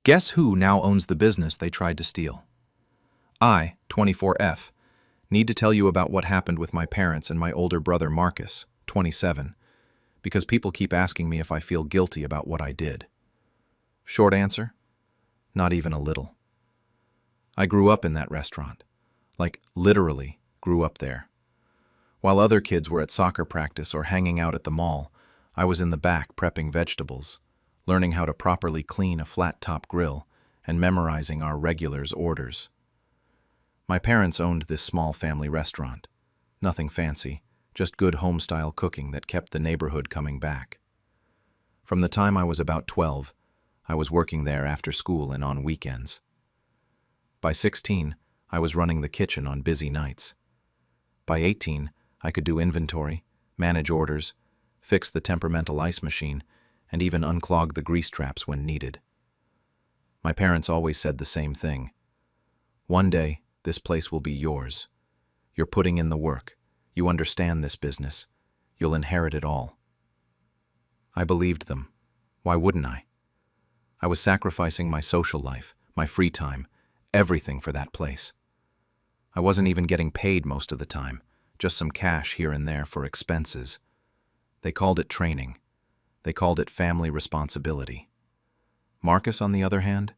Guess who now owns the business they tried to steal? I, 24F, need to tell you about what happened with my parents and my older brother Marcus, 27, because people keep asking me if I feel guilty about what I did. Short answer? Not even a little. I grew up in that restaurant. Like, literally grew up there. While other kids were at soccer practice or hanging out at the mall, I was in the back prepping vegetables, learning how to properly clean a flat-top grill, and memorizing our regulars' orders. My parents owned this small family restaurant. Nothing fancy, just good home-style cooking that kept the neighborhood coming back. From the time I was about 12, I was working there after school and on weekends. By 16, I was running the kitchen on busy nights. By 18, I could do inventory, manage orders, fix the temperamental ice machine, and even unclog the grease traps when needed. My parents always said the same thing. One day, this place will be yours. You're putting in the work. You understand this business. You'll inherit it all. I believed them. Why wouldn't I? I was sacrificing my social life, my free time, everything for that place. I wasn't even getting paid most of the time, just some cash here and there for expenses. They called it training. They called it family responsibility. Marcus, on the other hand,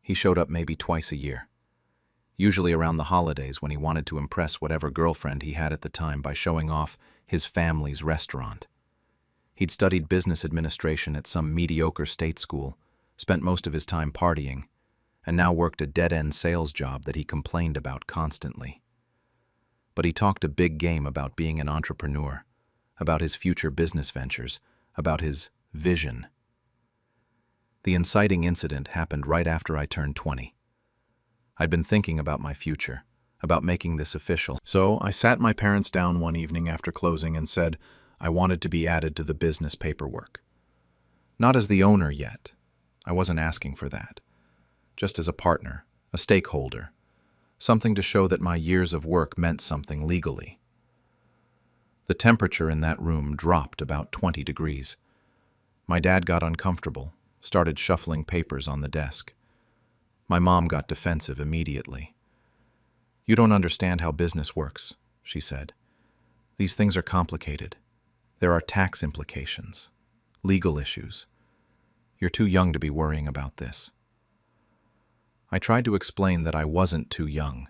he showed up maybe twice a year, usually around the holidays when he wanted to impress whatever girlfriend he had at the time by showing off his family's restaurant. He'd studied business administration at some mediocre state school, spent most of his time partying, and now worked a dead-end sales job that he complained about constantly. But he talked a big game about being an entrepreneur, about his future business ventures, about his vision. The inciting incident happened right after I turned 20. I'd been thinking about my future, about making this official. So I sat my parents down one evening after closing and said I wanted to be added to the business paperwork. Not as the owner yet. I wasn't asking for that. Just as a partner, a stakeholder, something to show that my years of work meant something legally. The temperature in that room dropped about 20 degrees. My dad got uncomfortable, started shuffling papers on the desk. My mom got defensive immediately. "You don't understand how business works," she said. "These things are complicated. There are tax implications, legal issues. You're too young to be worrying about this." I tried to explain that I wasn't too young.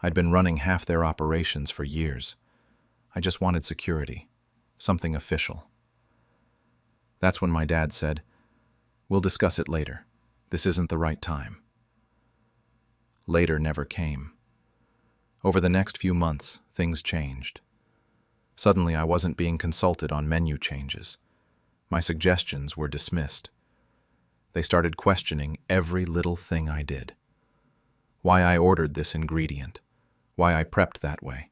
I'd been running half their operations for years. I just wanted security, something official. That's when my dad said, "We'll discuss it later. This isn't the right time." Later never came. Over the next few months, things changed. Suddenly, I wasn't being consulted on menu changes. My suggestions were dismissed. They started questioning every little thing I did. Why I ordered this ingredient, why I prepped that way,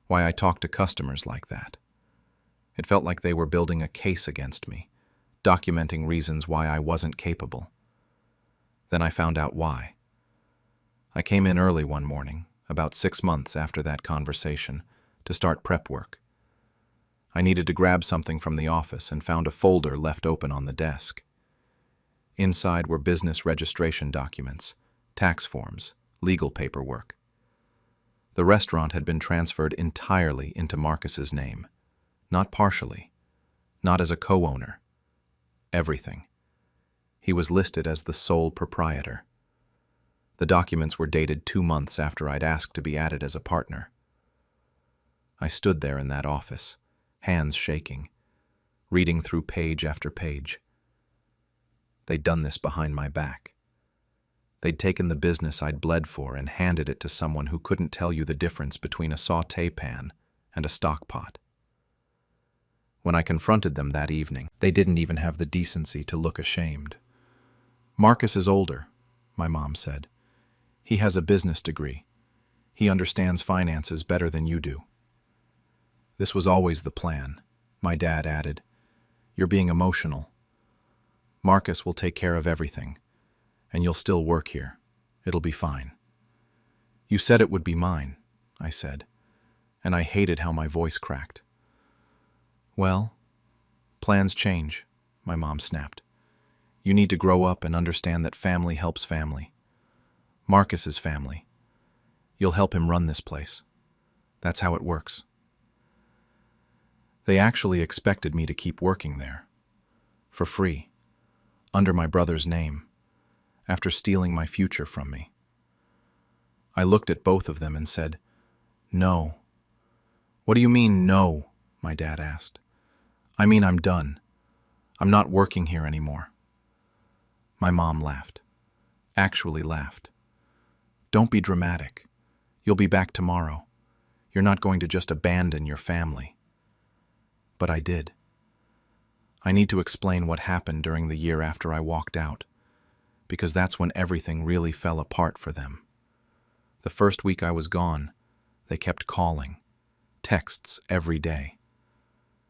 why I talked to customers like that. It felt like they were building a case against me, documenting reasons why I wasn't capable. Then I found out why. I came in early one morning, about 6 months after that conversation, to start prep work. I needed to grab something from the office and found a folder left open on the desk. Inside were business registration documents, tax forms, legal paperwork. The restaurant had been transferred entirely into Marcus's name, not partially, not as a co-owner. Everything. He was listed as the sole proprietor. The documents were dated 2 months after I'd asked to be added as a partner. I stood there in that office, hands shaking, reading through page after page. They'd done this behind my back. They'd taken the business I'd bled for and handed it to someone who couldn't tell you the difference between a sauté pan and a stock pot. When I confronted them that evening, they didn't even have the decency to look ashamed. "Marcus is older," my mom said. "He has a business degree. He understands finances better than you do." "This was always the plan," my dad added. "You're being emotional. Marcus will take care of everything, and you'll still work here. It'll be fine." "You said it would be mine," I said, and I hated how my voice cracked. "Well, plans change," my mom snapped. You need to grow up and understand that family helps family. Marcus is family. You'll help him run this place. That's how it works. They actually expected me to keep working there. For free. Under my brother's name. After stealing my future from me. I looked at both of them and said, "No." "What do you mean, no?" my dad asked. "I mean I'm done. I'm not working here anymore." My mom laughed. Actually laughed. "Don't be dramatic. You'll be back tomorrow. You're not going to just abandon your family." But I did. I need to explain what happened during the year after I walked out, because that's when everything really fell apart for them. The first week I was gone, they kept calling. Texts every day.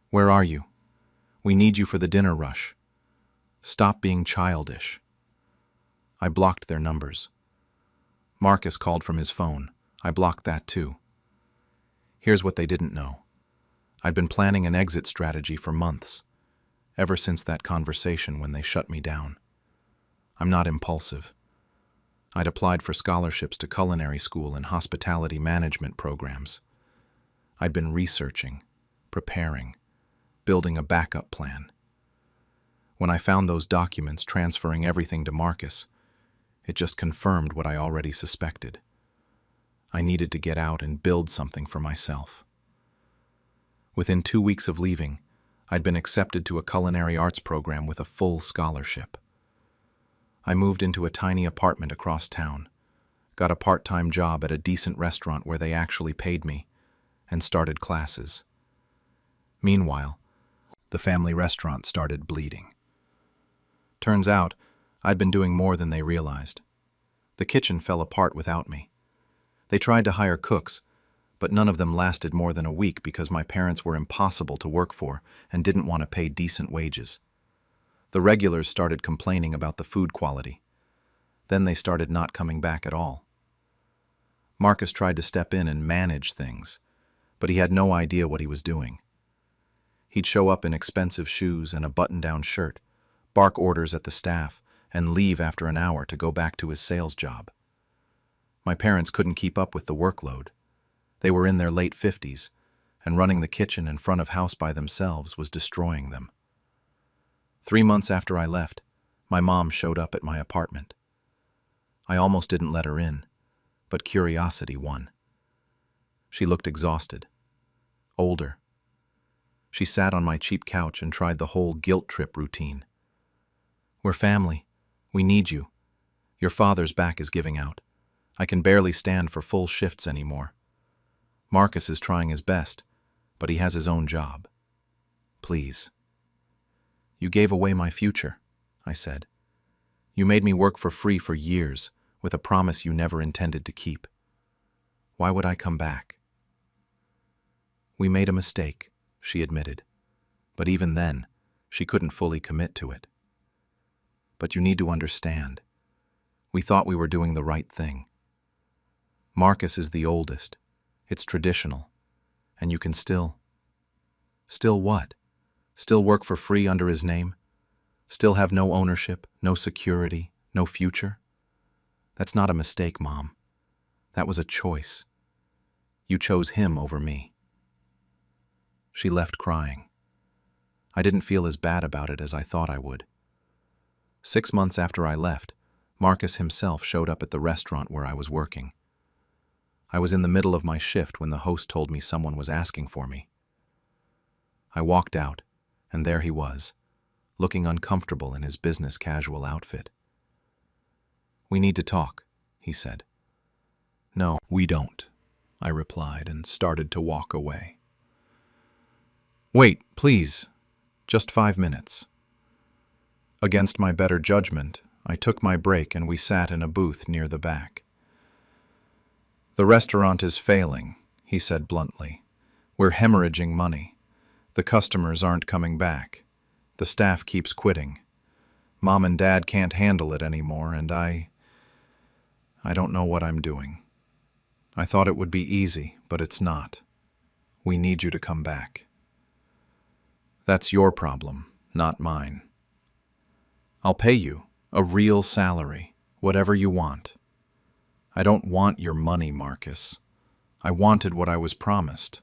"Where are you? We need you for the dinner rush. Stop being childish." I blocked their numbers. Marcus called from his phone. I blocked that too. Here's what they didn't know. I'd been planning an exit strategy for months, ever since that conversation when they shut me down. I'm not impulsive. I'd applied for scholarships to culinary school and hospitality management programs. I'd been researching, preparing, building a backup plan. When I found those documents transferring everything to Marcus, it just confirmed what I already suspected. I needed to get out and build something for myself. Within 2 weeks of leaving, I'd been accepted to a culinary arts program with a full scholarship. I moved into a tiny apartment across town, got a part-time job at a decent restaurant where they actually paid me, and started classes. Meanwhile, the family restaurant started bleeding. Turns out, I'd been doing more than they realized. The kitchen fell apart without me. They tried to hire cooks, but none of them lasted more than a week because my parents were impossible to work for and didn't want to pay decent wages. The regulars started complaining about the food quality. Then they started not coming back at all. Marcus tried to step in and manage things, but he had no idea what he was doing. He'd show up in expensive shoes and a button-down shirt, bark orders at the staff, and leave after an hour to go back to his sales job. My parents couldn't keep up with the workload. They were in their late 50s, and running the kitchen and front of house by themselves was destroying them. 3 months after I left, my mom showed up at my apartment. I almost didn't let her in, but curiosity won. She looked exhausted, older. She sat on my cheap couch and tried the whole guilt trip routine. "We're family. We need you. Your father's back is giving out. I can barely stand for full shifts anymore. Marcus is trying his best, but he has his own job. Please." "You gave away my future," I said. "You made me work for free for years with a promise you never intended to keep. Why would I come back?" "We made a mistake," she admitted, but even then, she couldn't fully commit to it. "But you need to understand. We thought we were doing the right thing. Marcus is the oldest. It's traditional. And you can still..." "Still what? Still work for free under his name? Still have no ownership, no security, no future? That's not a mistake, Mom. That was a choice. You chose him over me." She left crying. I didn't feel as bad about it as I thought I would. 6 months after I left, Marcus himself showed up at the restaurant where I was working. I was in the middle of my shift when the host told me someone was asking for me. I walked out, and there he was, looking uncomfortable in his business casual outfit. "We need to talk," he said. "No, we don't," I replied and started to walk away. "Wait, please, just 5 minutes." Against my better judgment, I took my break and we sat in a booth near the back. "The restaurant is failing," he said bluntly. "We're hemorrhaging money. The customers aren't coming back. The staff keeps quitting. Mom and Dad can't handle it anymore, and I don't know what I'm doing. I thought it would be easy, but it's not. We need you to come back." "That's your problem, not mine." I'll pay you a real salary, whatever you want. I don't want your money, Marcus. I wanted what I was promised.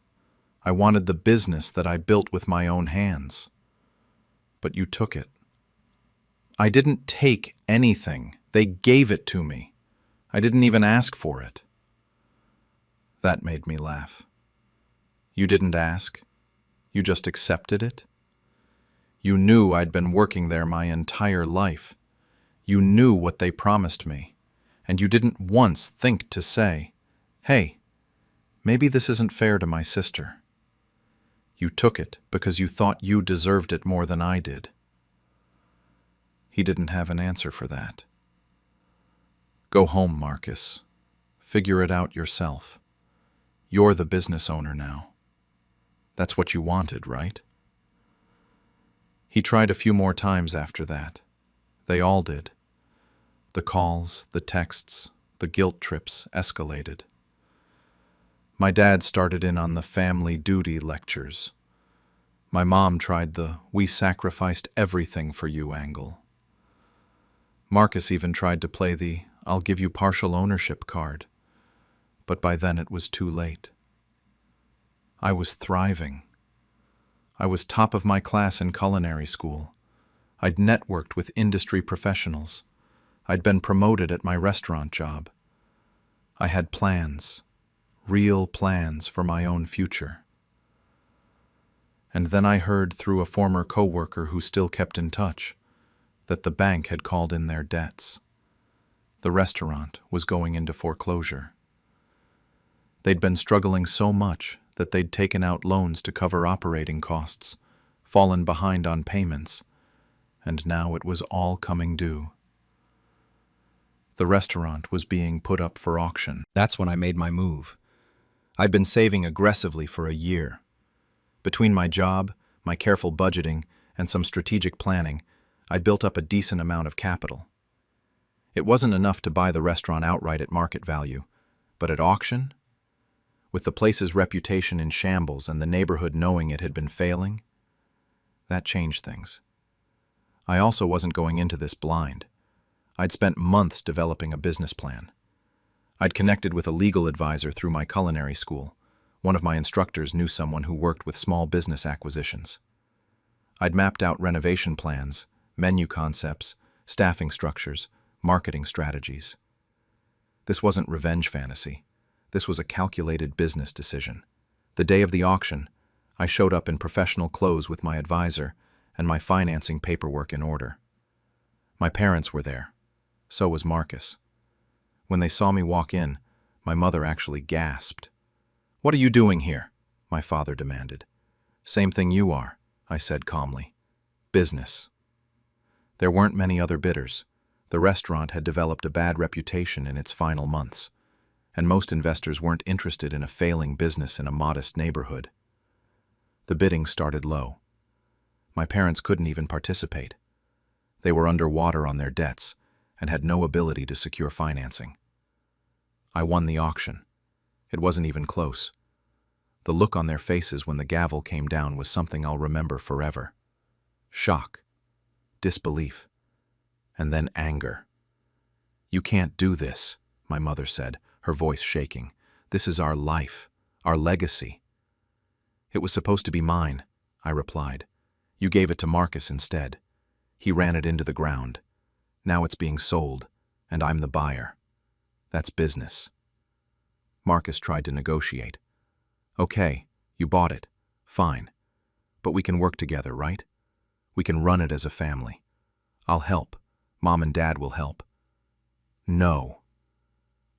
I wanted the business that I built with my own hands. But you took it. I didn't take anything. They gave it to me. I didn't even ask for it. That made me laugh. You didn't ask. You just accepted it. You knew I'd been working there my entire life. You knew what they promised me, and you didn't once think to say, "Hey, maybe this isn't fair to my sister." You took it because you thought you deserved it more than I did. He didn't have an answer for that. Go home, Marcus. Figure it out yourself. You're the business owner now. That's what you wanted, right? He tried a few more times after that. They all did. The calls, the texts, the guilt trips escalated. My dad started in on the family duty lectures. My mom tried the "we sacrificed everything for you" angle. Marcus even tried to play the "I'll give you partial ownership" card, but by then it was too late. I was thriving. I was top of my class in culinary school. I'd networked with industry professionals. I'd been promoted at my restaurant job. I had plans, real plans for my own future. And then I heard through a former coworker who still kept in touch that the bank had called in their debts. The restaurant was going into foreclosure. They'd been struggling so much that they'd taken out loans to cover operating costs, fallen behind on payments, and now it was all coming due. The restaurant was being put up for auction. That's when I made my move. I'd been saving aggressively for a year. Between my job, my careful budgeting, and some strategic planning, I'd built up a decent amount of capital. It wasn't enough to buy the restaurant outright at market value, but at auction? With the place's reputation in shambles and the neighborhood knowing it had been failing, that changed things. I also wasn't going into this blind. I'd spent months developing a business plan. I'd connected with a legal advisor through my culinary school. One of my instructors knew someone who worked with small business acquisitions. I'd mapped out renovation plans, menu concepts, staffing structures, marketing strategies. This wasn't revenge fantasy. This was a calculated business decision. The day of the auction, I showed up in professional clothes with my advisor and my financing paperwork in order. My parents were there. So was Marcus. When they saw me walk in, my mother actually gasped. "What are you doing here?" my father demanded. "Same thing you are," I said calmly. "Business." There weren't many other bidders. The restaurant had developed a bad reputation in its final months, and most investors weren't interested in a failing business in a modest neighborhood. The bidding started low. My parents couldn't even participate. They were underwater on their debts and had no ability to secure financing. I won the auction. It wasn't even close. The look on their faces when the gavel came down was something I'll remember forever. Shock, disbelief, and then anger. "You can't do this," my mother said, her voice shaking. "This is our life, our legacy." "It was supposed to be mine," I replied. "You gave it to Marcus instead. He ran it into the ground. Now it's being sold, and I'm the buyer. That's business." Marcus tried to negotiate. "Okay, you bought it. Fine. But we can work together, right? We can run it as a family. I'll help. Mom and Dad will help." "No."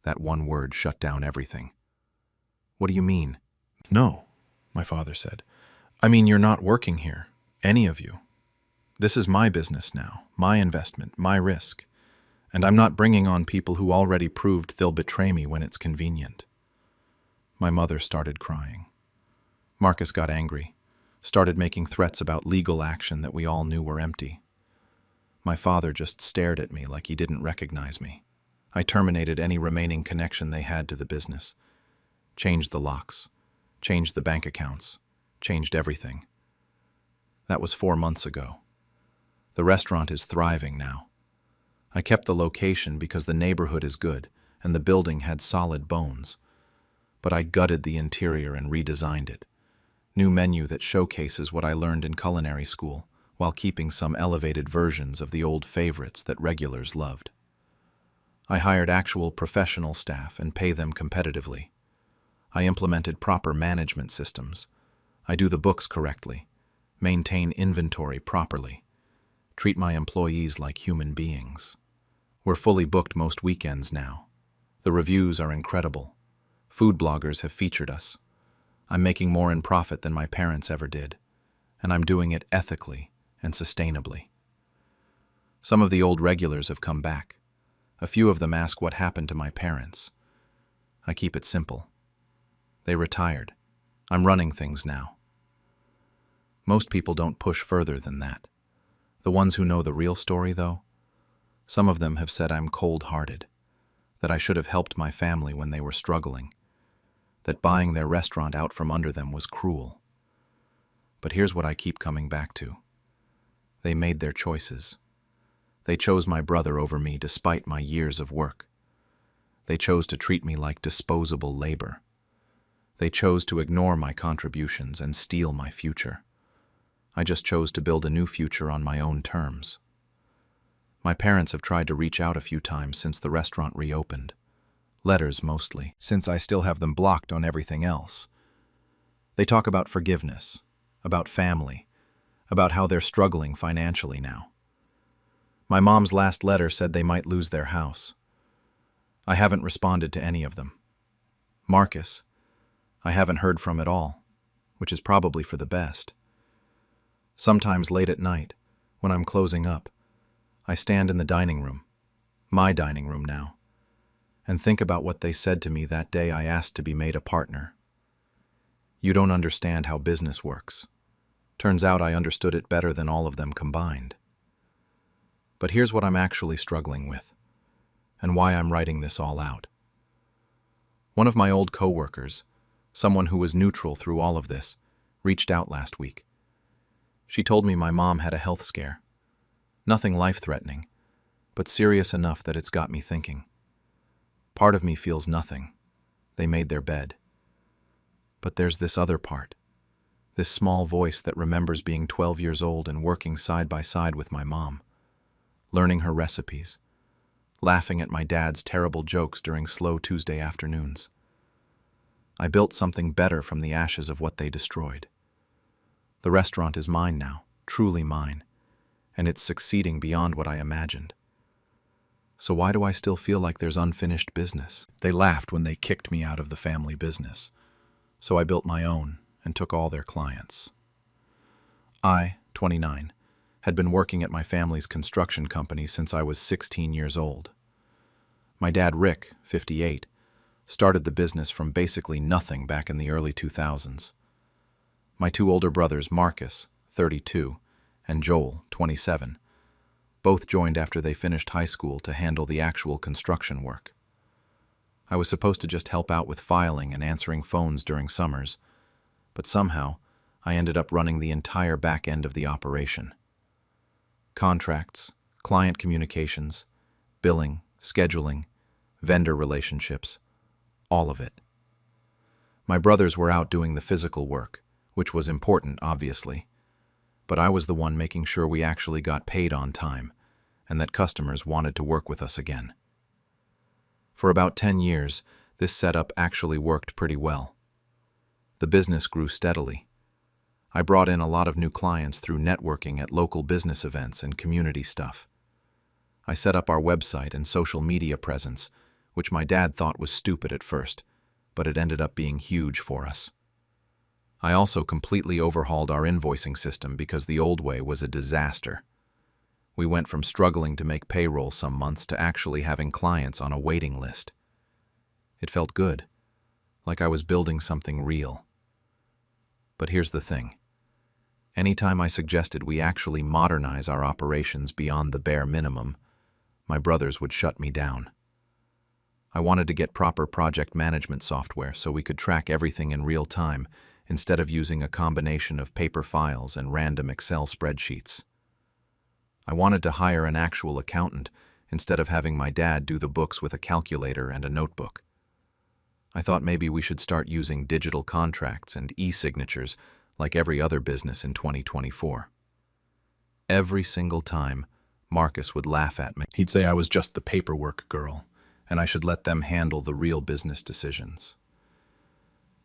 That one word shut down everything. "What do you mean?" "No," my father said. "I mean, you're not working here, any of you. This is my business now, my investment, my risk. And I'm not bringing on people who already proved they'll betray me when it's convenient." My mother started crying. Marcus got angry, started making threats about legal action that we all knew were empty. My father just stared at me like he didn't recognize me. I terminated any remaining connection they had to the business. Changed the locks, changed the bank accounts, changed everything. That was 4 months ago. The restaurant is thriving now. I kept the location because the neighborhood is good and the building had solid bones. But I gutted the interior and redesigned it. New menu that showcases what I learned in culinary school, while keeping some elevated versions of the old favorites that regulars loved. I hired actual professional staff and pay them competitively. I implemented proper management systems. I do the books correctly, maintain inventory properly, treat my employees like human beings. We're fully booked most weekends now. The reviews are incredible. Food bloggers have featured us. I'm making more in profit than my parents ever did, and I'm doing it ethically and sustainably. Some of the old regulars have come back. A few of them ask what happened to my parents. I keep it simple. They retired. I'm running things now. Most people don't push further than that. The ones who know the real story, though, some of them have said I'm cold-hearted, that I should have helped my family when they were struggling, that buying their restaurant out from under them was cruel. But here's what I keep coming back to. They made their choices. They chose my brother over me despite my years of work. They chose to treat me like disposable labor. They chose to ignore my contributions and steal my future. I just chose to build a new future on my own terms. My parents have tried to reach out a few times since the restaurant reopened. Letters mostly, since I still have them blocked on everything else. They talk about forgiveness, about family, about how they're struggling financially now. My mom's last letter said they might lose their house. I haven't responded to any of them. Marcus, I haven't heard from at all, which is probably for the best. Sometimes late at night, when I'm closing up, I stand in the dining room, my dining room now, and think about what they said to me that day I asked to be made a partner. You don't understand how business works. Turns out I understood it better than all of them combined. But here's what I'm actually struggling with, and why I'm writing this all out. One of my old coworkers, someone who was neutral through all of this, reached out last week. She told me my mom had a health scare. Nothing life-threatening, but serious enough that it's got me thinking. Part of me feels nothing. They made their bed. But there's this other part, this small voice that remembers being 12 years old and working side by side with my mom, learning her recipes, laughing at my dad's terrible jokes during slow Tuesday afternoons. I built something better from the ashes of what they destroyed. The restaurant is mine now, truly mine, and it's succeeding beyond what I imagined. So why do I still feel like there's unfinished business? They laughed when they kicked me out of the family business, so I built my own and took all their clients. I, 29, had been working at my family's construction company since I was 16 years old. My dad, Rick, 58, started the business from basically nothing back in the early 2000s. My two older brothers, Marcus, 32, and Joel, 27, both joined after they finished high school to handle the actual construction work. I was supposed to just help out with filing and answering phones during summers, but somehow I ended up running the entire back end of the operation. Contracts, client communications, billing, scheduling, vendor relationships, all of it. My brothers were out doing the physical work, which was important, obviously, but I was the one making sure we actually got paid on time and that customers wanted to work with us again. For about 10 years, this setup actually worked pretty well. The business grew steadily. I brought in a lot of new clients through networking at local business events and community stuff. I set up our website and social media presence, which my dad thought was stupid at first, but it ended up being huge for us. I also completely overhauled our invoicing system because the old way was a disaster. We went from struggling to make payroll some months to actually having clients on a waiting list. It felt good, like I was building something real. But here's the thing. Anytime I suggested we actually modernize our operations beyond the bare minimum, my brothers would shut me down. I wanted to get proper project management software so we could track everything in real time instead of using a combination of paper files and random Excel spreadsheets. I wanted to hire an actual accountant instead of having my dad do the books with a calculator and a notebook. I thought maybe we should start using digital contracts and e-signatures like every other business in 2024. Every single time, Marcus would laugh at me. He'd say I was just the paperwork girl, and I should let them handle the real business decisions.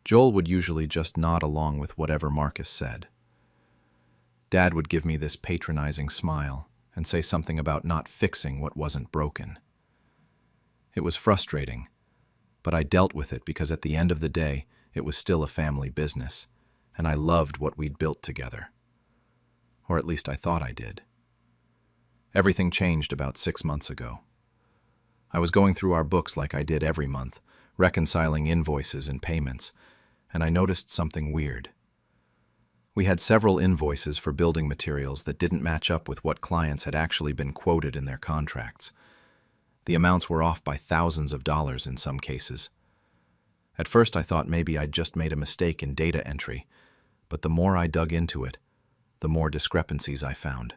Joel would usually just nod along with whatever Marcus said. Dad would give me this patronizing smile and say something about not fixing what wasn't broken. It was frustrating, but I dealt with it because at the end of the day, it was still a family business, and I loved what we'd built together. Or at least I thought I did. Everything changed about 6 months ago. I was going through our books like I did every month, reconciling invoices and payments, and I noticed something weird. We had several invoices for building materials that didn't match up with what clients had actually been quoted in their contracts. The amounts were off by thousands of dollars in some cases. At first I thought maybe I'd just made a mistake in data entry, but the more I dug into it, the more discrepancies I found.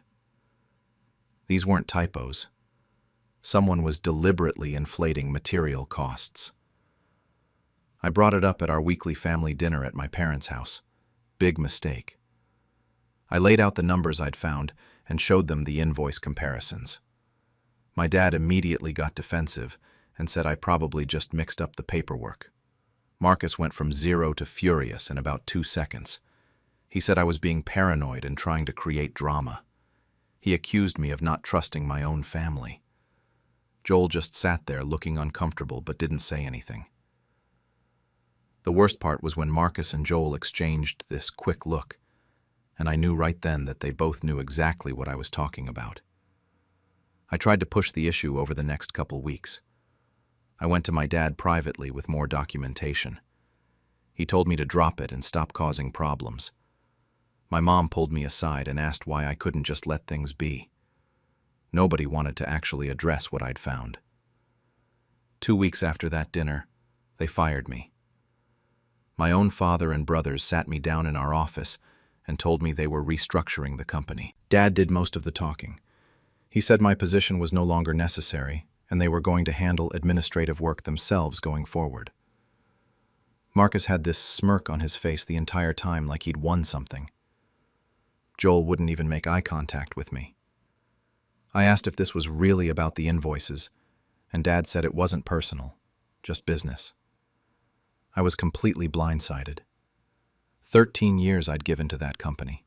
These weren't typos. Someone was deliberately inflating material costs. I brought it up at our weekly family dinner at my parents' house. Big mistake. I laid out the numbers I'd found and showed them the invoice comparisons. My dad immediately got defensive and said I probably just mixed up the paperwork. Marcus went from 0 to furious in about 2 seconds. He said I was being paranoid and trying to create drama. He accused me of not trusting my own family. Joel just sat there looking uncomfortable but didn't say anything. The worst part was when Marcus and Joel exchanged this quick look, and I knew right then that they both knew exactly what I was talking about. I tried to push the issue over the next couple weeks. I went to my dad privately with more documentation. He told me to drop it and stop causing problems. My mom pulled me aside and asked why I couldn't just let things be. Nobody wanted to actually address what I'd found. 2 weeks after that dinner, they fired me. My own father and brothers sat me down in our office and told me they were restructuring the company. Dad did most of the talking. He said my position was no longer necessary and they were going to handle administrative work themselves going forward. Marcus had this smirk on his face the entire time like he'd won something. Joel wouldn't even make eye contact with me. I asked if this was really about the invoices, and Dad said it wasn't personal, just business. I was completely blindsided. 13 years I'd given to that company.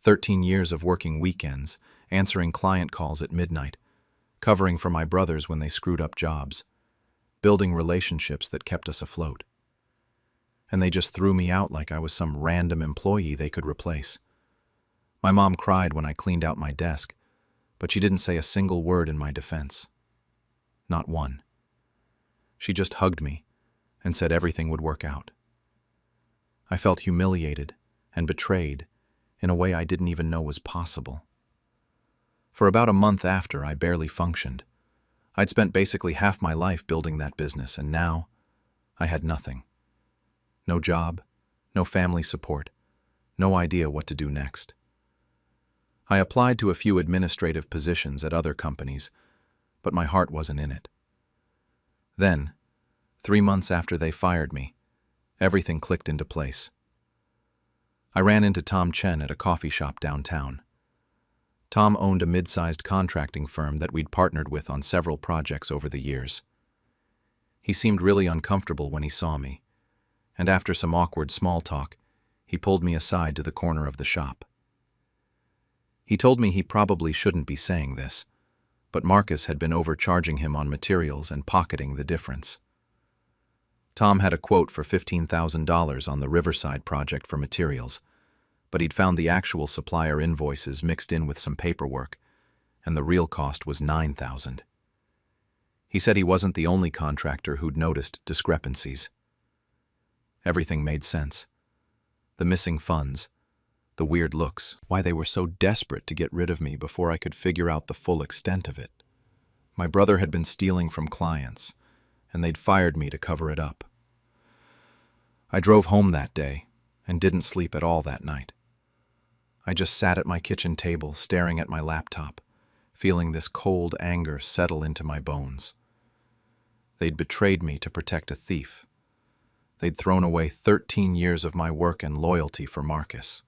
13 years of working weekends, answering client calls at midnight, covering for my brothers when they screwed up jobs, building relationships that kept us afloat. And they just threw me out like I was some random employee they could replace. My mom cried when I cleaned out my desk, but she didn't say a single word in my defense. Not one. She just hugged me and said everything would work out. I felt humiliated and betrayed in a way I didn't even know was possible. For about a month after, I barely functioned. I'd spent basically half my life building that business, and now I had nothing. No job, no family support, no idea what to do next. I applied to a few administrative positions at other companies, but my heart wasn't in it. Then, 3 months after they fired me, everything clicked into place. I ran into Tom Chen at a coffee shop downtown. Tom owned a mid-sized contracting firm that we'd partnered with on several projects over the years. He seemed really uncomfortable when he saw me, and after some awkward small talk, he pulled me aside to the corner of the shop. He told me he probably shouldn't be saying this, but Marcus had been overcharging him on materials and pocketing the difference. Tom had a quote for $15,000 on the Riverside project for materials, but he'd found the actual supplier invoices mixed in with some paperwork, and the real cost was $9,000. He said he wasn't the only contractor who'd noticed discrepancies. Everything made sense. The missing funds, the weird looks, why they were so desperate to get rid of me before I could figure out the full extent of it. My brother had been stealing from clients, and they'd fired me to cover it up. I drove home that day and didn't sleep at all that night. I just sat at my kitchen table staring at my laptop, feeling this cold anger settle into my bones. They'd betrayed me to protect a thief. They'd thrown away 13 years of my work and loyalty for Marcus.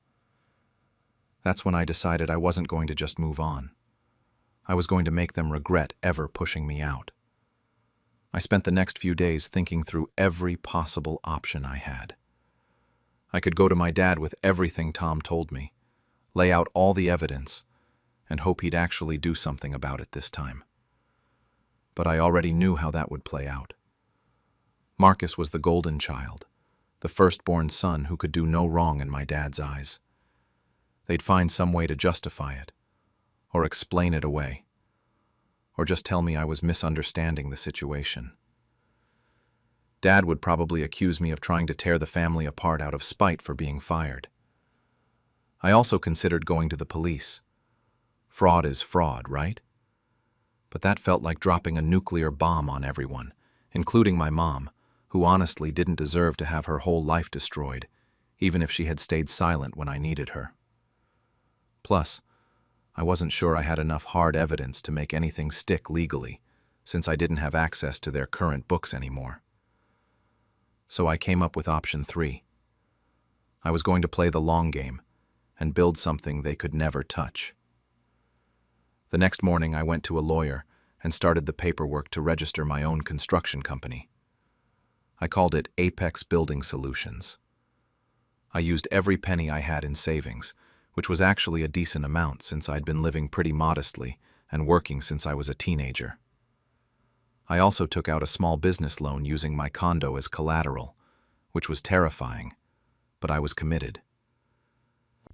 That's when I decided I wasn't going to just move on. I was going to make them regret ever pushing me out. I spent the next few days thinking through every possible option I had. I could go to my dad with everything Tom told me, lay out all the evidence, and hope he'd actually do something about it this time. But I already knew how that would play out. Marcus was the golden child, the firstborn son who could do no wrong in my dad's eyes. They'd find some way to justify it, or explain it away, or just tell me I was misunderstanding the situation. Dad would probably accuse me of trying to tear the family apart out of spite for being fired. I also considered going to the police. Fraud is fraud, right? But that felt like dropping a nuclear bomb on everyone, including my mom, who honestly didn't deserve to have her whole life destroyed, even if she had stayed silent when I needed her. Plus, I wasn't sure I had enough hard evidence to make anything stick legally, since I didn't have access to their current books anymore. So I came up with option 3. I was going to play the long game and build something they could never touch. The next morning, I went to a lawyer and started the paperwork to register my own construction company. I called it Apex Building Solutions. I used every penny I had in savings, which was actually a decent amount since I'd been living pretty modestly and working since I was a teenager. I also took out a small business loan using my condo as collateral, which was terrifying, but I was committed.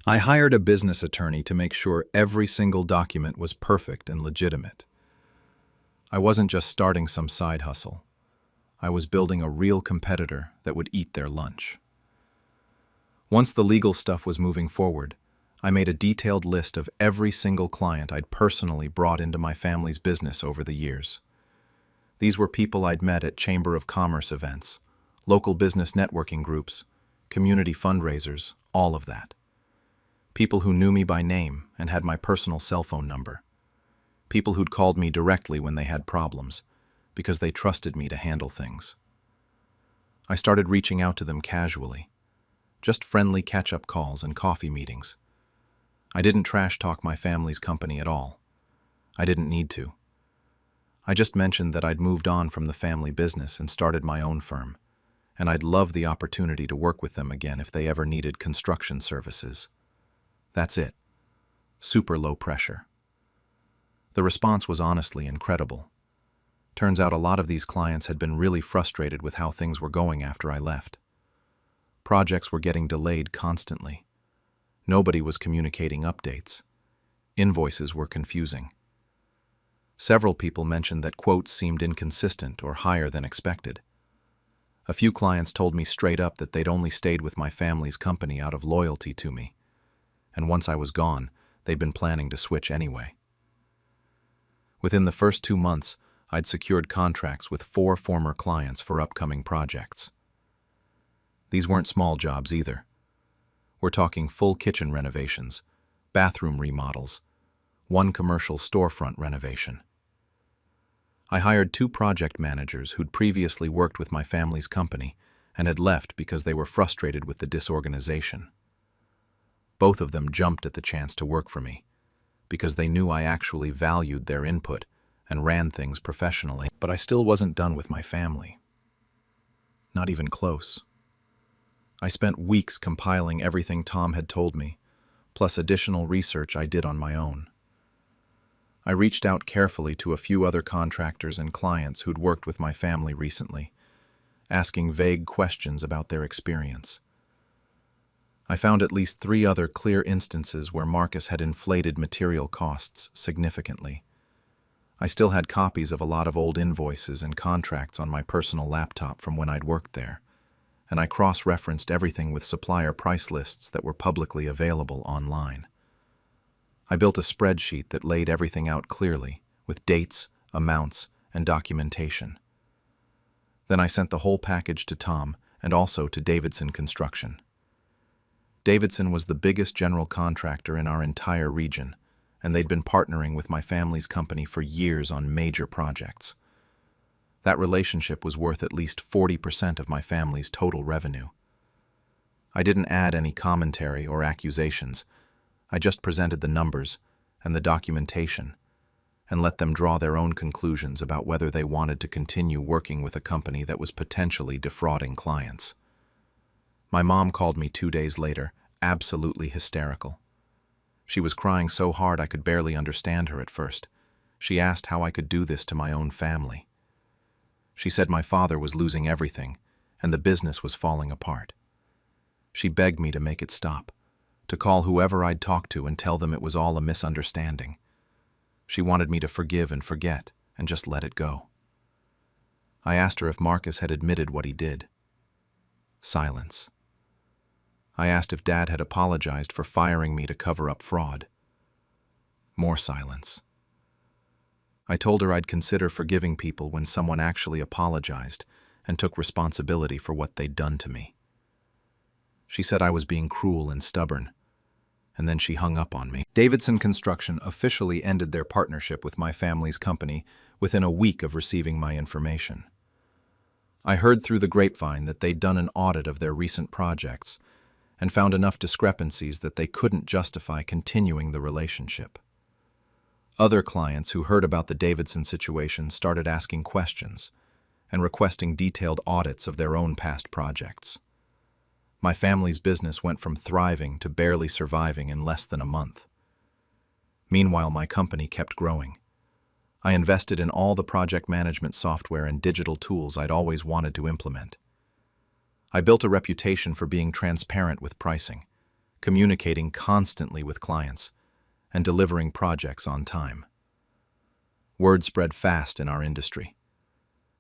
I hired a business attorney to make sure every single document was perfect and legitimate. I wasn't just starting some side hustle. I was building a real competitor that would eat their lunch. Once the legal stuff was moving forward, I made a detailed list of every single client I'd personally brought into my family's business over the years. These were people I'd met at Chamber of Commerce events, local business networking groups, community fundraisers, all of that. People who knew me by name and had my personal cell phone number. People who'd called me directly when they had problems, because they trusted me to handle things. I started reaching out to them casually, just friendly catch-up calls and coffee meetings. I didn't trash talk my family's company at all. I didn't need to. I just mentioned that I'd moved on from the family business and started my own firm, and I'd love the opportunity to work with them again if they ever needed construction services. That's it. Super low pressure. The response was honestly incredible. Turns out a lot of these clients had been really frustrated with how things were going after I left. Projects were getting delayed constantly. Nobody was communicating updates. Invoices were confusing. Several people mentioned that quotes seemed inconsistent or higher than expected. A few clients told me straight up that they'd only stayed with my family's company out of loyalty to me, and once I was gone, they'd been planning to switch anyway. Within the first 2 months, I'd secured contracts with 4 former clients for upcoming projects. These weren't small jobs either. We're talking full kitchen renovations, bathroom remodels, 1 commercial storefront renovation. I hired 2 project managers who'd previously worked with my family's company and had left because they were frustrated with the disorganization. Both of them jumped at the chance to work for me, because they knew I actually valued their input and ran things professionally. But I still wasn't done with my family. Not even close. I spent weeks compiling everything Tom had told me, plus additional research I did on my own. I reached out carefully to a few other contractors and clients who'd worked with my family recently, asking vague questions about their experience. I found at least 3 other clear instances where Marcus had inflated material costs significantly. I still had copies of a lot of old invoices and contracts on my personal laptop from when I'd worked there, and I cross-referenced everything with supplier price lists that were publicly available online. I built a spreadsheet that laid everything out clearly, with dates, amounts, and documentation. Then I sent the whole package to Tom and also to Davidson Construction. Davidson was the biggest general contractor in our entire region, and they'd been partnering with my family's company for years on major projects. That relationship was worth at least 40% of my family's total revenue. I didn't add any commentary or accusations. I just presented the numbers and the documentation and let them draw their own conclusions about whether they wanted to continue working with a company that was potentially defrauding clients. My mom called me 2 days later, absolutely hysterical. She was crying so hard I could barely understand her at first. She asked how I could do this to my own family. She said my father was losing everything and the business was falling apart. She begged me to make it stop, to call whoever I'd talk to and tell them it was all a misunderstanding. She wanted me to forgive and forget and just let it go. I asked her if Marcus had admitted what he did. Silence. I asked if Dad had apologized for firing me to cover up fraud. More silence. I told her I'd consider forgiving people when someone actually apologized and took responsibility for what they'd done to me. She said I was being cruel and stubborn, and then she hung up on me. Davidson Construction officially ended their partnership with my family's company within a week of receiving my information. I heard through the grapevine that they'd done an audit of their recent projects and found enough discrepancies that they couldn't justify continuing the relationship. Other clients who heard about the Davidson situation started asking questions and requesting detailed audits of their own past projects. My family's business went from thriving to barely surviving in less than a month. Meanwhile, my company kept growing. I invested in all the project management software and digital tools I'd always wanted to implement. I built a reputation for being transparent with pricing, communicating constantly with clients, and delivering projects on time. Word spread fast in our industry.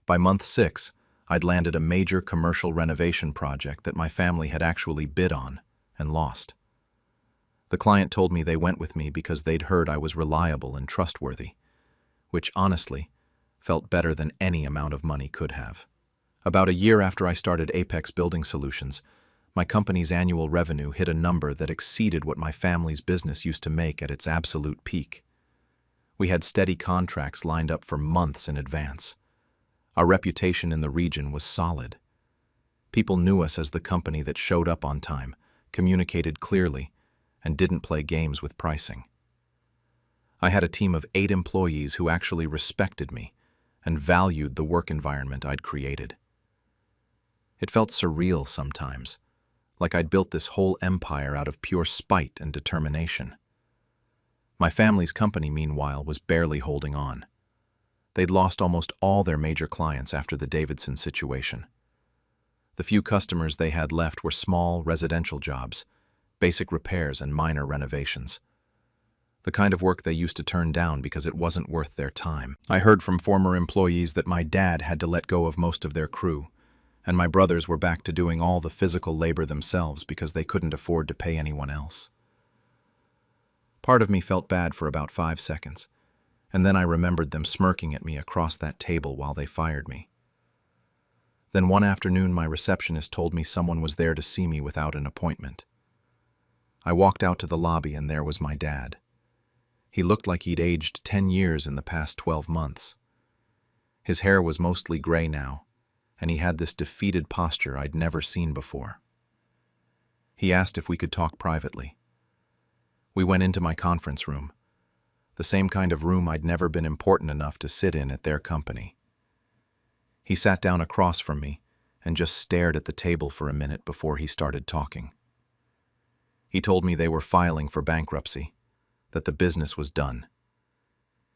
By month 6, I'd landed a major commercial renovation project that my family had actually bid on and lost. The client told me they went with me because they'd heard I was reliable and trustworthy, which honestly felt better than any amount of money could have. About a year after I started Apex Building Solutions, my company's annual revenue hit a number that exceeded what my family's business used to make at its absolute peak. We had steady contracts lined up for months in advance. Our reputation in the region was solid. People knew us as the company that showed up on time, communicated clearly, and didn't play games with pricing. I had a team of 8 employees who actually respected me and valued the work environment I'd created. It felt surreal sometimes, like I'd built this whole empire out of pure spite and determination. My family's company, meanwhile, was barely holding on. They'd lost almost all their major clients after the Davidson situation. The few customers they had left were small residential jobs, basic repairs and minor renovations. The kind of work they used to turn down because it wasn't worth their time. I heard from former employees that my dad had to let go of most of their crew, and my brothers were back to doing all the physical labor themselves because they couldn't afford to pay anyone else. Part of me felt bad for about 5 seconds, and then I remembered them smirking at me across that table while they fired me. Then one afternoon, my receptionist told me someone was there to see me without an appointment. I walked out to the lobby and there was my dad. He looked like he'd aged 10 years in the past 12 months. His hair was mostly gray now, and he had this defeated posture I'd never seen before. He asked if we could talk privately. We went into my conference room, the same kind of room I'd never been important enough to sit in at their company. He sat down across from me and just stared at the table for a minute before he started talking. He told me they were filing for bankruptcy, that the business was done.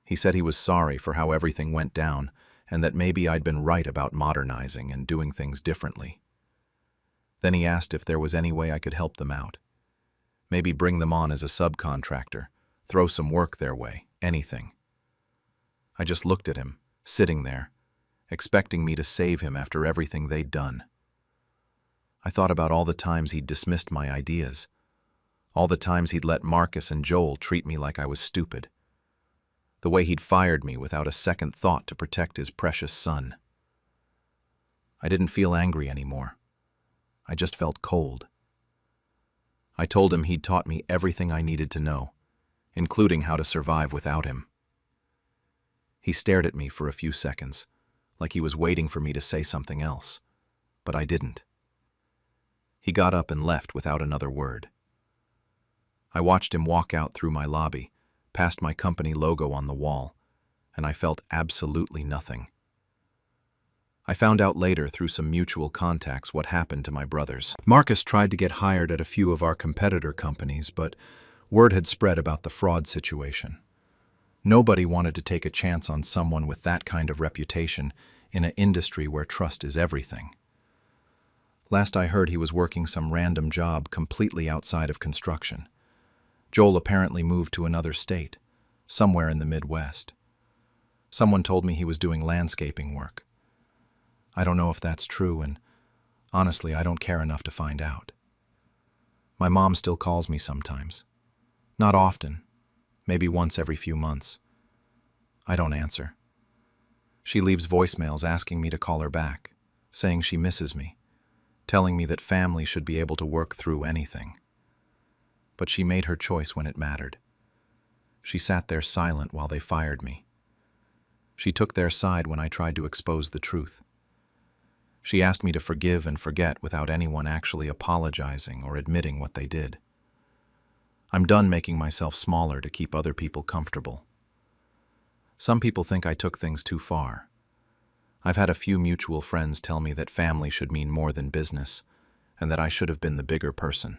He said he was sorry for how everything went down and that maybe I'd been right about modernizing and doing things differently. Then he asked if there was any way I could help them out. Maybe bring them on as a subcontractor, throw some work their way, anything. I just looked at him, sitting there, expecting me to save him after everything they'd done. I thought about all the times he'd dismissed my ideas, all the times he'd let Marcus and Joel treat me like I was stupid, the way he'd fired me without a second thought to protect his precious son. I didn't feel angry anymore. I just felt cold. I told him he'd taught me everything I needed to know, including how to survive without him. He stared at me for a few seconds, like he was waiting for me to say something else, but I didn't. He got up and left without another word. I watched him walk out through my lobby, past my company logo on the wall, and I felt absolutely nothing. I found out later through some mutual contacts what happened to my brothers. Marcus tried to get hired at a few of our competitor companies, but word had spread about the fraud situation. Nobody wanted to take a chance on someone with that kind of reputation in an industry where trust is everything. Last I heard, he was working some random job completely outside of construction. Joel apparently moved to another state, somewhere in the Midwest. Someone told me he was doing landscaping work. I don't know if that's true, and honestly, I don't care enough to find out. My mom still calls me sometimes. Not often, maybe once every few months. I don't answer. She leaves voicemails asking me to call her back, saying she misses me, telling me that family should be able to work through anything. But she made her choice when it mattered. She sat there silent while they fired me. She took their side when I tried to expose the truth. She asked me to forgive and forget without anyone actually apologizing or admitting what they did. I'm done making myself smaller to keep other people comfortable. Some people think I took things too far. I've had a few mutual friends tell me that family should mean more than business, and that I should have been the bigger person.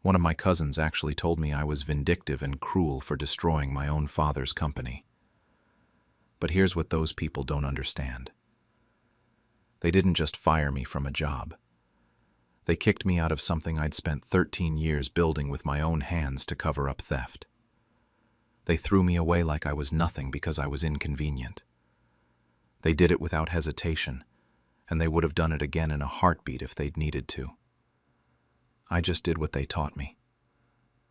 One of my cousins actually told me I was vindictive and cruel for destroying my own father's company. But here's what those people don't understand. They didn't just fire me from a job. They kicked me out of something I'd spent 13 years building with my own hands to cover up theft. They threw me away like I was nothing because I was inconvenient. They did it without hesitation, and they would have done it again in a heartbeat if they'd needed to. I just did what they taught me.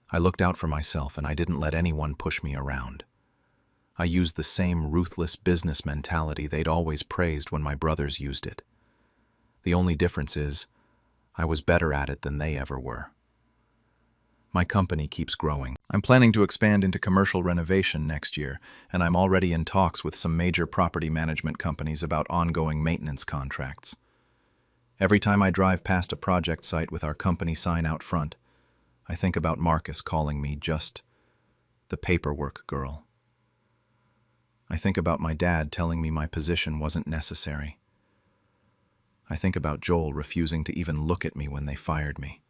I looked out for myself, and I didn't let anyone push me around. I used the same ruthless business mentality they'd always praised when my brothers used it. The only difference is, I was better at it than they ever were. My company keeps growing. I'm planning to expand into commercial renovation next year, and I'm already in talks with some major property management companies about ongoing maintenance contracts. Every time I drive past a project site with our company sign out front, I think about Marcus calling me just the paperwork girl. I think about my dad telling me my position wasn't necessary. I think about Joel refusing to even look at me when they fired me.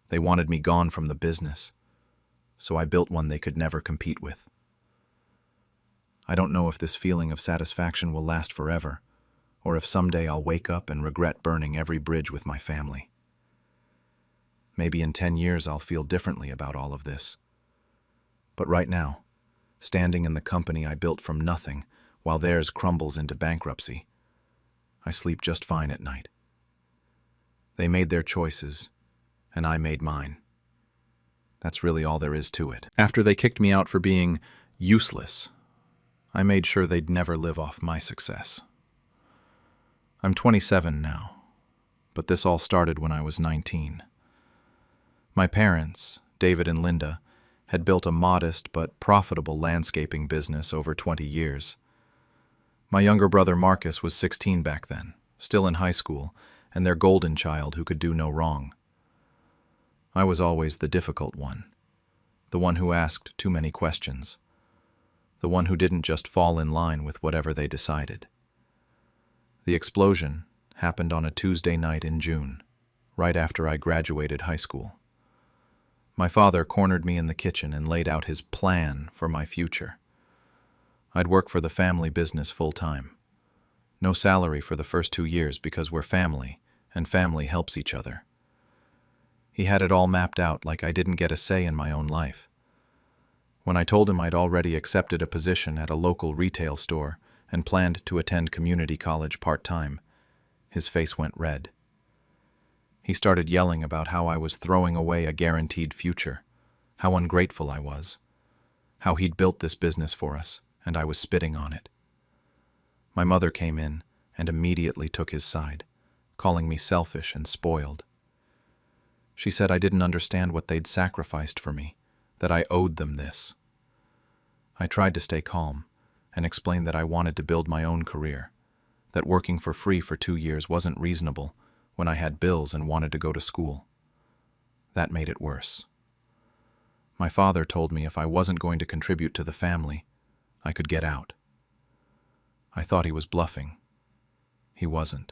They wanted me gone from the business, so I built one they could never compete with. I don't know if this feeling of satisfaction will last forever, or if someday I'll wake up and regret burning every bridge with my family. Maybe in 10 years I'll feel differently about all of this. But right now, standing in the company I built from nothing while theirs crumbles into bankruptcy, I sleep just fine at night. They made their choices, and I made mine. That's really all there is to it. After they kicked me out for being useless, I made sure they'd never live off my success. I'm 27 now, but this all started when I was 19. My parents, David and Linda, had built a modest but profitable landscaping business over 20 years. My younger brother Marcus was 16 back then, still in high school, and their golden child who could do no wrong. I was always the difficult one, the one who asked too many questions, the one who didn't just fall in line with whatever they decided. The explosion happened on a Tuesday night in June, right after I graduated high school. My father cornered me in the kitchen and laid out his plan for my future. I'd work for the family business full-time. No salary for the first 2 years because we're family, and family helps each other. He had it all mapped out like I didn't get a say in my own life. When I told him I'd already accepted a position at a local retail store and planned to attend community college part-time, his face went red. He started yelling about how I was throwing away a guaranteed future, how ungrateful I was, how he'd built this business for us, and I was spitting on it. My mother came in and immediately took his side, calling me selfish and spoiled. She said I didn't understand what they'd sacrificed for me, that I owed them this. I tried to stay calm and explained that I wanted to build my own career, that working for free for 2 years wasn't reasonable when I had bills and wanted to go to school. That made it worse. My father told me if I wasn't going to contribute to the family, I could get out. I thought he was bluffing. He wasn't.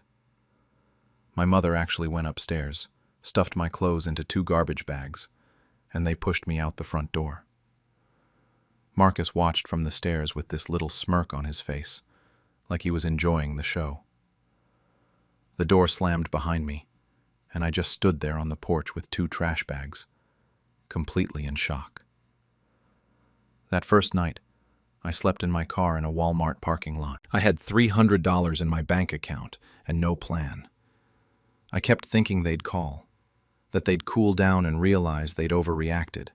My mother actually went upstairs, stuffed my clothes into 2 garbage bags, and they pushed me out the front door. Marcus watched from the stairs with this little smirk on his face, like he was enjoying the show. The door slammed behind me, and I just stood there on the porch with 2 trash bags, completely in shock. That first night, I slept in my car in a Walmart parking lot. I had $300 in my bank account and no plan. I kept thinking they'd call, that they'd cool down and realize they'd overreacted.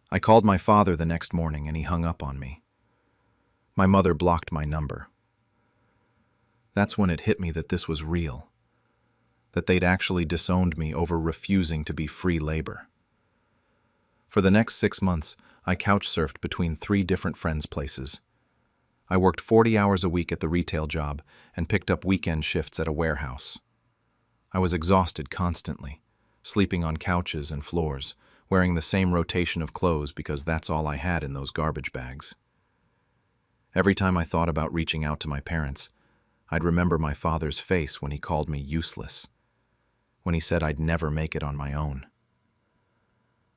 I called my father the next morning and he hung up on me. My mother blocked my number. That's when it hit me that this was real, that they'd actually disowned me over refusing to be free labor. For the next 6 months, I couch-surfed between 3 different friends' places. I worked 40 hours a week at the retail job and picked up weekend shifts at a warehouse. I was exhausted constantly, sleeping on couches and floors, wearing the same rotation of clothes because that's all I had in those garbage bags. Every time I thought about reaching out to my parents, I'd remember my father's face when he called me useless, when he said I'd never make it on my own.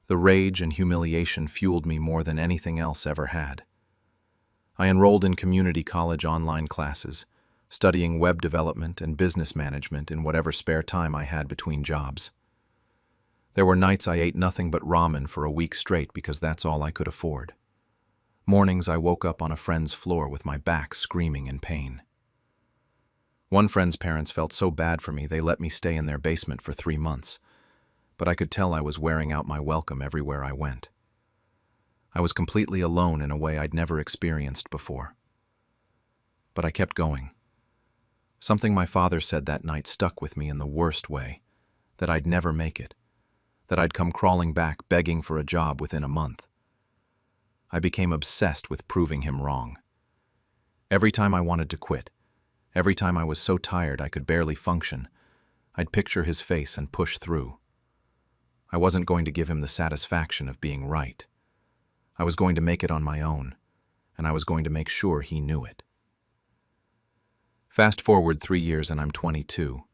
The rage and humiliation fueled me more than anything else ever had. I enrolled in community college online classes, studying web development and business management in whatever spare time I had between jobs. There were nights I ate nothing but ramen for a week straight because that's all I could afford. Mornings I woke up on a friend's floor with my back screaming in pain. One friend's parents felt so bad for me they let me stay in their basement for 3 months, but I could tell I was wearing out my welcome everywhere I went. I was completely alone in a way I'd never experienced before. But I kept going. Something my father said that night stuck with me in the worst way, that I'd never make it, that I'd come crawling back begging for a job within a month. I became obsessed with proving him wrong. Every time I wanted to quit, every time I was so tired I could barely function, I'd picture his face and push through. I wasn't going to give him the satisfaction of being right. I was going to make it on my own, and I was going to make sure he knew it. Fast forward 3 years and I'm 22.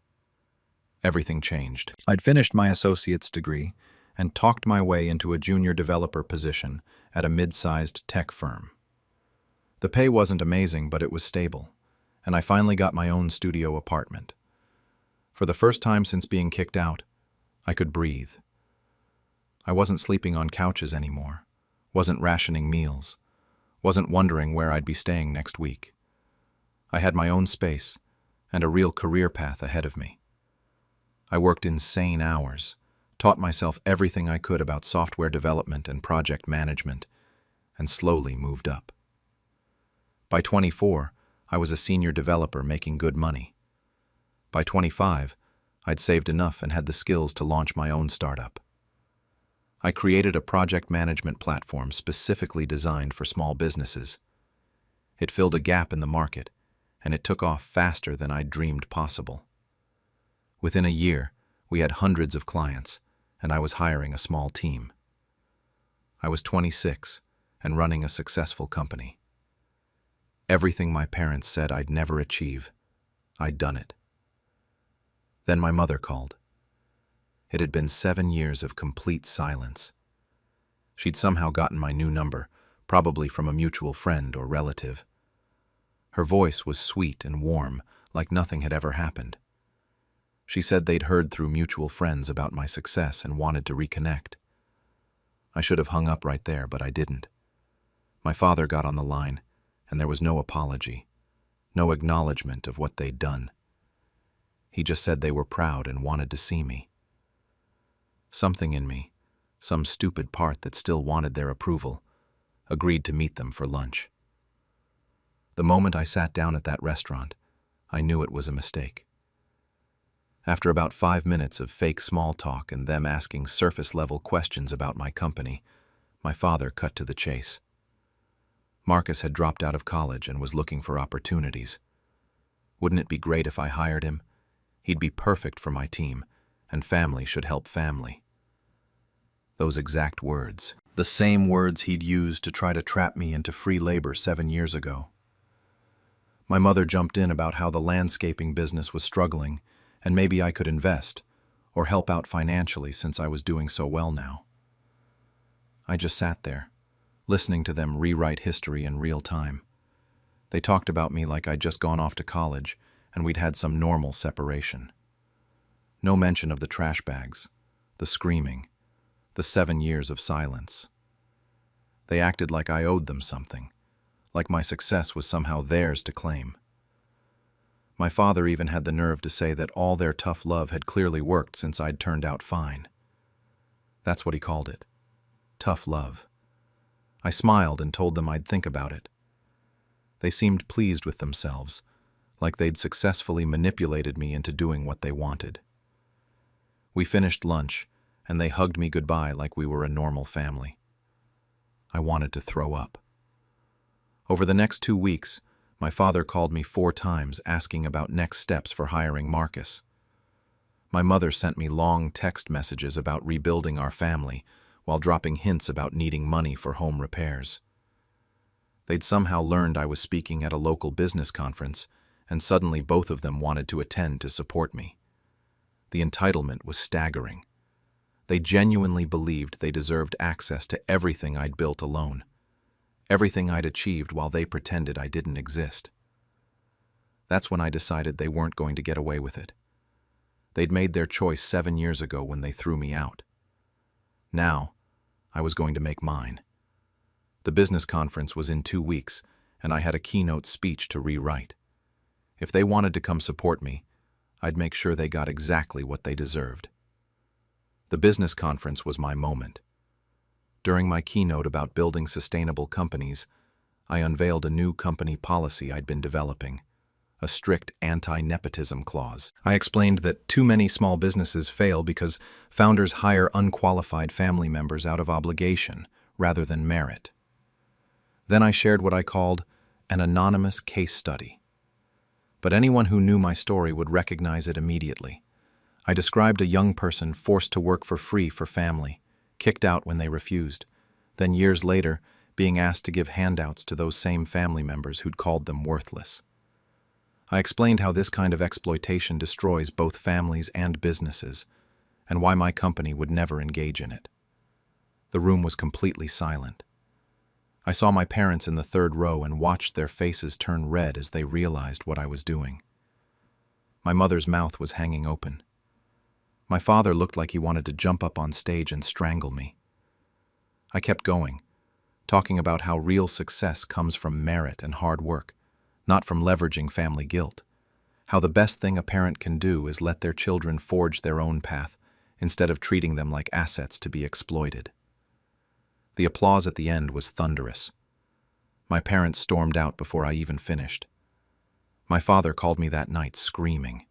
Everything changed. I'd finished my associate's degree and talked my way into a junior developer position at a mid-sized tech firm. The pay wasn't amazing, but it was stable, and I finally got my own studio apartment. For the first time since being kicked out, I could breathe. I wasn't sleeping on couches anymore, wasn't rationing meals, wasn't wondering where I'd be staying next week. I had my own space and a real career path ahead of me. I worked insane hours, taught myself everything I could about software development and project management, and slowly moved up. By 24, I was a senior developer making good money. By 25, I'd saved enough and had the skills to launch my own startup. I created a project management platform specifically designed for small businesses. It filled a gap in the market, and it took off faster than I'd dreamed possible. Within a year, we had hundreds of clients, and I was hiring a small team. I was 26 and running a successful company. Everything my parents said I'd never achieve, I'd done it. Then my mother called. It had been 7 years of complete silence. She'd somehow gotten my new number, probably from a mutual friend or relative. Her voice was sweet and warm, like nothing had ever happened. She said they'd heard through mutual friends about my success and wanted to reconnect. I should have hung up right there, but I didn't. My father got on the line, and there was no apology, no acknowledgement of what they'd done. He just said they were proud and wanted to see me. Something in me, some stupid part that still wanted their approval, agreed to meet them for lunch. The moment I sat down at that restaurant, I knew it was a mistake. After about 5 minutes of fake small talk and them asking surface-level questions about my company, My father cut to the chase. Marcus had dropped out of college and was looking for opportunities. Wouldn't it be great if I hired him? He'd be perfect for my team, and family should help family. Those exact words. The same words he'd used to try to trap me into free labor 7 years ago. My mother jumped in about how the landscaping business was struggling, and maybe I could invest, or help out financially since I was doing so well now. I just sat there, listening to them rewrite history in real time. They talked about me like I'd just gone off to college, and we'd had some normal separation. No mention of the trash bags, the screaming, the 7 years of silence. They acted like I owed them something, like my success was somehow theirs to claim. My father even had the nerve to say that all their tough love had clearly worked since I'd turned out fine. That's what he called it. Tough love. I smiled and told them I'd think about it. They seemed pleased with themselves, like they'd successfully manipulated me into doing what they wanted. We finished lunch, and they hugged me goodbye like we were a normal family. I wanted to throw up. Over the next 2 weeks, my father called me 4 times asking about next steps for hiring Marcus. My mother sent me long text messages about rebuilding our family while dropping hints about needing money for home repairs. They'd somehow learned I was speaking at a local business conference, and suddenly both of them wanted to attend to support me. The entitlement was staggering. They genuinely believed they deserved access to everything I'd built alone, everything I'd achieved while they pretended I didn't exist. That's when I decided they weren't going to get away with it. They'd made their choice 7 years ago when they threw me out. Now, I was going to make mine. The business conference was in 2 weeks, and I had a keynote speech to rewrite. If they wanted to come support me, I'd make sure they got exactly what they deserved. The business conference was my moment. During my keynote about building sustainable companies, I unveiled a new company policy I'd been developing, a strict anti-nepotism clause. I explained that too many small businesses fail because founders hire unqualified family members out of obligation rather than merit. Then I shared what I called an anonymous case study. But anyone who knew my story would recognize it immediately. I described a young person forced to work for free for family, kicked out when they refused, then years later being asked to give handouts to those same family members who'd called them worthless. I explained how this kind of exploitation destroys both families and businesses, and why my company would never engage in it. The room was completely silent. I saw my parents in the 3rd row and watched their faces turn red as they realized what I was doing. My mother's mouth was hanging open. My father looked like he wanted to jump up on stage and strangle me. I kept going, talking about how real success comes from merit and hard work, not from leveraging family guilt. How the best thing a parent can do is let their children forge their own path instead of treating them like assets to be exploited. The applause at the end was thunderous. My parents stormed out before I even finished. My father called me that night screaming.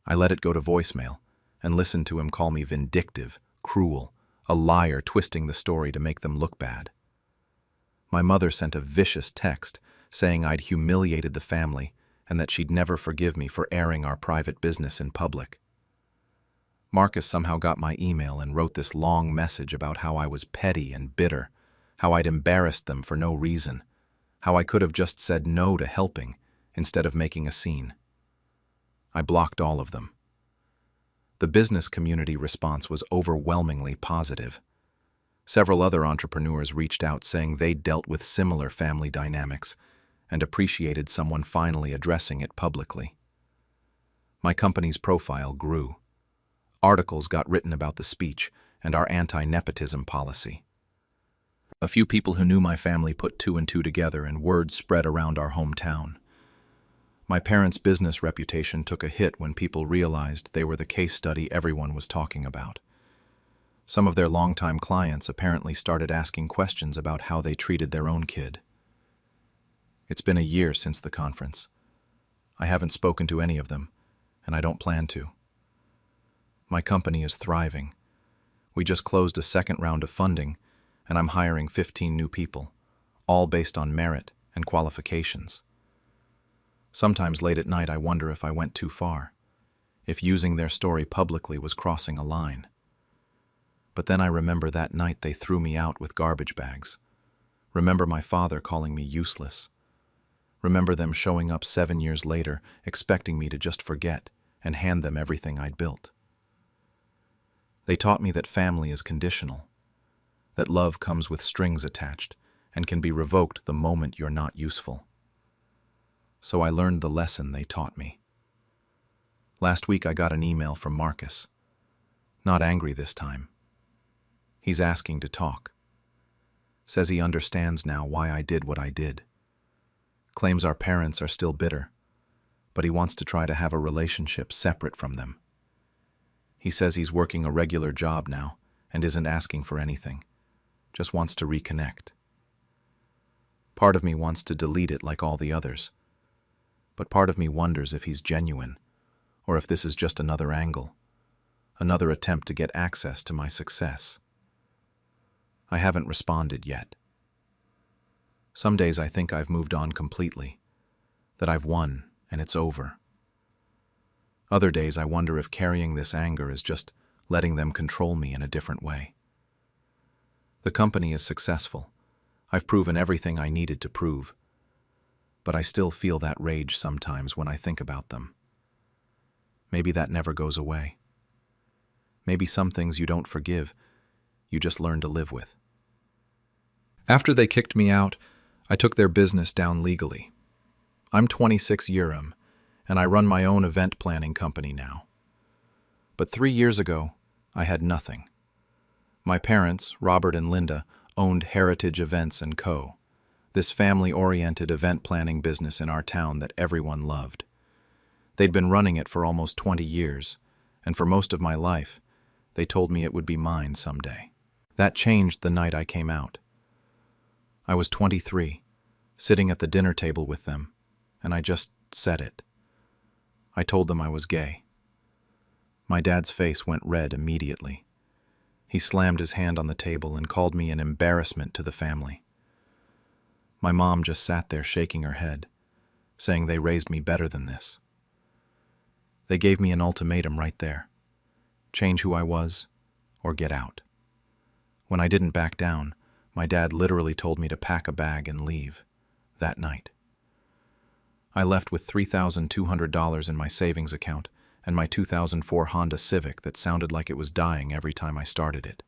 I let it go to voicemail and listened to him call me vindictive, cruel, a liar twisting the story to make them look bad. My mother sent a vicious text saying I'd humiliated the family and that she'd never forgive me for airing our private business in public. Marcus somehow got my email and wrote this long message about how I was petty and bitter, how I'd embarrassed them for no reason, how I could have just said no to helping instead of making a scene. I blocked all of them. The business community response was overwhelmingly positive. Several other entrepreneurs reached out saying they'd dealt with similar family dynamics and appreciated someone finally addressing it publicly. My company's profile grew. Articles got written about the speech and our anti-nepotism policy. A few people who knew my family put 2 and 2 together, and word spread around our hometown. My parents' business reputation took a hit when people realized they were the case study everyone was talking about. Some of their longtime clients apparently started asking questions about how they treated their own kid. It's been a year since the conference. I haven't spoken to any of them, and I don't plan to. My company is thriving. We just closed a 2nd round of funding, and I'm hiring 15 new people, all based on merit and qualifications. Sometimes late at night I wonder if I went too far, if using their story publicly was crossing a line. But then I remember that night they threw me out with garbage bags. Remember my father calling me useless. Remember them showing up 7 years later, expecting me to just forget and hand them everything I'd built. They taught me that family is conditional, that love comes with strings attached and can be revoked the moment you're not useful. So I learned the lesson they taught me. Last week I got an email from Marcus. Not angry this time. He's asking to talk. Says he understands now why I did what I did. Claims our parents are still bitter, but he wants to try to have a relationship separate from them. He says he's working a regular job now and isn't asking for anything, just wants to reconnect. Part of me wants to delete it like all the others, but part of me wonders if he's genuine, or if this is just another angle, another attempt to get access to my success. I haven't responded yet. Some days I think I've moved on completely, that I've won and it's over. Other days I wonder if carrying this anger is just letting them control me in a different way. The company is successful. I've proven everything I needed to prove, but I still feel that rage sometimes when I think about them. Maybe that never goes away. Maybe some things you don't forgive, you just learn to live with. After they kicked me out, I took their business down legally. I'm 26 Urim, and I run my own event planning company now. But 3 years ago, I had nothing. My parents, Robert and Linda, owned Heritage Events & Co., this family-oriented event planning business in our town that everyone loved. They'd been running it for almost 20 years, and for most of my life, they told me it would be mine someday. That changed the night I came out. I was 23, sitting at the dinner table with them, and I just said it. I told them I was gay. My dad's face went red immediately. He slammed his hand on the table and called me an embarrassment to the family. My mom just sat there shaking her head, saying they raised me better than this. They gave me an ultimatum right there. Change who I was, or get out. When I didn't back down, my dad literally told me to pack a bag and leave, that night. I left with $3,200 in my savings account and my 2004 Honda Civic that sounded like it was dying every time I started it.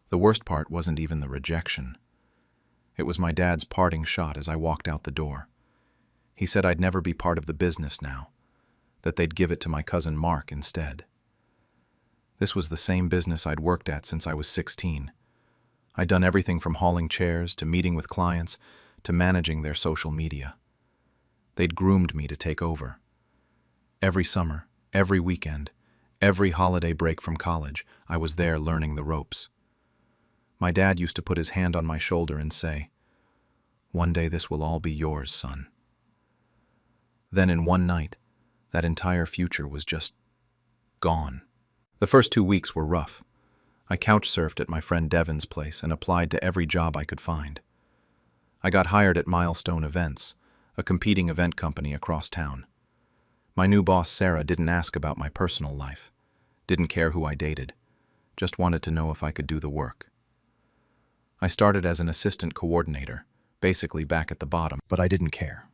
The worst part wasn't even the rejection. It was my dad's parting shot as I walked out the door. He said I'd never be part of the business now, that they'd give it to my cousin Mark instead. This was the same business I'd worked at since I was 16. I'd done everything from hauling chairs to meeting with clients to managing their social media. They'd groomed me to take over. Every summer, every weekend, every holiday break from college, I was there learning the ropes. My dad used to put his hand on my shoulder and say, "One day this will all be yours, son." Then in one night, that entire future was just gone. The first 2 weeks were rough. I couch surfed at my friend Devin's place and applied to every job I could find. I got hired at Milestone Events, a competing event company across town. My new boss, Sarah, didn't ask about my personal life, didn't care who I dated, just wanted to know if I could do the work. I started as an assistant coordinator, basically back at the bottom, but I didn't care.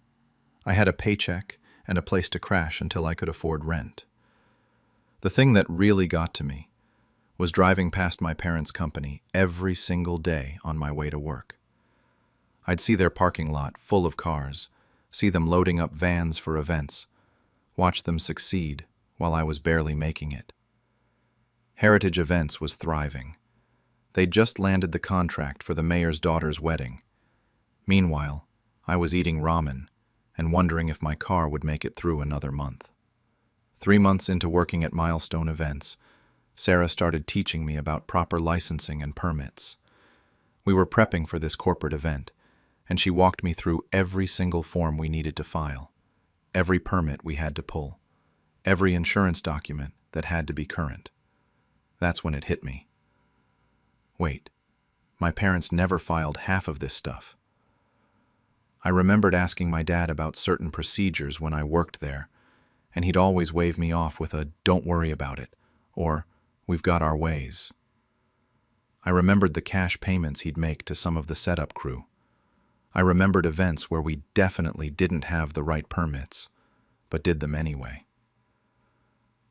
I had a paycheck and a place to crash until I could afford rent. The thing that really got to me was driving past my parents' company every single day on my way to work. I'd see their parking lot full of cars, see them loading up vans for events, watch them succeed while I was barely making it. Heritage Events was thriving. They'd just landed the contract for the mayor's daughter's wedding. Meanwhile, I was eating ramen and wondering if my car would make it through another month. 3 months into working at Milestone Events, Sarah started teaching me about proper licensing and permits. We were prepping for this corporate event, and she walked me through every single form we needed to file, every permit we had to pull, every insurance document that had to be current. That's when it hit me. Wait, My parents never filed half of this stuff. I remembered asking my dad about certain procedures when I worked there, and he'd always wave me off with a "don't worry about it," or "we've got our ways." I remembered the cash payments he'd make to some of the setup crew. I remembered events where we definitely didn't have the right permits, but did them anyway.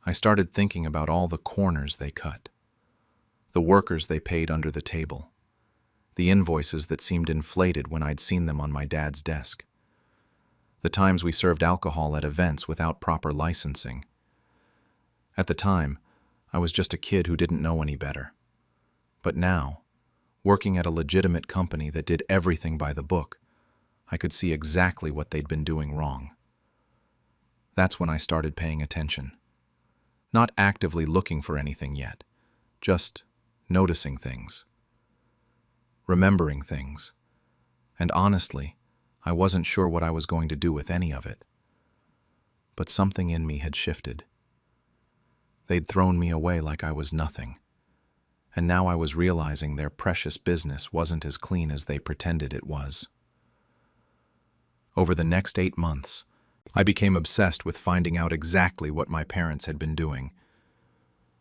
I started thinking about all the corners they cut, the workers they paid under the table, the invoices that seemed inflated when I'd seen them on my dad's desk, the times we served alcohol at events without proper licensing. At the time, I was just a kid who didn't know any better. But now, working at a legitimate company that did everything by the book, I could see exactly what they'd been doing wrong. That's when I started paying attention. Not actively looking for anything yet, just noticing things, remembering things, and honestly, I wasn't sure what I was going to do with any of it. But something in me had shifted. They'd thrown me away like I was nothing, and now I was realizing their precious business wasn't as clean as they pretended it was. Over the next 8 months, I became obsessed with finding out exactly what my parents had been doing.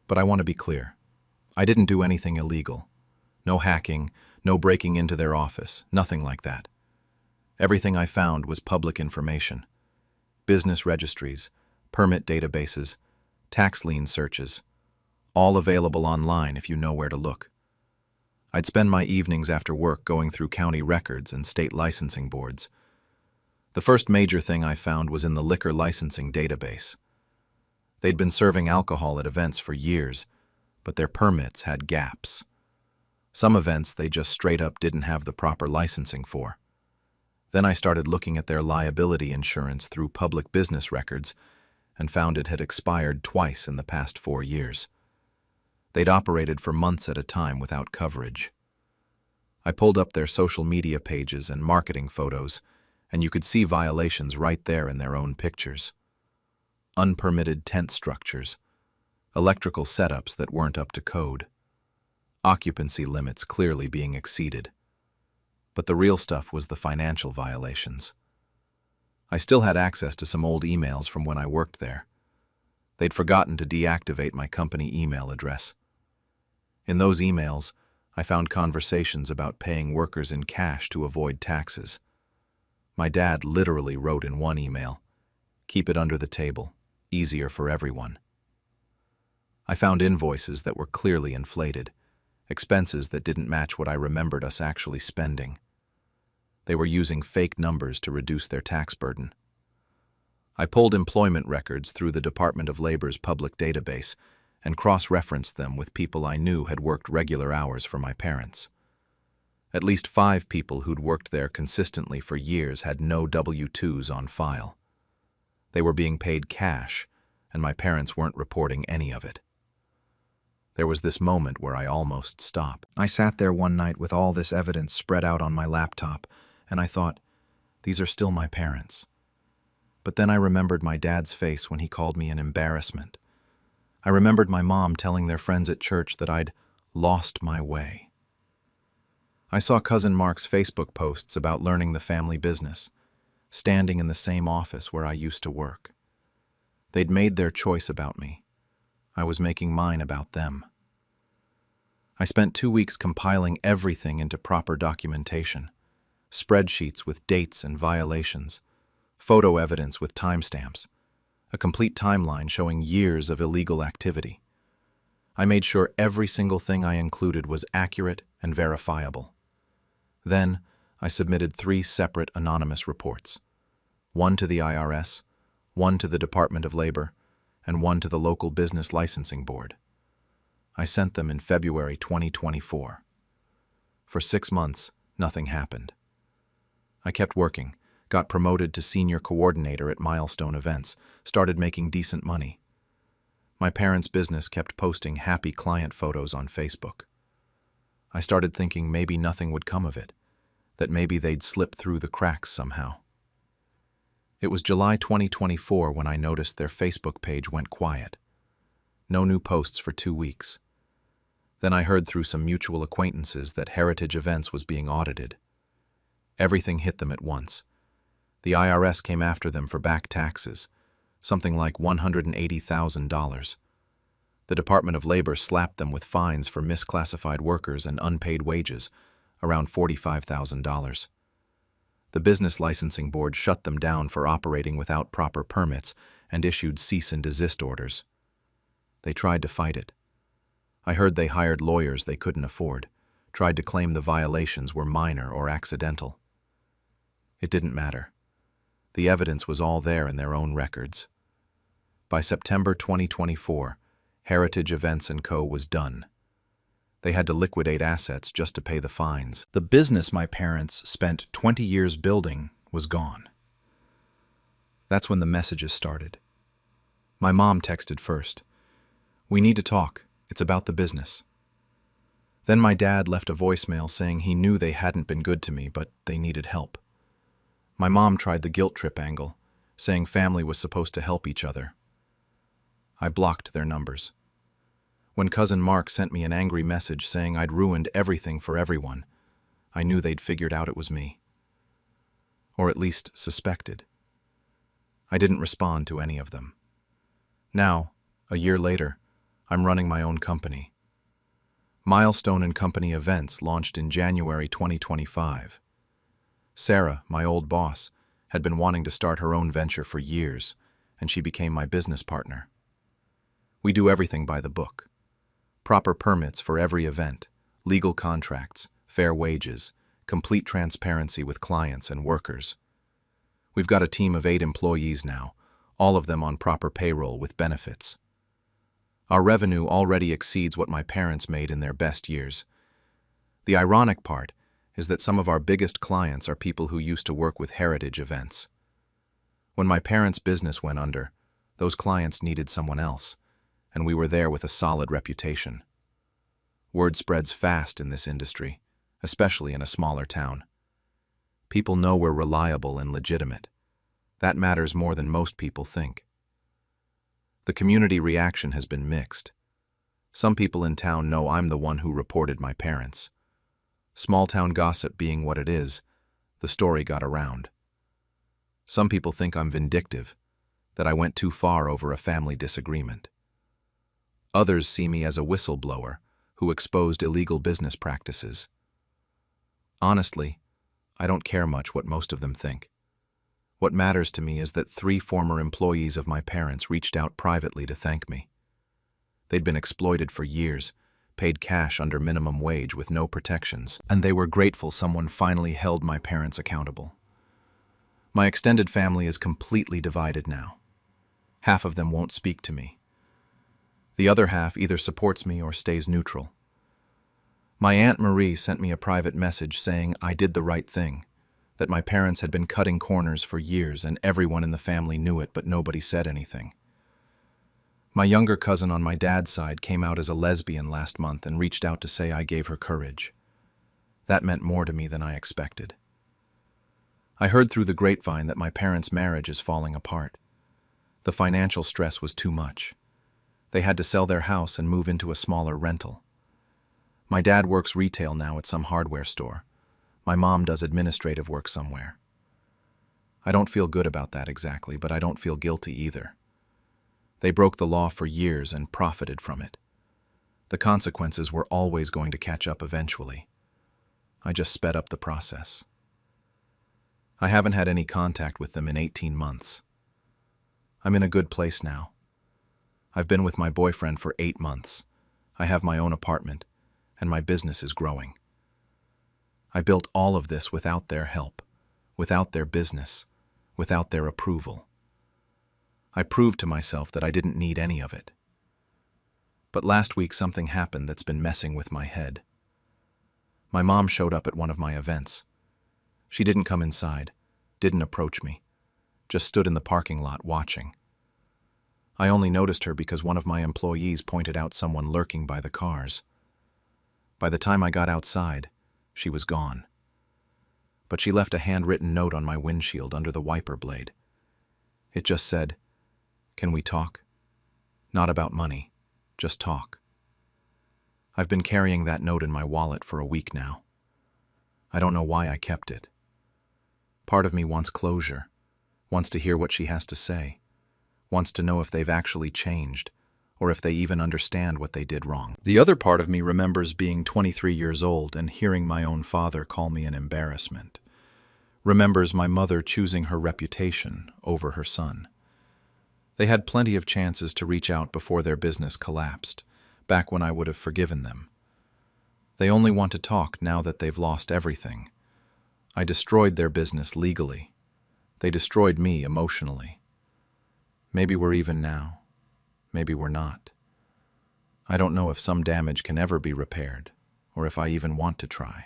But I want to be clear. I didn't do anything illegal. No hacking, no breaking into their office, nothing like that. Everything I found was public information. Business registries, permit databases, tax lien searches, all available online if you know where to look. I'd spend my evenings after work going through county records and state licensing boards. The first major thing I found was in the liquor licensing database. They'd been serving alcohol at events for years, but their permits had gaps. Some events they just straight up didn't have the proper licensing for. Then I started looking at their liability insurance through public business records and found it had expired twice in the past 4 years. They'd operated for months at a time without coverage. I pulled up their social media pages and marketing photos, and you could see violations right there in their own pictures. Unpermitted tent structures, electrical setups that weren't up to code, occupancy limits clearly being exceeded. But the real stuff was the financial violations. I still had access to some old emails from when I worked there. They'd forgotten to deactivate my company email address. In those emails, I found conversations about paying workers in cash to avoid taxes. My dad literally wrote in one email, "Keep it under the table, easier for everyone." I found invoices that were clearly inflated, expenses that didn't match what I remembered us actually spending. They were using fake numbers to reduce their tax burden. I pulled employment records through the Department of Labor's public database and cross-referenced them with people I knew had worked regular hours for my parents. At least 5 people who'd worked there consistently for years had no W-2s on file. They were being paid cash, and my parents weren't reporting any of it. There was this moment where I almost stopped. I sat there one night with all this evidence spread out on my laptop, and I thought, these are still my parents. But then I remembered my dad's face when he called me an embarrassment. I remembered my mom telling their friends at church that I'd lost my way. I saw Cousin Mark's Facebook posts about learning the family business, standing in the same office where I used to work. They'd made their choice about me. I was making mine about them. I spent 2 weeks compiling everything into proper documentation, spreadsheets with dates and violations, photo evidence with timestamps, a complete timeline showing years of illegal activity. I made sure every single thing I included was accurate and verifiable. Then, I submitted 3 separate anonymous reports, one to the IRS, one to the Department of Labor, and one to the local business licensing board. I sent them in February 2024. For 6 months, nothing happened. I kept working, got promoted to senior coordinator at Milestone Events, started making decent money. My parents' business kept posting happy client photos on Facebook. I started thinking maybe nothing would come of it, that maybe they'd slip through the cracks somehow. It was July 2024 when I noticed their Facebook page went quiet. No new posts for 2 weeks. Then I heard through some mutual acquaintances that Heritage Events was being audited. Everything hit them at once. The IRS came after them for back taxes, something like $180,000. The Department of Labor slapped them with fines for misclassified workers and unpaid wages, around $45,000. The Business Licensing Board shut them down for operating without proper permits and issued cease and desist orders. They tried to fight it. I heard they hired lawyers they couldn't afford, tried to claim the violations were minor or accidental. It didn't matter. The evidence was all there in their own records. By September 2024, Heritage Events & Co. was done. They had to liquidate assets just to pay the fines. The business my parents spent 20 years building was gone. That's when the messages started. My mom texted first. "We need to talk. It's about the business." Then my dad left a voicemail saying he knew they hadn't been good to me, but they needed help. My mom tried the guilt trip angle, saying family was supposed to help each other. I blocked their numbers. When Cousin Mark sent me an angry message saying I'd ruined everything for everyone, I knew they'd figured out it was me. Or at least suspected. I didn't respond to any of them. Now, a year later, I'm running my own company. Milestone & Company Events launched in January 2025. Sarah, my old boss, had been wanting to start her own venture for years, and she became my business partner. We do everything by the book. Proper permits for every event, legal contracts, fair wages, complete transparency with clients and workers. We've got a team of 8 employees now, all of them on proper payroll with benefits. Our revenue already exceeds what my parents made in their best years. The ironic part is that some of our biggest clients are people who used to work with Heritage Events. When my parents' business went under, those clients needed someone else, and we were there with a solid reputation. Word spreads fast in this industry, especially in a smaller town. People know we're reliable and legitimate. That matters more than most people think. The community reaction has been mixed. Some people in town know I'm the one who reported my parents. Small-town gossip being what it is, the story got around. Some people think I'm vindictive, that I went too far over a family disagreement. Others see me as a whistleblower who exposed illegal business practices. Honestly, I don't care much what most of them think. What matters to me is that 3 former employees of my parents reached out privately to thank me. They'd been exploited for years, paid cash under minimum wage with no protections, and they were grateful someone finally held my parents accountable. My extended family is completely divided now. Half of them won't speak to me. The other half either supports me or stays neutral. My Aunt Marie sent me a private message saying I did the right thing, that my parents had been cutting corners for years and everyone in the family knew it, but nobody said anything. My younger cousin on my dad's side came out as a lesbian last month and reached out to say I gave her courage. That meant more to me than I expected. I heard through the grapevine that my parents' marriage is falling apart. The financial stress was too much. They had to sell their house and move into a smaller rental. My dad works retail now at some hardware store. My mom does administrative work somewhere. I don't feel good about that exactly, but I don't feel guilty either. They broke the law for years and profited from it. The consequences were always going to catch up eventually. I just sped up the process. I haven't had any contact with them in 18 months. I'm in a good place now. I've been with my boyfriend for 8 months. I have my own apartment, and my business is growing. I built all of this without their help, without their business, without their approval. I proved to myself that I didn't need any of it. But last week something happened that's been messing with my head. My mom showed up at one of my events. She didn't come inside, didn't approach me, just stood in the parking lot watching. I only noticed her because one of my employees pointed out someone lurking by the cars. By the time I got outside, she was gone. But she left a handwritten note on my windshield under the wiper blade. It just said, "Can we talk? Not about money, just talk." I've been carrying that note in my wallet for a week now. I don't know why I kept it. Part of me wants closure, wants to hear what she has to say, wants to know if they've actually changed, or if they even understand what they did wrong. The other part of me remembers being 23 years old and hearing my own father call me an embarrassment. Remembers my mother choosing her reputation over her son. They had plenty of chances to reach out before their business collapsed, back when I would have forgiven them. They only want to talk now that they've lost everything. I destroyed their business legally. They destroyed me emotionally. Maybe we're even now. Maybe we're not. I don't know if some damage can ever be repaired, or if I even want to try.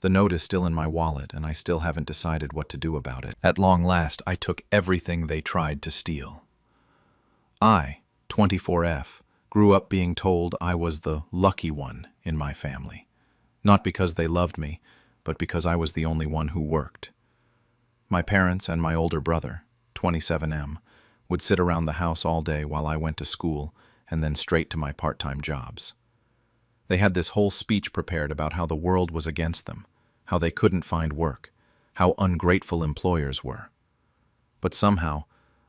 The note is still in my wallet, and I still haven't decided what to do about it. At long last, I took everything they tried to steal. I, 24F, grew up being told I was the lucky one in my family. Not because they loved me, but because I was the only one who worked. My parents and my older brother, 27M, would sit around the house all day while I went to school and then straight to my part-time jobs. They had this whole speech prepared about how the world was against them, how they couldn't find work, how ungrateful employers were. But somehow,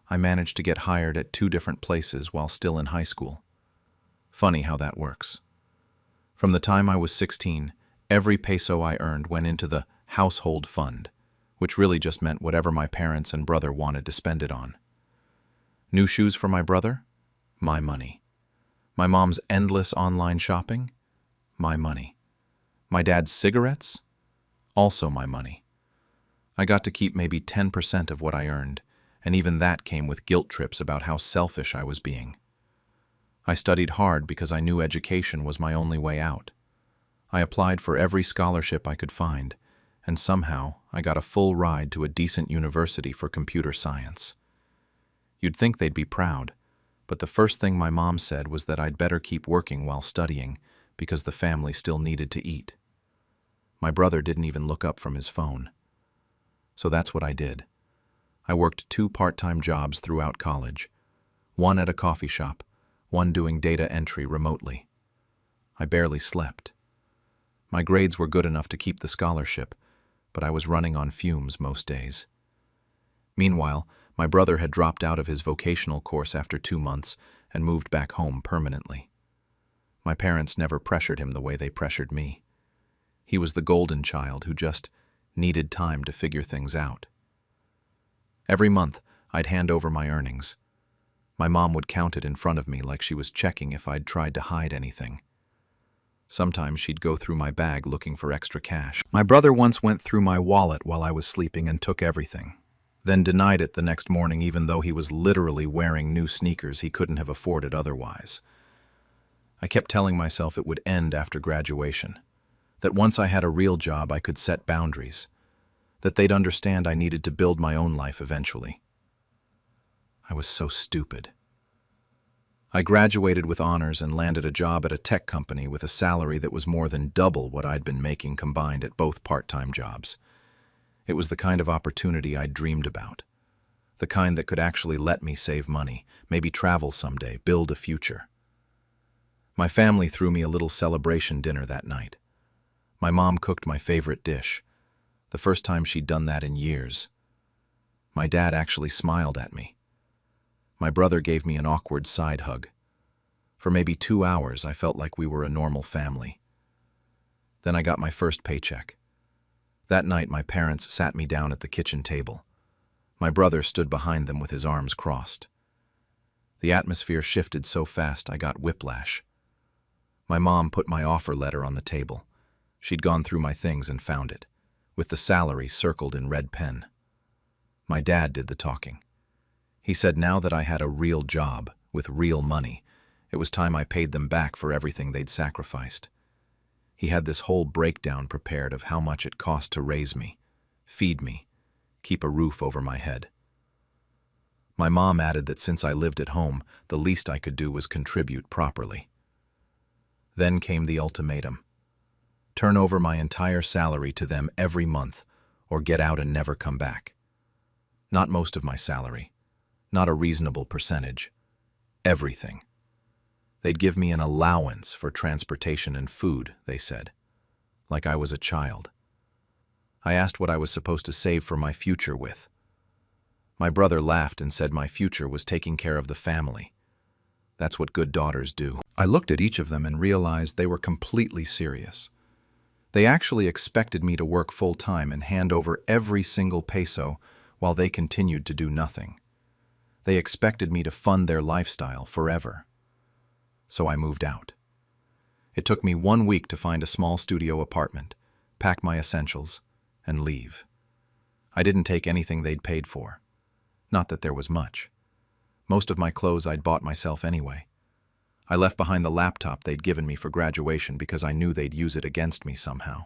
I managed to get hired at 2 different places while still in high school. Funny how that works. From the time I was 16, every peso I earned went into the household fund, which really just meant whatever my parents and brother wanted to spend it on. New shoes for my brother? My money. My mom's endless online shopping? My money. My dad's cigarettes? Also my money. I got to keep maybe 10% of what I earned, and even that came with guilt trips about how selfish I was being. I studied hard because I knew education was my only way out. I applied for every scholarship I could find, and somehow I got a full ride to a decent university for computer science. You'd think they'd be proud, but the first thing my mom said was that I'd better keep working while studying because the family still needed to eat. My brother didn't even look up from his phone. So that's what I did. I worked 2 part-time jobs throughout college, one at a coffee shop, one doing data entry remotely. I barely slept. My grades were good enough to keep the scholarship, but I was running on fumes most days. Meanwhile, my brother had dropped out of his vocational course after 2 months and moved back home permanently. My parents never pressured him the way they pressured me. He was the golden child who just needed time to figure things out. Every month, I'd hand over my earnings. My mom would count it in front of me like she was checking if I'd tried to hide anything. Sometimes she'd go through my bag looking for extra cash. My brother once went through my wallet while I was sleeping and took everything, then denied it the next morning even though he was literally wearing new sneakers he couldn't have afforded otherwise. I kept telling myself it would end after graduation, that once I had a real job I could set boundaries, that they'd understand I needed to build my own life eventually. I was so stupid. I graduated with honors and landed a job at a tech company with a salary that was more than double what I'd been making combined at both part-time jobs. It was the kind of opportunity I'd dreamed about, the kind that could actually let me save money, maybe travel someday, build a future. My family threw me a little celebration dinner that night. My mom cooked my favorite dish, the first time she'd done that in years. My dad actually smiled at me. My brother gave me an awkward side hug. For maybe 2 hours, I felt like we were a normal family. Then I got my first paycheck. That night, my parents sat me down at the kitchen table. My brother stood behind them with his arms crossed. The atmosphere shifted so fast I got whiplash. My mom put my offer letter on the table. She'd gone through my things and found it, with the salary circled in red pen. My dad did the talking. He said now that I had a real job, with real money, it was time I paid them back for everything they'd sacrificed. He had this whole breakdown prepared of how much it cost to raise me, feed me, keep a roof over my head. My mom added that since I lived at home, the least I could do was contribute properly. Then came the ultimatum. Turn over my entire salary to them every month, or get out and never come back. Not most of my salary, not a reasonable percentage. Everything. They'd give me an allowance for transportation and food, they said, like I was a child. I asked what I was supposed to save for my future with. My brother laughed and said my future was taking care of the family. That's what good daughters do. I looked at each of them and realized they were completely serious. They actually expected me to work full-time and hand over every single peso while they continued to do nothing. They expected me to fund their lifestyle forever. So I moved out. It took me 1 week to find a small studio apartment, pack my essentials, and leave. I didn't take anything they'd paid for. Not that there was much. Most of my clothes I'd bought myself anyway. I left behind the laptop they'd given me for graduation because I knew they'd use it against me somehow.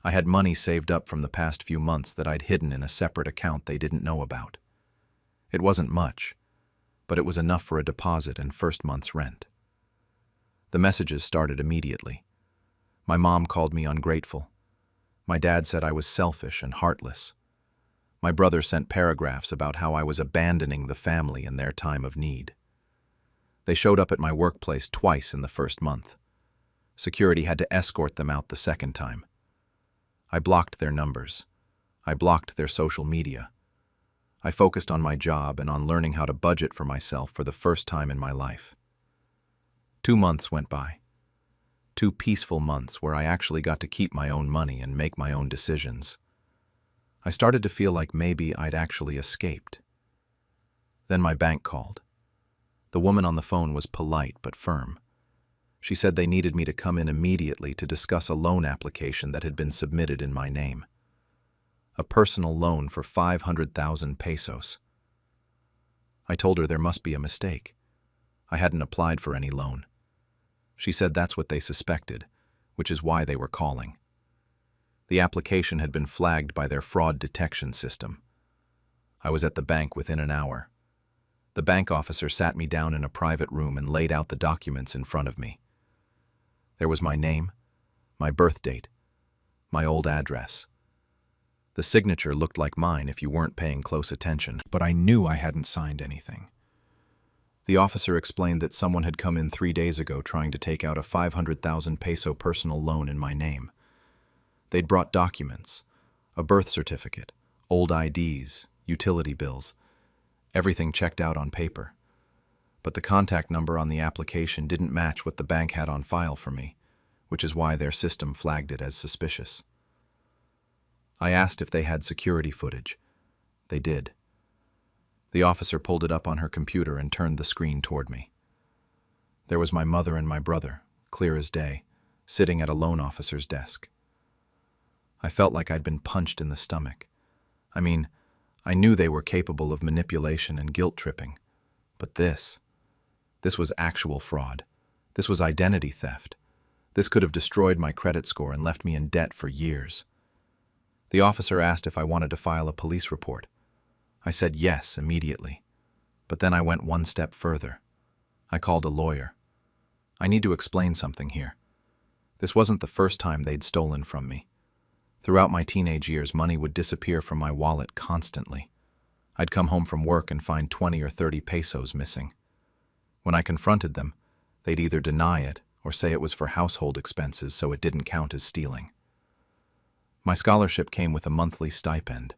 I had money saved up from the past few months that I'd hidden in a separate account they didn't know about. It wasn't much, but it was enough for a deposit and first month's rent. The messages started immediately. My mom called me ungrateful. My dad said I was selfish and heartless. My brother sent paragraphs about how I was abandoning the family in their time of need. They showed up at my workplace twice in the first month. Security had to escort them out the second time. I blocked their numbers. I blocked their social media. I focused on my job and on learning how to budget for myself for the first time in my life. 2 months went by. 2 peaceful months where I actually got to keep my own money and make my own decisions. I started to feel like maybe I'd actually escaped. Then my bank called. The woman on the phone was polite but firm. She said they needed me to come in immediately to discuss a loan application that had been submitted in my name. A personal loan for 500,000 pesos. I told her there must be a mistake. I hadn't applied for any loan. She said that's what they suspected, which is why they were calling. The application had been flagged by their fraud detection system. I was at the bank within an hour. The bank officer sat me down in a private room and laid out the documents in front of me. There was my name, my birth date, my old address. The signature looked like mine if you weren't paying close attention, but I knew I hadn't signed anything. The officer explained that someone had come in 3 days ago trying to take out a 500,000 peso personal loan in my name. They'd brought documents, a birth certificate, old IDs, utility bills, everything checked out on paper. But the contact number on the application didn't match what the bank had on file for me, which is why their system flagged it as suspicious. I asked if they had security footage. They did. The officer pulled it up on her computer and turned the screen toward me. There was my mother and my brother, clear as day, sitting at a loan officer's desk. I felt like I'd been punched in the stomach. I mean, I knew they were capable of manipulation and guilt-tripping. But this was actual fraud. This was identity theft. This could have destroyed my credit score and left me in debt for years. The officer asked if I wanted to file a police report. I said yes immediately. But then I went one step further. I called a lawyer. I need to explain something here. This wasn't the first time they'd stolen from me. Throughout my teenage years, money would disappear from my wallet constantly. I'd come home from work and find 20 or 30 pesos missing. When I confronted them, they'd either deny it or say it was for household expenses so it didn't count as stealing. My scholarship came with a monthly stipend.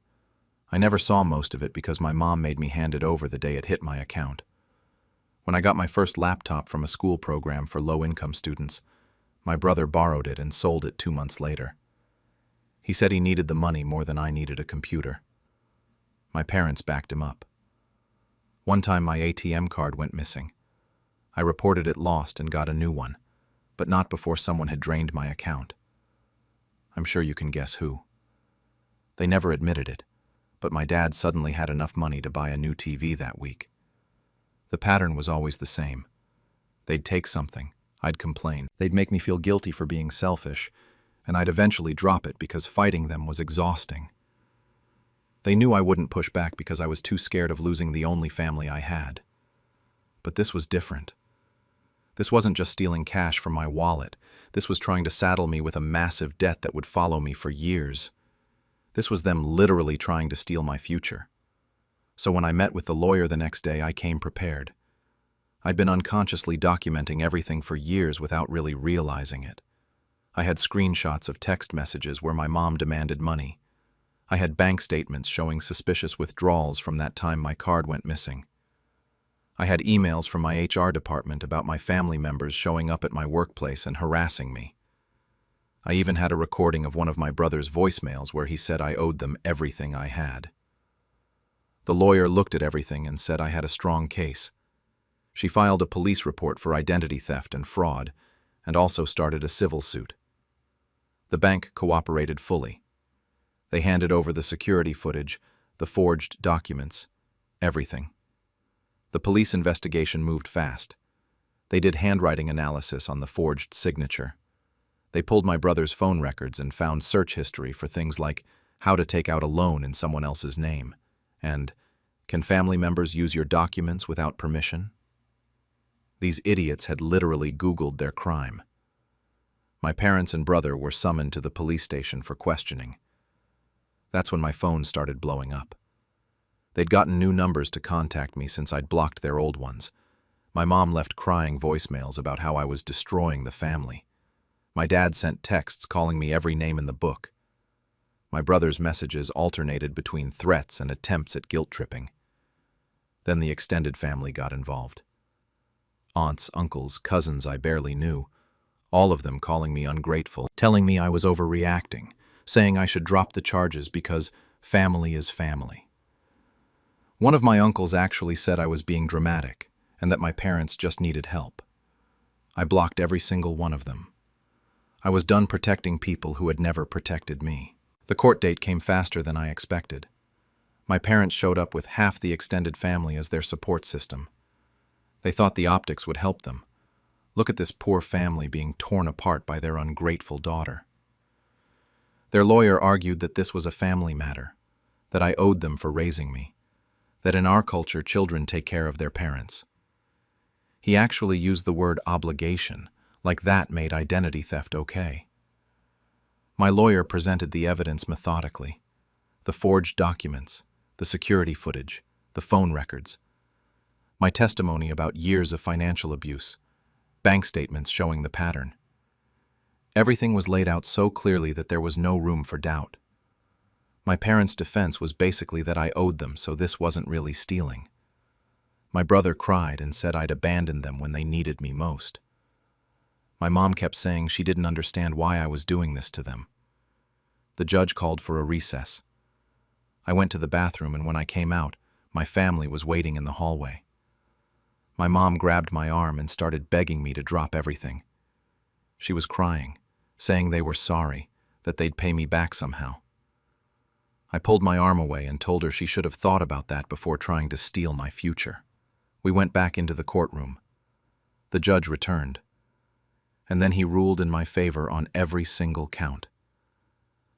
I never saw most of it because my mom made me hand it over the day it hit my account. When I got my first laptop from a school program for low-income students, my brother borrowed it and sold it 2 months later. He said he needed the money more than I needed a computer. My parents backed him up. One time my ATM card went missing. I reported it lost and got a new one, but not before someone had drained my account. I'm sure you can guess who. They never admitted it, but my dad suddenly had enough money to buy a new TV that week. The pattern was always the same. They'd take something, I'd complain. They'd make me feel guilty for being selfish, and I'd eventually drop it because fighting them was exhausting. They knew I wouldn't push back because I was too scared of losing the only family I had. But this was different. This wasn't just stealing cash from my wallet. This was trying to saddle me with a massive debt that would follow me for years. This was them literally trying to steal my future. So when I met with the lawyer the next day, I came prepared. I'd been unconsciously documenting everything for years without really realizing it. I had screenshots of text messages where my mom demanded money. I had bank statements showing suspicious withdrawals from that time my card went missing. I had emails from my HR department about my family members showing up at my workplace and harassing me. I even had a recording of one of my brother's voicemails where he said I owed them everything I had. The lawyer looked at everything and said I had a strong case. She filed a police report for identity theft and fraud, and also started a civil suit. The bank cooperated fully. They handed over the security footage, the forged documents, everything. The police investigation moved fast. They did handwriting analysis on the forged signature. They pulled my brother's phone records and found search history for things like how to take out a loan in someone else's name, and can family members use your documents without permission? These idiots had literally Googled their crime. My parents and brother were summoned to the police station for questioning. That's when my phone started blowing up. They'd gotten new numbers to contact me since I'd blocked their old ones. My mom left crying voicemails about how I was destroying the family. My dad sent texts calling me every name in the book. My brother's messages alternated between threats and attempts at guilt-tripping. Then the extended family got involved. Aunts, uncles, cousins I barely knew, all of them calling me ungrateful, telling me I was overreacting, saying I should drop the charges because family is family. One of my uncles actually said I was being dramatic and that my parents just needed help. I blocked every single one of them. I was done protecting people who had never protected me. The court date came faster than I expected. My parents showed up with half the extended family as their support system. They thought the optics would help them. Look at this poor family being torn apart by their ungrateful daughter. Their lawyer argued that this was a family matter, that I owed them for raising me, that in our culture children take care of their parents. He actually used the word obligation, like that made identity theft okay. My lawyer presented the evidence methodically. The forged documents, the security footage, the phone records. My testimony about years of financial abuse, bank statements showing the pattern. Everything was laid out so clearly that there was no room for doubt. My parents' defense was basically that I owed them, so this wasn't really stealing. My brother cried and said I'd abandoned them when they needed me most. My mom kept saying she didn't understand why I was doing this to them. The judge called for a recess. I went to the bathroom, and when I came out, my family was waiting in the hallway. My mom grabbed my arm and started begging me to drop everything. She was crying, saying they were sorry, that they'd pay me back somehow. I pulled my arm away and told her she should have thought about that before trying to steal my future. We went back into the courtroom. The judge returned, and then he ruled in my favor on every single count.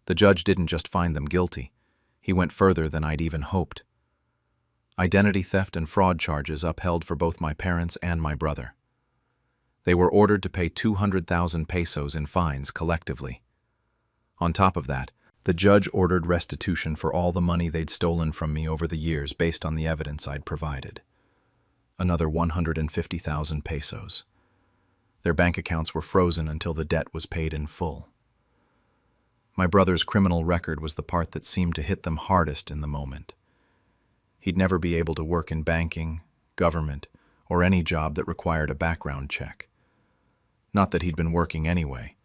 The judge didn't just find them guilty, he went further than I'd even hoped. Identity theft and fraud charges upheld for both my parents and my brother. They were ordered to pay 200,000 pesos in fines collectively. On top of that, the judge ordered restitution for all the money they'd stolen from me over the years based on the evidence I'd provided. Another 150,000 pesos. Their bank accounts were frozen until the debt was paid in full. My brother's criminal record was the part that seemed to hit them hardest in the moment. He'd never be able to work in banking, government, or any job that required a background check. Not that he'd been working anyway,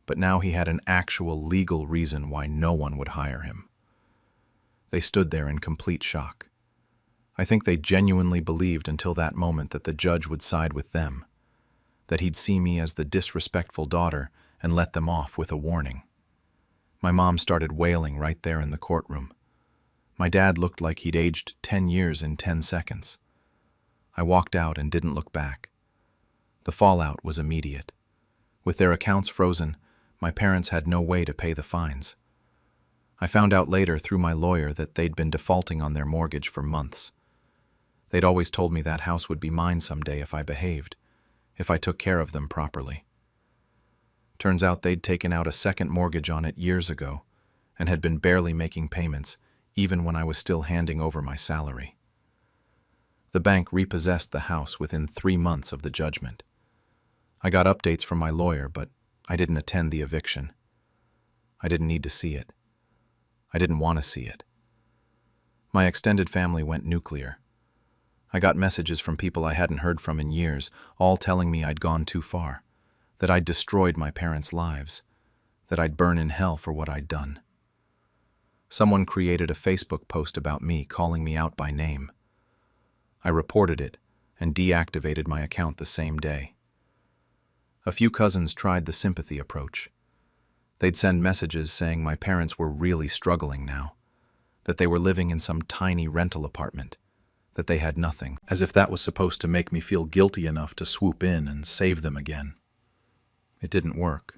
but now he had an actual legal reason why no one would hire him. They stood there in complete shock. I think they genuinely believed until that moment that the judge would side with them, that he'd see me as the disrespectful daughter and let them off with a warning. My mom started wailing right there in the courtroom. My dad looked like he'd aged 10 years in 10 seconds. I walked out and didn't look back. The fallout was immediate. With their accounts frozen, my parents had no way to pay the fines. I found out later through my lawyer that they'd been defaulting on their mortgage for months. They'd always told me that house would be mine someday if I behaved, if I took care of them properly. Turns out they'd taken out a second mortgage on it years ago and had been barely making payments, even when I was still handing over my salary. The bank repossessed the house within 3 months of the judgment. I got updates from my lawyer, but I didn't attend the eviction. I didn't need to see it. I didn't want to see it. My extended family went nuclear. I got messages from people I hadn't heard from in years, all telling me I'd gone too far, that I'd destroyed my parents' lives, that I'd burn in hell for what I'd done. Someone created a Facebook post about me, calling me out by name. I reported it and deactivated my account the same day. A few cousins tried the sympathy approach. They'd send messages saying my parents were really struggling now, that they were living in some tiny rental apartment, that they had nothing, as if that was supposed to make me feel guilty enough to swoop in and save them again. It didn't work.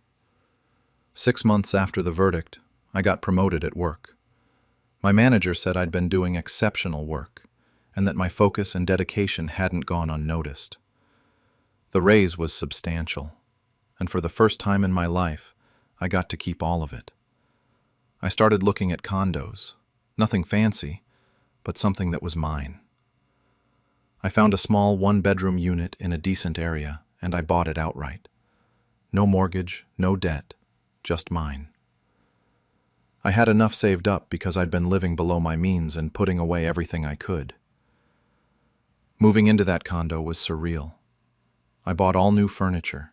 6 months after the verdict, I got promoted at work. My manager said I'd been doing exceptional work, and that my focus and dedication hadn't gone unnoticed. The raise was substantial, and for the first time in my life, I got to keep all of it. I started looking at condos, nothing fancy, but something that was mine. I found a small 1-bedroom unit in a decent area, and I bought it outright. No mortgage, no debt, just mine. I had enough saved up because I'd been living below my means and putting away everything I could. Moving into that condo was surreal. I bought all new furniture.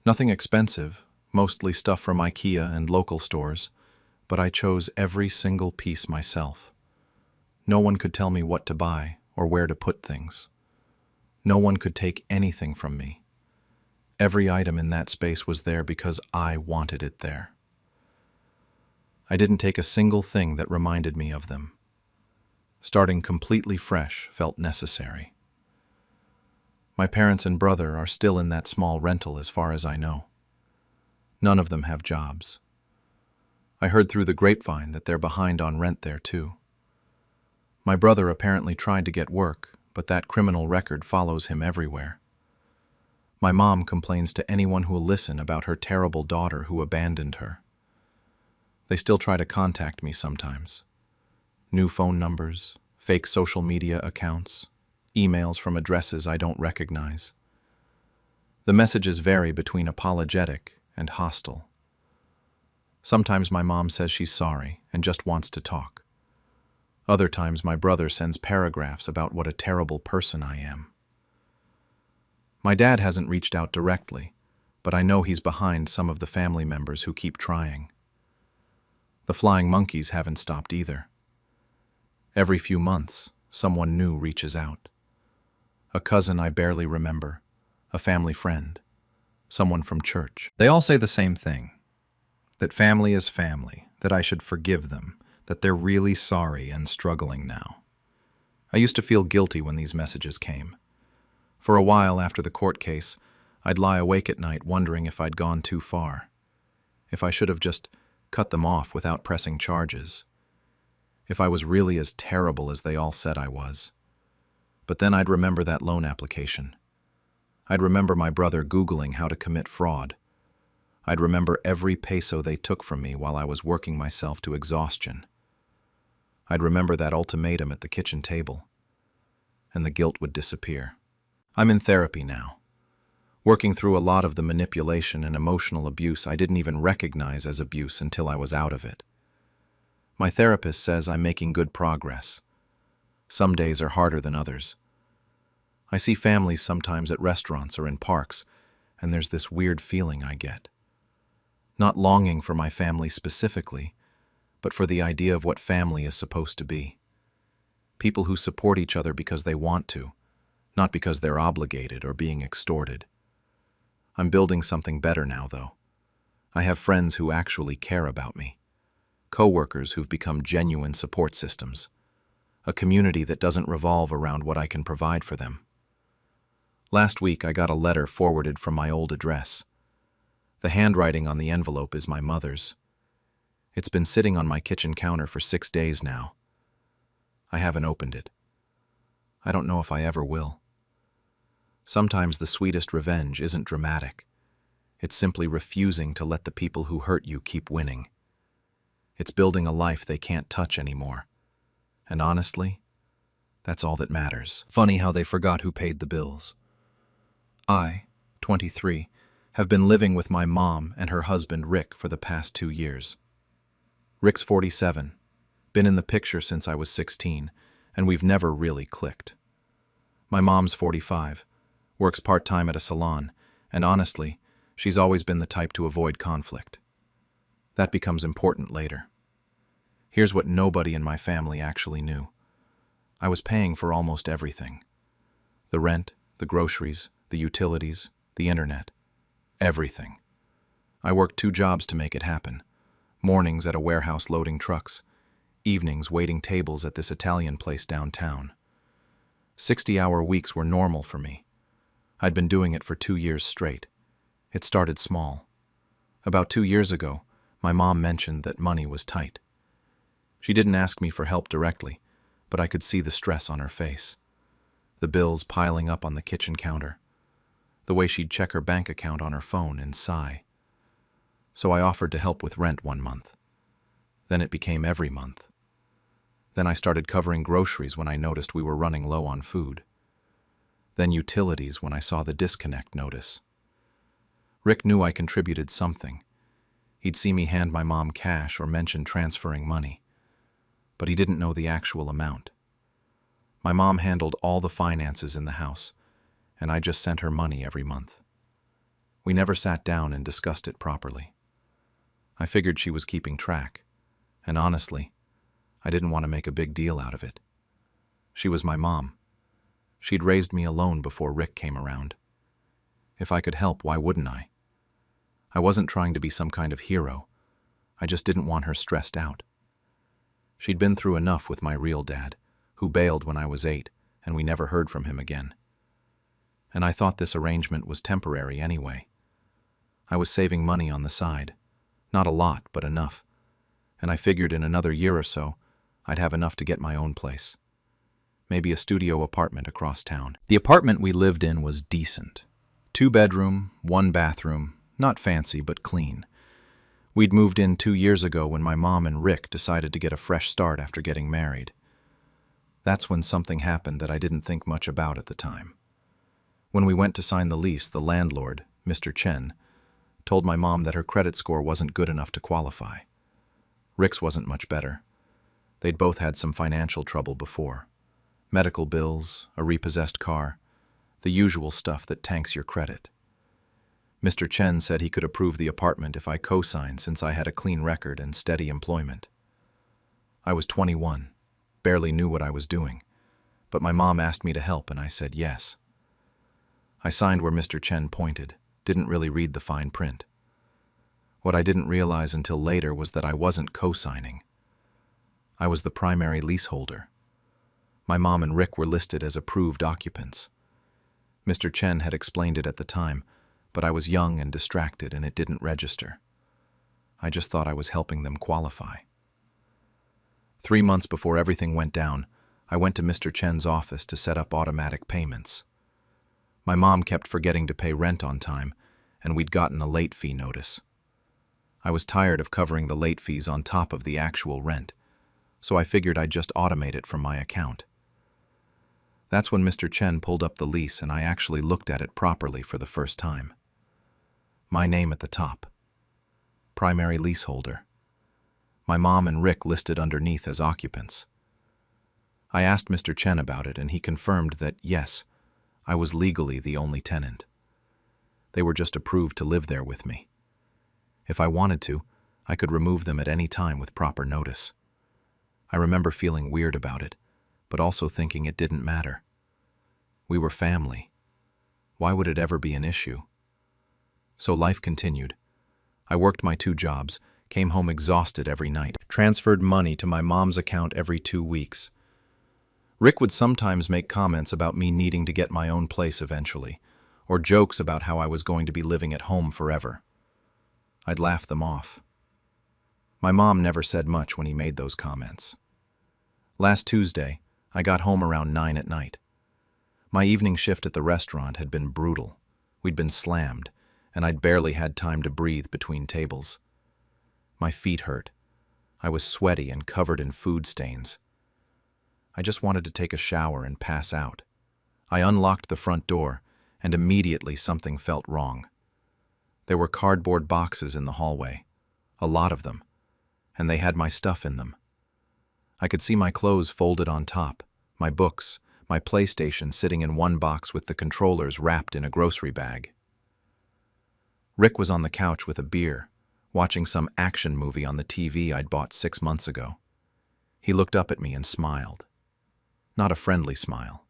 Nothing expensive, mostly stuff from IKEA and local stores, but I chose every single piece myself. No one could tell me what to buy or where to put things. No one could take anything from me. Every item in that space was there because I wanted it there. I didn't take a single thing that reminded me of them. Starting completely fresh felt necessary. My parents and brother are still in that small rental as far as I know. None of them have jobs. I heard through the grapevine that they're behind on rent there too. My brother apparently tried to get work, but that criminal record follows him everywhere. My mom complains to anyone who'll listen about her terrible daughter who abandoned her. They still try to contact me sometimes. New phone numbers, fake social media accounts, emails from addresses I don't recognize. The messages vary between apologetic and hostile. Sometimes my mom says she's sorry and just wants to talk. Other times my brother sends paragraphs about what a terrible person I am. My dad hasn't reached out directly, but I know he's behind some of the family members who keep trying. The flying monkeys haven't stopped either. Every few months, someone new reaches out. A cousin I barely remember, a family friend, someone from church. They all say the same thing, that family is family, that I should forgive them, that they're really sorry and struggling now. I used to feel guilty when these messages came. For a while after the court case, I'd lie awake at night wondering if I'd gone too far, if I should have just cut them off without pressing charges, if I was really as terrible as they all said I was. But then I'd remember that loan application. I'd remember my brother Googling how to commit fraud. I'd remember every peso they took from me while I was working myself to exhaustion. I'd remember that ultimatum at the kitchen table, and the guilt would disappear. I'm in therapy now, working through a lot of the manipulation and emotional abuse I didn't even recognize as abuse until I was out of it. My therapist says I'm making good progress. Some days are harder than others. I see families sometimes at restaurants or in parks, and there's this weird feeling I get. Not longing for my family specifically, but for the idea of what family is supposed to be. People who support each other because they want to, not because they're obligated or being extorted. I'm building something better now, though. I have friends who actually care about me, coworkers who've become genuine support systems, a community that doesn't revolve around what I can provide for them. Last week, I got a letter forwarded from my old address. The handwriting on the envelope is my mother's. It's been sitting on my kitchen counter for 6 days now. I haven't opened it. I don't know if I ever will. Sometimes the sweetest revenge isn't dramatic. It's simply refusing to let the people who hurt you keep winning. It's building a life they can't touch anymore. And honestly, That's all that matters. Funny how they forgot who paid the bills. I, 23, have been living with my mom and her husband Rick for the past 2 years. Rick's 47, been in the picture since I was 16, and we've never really clicked. My mom's 45, works part-time at a salon, and honestly, she's always been the type to avoid conflict. That becomes important later. Here's what nobody in my family actually knew. I was paying for almost everything. The rent, the groceries, the utilities, the internet. Everything. I worked 2 jobs to make it happen. Mornings at a warehouse loading trucks. Evenings waiting tables at this Italian place downtown. 60-hour weeks were normal for me. I'd been doing it for 2 years straight. It started small. About 2 years ago, my mom mentioned that money was tight. She didn't ask me for help directly, but I could see the stress on her face. The bills piling up on the kitchen counter. The way she'd check her bank account on her phone and sigh. So I offered to help with rent 1 month. Then it became every month. Then I started covering groceries when I noticed we were running low on food. Then utilities when I saw the disconnect notice. Rick knew I contributed something. He'd see me hand my mom cash or mention transferring money. But he didn't know the actual amount. My mom handled all the finances in the house, and I just sent her money every month. We never sat down and discussed it properly. I figured she was keeping track, and honestly, I didn't want to make a big deal out of it. She was my mom. She'd raised me alone before Rick came around. If I could help, why wouldn't I? I wasn't trying to be some kind of hero. I just didn't want her stressed out. She'd been through enough with my real dad, who bailed when I was 8, and we never heard from him again. And I thought this arrangement was temporary anyway. I was saving money on the side. Not a lot, but enough. And I figured in another year or so, I'd have enough to get my own place. Maybe a studio apartment across town. The apartment we lived in was decent. 2-bedroom, 1 bathroom, not fancy but clean. We'd moved in 2 years ago when my mom and Rick decided to get a fresh start after getting married. That's when something happened that I didn't think much about at the time. When we went to sign the lease, the landlord, Mr. Chen, told my mom that her credit score wasn't good enough to qualify. Rick's wasn't much better. They'd both had some financial trouble before. Medical bills, a repossessed car, the usual stuff that tanks your credit. Mr. Chen said he could approve the apartment if I co-signed since I had a clean record and steady employment. I was 21, barely knew what I was doing, but my mom asked me to help and I said yes. I signed where Mr. Chen pointed, didn't really read the fine print. What I didn't realize until later was that I wasn't co-signing. I was the primary leaseholder. My mom and Rick were listed as approved occupants. Mr. Chen had explained it at the time, but I was young and distracted and it didn't register. I just thought I was helping them qualify. 3 months before everything went down, I went to Mr. Chen's office to set up automatic payments. My mom kept forgetting to pay rent on time, and we'd gotten a late fee notice. I was tired of covering the late fees on top of the actual rent, so I figured I'd just automate it from my account. That's when Mr. Chen pulled up the lease and I actually looked at it properly for the first time. My name at the top. Primary leaseholder. My mom and Rick listed underneath as occupants. I asked Mr. Chen about it and he confirmed that, yes, I was legally the only tenant. They were just approved to live there with me. If I wanted to, I could remove them at any time with proper notice. I remember feeling weird about it, but also thinking it didn't matter. We were family. Why would it ever be an issue? So life continued. I worked my 2 jobs, came home exhausted every night, transferred money to my mom's account every 2 weeks. Rick would sometimes make comments about me needing to get my own place eventually, or jokes about how I was going to be living at home forever. I'd laugh them off. My mom never said much when he made those comments. Last Tuesday, I got home around 9 at night. My evening shift at the restaurant had been brutal. We'd been slammed, and I'd barely had time to breathe between tables. My feet hurt. I was sweaty and covered in food stains. I just wanted to take a shower and pass out. I unlocked the front door, and immediately something felt wrong. There were cardboard boxes in the hallway, a lot of them, and they had my stuff in them. I could see my clothes folded on top, my books, my PlayStation sitting in one box with the controllers wrapped in a grocery bag. Rick was on the couch with a beer, watching some action movie on the TV I'd bought 6 months ago. He looked up at me and smiled. Not a friendly smile.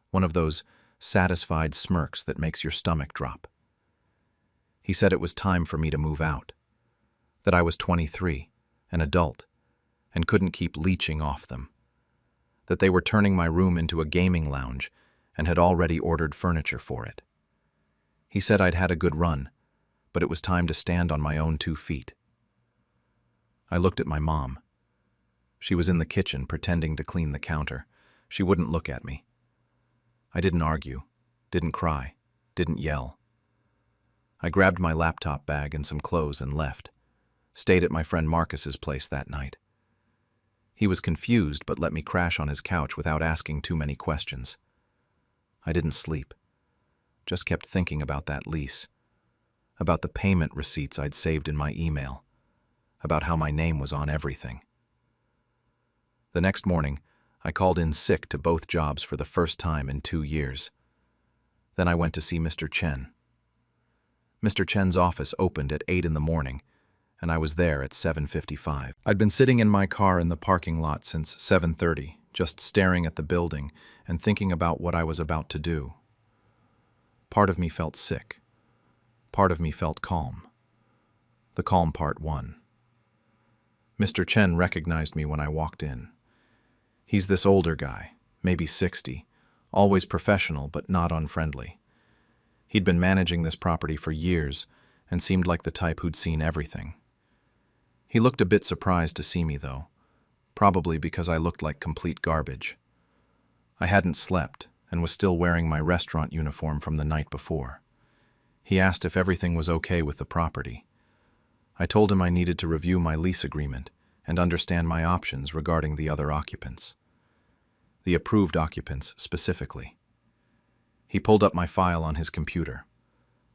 One of those satisfied smirks that makes your stomach drop. He said it was time for me to move out, that I was 23, an adult, and couldn't keep leeching off them, that they were turning my room into a gaming lounge and had already ordered furniture for it. He said I'd had a good run, but it was time to stand on my own 2 feet. I looked at my mom. She was in the kitchen pretending to clean the counter. She wouldn't look at me. I didn't argue, didn't cry, didn't yell. I grabbed my laptop bag and some clothes and left. Stayed at my friend Marcus's place that night. He was confused but let me crash on his couch without asking too many questions. I didn't sleep. Just kept thinking about that lease, about the payment receipts I'd saved in my email, about how my name was on everything. The next morning, I called in sick to both jobs for the first time in 2 years. Then I went to see Mr. Chen. Mr. Chen's office opened at 8 in the morning, and I was there at 7:55. I'd been sitting in my car in the parking lot since 7:30, just staring at the building and thinking about what I was about to do. Part of me felt sick. Part of me felt calm. The calm part won. Mr. Chen recognized me when I walked in. He's this older guy, maybe 60, always professional but not unfriendly. He'd been managing this property for years and seemed like the type who'd seen everything. He looked a bit surprised to see me, though, probably because I looked like complete garbage. I hadn't slept and was still wearing my restaurant uniform from the night before. He asked if everything was okay with the property. I told him I needed to review my lease agreement and understand my options regarding the other occupants. The approved occupants specifically. He pulled up my file on his computer.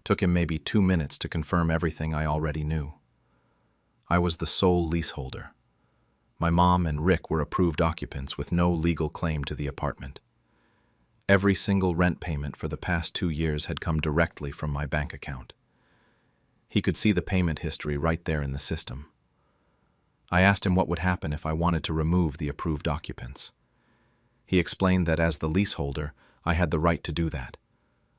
Took him maybe 2 minutes to confirm everything I already knew. I was the sole leaseholder. My mom and Rick were approved occupants with no legal claim to the apartment. Every single rent payment for the past 2 years had come directly from my bank account. He could see the payment history right there in the system. I asked him what would happen if I wanted to remove the approved occupants. He explained that as the leaseholder, I had the right to do that.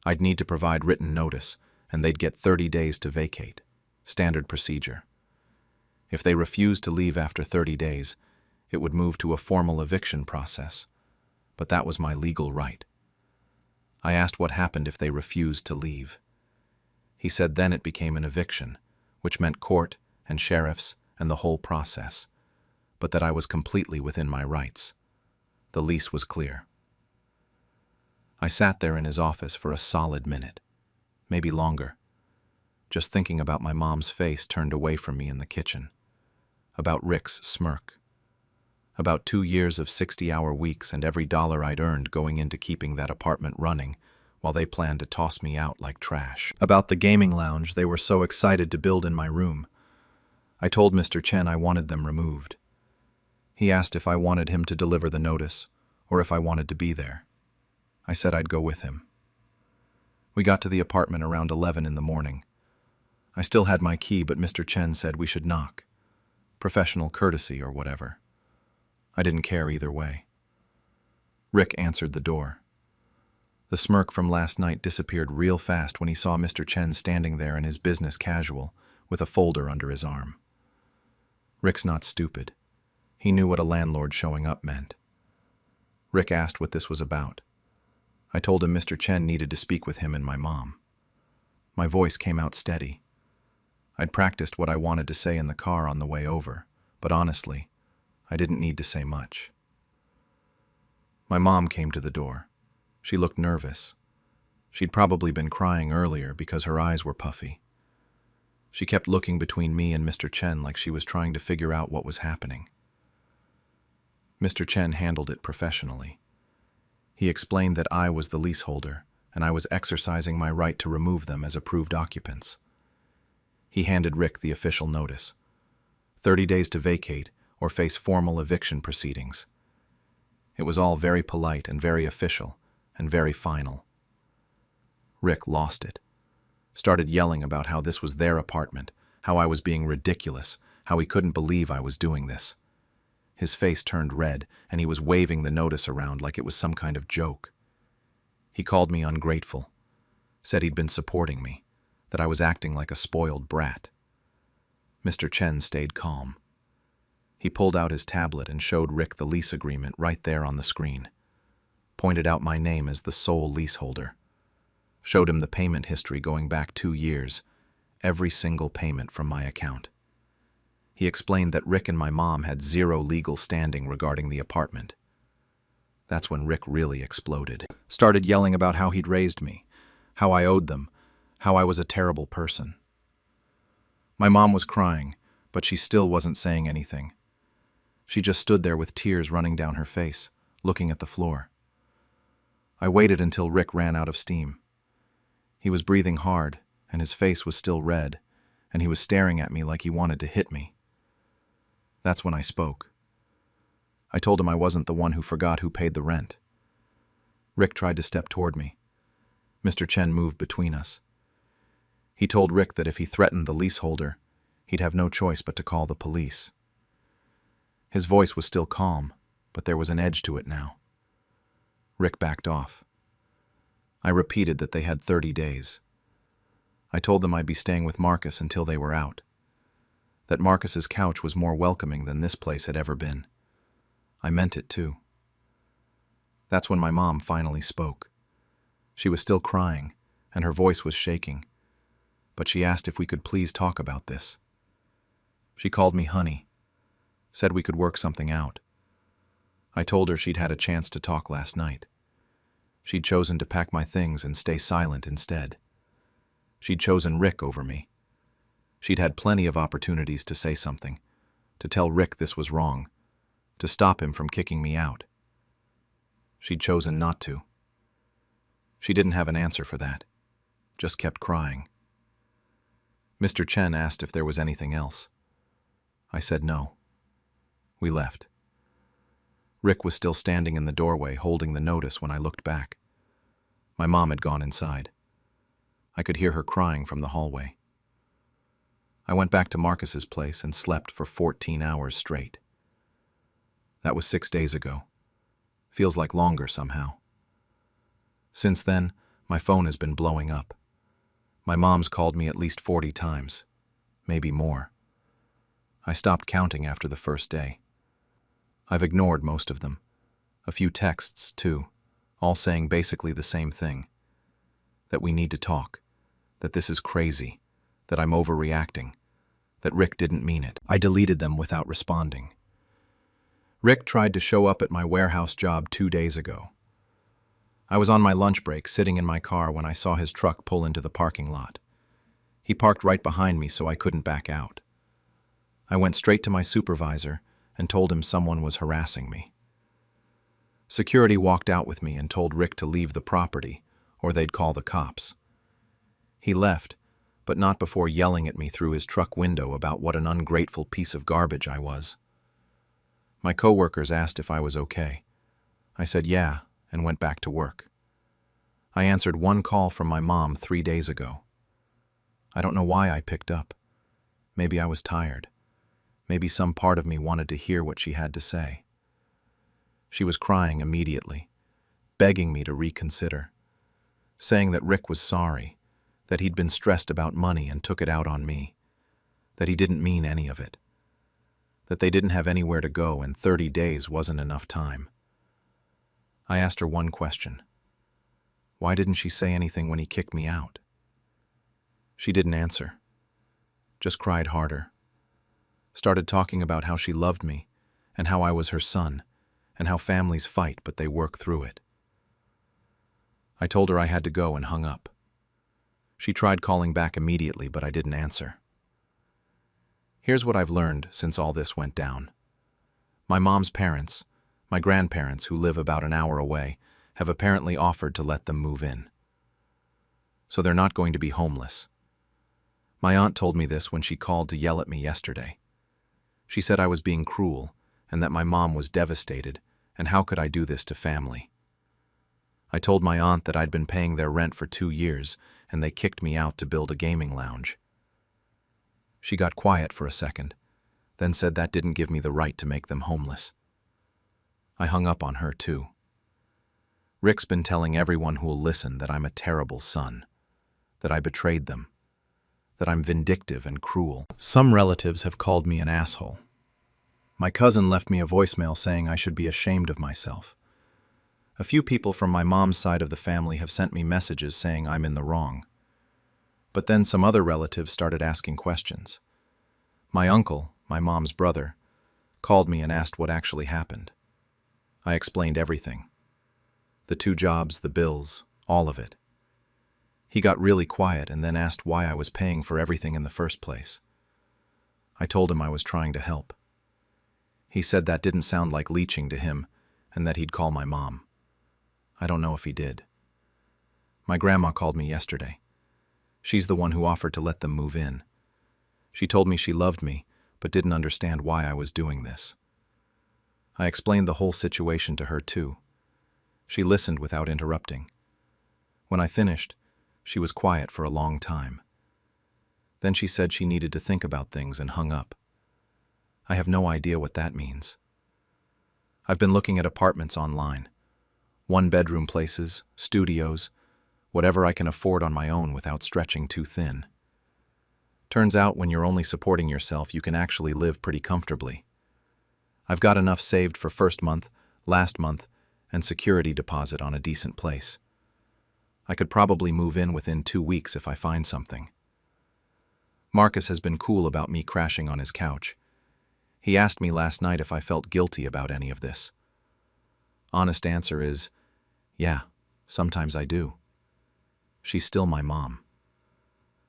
I'd need to provide written notice, and they'd get 30 days to vacate. Standard procedure. If they refused to leave after 30 days, it would move to a formal eviction process. But that was my legal right. I asked what happened if they refused to leave. He said then it became an eviction, which meant court and sheriffs and the whole process, but that I was completely within my rights. The lease was clear. I sat there in his office for a solid minute, maybe longer, just thinking about my mom's face turned away from me in the kitchen, about Rick's smirk, about 2 years of 60-hour weeks and every dollar I'd earned going into keeping that apartment running while they planned to toss me out like trash, about the gaming lounge they were so excited to build in my room. I told Mr. Chen I wanted them removed. He asked if I wanted him to deliver the notice or if I wanted to be there. I said I'd go with him. We got to the apartment around 11 in the morning. I still had my key, but Mr. Chen said we should knock. Professional courtesy or whatever. I didn't care either way. Rick answered the door. The smirk from last night disappeared real fast when he saw Mr. Chen standing there in his business casual with a folder under his arm. Rick's not stupid. He knew what a landlord showing up meant. Rick asked what this was about. I told him Mr. Chen needed to speak with him and my mom. My voice came out steady. I'd practiced what I wanted to say in the car on the way over, but honestly, I didn't need to say much. My mom came to the door. She looked nervous. She'd probably been crying earlier because her eyes were puffy. She kept looking between me and Mr. Chen like she was trying to figure out what was happening. Mr. Chen handled it professionally. He explained that I was the leaseholder, and I was exercising my right to remove them as approved occupants. He handed Rick the official notice: 30 days to vacate or face formal eviction proceedings. It was all very polite and very official and very final. Rick lost it. Started yelling about how this was their apartment, how I was being ridiculous, how he couldn't believe I was doing this. His face turned red, and he was waving the notice around like it was some kind of joke. He called me ungrateful, said he'd been supporting me, that I was acting like a spoiled brat. Mr. Chen stayed calm. He pulled out his tablet and showed Rick the lease agreement right there on the screen. Pointed out my name as the sole leaseholder. Showed him the payment history going back 2 years, every single payment from my account. He explained that Rick and my mom had zero legal standing regarding the apartment. That's when Rick really exploded. Started yelling about how he'd raised me, how I owed them, how I was a terrible person. My mom was crying, but she still wasn't saying anything. She just stood there with tears running down her face, looking at the floor. I waited until Rick ran out of steam. He was breathing hard, and his face was still red, and he was staring at me like he wanted to hit me. That's when I spoke. I told him I wasn't the one who forgot who paid the rent. Rick tried to step toward me. Mr. Chen moved between us. He told Rick that if he threatened the leaseholder, he'd have no choice but to call the police. His voice was still calm, but there was an edge to it now. Rick backed off. I repeated that they had 30 days. I told them I'd be staying with Marcus until they were out. That Marcus's couch was more welcoming than this place had ever been. I meant it too. That's when my mom finally spoke. She was still crying, and her voice was shaking, but she asked if we could please talk about this. She called me honey, said we could work something out. I told her she'd had a chance to talk last night. She'd chosen to pack my things and stay silent instead. She'd chosen Rick over me. She'd had plenty of opportunities to say something, to tell Rick this was wrong, to stop him from kicking me out. She'd chosen not to. She didn't have an answer for that, just kept crying. Mr. Chen asked if there was anything else. I said no. We left. Rick was still standing in the doorway holding the notice when I looked back. My mom had gone inside. I could hear her crying from the hallway. I went back to Marcus's place and slept for 14 hours straight. That was 6 days ago. Feels like longer somehow. Since then, my phone has been blowing up. My mom's called me at least 40 times, maybe more. I stopped counting after the first day. I've ignored most of them. A few texts, too, all saying basically the same thing. That we need to talk, that this is crazy, that I'm overreacting, that Rick didn't mean it. I deleted them without responding. Rick tried to show up at my warehouse job 2 days ago. I was on my lunch break sitting in my car when I saw his truck pull into the parking lot. He parked right behind me so I couldn't back out. I went straight to my supervisor and told him someone was harassing me. Security walked out with me and told Rick to leave the property or they'd call the cops. He left, but not before yelling at me through his truck window about what an ungrateful piece of garbage I was. My coworkers asked if I was okay. I said yeah and went back to work. I answered one call from my mom 3 days ago. I don't know why I picked up. Maybe I was tired. Maybe some part of me wanted to hear what she had to say. She was crying immediately, begging me to reconsider, saying that Rick was sorry, that he'd been stressed about money and took it out on me, that he didn't mean any of it, that they didn't have anywhere to go and 30 days wasn't enough time. I asked her one question. Why didn't she say anything when he kicked me out? She didn't answer, just cried harder. Started talking about how she loved me and how I was her son and how families fight but they work through it. I told her I had to go and hung up. She tried calling back immediately, but I didn't answer. Here's what I've learned since all this went down. My mom's parents, My grandparents, who live about an hour away, have apparently offered to let them move in. So they're not going to be homeless. My aunt told me this when she called to yell at me yesterday. She said I was being cruel and that my mom was devastated, and how could I do this to family? I told my aunt that I'd been paying their rent for 2 years and they kicked me out to build a gaming lounge. She got quiet for a second, then said that didn't give me the right to make them homeless. I hung up on her too. Rick's been telling everyone who will listen that I'm a terrible son, that I betrayed them, that I'm vindictive and cruel. Some relatives have called me an asshole. My cousin left me a voicemail saying I should be ashamed of myself. A few people from my mom's side of the family have sent me messages saying I'm in the wrong. But then some other relatives started asking questions. My uncle, my mom's brother, called me and asked what actually happened. I explained everything. The 2 jobs, the bills, all of it. He got really quiet and then asked why I was paying for everything in the first place. I told him I was trying to help. He said that didn't sound like leeching to him and that he'd call my mom. I don't know if he did. My grandma called me yesterday. She's the one who offered to let them move in. She told me she loved me, but didn't understand why I was doing this. I explained the whole situation to her too. She listened without interrupting. When I finished, she was quiet for a long time. Then she said she needed to think about things and hung up. I have no idea what that means. I've been looking at apartments online. 1-bedroom places, studios, whatever I can afford on my own without stretching too thin. Turns out when you're only supporting yourself, you can actually live pretty comfortably. I've got enough saved for first month, last month, and security deposit on a decent place. I could probably move in within 2 weeks if I find something. Marcus has been cool about me crashing on his couch. He asked me last night if I felt guilty about any of this. Honest answer is, yeah, sometimes I do. She's still my mom.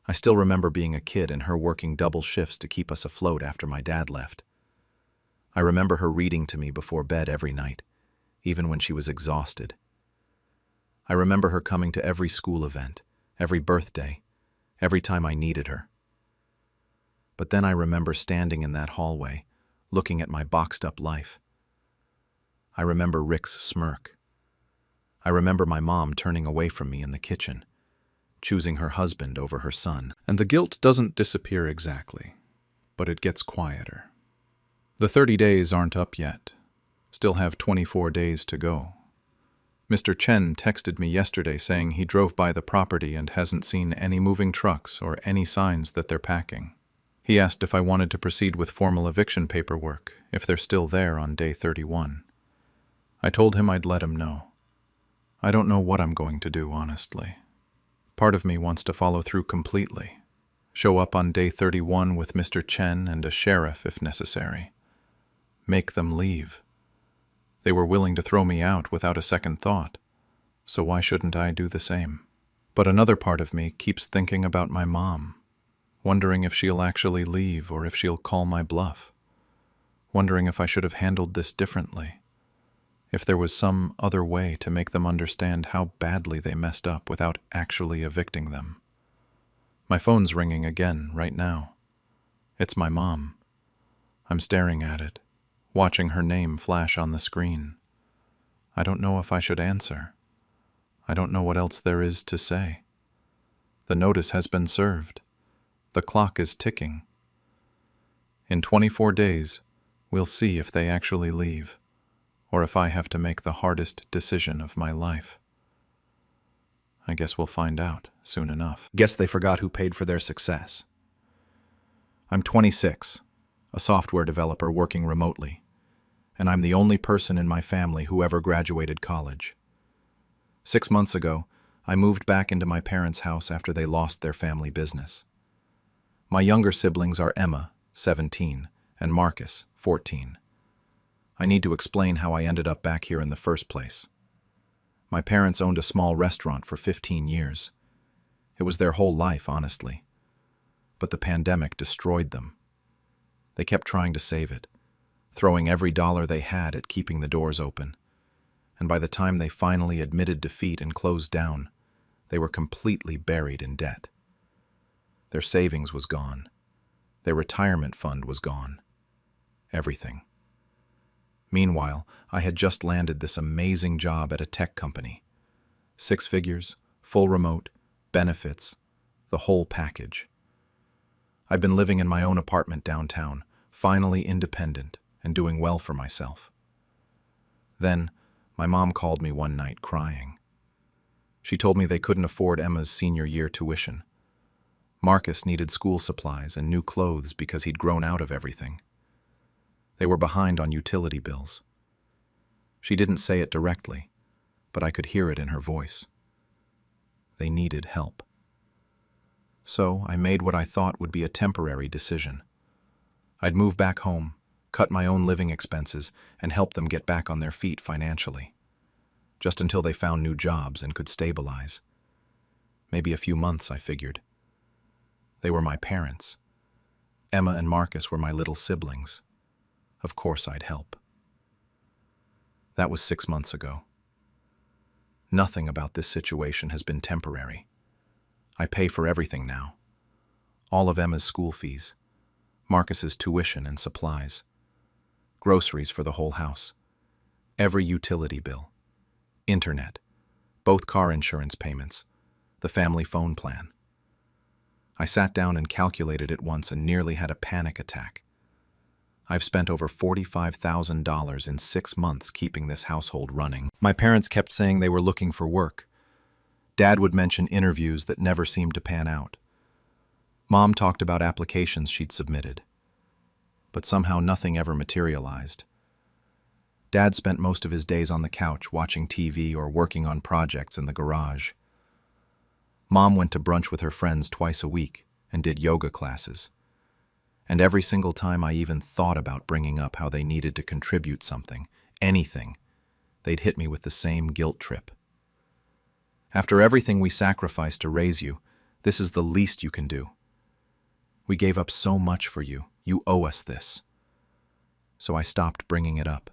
I still remember being a kid and her working double shifts to keep us afloat after my dad left. I remember her reading to me before bed every night, even when she was exhausted. I remember her coming to every school event, every birthday, every time I needed her. But then I remember standing in that hallway, looking at my boxed-up life. I remember Rick's smirk. I remember my mom turning away from me in the kitchen, choosing her husband over her son. And the guilt doesn't disappear exactly, but it gets quieter. The 30 days aren't up yet. Still have 24 days to go. Mr. Chen texted me yesterday saying he drove by the property and hasn't seen any moving trucks or any signs that they're packing. He asked if I wanted to proceed with formal eviction paperwork if they're still there on day 31. I told him I'd let him know. I don't know what I'm going to do, honestly. Part of me wants to follow through completely, show up on day 31 with Mr. Chen and a sheriff if necessary. Make them leave. They were willing to throw me out without a second thought, so why shouldn't I do the same? But another part of me keeps thinking about my mom, wondering if she'll actually leave or if she'll call my bluff, wondering if I should have handled this differently, if there was some other way to make them understand how badly they messed up without actually evicting them. My phone's ringing again right now. It's my mom. I'm staring at it, watching her name flash on the screen. I don't know if I should answer. I don't know what else there is to say. The notice has been served. The clock is ticking. In 24 days, we'll see if they actually leave, or if I have to make the hardest decision of my life. I guess we'll find out soon enough. Guess they forgot who paid for their success. I'm 26, a software developer working remotely, and I'm the only person in my family who ever graduated college. 6 months ago, I moved back into my parents' house after they lost their family business. My younger siblings are Emma, 17, and Marcus, 14. I need to explain how I ended up back here in the first place. My parents owned a small restaurant for 15 years. It was their whole life, honestly. But the pandemic destroyed them. They kept trying to save it, throwing every dollar they had at keeping the doors open. And by the time they finally admitted defeat and closed down, they were completely buried in debt. Their savings was gone. Their retirement fund was gone. Everything. Meanwhile, I had just landed this amazing job at a tech company. 6 figures, full remote, benefits, the whole package. I'd been living in my own apartment downtown, finally independent and doing well for myself. Then, my mom called me one night crying. She told me they couldn't afford Emma's senior year tuition. Marcus needed school supplies and new clothes because he'd grown out of everything. They were behind on utility bills. She didn't say it directly, but I could hear it in her voice. They needed help. So I made what I thought would be a temporary decision. I'd move back home, cut my own living expenses, and help them get back on their feet financially, just until they found new jobs and could stabilize. Maybe a few months, I figured. They were my parents. Emma and Marcus were my little siblings. Of course I'd help. That was 6 months ago. Nothing about this situation has been temporary. I pay for everything now. All of Emma's school fees, Marcus's tuition and supplies, groceries for the whole house, every utility bill, internet, both car insurance payments, the family phone plan. I sat down and calculated it once and nearly had a panic attack. I've spent over $45,000 in 6 months keeping this household running. My parents kept saying they were looking for work. Dad would mention interviews that never seemed to pan out. Mom talked about applications she'd submitted. But somehow nothing ever materialized. Dad spent most of his days on the couch watching TV or working on projects in the garage. Mom went to brunch with her friends twice a week and did yoga classes. And every single time I even thought about bringing up how they needed to contribute something, anything, they'd hit me with the same guilt trip. After everything we sacrificed to raise you, this is the least you can do. We gave up so much for you. You owe us this. So I stopped bringing it up.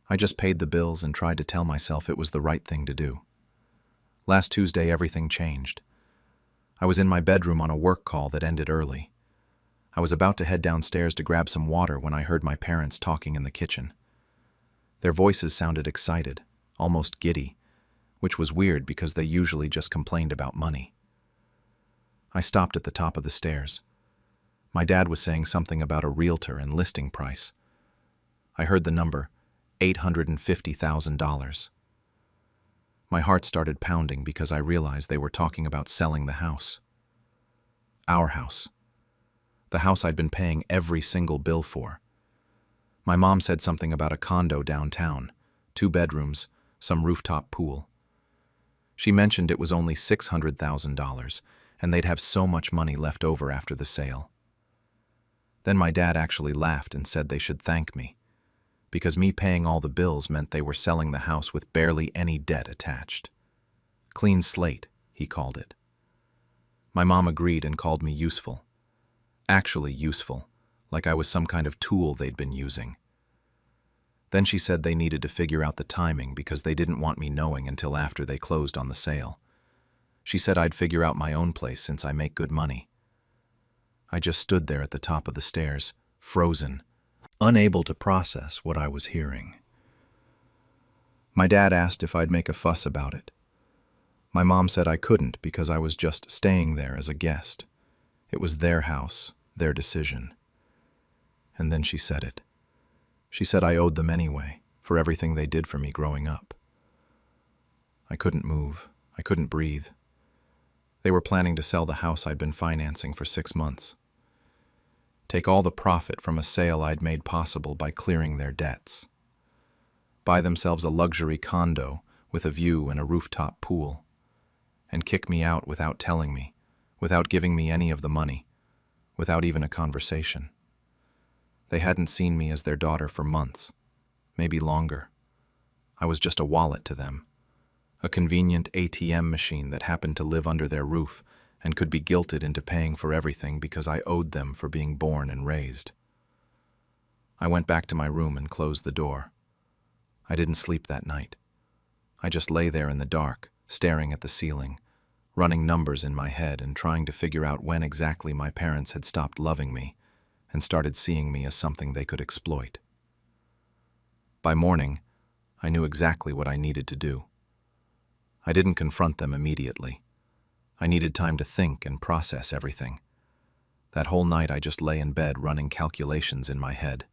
I just paid the bills and tried to tell myself it was the right thing to do. Last Tuesday, everything changed. I was in my bedroom on a work call that ended early. I was about to head downstairs to grab some water when I heard my parents talking in the kitchen. Their voices sounded excited, almost giddy, which was weird because they usually just complained about money. I stopped at the top of the stairs. My dad was saying something about a realtor and listing price. I heard the number, $850,000. My heart started pounding because I realized they were talking about selling the house. Our house. The house I'd been paying every single bill for. My mom said something about a condo downtown, 2 bedrooms, some rooftop pool. She mentioned it was only $600,000, and they'd have so much money left over after the sale. Then my dad actually laughed and said they should thank me, because me paying all the bills meant they were selling the house with barely any debt attached. Clean slate, he called it. My mom agreed and called me useful. Actually useful, like I was some kind of tool they'd been using. Then she said they needed to figure out the timing because they didn't want me knowing until after they closed on the sale. She said I'd figure out my own place since I make good money. I just stood there at the top of the stairs, frozen, unable to process what I was hearing. My dad asked if I'd make a fuss about it. My mom said I couldn't because I was just staying there as a guest. It was their house, their decision. And then she said it. She said I owed them anyway, for everything they did for me growing up. I couldn't move. I couldn't breathe. They were planning to sell the house I'd been financing for 6 months. Take all the profit from a sale I'd made possible by clearing their debts. Buy themselves a luxury condo with a view and a rooftop pool. And kick me out without telling me, without giving me any of the money, without even a conversation. They hadn't seen me as their daughter for months, maybe longer. I was just a wallet to them, a convenient ATM machine that happened to live under their roof and could be guilted into paying for everything because I owed them for being born and raised. I went back to my room and closed the door. I didn't sleep that night. I just lay there in the dark, staring at the ceiling, running numbers in my head and trying to figure out when exactly my parents had stopped loving me and started seeing me as something they could exploit. By morning, I knew exactly what I needed to do. I didn't confront them immediately. I needed time to think and process everything. That whole night I just lay in bed running calculations in my head.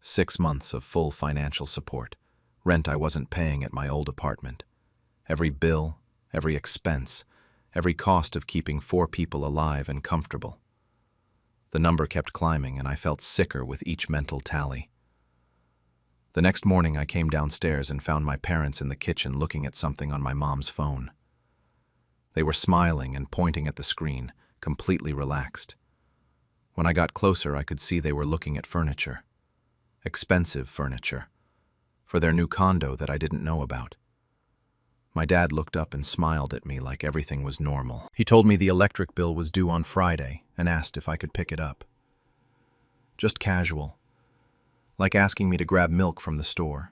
6 months of full financial support, rent I wasn't paying at my old apartment, every bill, every expense, every cost of keeping 4 people alive and comfortable. The number kept climbing and I felt sicker with each mental tally. The next morning I came downstairs and found my parents in the kitchen looking at something on my mom's phone. They were smiling and pointing at the screen, completely relaxed. When I got closer, I could see they were looking at furniture. Expensive furniture. For their new condo that I didn't know about. My dad looked up and smiled at me like everything was normal. He told me the electric bill was due on Friday and asked if I could pick it up. Just casual. Like asking me to grab milk from the store.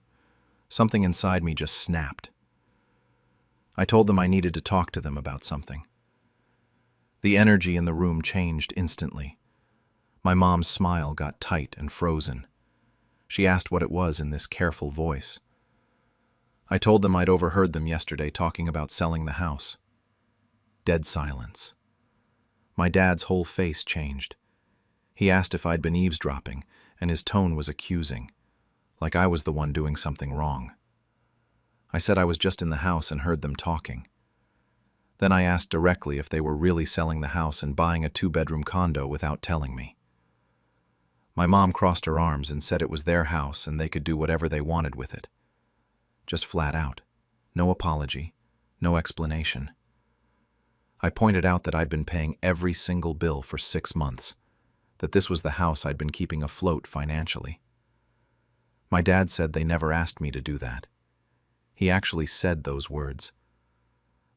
Something inside me just snapped. I told them I needed to talk to them about something. The energy in the room changed instantly. My mom's smile got tight and frozen. She asked what it was in this careful voice. I told them I'd overheard them yesterday talking about selling the house. Dead silence. My dad's whole face changed. He asked if I'd been eavesdropping, and his tone was accusing, like I was the one doing something wrong. I said I was just in the house and heard them talking. Then I asked directly if they were really selling the house and buying a 2-bedroom condo without telling me. My mom crossed her arms and said it was their house and they could do whatever they wanted with it. Just flat out. No apology, no explanation. I pointed out that I'd been paying every single bill for 6 months, that this was the house I'd been keeping afloat financially. My dad said they never asked me to do that. He actually said those words.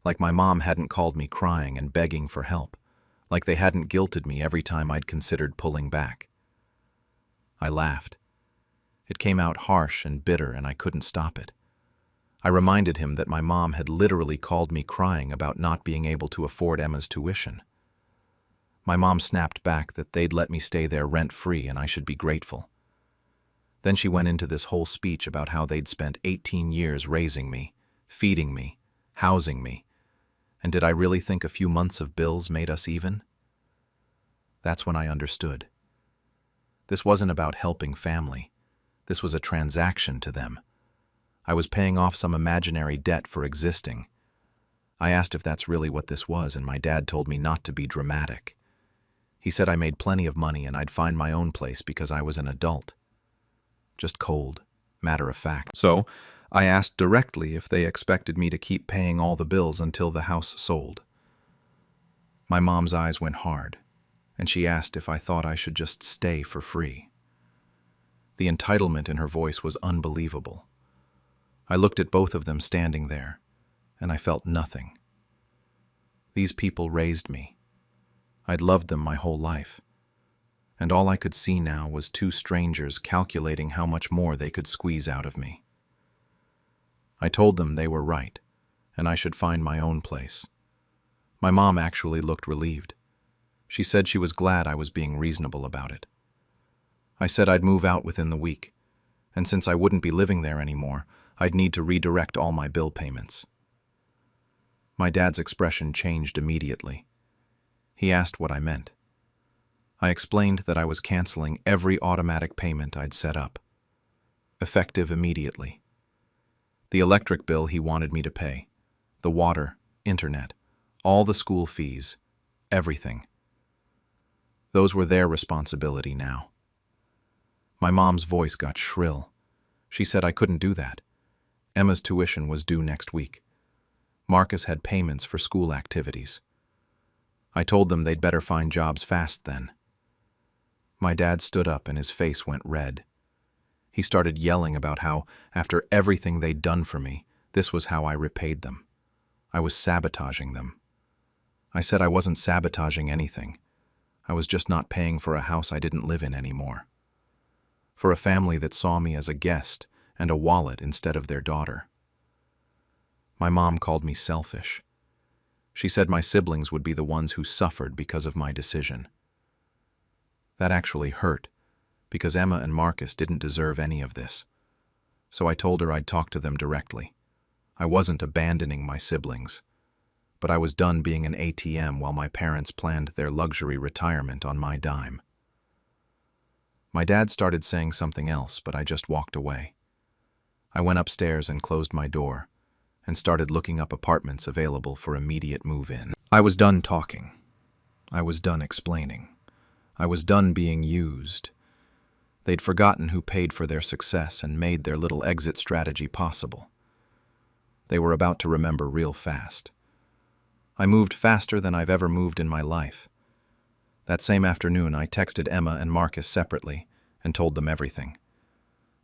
Like my mom hadn't called me crying and begging for help, like they hadn't guilted me every time I'd considered pulling back. I laughed. It came out harsh and bitter and I couldn't stop it. I reminded him that my mom had literally called me crying about not being able to afford Emma's tuition. My mom snapped back that they'd let me stay there rent-free and I should be grateful. Then she went into this whole speech about how they'd spent 18 years raising me, feeding me, housing me, and did I really think a few months of bills made us even? That's when I understood. This wasn't about helping family. This was a transaction to them. I was paying off some imaginary debt for existing. I asked if that's really what this was, and my dad told me not to be dramatic. He said I made plenty of money and I'd find my own place because I was an adult. Just cold, matter of fact. So, I asked directly if they expected me to keep paying all the bills until the house sold. My mom's eyes went hard, and she asked if I thought I should just stay for free. The entitlement in her voice was unbelievable. I looked at both of them standing there, and I felt nothing. These people raised me. I'd loved them my whole life, and all I could see now was 2 strangers calculating how much more they could squeeze out of me. I told them they were right, and I should find my own place. My mom actually looked relieved. She said she was glad I was being reasonable about it. I said I'd move out within the week, and since I wouldn't be living there anymore, I'd need to redirect all my bill payments. My dad's expression changed immediately. He asked what I meant. I explained that I was canceling every automatic payment I'd set up, effective immediately. The electric bill he wanted me to pay, the water, internet, all the school fees, everything. Those were their responsibility now. My mom's voice got shrill. She said I couldn't do that. Emma's tuition was due next week. Marcus had payments for school activities. I told them they'd better find jobs fast then. My dad stood up and his face went red. He started yelling about how, after everything they'd done for me, this was how I repaid them. I was sabotaging them. I said I wasn't sabotaging anything. I was just not paying for a house I didn't live in anymore. for a family that saw me as a guest and a wallet instead of their daughter. My mom called me selfish. She said my siblings would be the ones who suffered because of my decision. That actually hurt, because Emma and Marcus didn't deserve any of this. So I told her I'd talk to them directly. I wasn't abandoning my siblings, but I was done being an ATM while my parents planned their luxury retirement on my dime. My dad started saying something else, but I just walked away. I went upstairs and closed my door, and started looking up apartments available for immediate move-in. I was done talking. I was done explaining. I was done being used. They'd forgotten who paid for their success and made their little exit strategy possible. They were about to remember real fast. I moved faster than I've ever moved in my life. That same afternoon, I texted Emma and Marcus separately and told them everything.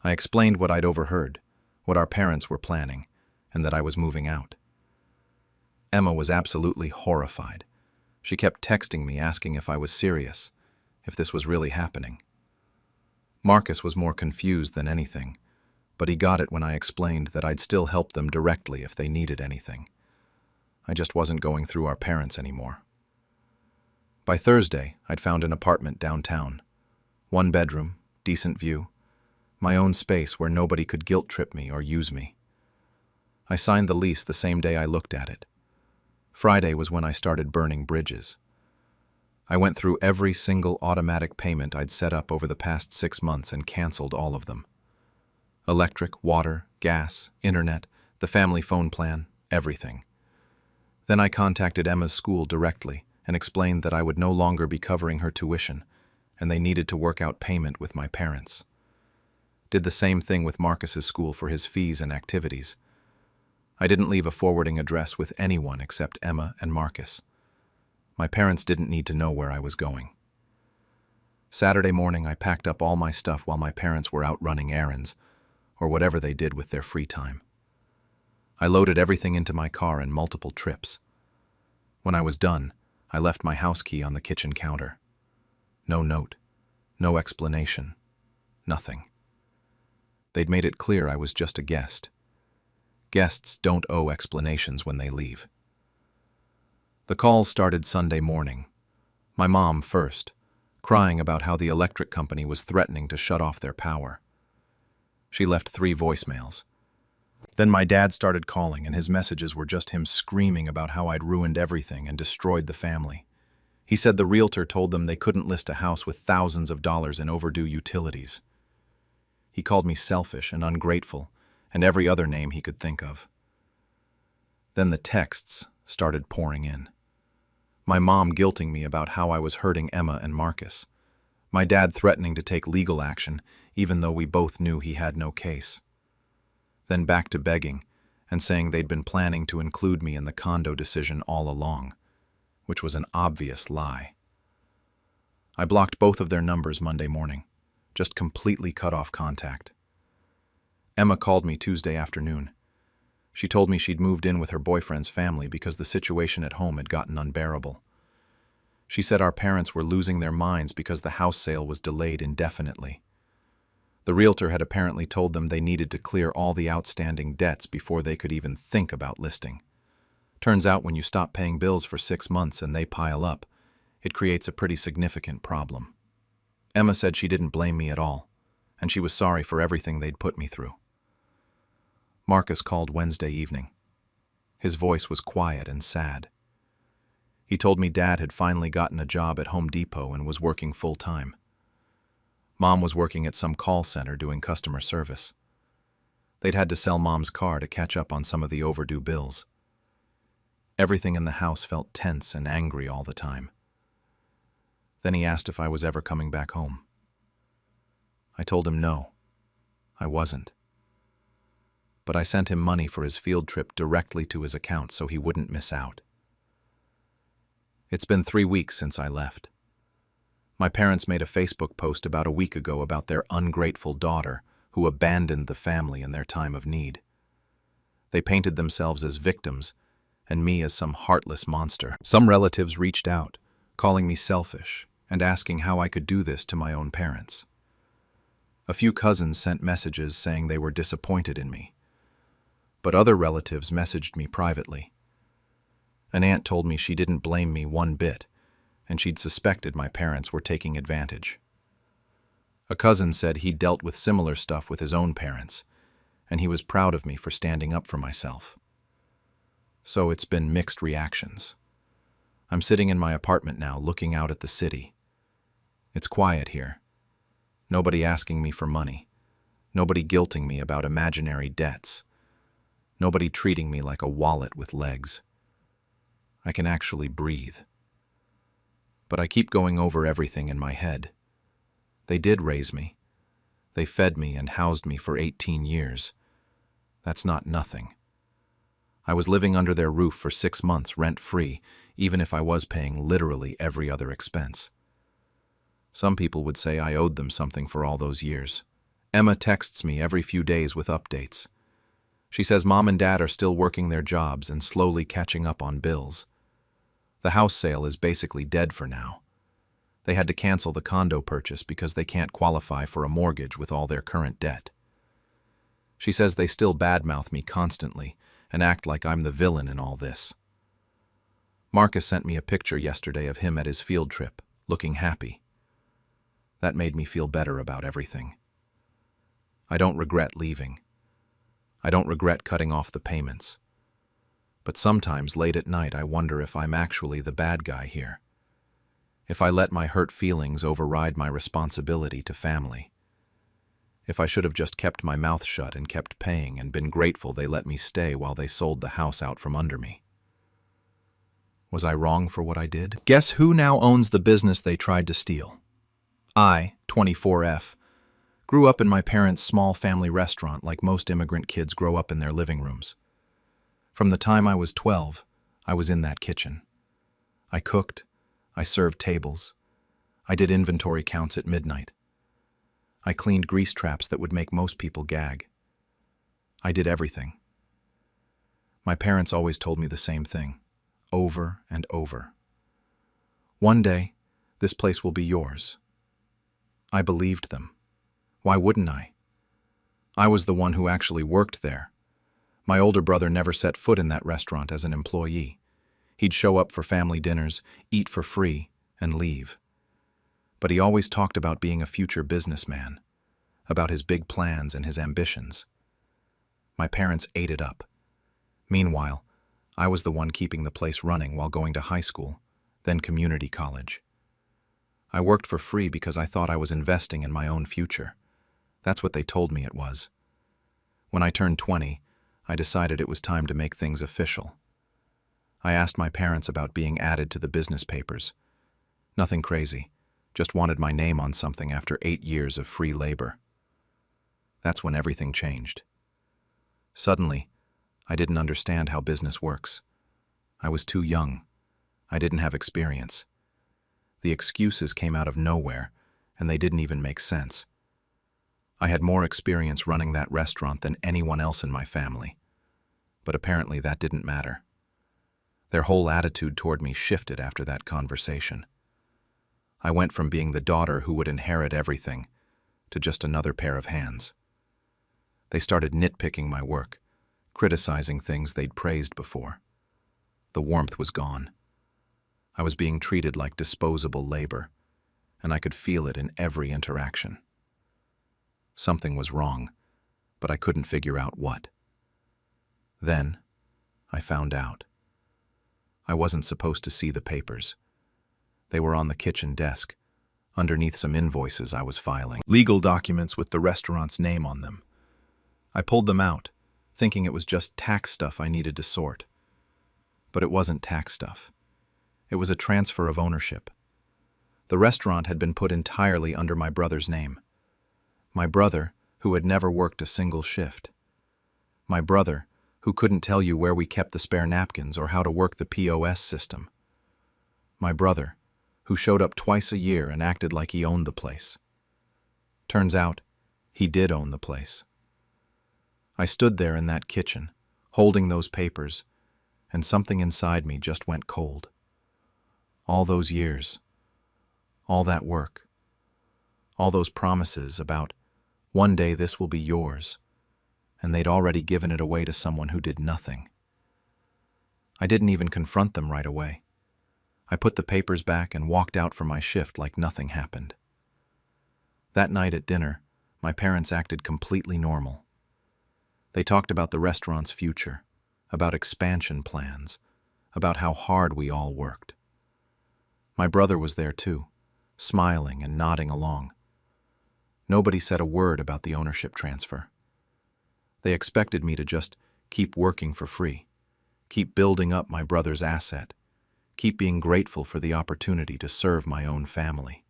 I explained what I'd overheard, what our parents were planning, and that I was moving out. Emma was absolutely horrified. She kept texting me asking if I was serious, if this was really happening. Marcus was more confused than anything, but he got it when I explained that I'd still help them directly if they needed anything. I just wasn't going through our parents anymore. By Thursday, I'd found an apartment downtown. 1 bedroom, decent view, my own space where nobody could guilt-trip me or use me. I signed the lease the same day I looked at it. Friday was when I started burning bridges. I went through every single automatic payment I'd set up over the past 6 months and canceled all of them. Electric, water, gas, internet, the family phone plan, everything. Then I contacted Emma's school directly and explained that I would no longer be covering her tuition, and they needed to work out payment with my parents. Did the same thing with Marcus's school for his fees and activities. I didn't leave a forwarding address with anyone except Emma and Marcus. My parents didn't need to know where I was going. Saturday morning, I packed up all my stuff while my parents were out running errands, or whatever they did with their free time. I loaded everything into my car in multiple trips. When I was done, I left my house key on the kitchen counter. No note, no explanation, nothing. They'd made it clear I was just a guest. Guests don't owe explanations when they leave. The calls started Sunday morning. My mom first, crying about how the electric company was threatening to shut off their power. She left 3 voicemails. Then my dad started calling, and his messages were just him screaming about how I'd ruined everything and destroyed the family. He said the realtor told them they couldn't list a house with thousands of dollars in overdue utilities. He called me selfish and ungrateful, and every other name he could think of. Then the texts started pouring in. My mom guilting me about how I was hurting Emma and Marcus. My dad threatening to take legal action, even though we both knew he had no case. Then back to begging and saying they'd been planning to include me in the condo decision all along, which was an obvious lie. I blocked both of their numbers Monday morning, just completely cut off contact. Emma called me Tuesday afternoon. She told me she'd moved in with her boyfriend's family because the situation at home had gotten unbearable. She said our parents were losing their minds because the house sale was delayed indefinitely. The realtor had apparently told them they needed to clear all the outstanding debts before they could even think about listing. Turns out when you stop paying bills for 6 months and they pile up, it creates a pretty significant problem. Emma said she didn't blame me at all, and she was sorry for everything they'd put me through. Marcus called Wednesday evening. His voice was quiet and sad. He told me Dad had finally gotten a job at Home Depot and was working full-time. Mom was working at some call center doing customer service. They'd had to sell Mom's car to catch up on some of the overdue bills. Everything in the house felt tense and angry all the time. Then he asked if I was ever coming back home. I told him no, I wasn't. But I sent him money for his field trip directly to his account so he wouldn't miss out. It's been 3 weeks since I left. My parents made a Facebook post about a week ago about their ungrateful daughter who abandoned the family in their time of need. They painted themselves as victims and me as some heartless monster. Some relatives reached out, calling me selfish and asking how I could do this to my own parents. A few cousins sent messages saying they were disappointed in me. But other relatives messaged me privately. An aunt told me she didn't blame me one bit, and she'd suspected my parents were taking advantage. A cousin said he'd dealt with similar stuff with his own parents, and he was proud of me for standing up for myself. So it's been mixed reactions. I'm sitting in my apartment now, looking out at the city. It's quiet here. Nobody asking me for money. Nobody guilting me about imaginary debts. Nobody treating me like a wallet with legs. I can actually breathe. But I keep going over everything in my head. They did raise me. They fed me and housed me for 18 years. That's not nothing. I was living under their roof for 6 months rent-free, even if I was paying literally every other expense. Some people would say I owed them something for all those years. Emma texts me every few days with updates. She says Mom and Dad are still working their jobs and slowly catching up on bills. The house sale is basically dead for now. They had to cancel the condo purchase because they can't qualify for a mortgage with all their current debt. She says they still badmouth me constantly and act like I'm the villain in all this. Marcus sent me a picture yesterday of him at his field trip, looking happy. That made me feel better about everything. I don't regret leaving. I don't regret cutting off the payments. But sometimes late at night I wonder if I'm actually the bad guy here. If I let my hurt feelings override my responsibility to family. If I should have just kept my mouth shut and kept paying and been grateful they let me stay while they sold the house out from under me. Was I wrong for what I did? Guess who now owns the business they tried to steal? I, 24F, grew up in my parents' small family restaurant like most immigrant kids grow up in their living rooms. From the time I was 12, I was in that kitchen. I cooked, I served tables, I did inventory counts at midnight. I cleaned grease traps that would make most people gag. I did everything. My parents always told me the same thing, over and over. One day, this place will be yours. I believed them. Why wouldn't I? I was the one who actually worked there. My older brother never set foot in that restaurant as an employee. He'd show up for family dinners, eat for free, and leave. But he always talked about being a future businessman, about his big plans and his ambitions. My parents ate it up. Meanwhile, I was the one keeping the place running while going to high school, then community college. I worked for free because I thought I was investing in my own future. That's what they told me it was. When I turned 20, I decided it was time to make things official. I asked my parents about being added to the business papers. Nothing crazy, just wanted my name on something after 8 years of free labor. That's when everything changed. Suddenly, I didn't understand how business works. I was too young. I didn't have experience. The excuses came out of nowhere, and they didn't even make sense. I had more experience running that restaurant than anyone else in my family. But apparently that didn't matter. Their whole attitude toward me shifted after that conversation. I went from being the daughter who would inherit everything to just another pair of hands. They started nitpicking my work, criticizing things they'd praised before. The warmth was gone. I was being treated like disposable labor, and I could feel it in every interaction. Something was wrong, but I couldn't figure out what. Then, I found out. I wasn't supposed to see the papers. They were on the kitchen desk, underneath some invoices I was filing. Legal documents with the restaurant's name on them. I pulled them out, thinking it was just tax stuff I needed to sort. But it wasn't tax stuff. It was a transfer of ownership. The restaurant had been put entirely under my brother's name. My brother, who had never worked a single shift. My brother, who couldn't tell you where we kept the spare napkins or how to work the POS system. My brother, who showed up twice a year and acted like he owned the place. Turns out, he did own the place. I stood there in that kitchen, holding those papers, and something inside me just went cold. All those years, all that work, all those promises about One day this will be yours, and they'd already given it away to someone who did nothing. I didn't even confront them right away. I put the papers back and walked out for my shift like nothing happened. That night at dinner, my parents acted completely normal. They talked about the restaurant's future, about expansion plans, about how hard we all worked. My brother was there too, smiling and nodding along. Nobody said a word about the ownership transfer. They expected me to just keep working for free, keep building up my brother's asset, keep being grateful for the opportunity to serve my own family.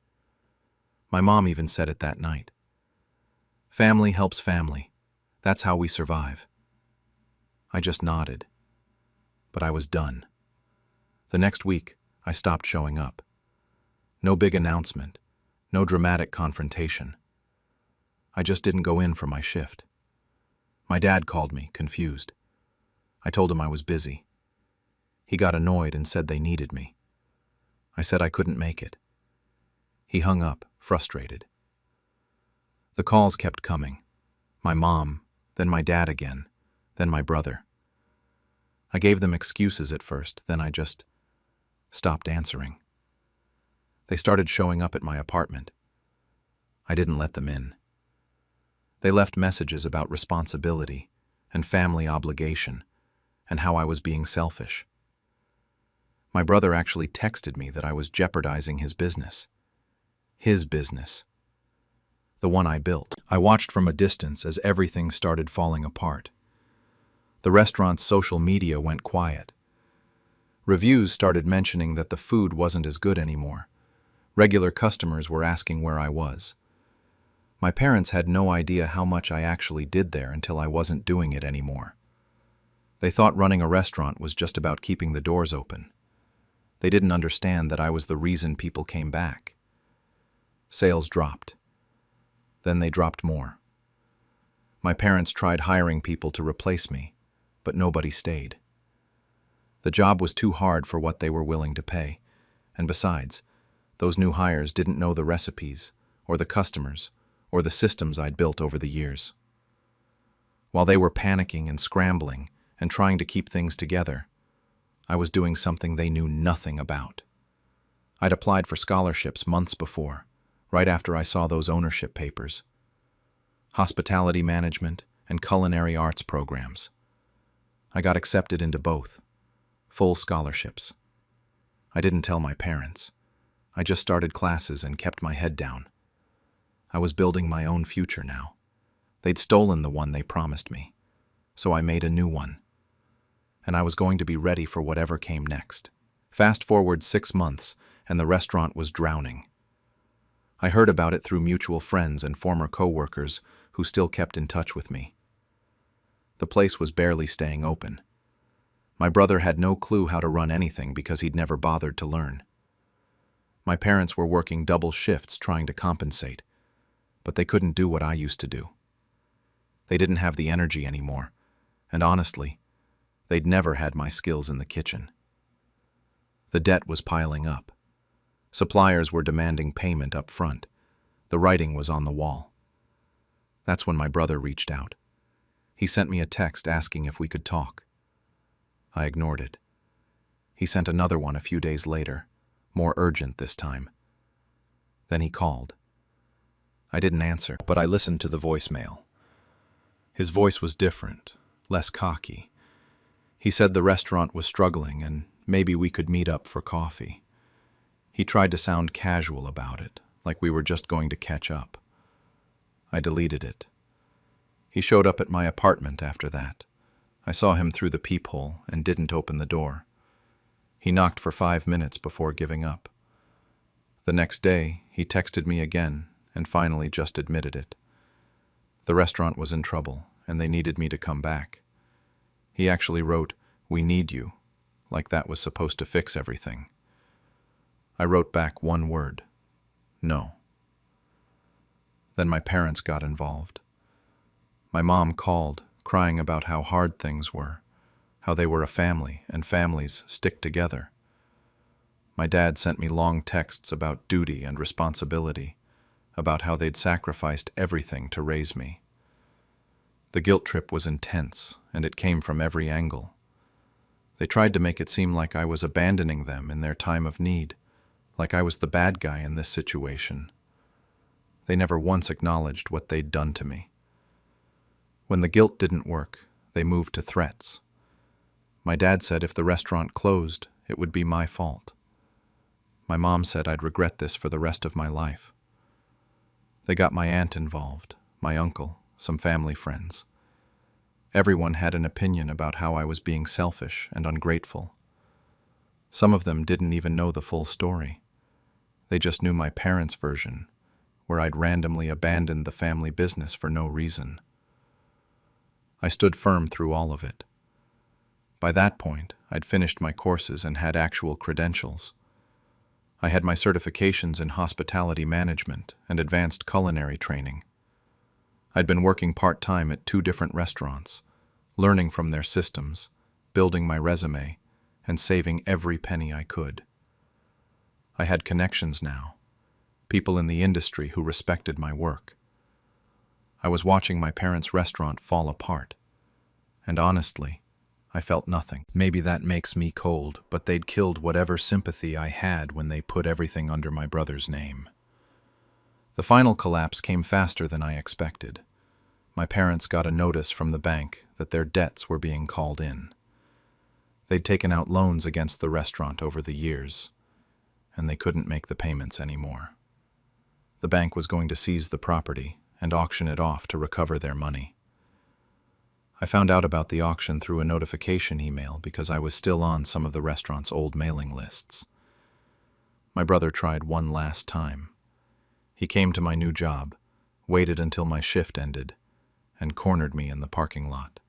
My mom even said it that night. Family helps family. That's how we survive. I just nodded. But I was done. The next week, I stopped showing up. No big announcement, no dramatic confrontation. I just didn't go in for my shift. My dad called me, confused. I told him I was busy. He got annoyed and said they needed me. I said I couldn't make it. He hung up, frustrated. The calls kept coming. My mom, then my dad again, then my brother. I gave them excuses at first, then I just stopped answering. They started showing up at my apartment. I didn't let them in. They left messages about responsibility and family obligation and how I was being selfish. My brother actually texted me that I was jeopardizing his business. His business. The one I built. I watched from a distance as everything started falling apart. The restaurant's social media went quiet. Reviews started mentioning that the food wasn't as good anymore. Regular customers were asking where I was. My parents had no idea how much I actually did there until I wasn't doing it anymore. They thought running a restaurant was just about keeping the doors open. They didn't understand that I was the reason people came back. Sales dropped. Then they dropped more. My parents tried hiring people to replace me, but nobody stayed. The job was too hard for what they were willing to pay, and besides, those new hires didn't know the recipes, or the customers, or the systems I'd built over the years. While they were panicking and scrambling and trying to keep things together, I was doing something they knew nothing about. I'd applied for scholarships months before, right after I saw those ownership papers. Hospitality management and culinary arts programs. I got accepted into both. Full scholarships. I didn't tell my parents. I just started classes and kept my head down. I was building my own future now. They'd stolen the one they promised me, so I made a new one. And I was going to be ready for whatever came next. Fast forward 6 months, and the restaurant was drowning. I heard about it through mutual friends and former co-workers who still kept in touch with me. The place was barely staying open. My brother had no clue how to run anything because he'd never bothered to learn. My parents were working double shifts trying to compensate, but they couldn't do what I used to do. They didn't have the energy anymore, and honestly, they'd never had my skills in the kitchen. The debt was piling up. Suppliers were demanding payment up front. The writing was on the wall. That's when my brother reached out. He sent me a text asking if we could talk. I ignored it. He sent another one a few days later, more urgent this time. Then he called. I didn't answer, but I listened to the voicemail. His voice was different, less cocky. He said the restaurant was struggling and maybe we could meet up for coffee. He tried to sound casual about it, like we were just going to catch up. I deleted it. He showed up at my apartment after that. I saw him through the peephole and didn't open the door. He knocked for 5 minutes before giving up. The next day, he texted me again and finally just admitted it. The restaurant was in trouble and they needed me to come back. He actually wrote, "We need you," like that was supposed to fix everything. I wrote back one word, "No." Then my parents got involved. My mom called, crying about how hard things were, how they were a family and families stick together. My dad sent me long texts about duty and responsibility, about how they'd sacrificed everything to raise me. The guilt trip was intense, and it came from every angle. They tried to make it seem like I was abandoning them in their time of need, like I was the bad guy in this situation. They never once acknowledged what they'd done to me. When the guilt didn't work, they moved to threats. My dad said if the restaurant closed, it would be my fault. My mom said I'd regret this for the rest of my life. They got my aunt involved, my uncle, some family friends. Everyone had an opinion about how I was being selfish and ungrateful. Some of them didn't even know the full story. They just knew my parents' version, where I'd randomly abandoned the family business for no reason. I stood firm through all of it. By that point, I'd finished my courses and had actual credentials. I had my certifications in hospitality management and advanced culinary training. I'd been working part-time at 2 different restaurants, learning from their systems, building my resume, and saving every penny I could. I had connections now, people in the industry who respected my work. I was watching my parents' restaurant fall apart, and honestly, I felt nothing. Maybe that makes me cold, but they'd killed whatever sympathy I had when they put everything under my brother's name. The final collapse came faster than I expected. My parents got a notice from the bank that their debts were being called in. They'd taken out loans against the restaurant over the years, and they couldn't make the payments anymore. The bank was going to seize the property and auction it off to recover their money. I found out about the auction through a notification email because I was still on some of the restaurant's old mailing lists. My brother tried one last time. He came to my new job, waited until my shift ended, and cornered me in the parking lot.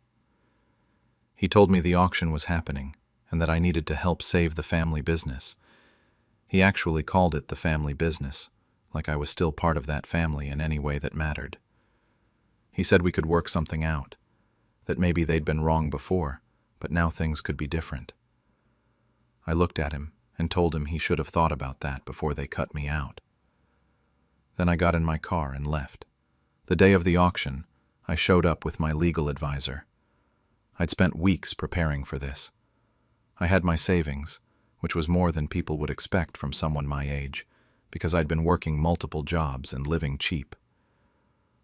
He told me the auction was happening and that I needed to help save the family business. He actually called it the family business, like I was still part of that family in any way that mattered. He said we could work something out, that maybe they'd been wrong before, but now things could be different. I looked at him and told him he should have thought about that before they cut me out. Then I got in my car and left. The day of the auction, I showed up with my legal advisor. I'd spent weeks preparing for this. I had my savings, which was more than people would expect from someone my age, because I'd been working multiple jobs and living cheap.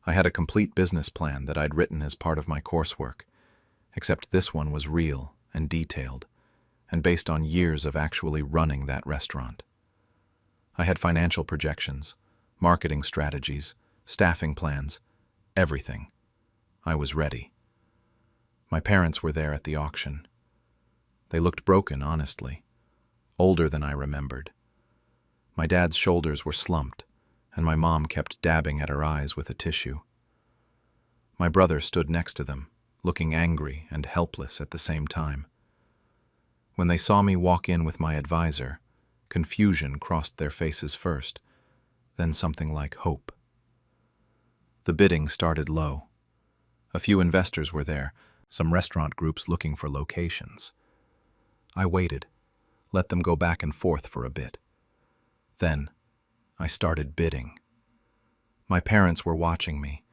I had a complete business plan that I'd written as part of my coursework, except this one was real and detailed, and based on years of actually running that restaurant. I had financial projections, marketing strategies, staffing plans, everything. I was ready. My parents were there at the auction. They looked broken, honestly, older than I remembered. My dad's shoulders were slumped, and my mom kept dabbing at her eyes with a tissue. My brother stood next to them, looking angry and helpless at the same time. When they saw me walk in with my advisor, confusion crossed their faces first, then something like hope. The bidding started low. A few investors were there, some restaurant groups looking for locations. I waited, let them go back and forth for a bit. Then, I started bidding. My parents were watching me,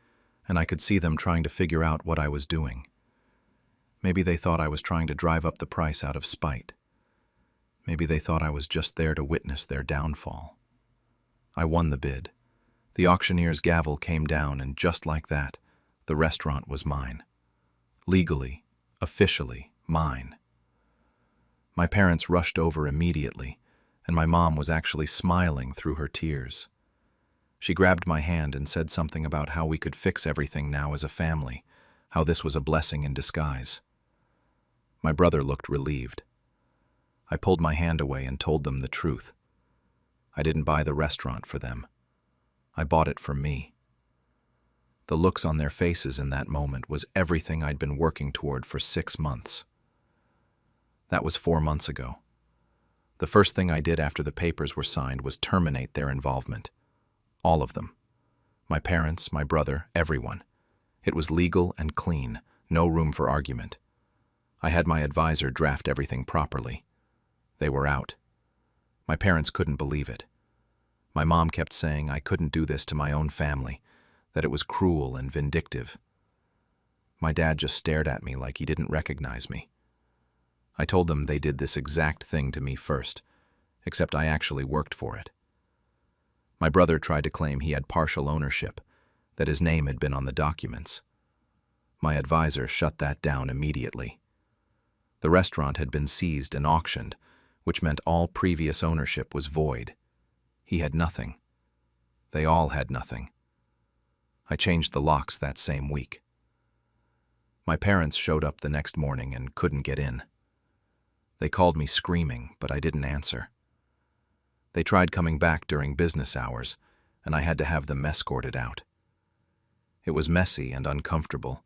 and I could see them trying to figure out what I was doing. Maybe they thought I was trying to drive up the price out of spite. Maybe they thought I was just there to witness their downfall. I won the bid. The auctioneer's gavel came down, and just like that, the restaurant was mine. Legally, officially, mine. My parents rushed over immediately, and my mom was actually smiling through her tears. She grabbed my hand and said something about how we could fix everything now as a family, how this was a blessing in disguise. My brother looked relieved. I pulled my hand away and told them the truth. I didn't buy the restaurant for them. I bought it for me. The looks on their faces in that moment was everything I'd been working toward for 6 months. That was 4 months ago. The first thing I did after the papers were signed was terminate their involvement. All of them. My parents, my brother, everyone. It was legal and clean, no room for argument. I had my advisor draft everything properly. They were out. My parents couldn't believe it. My mom kept saying I couldn't do this to my own family, that it was cruel and vindictive. My dad just stared at me like he didn't recognize me. I told them they did this exact thing to me first, except I actually worked for it. My brother tried to claim he had partial ownership, that his name had been on the documents. My advisor shut that down immediately. The restaurant had been seized and auctioned, which meant all previous ownership was void. He had nothing. They all had nothing. I changed the locks that same week. My parents showed up the next morning and couldn't get in. They called me screaming, but I didn't answer. They tried coming back during business hours, and I had to have them escorted out. It was messy and uncomfortable,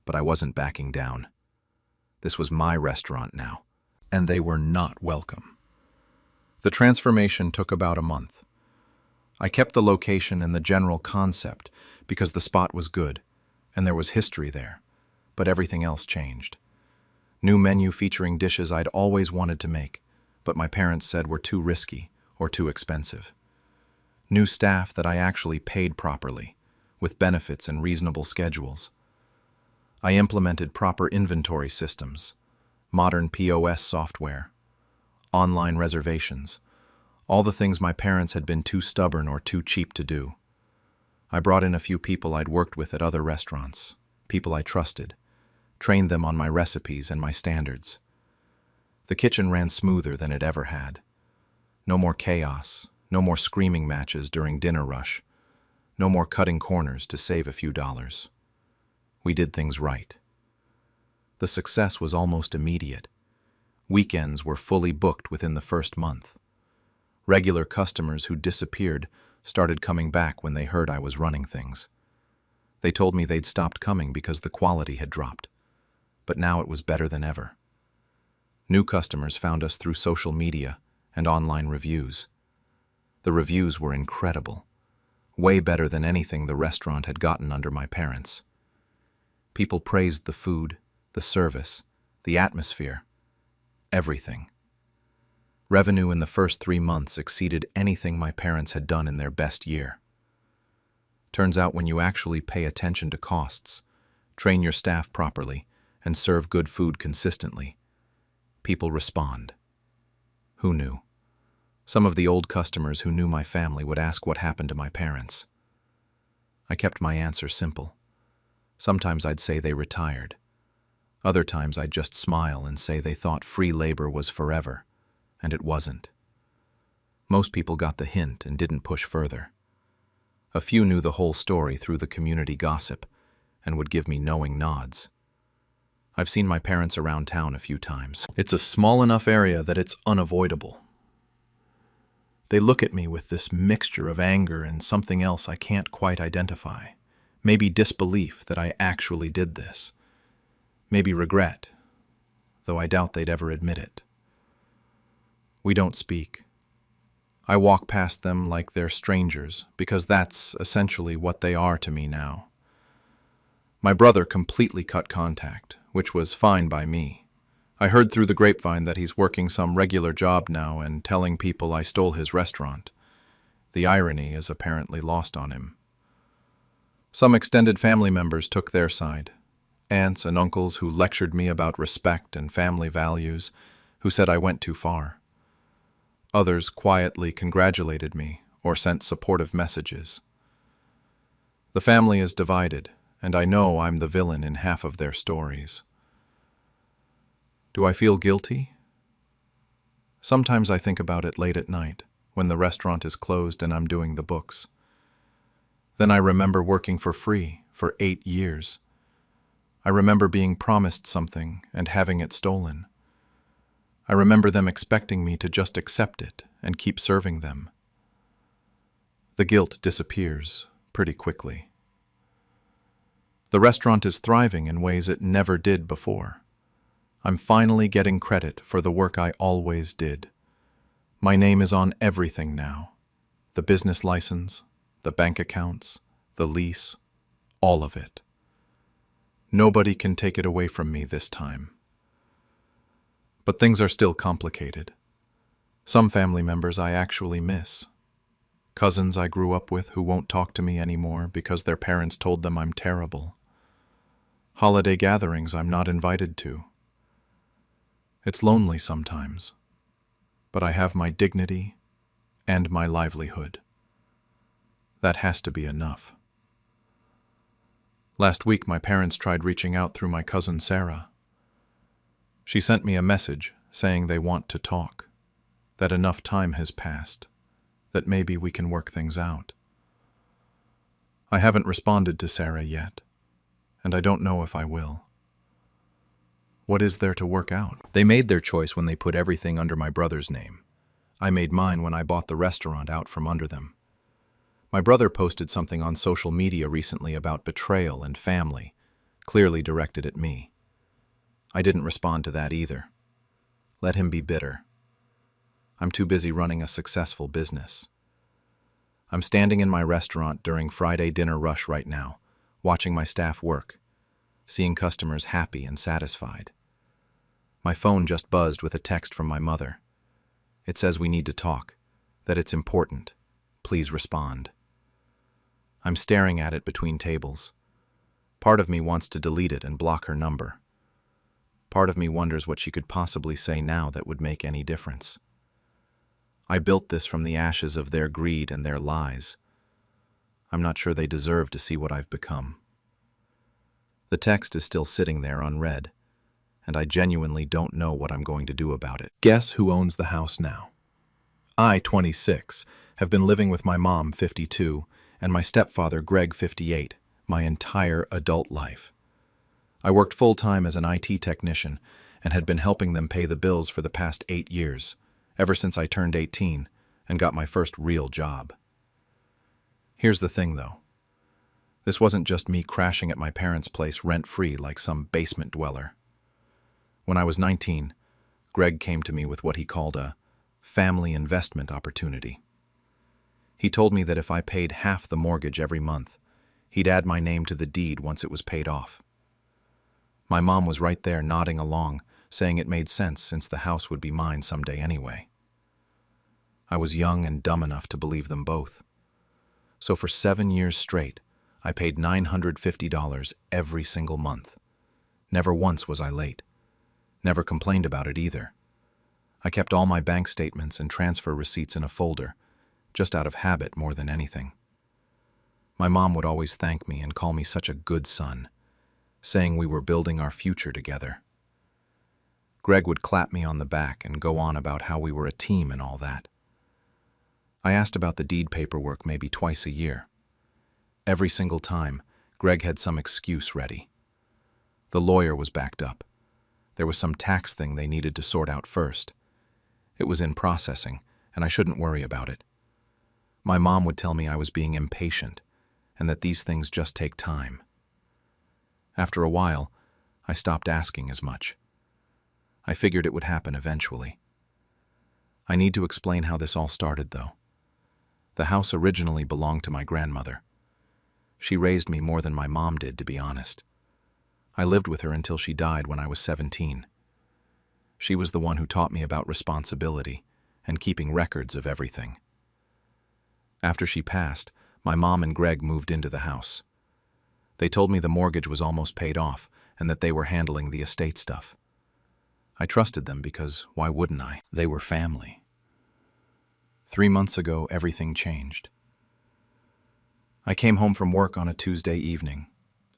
but I wasn't backing down. This was my restaurant now, and they were not welcome. The transformation took about a month. I kept the location and the general concept because the spot was good, and there was history there, but everything else changed. New menu featuring dishes I'd always wanted to make, but my parents said were too risky or too expensive. New staff that I actually paid properly, with benefits and reasonable schedules. I implemented proper inventory systems, modern POS software, online reservations, all the things my parents had been too stubborn or too cheap to do. I brought in a few people I'd worked with at other restaurants, people I trusted, trained them on my recipes and my standards. The kitchen ran smoother than it ever had. No more chaos, no more screaming matches during dinner rush, no more cutting corners to save a few dollars. We did things right. The success was almost immediate. Weekends were fully booked within the first month. Regular customers who disappeared started coming back when they heard I was running things. They told me they'd stopped coming because the quality had dropped, but now it was better than ever. New customers found us through social media and online reviews. The reviews were incredible, way better than anything the restaurant had gotten under my parents. People praised the food, the service, the atmosphere, everything. Revenue in the first 3 months exceeded anything my parents had done in their best year. Turns out when you actually pay attention to costs, train your staff properly, and serve good food consistently, people respond. Who knew? Some of the old customers who knew my family would ask what happened to my parents. I kept my answer simple. Sometimes I'd say they retired. Other times I'd just smile and say they thought free labor was forever, and it wasn't. Most people got the hint and didn't push further. A few knew the whole story through the community gossip and would give me knowing nods. I've seen my parents around town a few times. It's a small enough area that it's unavoidable. They look at me with this mixture of anger and something else I can't quite identify. Maybe disbelief that I actually did this. Maybe regret, though I doubt they'd ever admit it. We don't speak. I walk past them like they're strangers, because that's essentially what they are to me now. My brother completely cut contact, which was fine by me. I heard through the grapevine that he's working some regular job now and telling people I stole his restaurant. The irony is apparently lost on him. Some extended family members took their side. Aunts and uncles who lectured me about respect and family values, who said I went too far. Others quietly congratulated me or sent supportive messages. The family is divided, and I know I'm the villain in half of their stories. Do I feel guilty? Sometimes I think about it late at night, when the restaurant is closed and I'm doing the books. Then I remember working for free for 8 years. I remember being promised something and having it stolen. I remember them expecting me to just accept it and keep serving them. The guilt disappears pretty quickly. The restaurant is thriving in ways it never did before. I'm finally getting credit for the work I always did. My name is on everything now. The business license, the bank accounts, the lease, all of it. Nobody can take it away from me this time. But things are still complicated. Some family members I actually miss. Cousins I grew up with who won't talk to me anymore because their parents told them I'm terrible. Holiday gatherings I'm not invited to. It's lonely sometimes, but I have my dignity and my livelihood. That has to be enough. Last week, my parents tried reaching out through my cousin Sarah. She sent me a message saying they want to talk, that enough time has passed, that maybe we can work things out. I haven't responded to Sarah yet, and I don't know if I will. What is there to work out? They made their choice when they put everything under my brother's name. I made mine when I bought the restaurant out from under them. My brother posted something on social media recently about betrayal and family, clearly directed at me. I didn't respond to that either. Let him be bitter. I'm too busy running a successful business. I'm standing in my restaurant during Friday dinner rush right now, watching my staff work, seeing customers happy and satisfied. My phone just buzzed with a text from my mother. It says we need to talk, that it's important. Please respond. I'm staring at it between tables. Part of me wants to delete it and block her number. Part of me wonders what she could possibly say now that would make any difference. I built this from the ashes of their greed and their lies. I'm not sure they deserve to see what I've become. The text is still sitting there unread, and I genuinely don't know what I'm going to do about it. Guess who owns the house now? I, 26, have been living with my mom, 52, and my stepfather, Greg, 58, my entire adult life. I worked full-time as an IT technician and had been helping them pay the bills for the past 8 years, ever since I turned 18 and got my first real job. Here's the thing, though. This wasn't just me crashing at my parents' place rent-free like some basement dweller. When I was 19, Greg came to me with what he called a family investment opportunity. He told me that if I paid half the mortgage every month, he'd add my name to the deed once it was paid off. My mom was right there nodding along, saying it made sense since the house would be mine someday anyway. I was young and dumb enough to believe them both. So for 7 years straight, I paid $950 every single month. Never once was I late. Never complained about it either. I kept all my bank statements and transfer receipts in a folder, just out of habit more than anything. My mom would always thank me and call me such a good son, saying we were building our future together. Greg would clap me on the back and go on about how we were a team and all that. I asked about the deed paperwork maybe twice a year. Every single time, Greg had some excuse ready. The lawyer was backed up. There was some tax thing they needed to sort out first. It was in processing, and I shouldn't worry about it. My mom would tell me I was being impatient, and that these things just take time. After a while, I stopped asking as much. I figured it would happen eventually. I need to explain how this all started, though. The house originally belonged to my grandmother. She raised me more than my mom did, to be honest. I lived with her until she died when I was 17. She was the one who taught me about responsibility and keeping records of everything. After she passed, my mom and Greg moved into the house. They told me the mortgage was almost paid off and that they were handling the estate stuff. I trusted them because why wouldn't I? They were family. 3 months ago, everything changed. I came home from work on a Tuesday evening,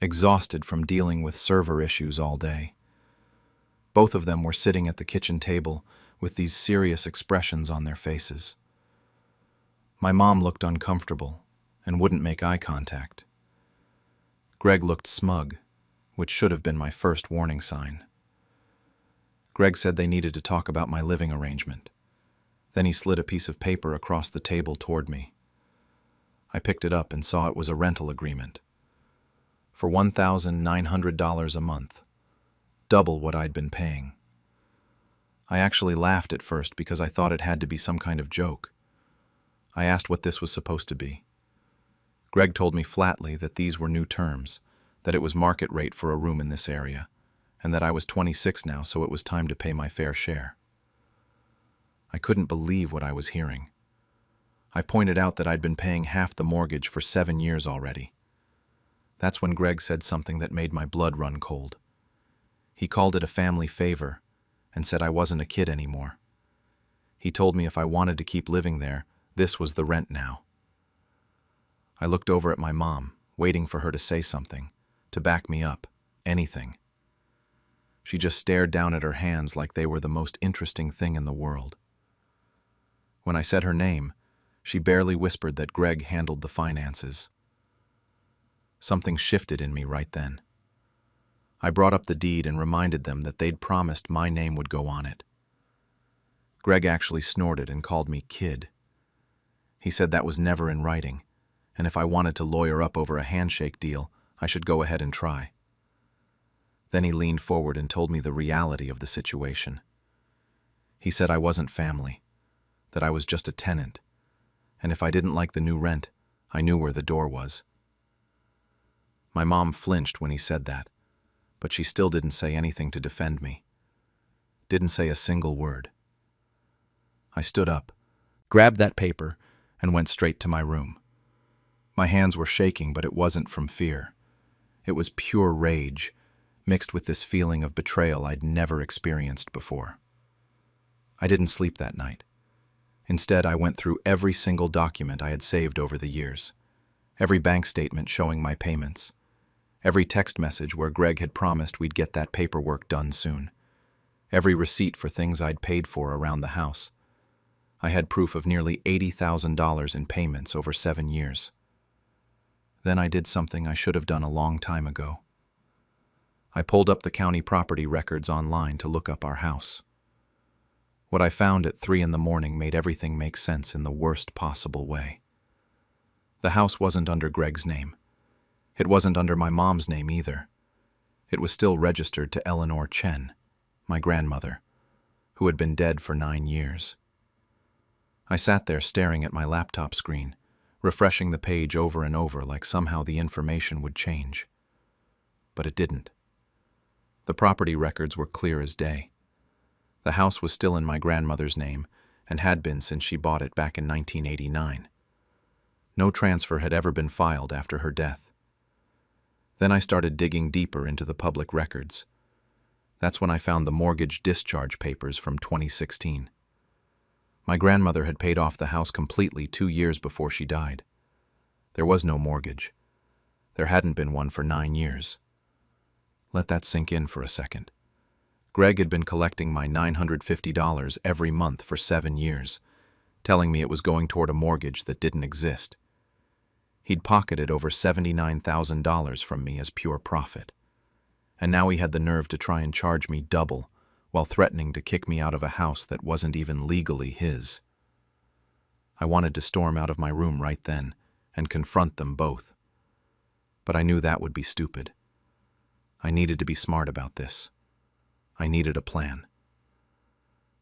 exhausted from dealing with server issues all day. Both of them were sitting at the kitchen table with these serious expressions on their faces. My mom looked uncomfortable and wouldn't make eye contact. Greg looked smug, which should have been my first warning sign. Greg said they needed to talk about my living arrangement. Then he slid a piece of paper across the table toward me. I picked it up and saw it was a rental agreement. For $1,900 a month, double what I'd been paying. I actually laughed at first because I thought it had to be some kind of joke. I asked what this was supposed to be. Greg told me flatly that these were new terms, that it was market rate for a room in this area, and that I was 26 now, so it was time to pay my fair share. I couldn't believe what I was hearing. I pointed out that I'd been paying half the mortgage for 7 years already. That's when Greg said something that made my blood run cold. He called it a family favor and said I wasn't a kid anymore. He told me if I wanted to keep living there, this was the rent now. I looked over at my mom, waiting for her to say something, to back me up, anything. She just stared down at her hands like they were the most interesting thing in the world. When I said her name, she barely whispered that Greg handled the finances. Something shifted in me right then. I brought up the deed and reminded them that they'd promised my name would go on it. Greg actually snorted and called me kid. He said that was never in writing, and if I wanted to lawyer up over a handshake deal, I should go ahead and try. Then he leaned forward and told me the reality of the situation. He said I wasn't family, that I was just a tenant, and if I didn't like the new rent, I knew where the door was. My mom flinched when he said that, but she still didn't say anything to defend me. Didn't say a single word. I stood up, grabbed that paper, and went straight to my room. My hands were shaking, but it wasn't from fear. It was pure rage, mixed with this feeling of betrayal I'd never experienced before. I didn't sleep that night. Instead, I went through every single document I had saved over the years, every bank statement showing my payments, every text message where Greg had promised we'd get that paperwork done soon, every receipt for things I'd paid for around the house. I had proof of nearly $80,000 in payments over 7 years. Then I did something I should have done a long time ago. I pulled up the county property records online to look up our house. What I found at 3 a.m. made everything make sense in the worst possible way. The house wasn't under Greg's name. It wasn't under my mom's name either. It was still registered to Eleanor Chen, my grandmother, who had been dead for 9 years. I sat there staring at my laptop screen, refreshing the page over and over like somehow the information would change. But it didn't. The property records were clear as day. The house was still in my grandmother's name and had been since she bought it back in 1989. No transfer had ever been filed after her death. Then I started digging deeper into the public records. That's when I found the mortgage discharge papers from 2016. My grandmother had paid off the house completely 2 years before she died. There was no mortgage. There hadn't been one for 9 years. Let that sink in for a second. Greg had been collecting my $950 every month for 7 years, telling me it was going toward a mortgage that didn't exist. He'd pocketed over $79,000 from me as pure profit. And now he had the nerve to try and charge me double while threatening to kick me out of a house that wasn't even legally his. I wanted to storm out of my room right then and confront them both. But I knew that would be stupid. I needed to be smart about this. I needed a plan.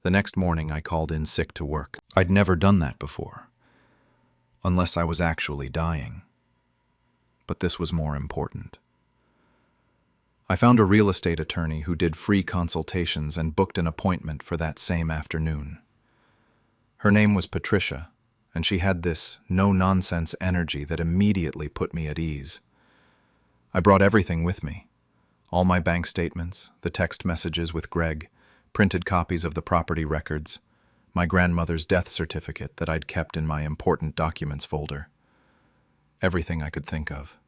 The next morning I called in sick to work. I'd never done that before, unless I was actually dying. But this was more important. I found a real estate attorney who did free consultations and booked an appointment for that same afternoon. Her name was Patricia, and she had this no-nonsense energy that immediately put me at ease. I brought everything with me. All my bank statements, the text messages with Greg, printed copies of the property records, my grandmother's death certificate that I'd kept in my important documents folder. Everything I could think of.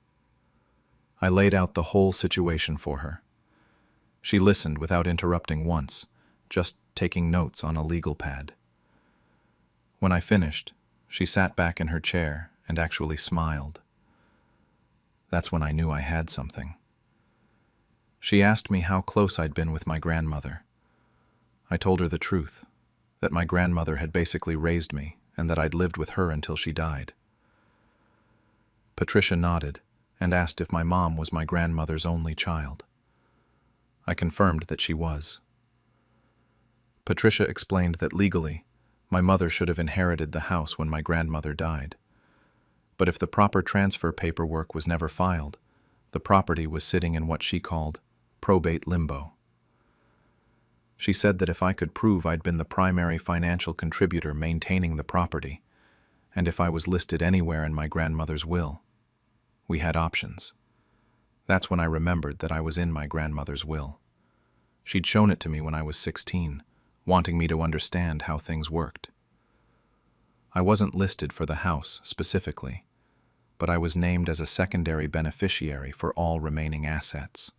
I laid out the whole situation for her. She listened without interrupting once, just taking notes on a legal pad. When I finished, she sat back in her chair and actually smiled. That's when I knew I had something. She asked me how close I'd been with my grandmother. I told her the truth, that my grandmother had basically raised me and that I'd lived with her until she died. Patricia nodded and asked if my mom was my grandmother's only child. I confirmed that she was. Patricia explained that legally, my mother should have inherited the house when my grandmother died. But if the proper transfer paperwork was never filed, the property was sitting in what she called probate limbo. She said that if I could prove I'd been the primary financial contributor maintaining the property, and if I was listed anywhere in my grandmother's will. We had options. That's when I remembered that I was in my grandmother's will. She'd shown it to me when I was 16, wanting me to understand how things worked. I wasn't listed for the house specifically, but I was named as a secondary beneficiary for all remaining assets.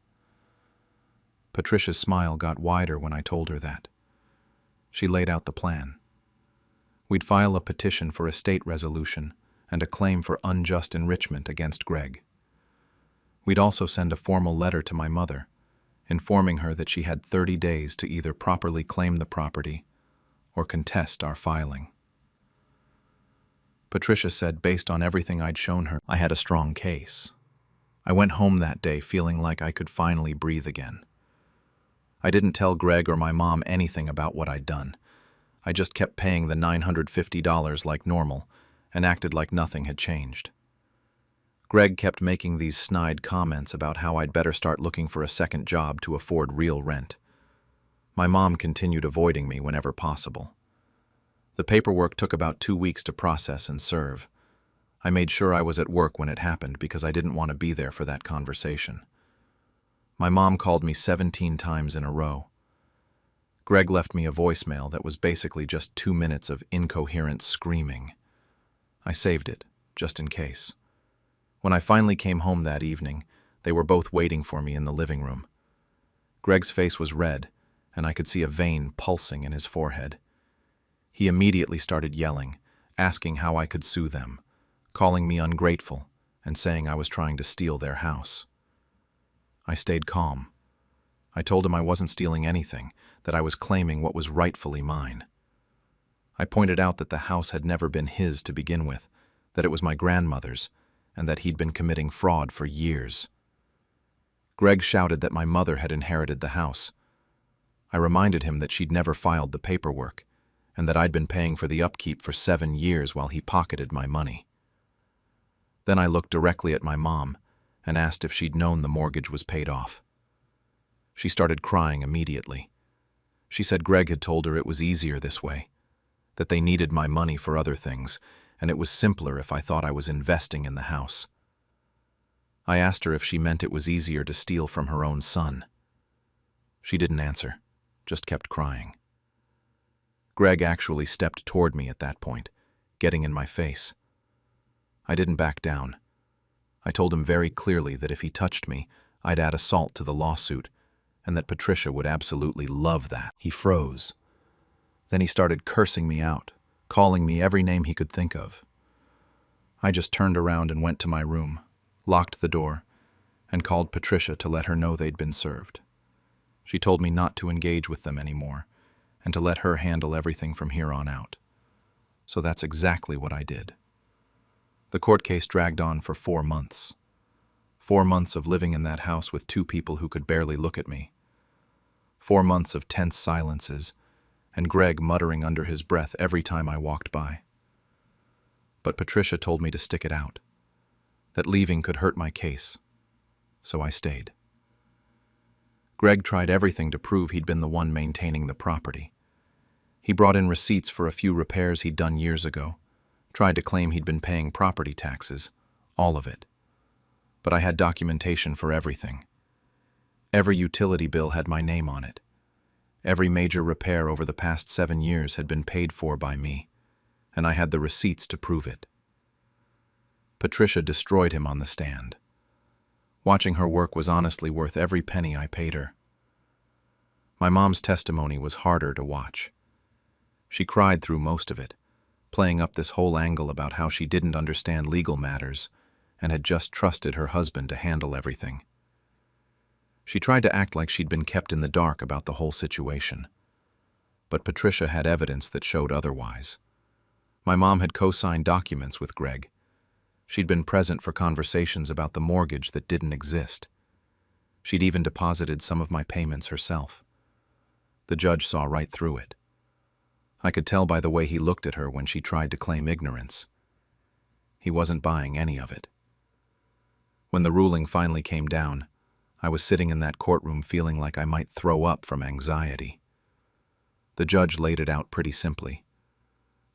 Patricia's smile got wider when I told her that. She laid out the plan. We'd file a petition for estate resolution and a claim for unjust enrichment against Greg. We'd also send a formal letter to my mother, informing her that she had 30 days to either properly claim the property or contest our filing. Patricia said based on everything I'd shown her, I had a strong case. I went home that day feeling like I could finally breathe again. I didn't tell Greg or my mom anything about what I'd done. I just kept paying the $950 like normal and acted like nothing had changed. Greg kept making these snide comments about how I'd better start looking for a second job to afford real rent. My mom continued avoiding me whenever possible. The paperwork took about 2 weeks to process and serve. I made sure I was at work when it happened because I didn't want to be there for that conversation. My mom called me 17 times in a row. Greg left me a voicemail that was basically just 2 minutes of incoherent screaming. I saved it, just in case. When I finally came home that evening, they were both waiting for me in the living room. Greg's face was red, and I could see a vein pulsing in his forehead. He immediately started yelling, asking how I could sue them, calling me ungrateful, and saying I was trying to steal their house. I stayed calm. I told him I wasn't stealing anything, that I was claiming what was rightfully mine. I pointed out that the house had never been his to begin with, that it was my grandmother's, and that he'd been committing fraud for years. Greg shouted that my mother had inherited the house. I reminded him that she'd never filed the paperwork, and that I'd been paying for the upkeep for 7 years while he pocketed my money. Then I looked directly at my mom and asked if she'd known the mortgage was paid off. She started crying immediately. She said Greg had told her it was easier this way, that they needed my money for other things, and it was simpler if I thought I was investing in the house. I asked her if she meant it was easier to steal from her own son. She didn't answer, just kept crying. Greg actually stepped toward me at that point, getting in my face. I didn't back down. I told him very clearly that if he touched me, I'd add assault to the lawsuit, and that Patricia would absolutely love that. He froze. Then he started cursing me out, calling me every name he could think of. I just turned around and went to my room, locked the door, and called Patricia to let her know they'd been served. She told me not to engage with them anymore, and to let her handle everything from here on out. So that's exactly what I did. The court case dragged on for 4 months. 4 months of living in that house with 2 people who could barely look at me. 4 months of tense silences, and Greg muttering under his breath every time I walked by. But Patricia told me to stick it out, that leaving could hurt my case, so I stayed. Greg tried everything to prove he'd been the one maintaining the property. He brought in receipts for a few repairs he'd done years ago, tried to claim he'd been paying property taxes, all of it. But I had documentation for everything. Every utility bill had my name on it. Every major repair over the past 7 years had been paid for by me, and I had the receipts to prove it. Patricia destroyed him on the stand. Watching her work was honestly worth every penny I paid her. My mom's testimony was harder to watch. She cried through most of it, playing up this whole angle about how she didn't understand legal matters and had just trusted her husband to handle everything. She tried to act like she'd been kept in the dark about the whole situation. But Patricia had evidence that showed otherwise. My mom had co-signed documents with Greg. She'd been present for conversations about the mortgage that didn't exist. She'd even deposited some of my payments herself. The judge saw right through it. I could tell by the way he looked at her when she tried to claim ignorance. He wasn't buying any of it. When the ruling finally came down, I was sitting in that courtroom feeling like I might throw up from anxiety. The judge laid it out pretty simply.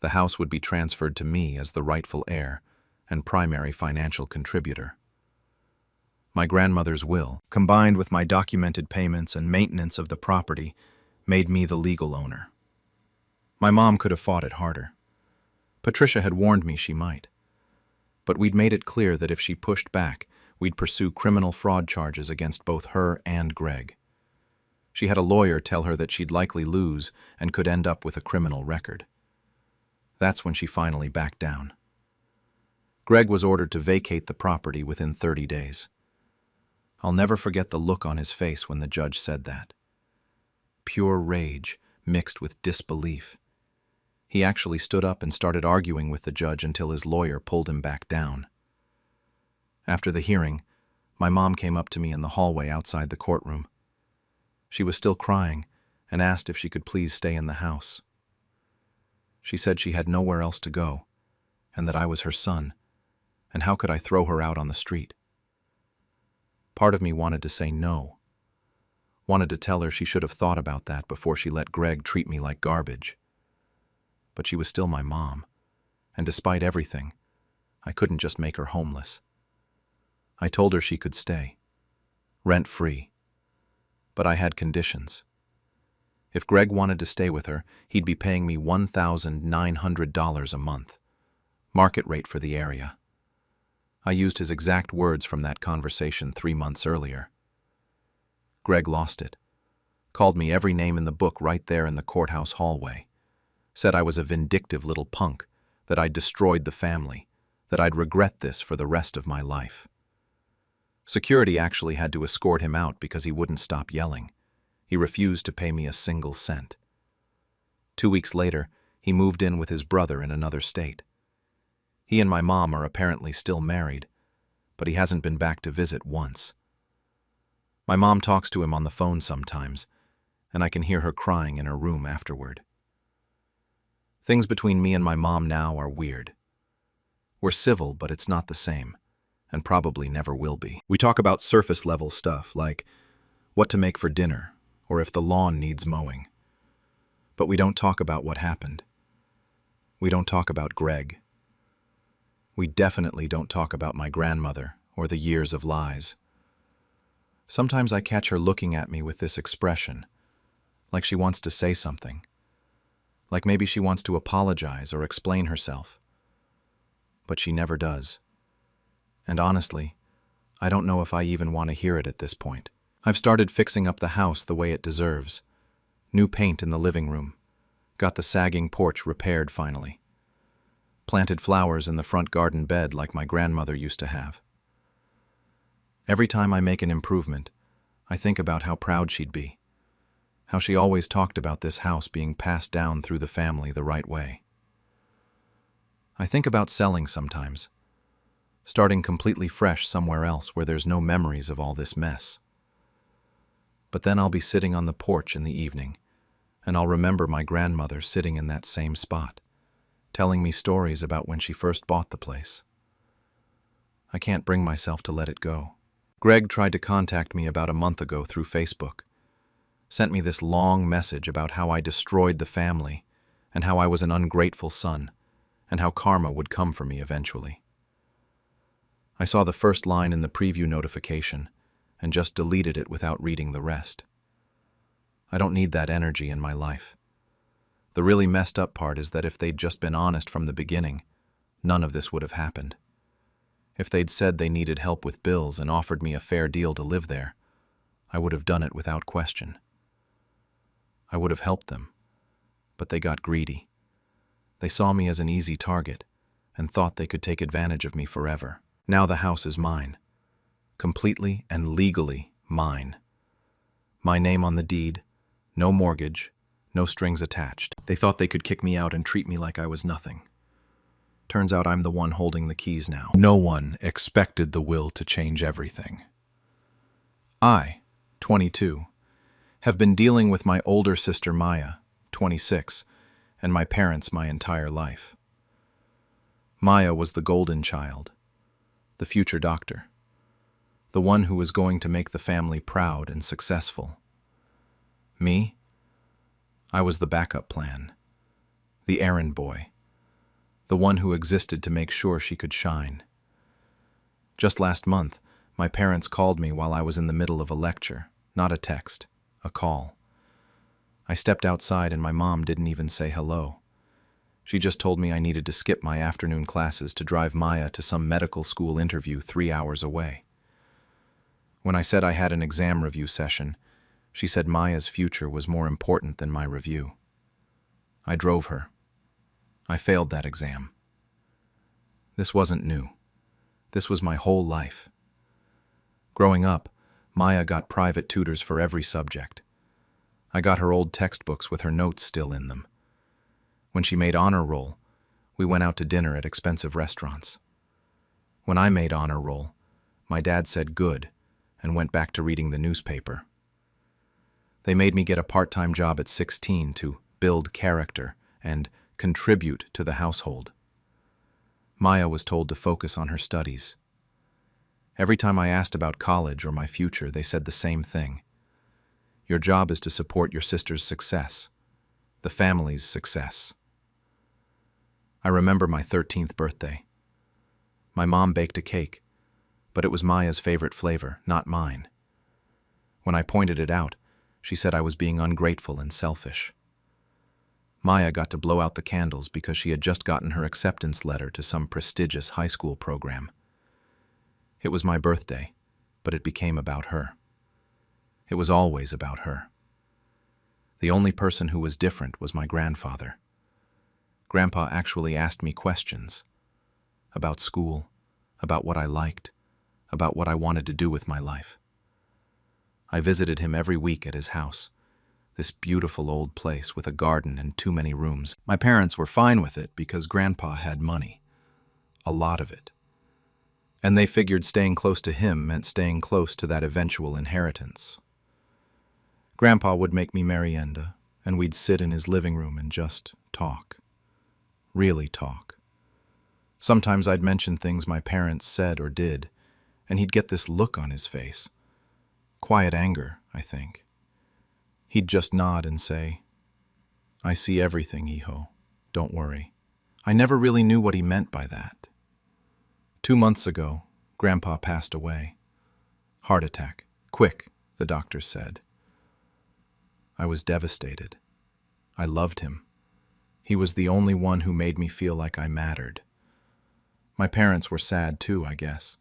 The house would be transferred to me as the rightful heir and primary financial contributor. My grandmother's will, Combined with my documented payments and maintenance of the property, made me the legal owner. My mom could have fought it harder. Patricia had warned me she might. But we'd made it clear that if she pushed back, we'd pursue criminal fraud charges against both her and Greg. She had a lawyer tell her that she'd likely lose and could end up with a criminal record. That's when she finally backed down. Greg was ordered to vacate the property within 30 days. I'll never forget the look on his face when the judge said that. Pure rage mixed with disbelief. He actually stood up and started arguing with the judge until his lawyer pulled him back down. After the hearing, my mom came up to me in the hallway outside the courtroom. She was still crying and asked if she could please stay in the house. She said she had nowhere else to go, and that I was her son, and how could I throw her out on the street? Part of me wanted to say no. Wanted to tell her she should have thought about that before she let Greg treat me like garbage. But she was still my mom, and despite everything, I couldn't just make her homeless. I told her she could stay, rent-free, but I had conditions. If Greg wanted to stay with her, he'd be paying me $1,900 a month, market rate for the area. I used his exact words from that conversation 3 months earlier. Greg lost it, called me every name in the book right there in the courthouse hallway, said I was a vindictive little punk, that I'd destroyed the family, that I'd regret this for the rest of my life. Security actually had to escort him out because he wouldn't stop yelling. He refused to pay me a single cent. 2 weeks later, he moved in with his brother in another state. He and my mom are apparently still married, but he hasn't been back to visit once. My mom talks to him on the phone sometimes, and I can hear her crying in her room afterward. Things between me and my mom now are weird. We're civil, but it's not the same, and probably never will be. We talk about surface-level stuff, like what to make for dinner, or if the lawn needs mowing. But we don't talk about what happened. We don't talk about Greg. We definitely don't talk about my grandmother or the years of lies. Sometimes I catch her looking at me with this expression, like she wants to say something, like maybe she wants to apologize or explain herself. But she never does. And honestly, I don't know if I even want to hear it at this point. I've started fixing up the house the way it deserves. New paint in the living room. Got the sagging porch repaired finally. Planted flowers in the front garden bed like my grandmother used to have. Every time I make an improvement, I think about how proud she'd be. How she always talked about this house being passed down through the family the right way. I think about selling sometimes. Starting completely fresh somewhere else where there's no memories of all this mess. But then I'll be sitting on the porch in the evening, and I'll remember my grandmother sitting in that same spot, telling me stories about when she first bought the place. I can't bring myself to let it go. Greg tried to contact me about a month ago through Facebook. Sent me this long message about how I destroyed the family, and how I was an ungrateful son, and how karma would come for me eventually. I saw the first line in the preview notification, and just deleted it without reading the rest. I don't need that energy in my life. The really messed up part is that if they'd just been honest from the beginning, none of this would have happened. If they'd said they needed help with bills and offered me a fair deal to live there, I would have done it without question. I would have helped them, but they got greedy. They saw me as an easy target and thought they could take advantage of me forever. Now the house is mine. Completely and legally mine. My name on the deed, no mortgage, no strings attached. They thought they could kick me out and treat me like I was nothing. Turns out I'm the one holding the keys now. No one expected the will to change everything. I, 22, have been dealing with my older sister Maya, 26, and my parents my entire life. Maya was the golden child, the future doctor, the one who was going to make the family proud and successful. Me? I was the backup plan, the errand boy, the one who existed to make sure she could shine. Just last month, my parents called me while I was in the middle of a lecture, not a text, a call. I stepped outside and my mom didn't even say hello. She just told me I needed to skip my afternoon classes to drive Maya to some medical school interview 3 hours away. When I said I had an exam review session, she said Maya's future was more important than my review. I drove her. I failed that exam. This wasn't new. This was my whole life. Growing up, Maya got private tutors for every subject. I got her old textbooks with her notes still in them. When she made honor roll, we went out to dinner at expensive restaurants. When I made honor roll, my dad said good and went back to reading the newspaper. They made me get a part-time job at 16 to build character and contribute to the household. Maya was told to focus on her studies. Every time I asked about college or my future, they said the same thing. Your job is to support your sister's success, the family's success. I remember my 13th birthday. My mom baked a cake, but it was Maya's favorite flavor, not mine. When I pointed it out, she said I was being ungrateful and selfish. Maya got to blow out the candles because she had just gotten her acceptance letter to some prestigious high school program. It was my birthday, but it became about her. It was always about her. The only person who was different was my grandfather. Grandpa actually asked me questions about school, about what I liked, about what I wanted to do with my life. I visited him every week at his house, this beautiful old place with a garden and too many rooms. My parents were fine with it because Grandpa had money. A lot of it. And they figured staying close to him meant staying close to that eventual inheritance. Grandpa would make me merienda, and we'd sit in his living room and just talk. Really talk. Sometimes I'd mention things my parents said or did, and he'd get this look on his face. Quiet anger, I think. He'd just nod and say, "I see everything, Iho. Don't worry." I never really knew what he meant by that. 2 months ago, Grandpa passed away. Heart attack. Quick, the doctors said. I was devastated. I loved him. He was the only one who made me feel like I mattered. My parents were sad too, I guess.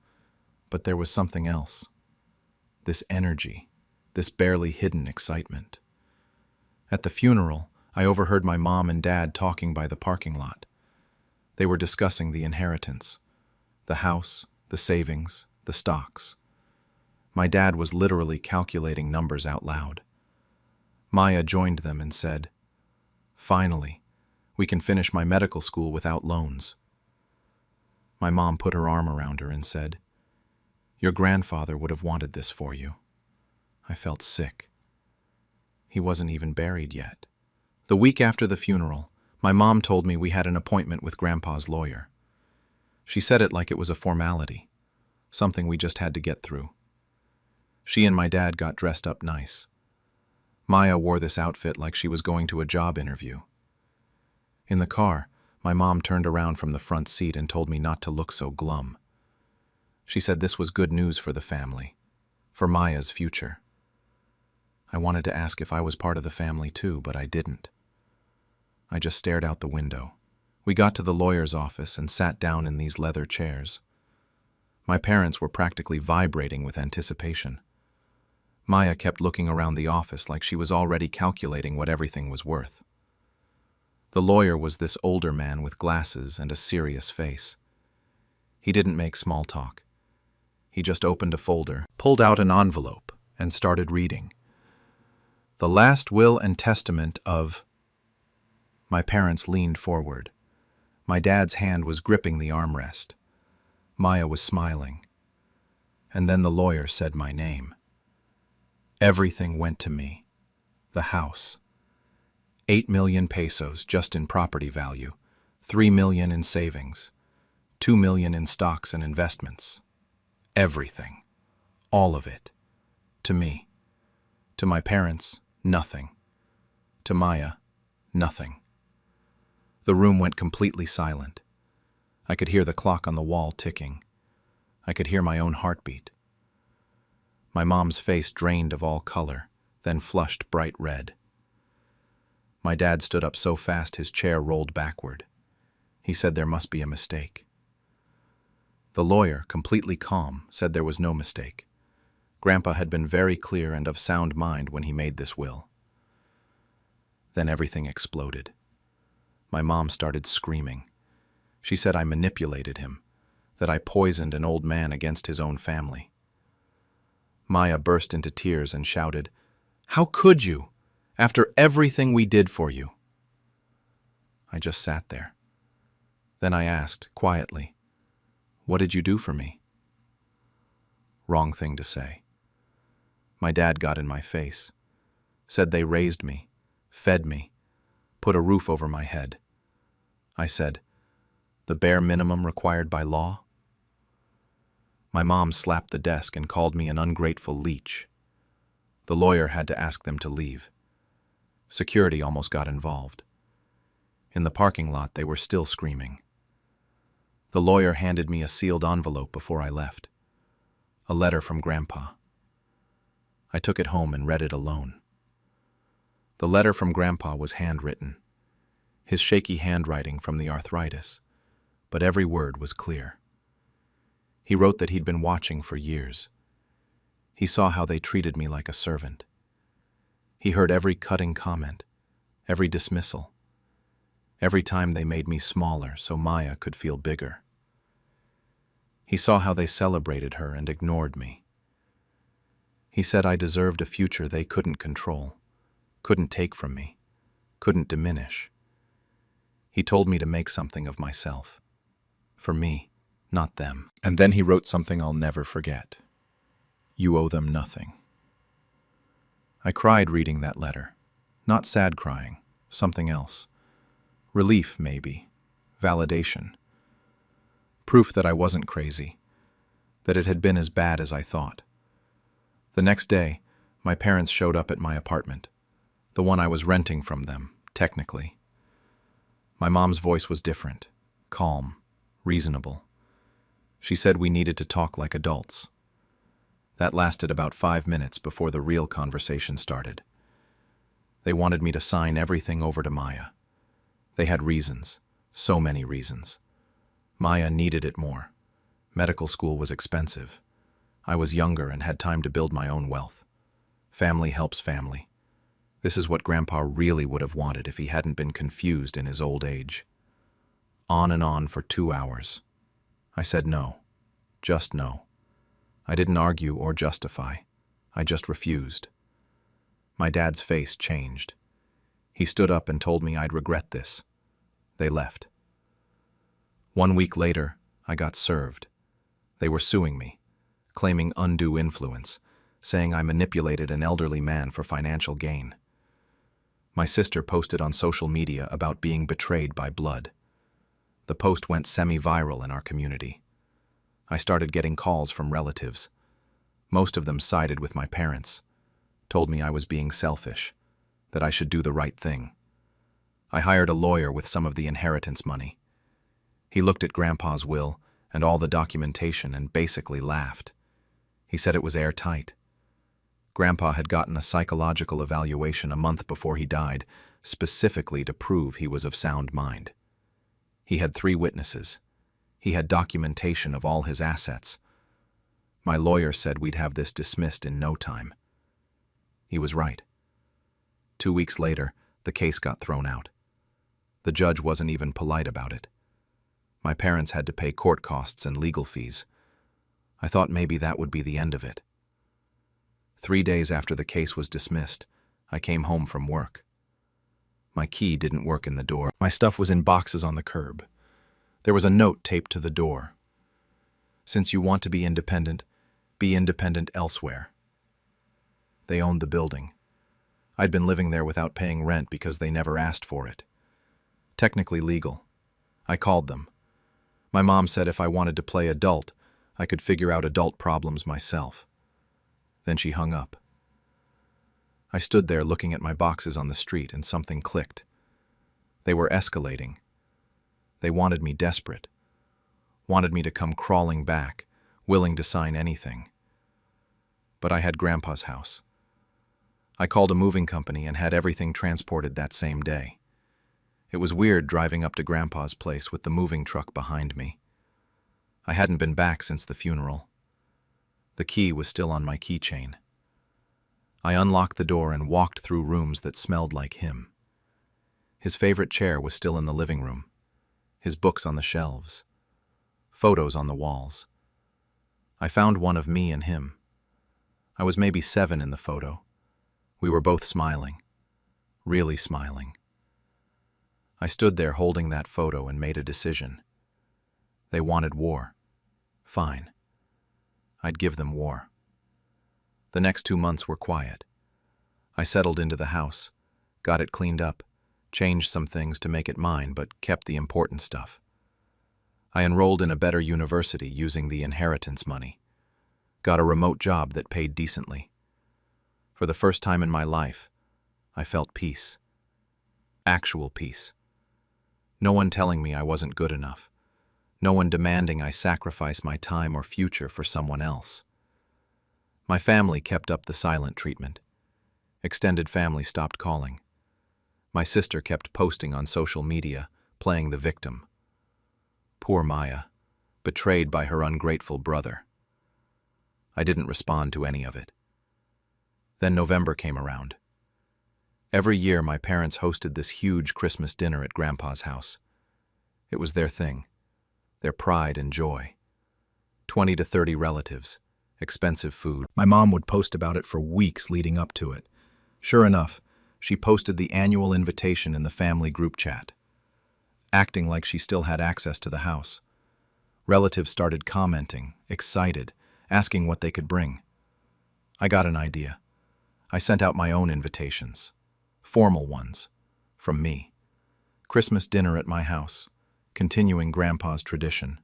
But there was something else. This energy, this barely hidden excitement. At the funeral, I overheard my mom and dad talking by the parking lot. They were discussing the inheritance, the house, the savings, the stocks. My dad was literally calculating numbers out loud. Maya joined them and said, "Finally, we can finish my medical school without loans." My mom put her arm around her and said, "Your grandfather would have wanted this for you." I felt sick. He wasn't even buried yet. The week after the funeral, my mom told me we had an appointment with Grandpa's lawyer. She said it like it was a formality, something we just had to get through. She and my dad got dressed up nice. Maya wore this outfit like she was going to a job interview. In the car, my mom turned around from the front seat and told me not to look so glum. She said this was good news for the family, for Maya's future. I wanted to ask if I was part of the family too, but I didn't. I just stared out the window. We got to the lawyer's office and sat down in these leather chairs. My parents were practically vibrating with anticipation. Maya kept looking around the office like she was already calculating what everything was worth. The lawyer was this older man with glasses and a serious face. He didn't make small talk. He just opened a folder, pulled out an envelope, and started reading. The last will and testament of... My parents leaned forward. My dad's hand was gripping the armrest. Maya was smiling. And then the lawyer said my name. Everything went to me. The house. 8 million pesos just in property value, 3 million in savings, 2 million in stocks and investments. Everything. All of it. To me. To my parents, nothing. To Maya, nothing. The room went completely silent. I could hear the clock on the wall ticking. I could hear my own heartbeat. My mom's face drained of all color, then flushed bright red. My dad stood up so fast his chair rolled backward. He said there must be a mistake. The lawyer, completely calm, said there was no mistake. Grandpa had been very clear and of sound mind when he made this will. Then everything exploded. My mom started screaming. She said I manipulated him, that I poisoned an old man against his own family. Maya burst into tears and shouted, "How could you, after everything we did for you?" I just sat there. Then I asked, quietly, "What did you do for me?" Wrong thing to say. My dad got in my face, said they raised me, fed me, put a roof over my head. I said, "The bare minimum required by law?" My mom slapped the desk and called me an ungrateful leech. The lawyer had to ask them to leave. Security almost got involved. In the parking lot, they were still screaming. The lawyer handed me a sealed envelope before I left. A letter from Grandpa. I took it home and read it alone. The letter from Grandpa was handwritten, his shaky handwriting from the arthritis, but every word was clear. He wrote that he'd been watching for years. He saw how they treated me like a servant. He heard every cutting comment, every dismissal, every time they made me smaller so Maya could feel bigger. He saw how they celebrated her and ignored me. He said I deserved a future they couldn't control, couldn't take from me, couldn't diminish. He told me to make something of myself. For me, not them. And then he wrote something I'll never forget. You owe them nothing. I cried reading that letter. Not sad crying, something else. Relief, maybe. Validation. Proof that I wasn't crazy. That it had been as bad as I thought. The next day, my parents showed up at my apartment. The one I was renting from them, technically. My mom's voice was different. Calm. Reasonable. She said we needed to talk like adults. That lasted about 5 minutes before the real conversation started. They wanted me to sign everything over to Maya. They had reasons, so many reasons. Maya needed it more. Medical school was expensive. I was younger and had time to build my own wealth. Family helps family. This is what Grandpa really would have wanted if he hadn't been confused in his old age. On and on for 2 hours. I said no. Just no. I didn't argue or justify. I just refused. My dad's face changed. He stood up and told me I'd regret this. They left. 1 week later, I got served. They were suing me, claiming undue influence, saying I manipulated an elderly man for financial gain. My sister posted on social media about being betrayed by blood. The post went semi-viral in our community. I started getting calls from relatives. Most of them sided with my parents, told me I was being selfish, that I should do the right thing. I hired a lawyer with some of the inheritance money. He looked at Grandpa's will and all the documentation and basically laughed. He said it was airtight. Grandpa had gotten a psychological evaluation a month before he died, specifically to prove he was of sound mind. He had 3 witnesses. He had documentation of all his assets. My lawyer said we'd have this dismissed in no time. He was right. 2 weeks later, the case got thrown out. The judge wasn't even polite about it. My parents had to pay court costs and legal fees. I thought maybe that would be the end of it. 3 days after the case was dismissed, I came home from work. My key didn't work in the door. My stuff was in boxes on the curb. There was a note taped to the door. Since you want to be independent elsewhere. They owned the building. I'd been living there without paying rent because they never asked for it. Technically legal. I called them. My mom said if I wanted to play adult, I could figure out adult problems myself. Then she hung up. I stood there looking at my boxes on the street and something clicked. They were escalating. They wanted me desperate. wanted me to come crawling back, willing to sign anything. But I had Grandpa's house. I called a moving company and had everything transported that same day. It was weird driving up to Grandpa's place with the moving truck behind me. I hadn't been back since the funeral. The key was still on my keychain. I unlocked the door and walked through rooms that smelled like him. His favorite chair was still in the living room, his books on the shelves, photos on the walls. I found one of me and him. I was maybe 7 in the photo. We were both smiling, really smiling. I stood there holding that photo and made a decision. They wanted war. Fine. I'd give them war. The next 2 months were quiet. I settled into the house, got it cleaned up, changed some things to make it mine, but kept the important stuff. I enrolled in a better university using the inheritance money. Got a remote job that paid decently. For the first time in my life, I felt peace. Actual peace. No one telling me I wasn't good enough. No one demanding I sacrifice my time or future for someone else. My family kept up the silent treatment. Extended family stopped calling. My sister kept posting on social media, playing the victim. Poor Maya, betrayed by her ungrateful brother. I didn't respond to any of it. Then November came around. Every year my parents hosted this huge Christmas dinner at Grandpa's house. It was their thing, their pride and joy. 20 to 30 relatives, expensive food. My mom would post about it for weeks leading up to it. Sure enough, she posted the annual invitation in the family group chat, acting like she still had access to the house. Relatives started commenting, excited, asking what they could bring. I got an idea. I sent out my own invitations, formal ones, from me. Christmas dinner at my house, continuing Grandpa's tradition.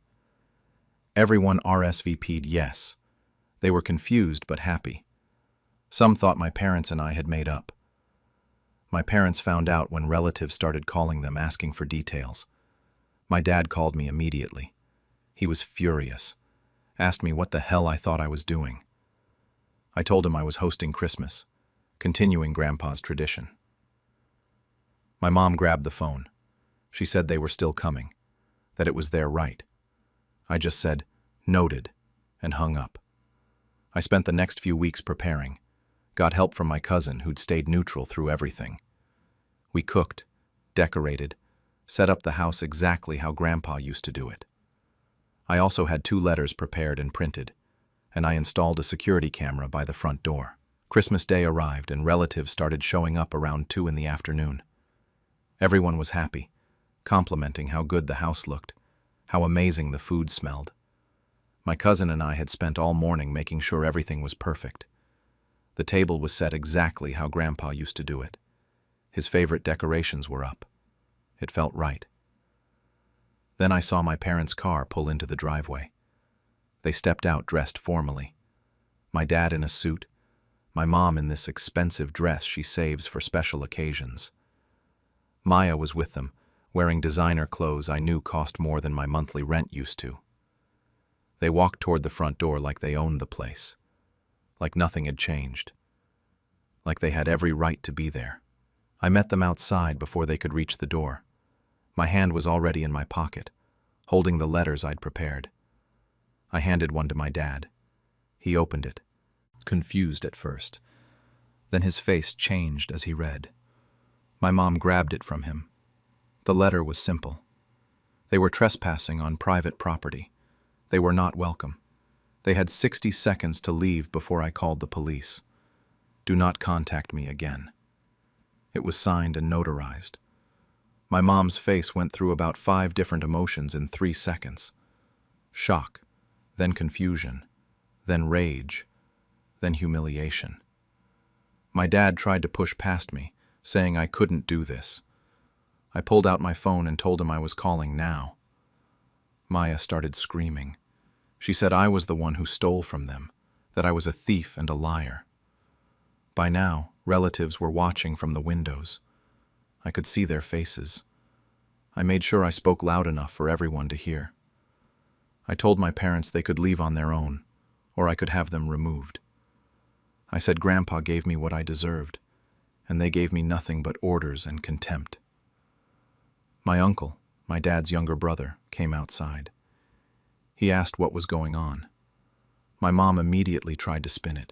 Everyone RSVP'd yes. They were confused but happy. Some thought my parents and I had made up. My parents found out when relatives started calling them asking for details. My dad called me immediately. He was furious, asked me what the hell I thought I was doing. I told him I was hosting Christmas, continuing Grandpa's tradition. My mom grabbed the phone. She said they were still coming, that it was their right. I just said, "Noted," and hung up. I spent the next few weeks preparing, got help from my cousin who'd stayed neutral through everything. We cooked, decorated, set up the house exactly how Grandpa used to do it. I also had 2 letters prepared and printed, and I installed a security camera by the front door. Christmas Day arrived and relatives started showing up around 2 in the afternoon. Everyone was happy, complimenting how good the house looked, how amazing the food smelled. My cousin and I had spent all morning making sure everything was perfect. The table was set exactly how Grandpa used to do it. His favorite decorations were up. It felt right. Then I saw my parents' car pull into the driveway. They stepped out dressed formally. My dad in a suit, my mom in this expensive dress she saves for special occasions. Maya was with them, wearing designer clothes I knew cost more than my monthly rent used to. They walked toward the front door like they owned the place, like nothing had changed, like they had every right to be there. I met them outside before they could reach the door. My hand was already in my pocket, holding the letters I'd prepared. I handed one to my dad. He opened it, confused at first. Then his face changed as he read. My mom grabbed it from him. The letter was simple. They were trespassing on private property. They were not welcome. They had 60 seconds to leave before I called the police. Do not contact me again. It was signed and notarized. My mom's face went through about 5 different emotions in 3 seconds. Shock, then confusion, then rage, then humiliation. My dad tried to push past me, saying I couldn't do this. I pulled out my phone and told him I was calling now. Maya started screaming. She said I was the one who stole from them, that I was a thief and a liar. By now, relatives were watching from the windows. I could see their faces. I made sure I spoke loud enough for everyone to hear. I told my parents they could leave on their own, or I could have them removed. I said Grandpa gave me what I deserved, and they gave me nothing but orders and contempt. My uncle, my dad's younger brother, came outside. He asked what was going on. My mom immediately tried to spin it,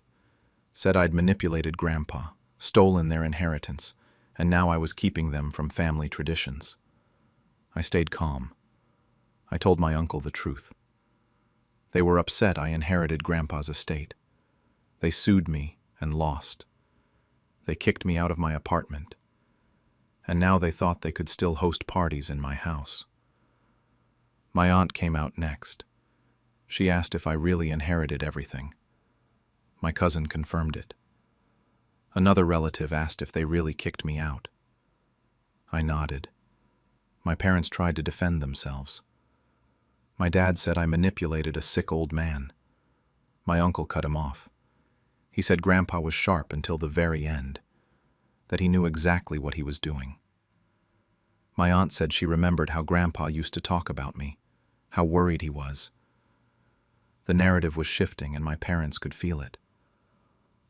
said I'd manipulated Grandpa, stolen their inheritance, and now I was keeping them from family traditions. I stayed calm. I told my uncle the truth. They were upset I inherited Grandpa's estate. They sued me and lost. They kicked me out of my apartment. And now they thought they could still host parties in my house. My aunt came out next. She asked if I really inherited everything. My cousin confirmed it. Another relative asked if they really kicked me out. I nodded. My parents tried to defend themselves. My dad said I manipulated a sick old man. My uncle cut him off. He said Grandpa was sharp until the very end, that he knew exactly what he was doing. My aunt said she remembered how Grandpa used to talk about me, how worried he was. The narrative was shifting and my parents could feel it.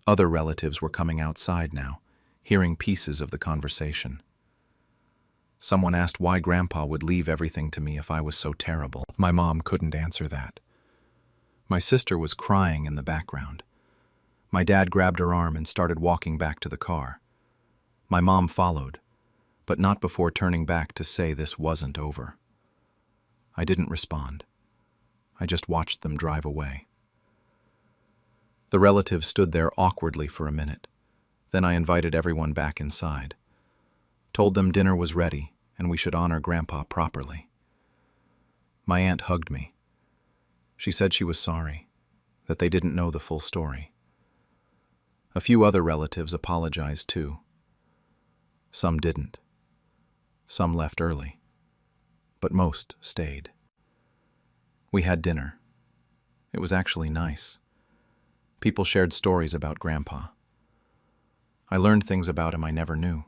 Other relatives were coming outside now, hearing pieces of the conversation. Someone asked why Grandpa would leave everything to me if I was so terrible. My mom couldn't answer that. My sister was crying in the background. My dad grabbed her arm and started walking back to the car. My mom followed, but not before turning back to say this wasn't over. I didn't respond. I just watched them drive away. The relatives stood there awkwardly for a minute. Then I invited everyone back inside. Told them dinner was ready and we should honor Grandpa properly. My aunt hugged me. She said she was sorry, that they didn't know the full story. A few other relatives apologized too. Some didn't. Some left early, but most stayed. We had dinner. It was actually nice. People shared stories about Grandpa. I learned things about him I never knew.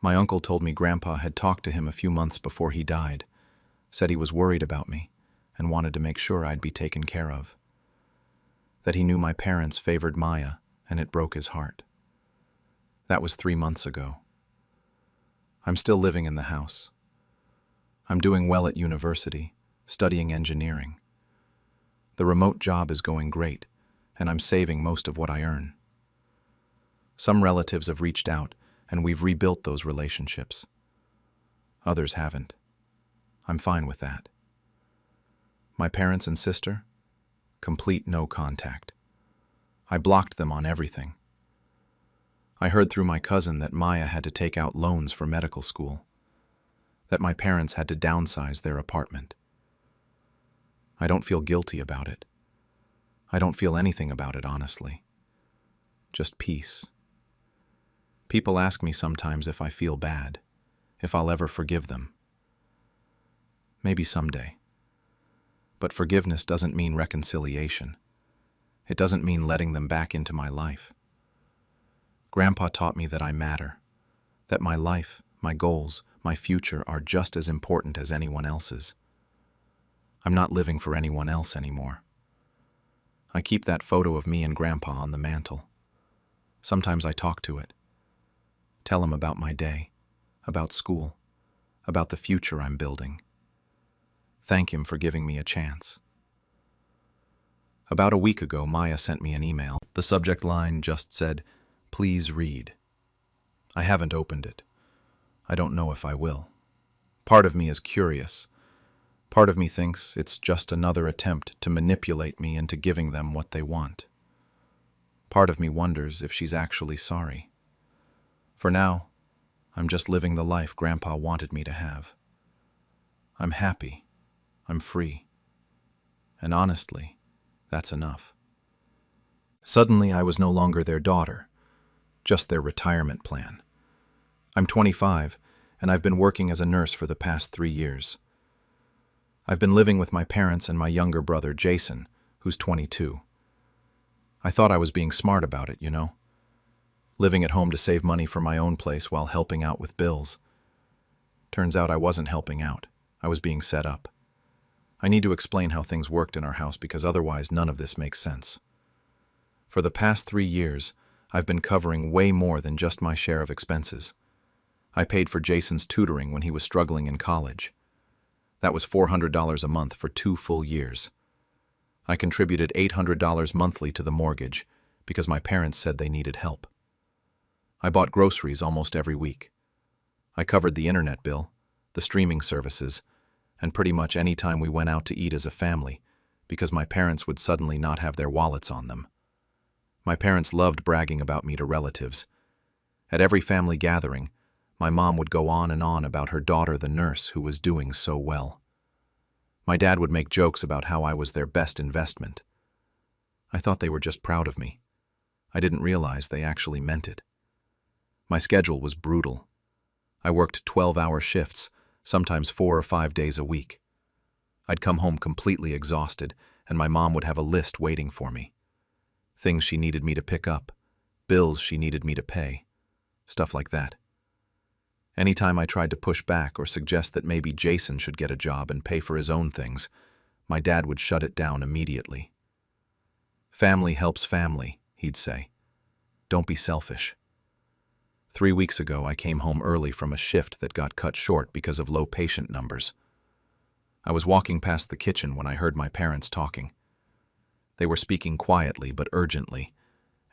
My uncle told me Grandpa had talked to him a few months before he died, said he was worried about me and wanted to make sure I'd be taken care of. That he knew my parents favored Maya and it broke his heart. That was 3 months ago. I'm still living in the house. I'm doing well at university, studying engineering. The remote job is going great, and I'm saving most of what I earn. Some relatives have reached out, and we've rebuilt those relationships. Others haven't. I'm fine with that. My parents and sister? Complete no contact. I blocked them on everything. I heard through my cousin that Maya had to take out loans for medical school, that my parents had to downsize their apartment. I don't feel guilty about it. I don't feel anything about it, honestly. Just peace. People ask me sometimes if I feel bad, if I'll ever forgive them. Maybe someday. But forgiveness doesn't mean reconciliation. It doesn't mean letting them back into my life. Grandpa taught me that I matter, that my life, my goals, my future are just as important as anyone else's. I'm not living for anyone else anymore. I keep that photo of me and Grandpa on the mantle. Sometimes I talk to it. Tell him about my day, about school, about the future I'm building. Thank him for giving me a chance. About a week ago, Maya sent me an email. The subject line just said, "Please read." I haven't opened it. I don't know if I will. Part of me is curious. Part of me thinks it's just another attempt to manipulate me into giving them what they want. Part of me wonders if she's actually sorry. For now, I'm just living the life Grandpa wanted me to have. I'm happy. I'm free. And honestly, that's enough. Suddenly, I was no longer their daughter, just their retirement plan. I'm 25, and I've been working as a nurse for the past 3 years. I've been living with my parents and my younger brother, Jason, who's 22. I thought I was being smart about it, you know? Living at home to save money for my own place while helping out with bills. Turns out I wasn't helping out. I was being set up. I need to explain how things worked in our house because otherwise none of this makes sense. For the past 3 years, I've been covering way more than just my share of expenses. I paid for Jason's tutoring when he was struggling in college. That was $400 a month for 2 full years. I contributed $800 monthly to the mortgage because my parents said they needed help. I bought groceries almost every week. I covered the internet bill, the streaming services, and pretty much any time we went out to eat as a family because my parents would suddenly not have their wallets on them. My parents loved bragging about me to relatives. At every family gathering, my mom would go on and on about her daughter, the nurse, who was doing so well. My dad would make jokes about how I was their best investment. I thought they were just proud of me. I didn't realize they actually meant it. My schedule was brutal. I worked 12-hour shifts, sometimes 4 or 5 days a week. I'd come home completely exhausted, and my mom would have a list waiting for me. Things she needed me to pick up, bills she needed me to pay, stuff like that. Anytime I tried to push back or suggest that maybe Jason should get a job and pay for his own things, my dad would shut it down immediately. "Family helps family," he'd say. "Don't be selfish." 3 weeks ago, I came home early from a shift that got cut short because of low patient numbers. I was walking past the kitchen when I heard my parents talking. They were speaking quietly but urgently,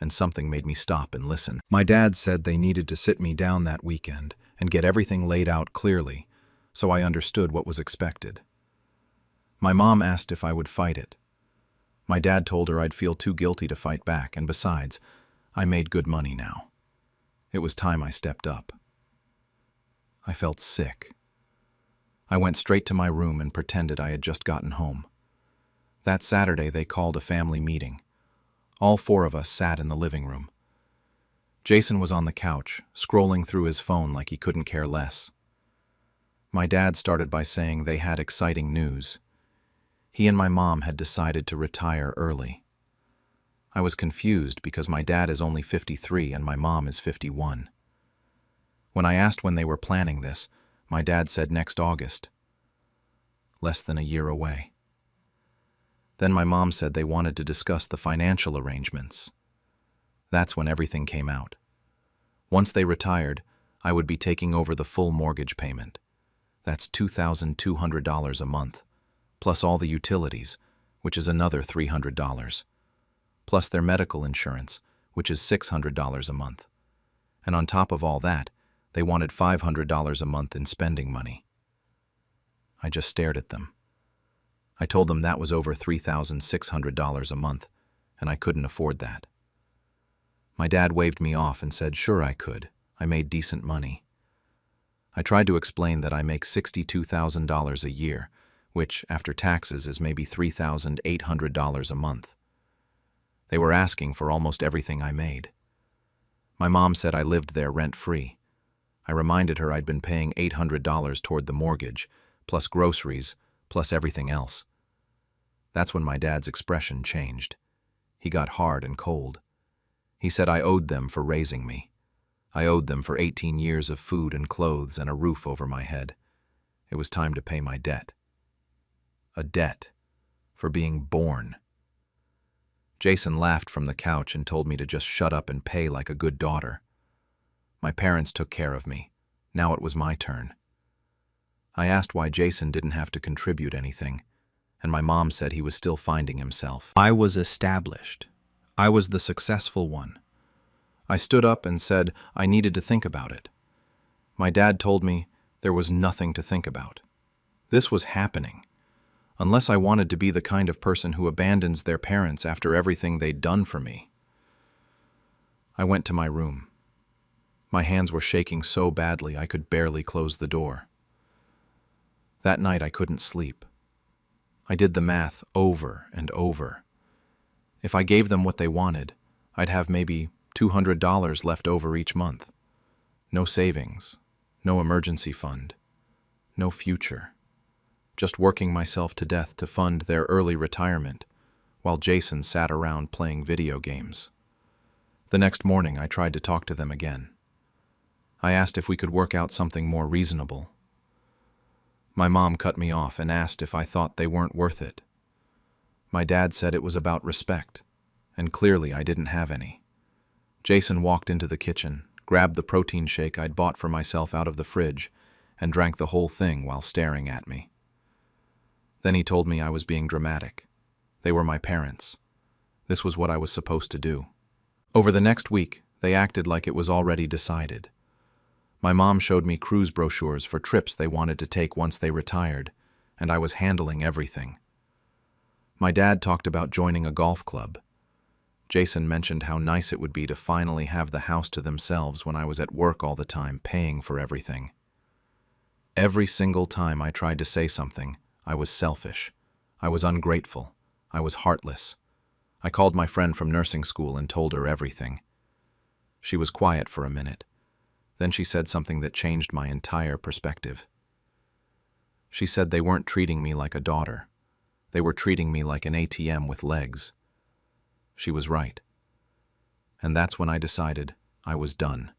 and something made me stop and listen. My dad said they needed to sit me down that weekend and get everything laid out clearly, so I understood what was expected. My mom asked if I would fight it. My dad told her I'd feel too guilty to fight back, and besides, I made good money now. It was time I stepped up. I felt sick. I went straight to my room and pretended I had just gotten home. That Saturday, they called a family meeting. All 4 of us sat in the living room. Jason was on the couch, scrolling through his phone like he couldn't care less. My dad started by saying they had exciting news. He and my mom had decided to retire early. I was confused because my dad is only 53 and my mom is 51. When I asked when they were planning this, my dad said next August. Less than a year away. Then my mom said they wanted to discuss the financial arrangements. That's when everything came out. Once they retired, I would be taking over the full mortgage payment. That's $2,200 a month, plus all the utilities, which is another $300, plus their medical insurance, which is $600 a month. And on top of all that, they wanted $500 a month in spending money. I just stared at them. I told them that was over $3,600 a month, and I couldn't afford that. My dad waved me off and said sure I could. I made decent money. I tried to explain that I make $62,000 a year, which, after taxes, is maybe $3,800 a month. They were asking for almost everything I made. My mom said I lived there rent-free. I reminded her I'd been paying $800 toward the mortgage, plus groceries, plus everything else. That's when my dad's expression changed. He got hard and cold. He said I owed them for raising me. I owed them for 18 years of food and clothes and a roof over my head. It was time to pay my debt. A debt for being born. Jason laughed from the couch and told me to just shut up and pay like a good daughter. My parents took care of me. Now it was my turn. I asked why Jason didn't have to contribute anything, and my mom said he was still finding himself. I was established. I was the successful one. I stood up and said I needed to think about it. My dad told me there was nothing to think about. This was happening. Unless I wanted to be the kind of person who abandons their parents after everything they'd done for me. I went to my room. My hands were shaking so badly I could barely close the door. That night I couldn't sleep. I did the math over and over. If I gave them what they wanted, I'd have maybe $200 left over each month. No savings, no emergency fund, no future. Just working myself to death to fund their early retirement, while Jason sat around playing video games. The next morning I tried to talk to them again. I asked if we could work out something more reasonable. My mom cut me off and asked if I thought they weren't worth it. My dad said it was about respect, and clearly I didn't have any. Jason walked into the kitchen, grabbed the protein shake I'd bought for myself out of the fridge, and drank the whole thing while staring at me. Then he told me I was being dramatic. They were my parents. This was what I was supposed to do. Over the next week, they acted like it was already decided. My mom showed me cruise brochures for trips they wanted to take once they retired, and I was handling everything. My dad talked about joining a golf club. Jason mentioned how nice it would be to finally have the house to themselves when I was at work all the time, paying for everything. Every single time I tried to say something, I was selfish. I was ungrateful. I was heartless. I called my friend from nursing school and told her everything. She was quiet for a minute. Then she said something that changed my entire perspective. She said they weren't treating me like a daughter. They were treating me like an ATM with legs. She was right. And that's when I decided I was done.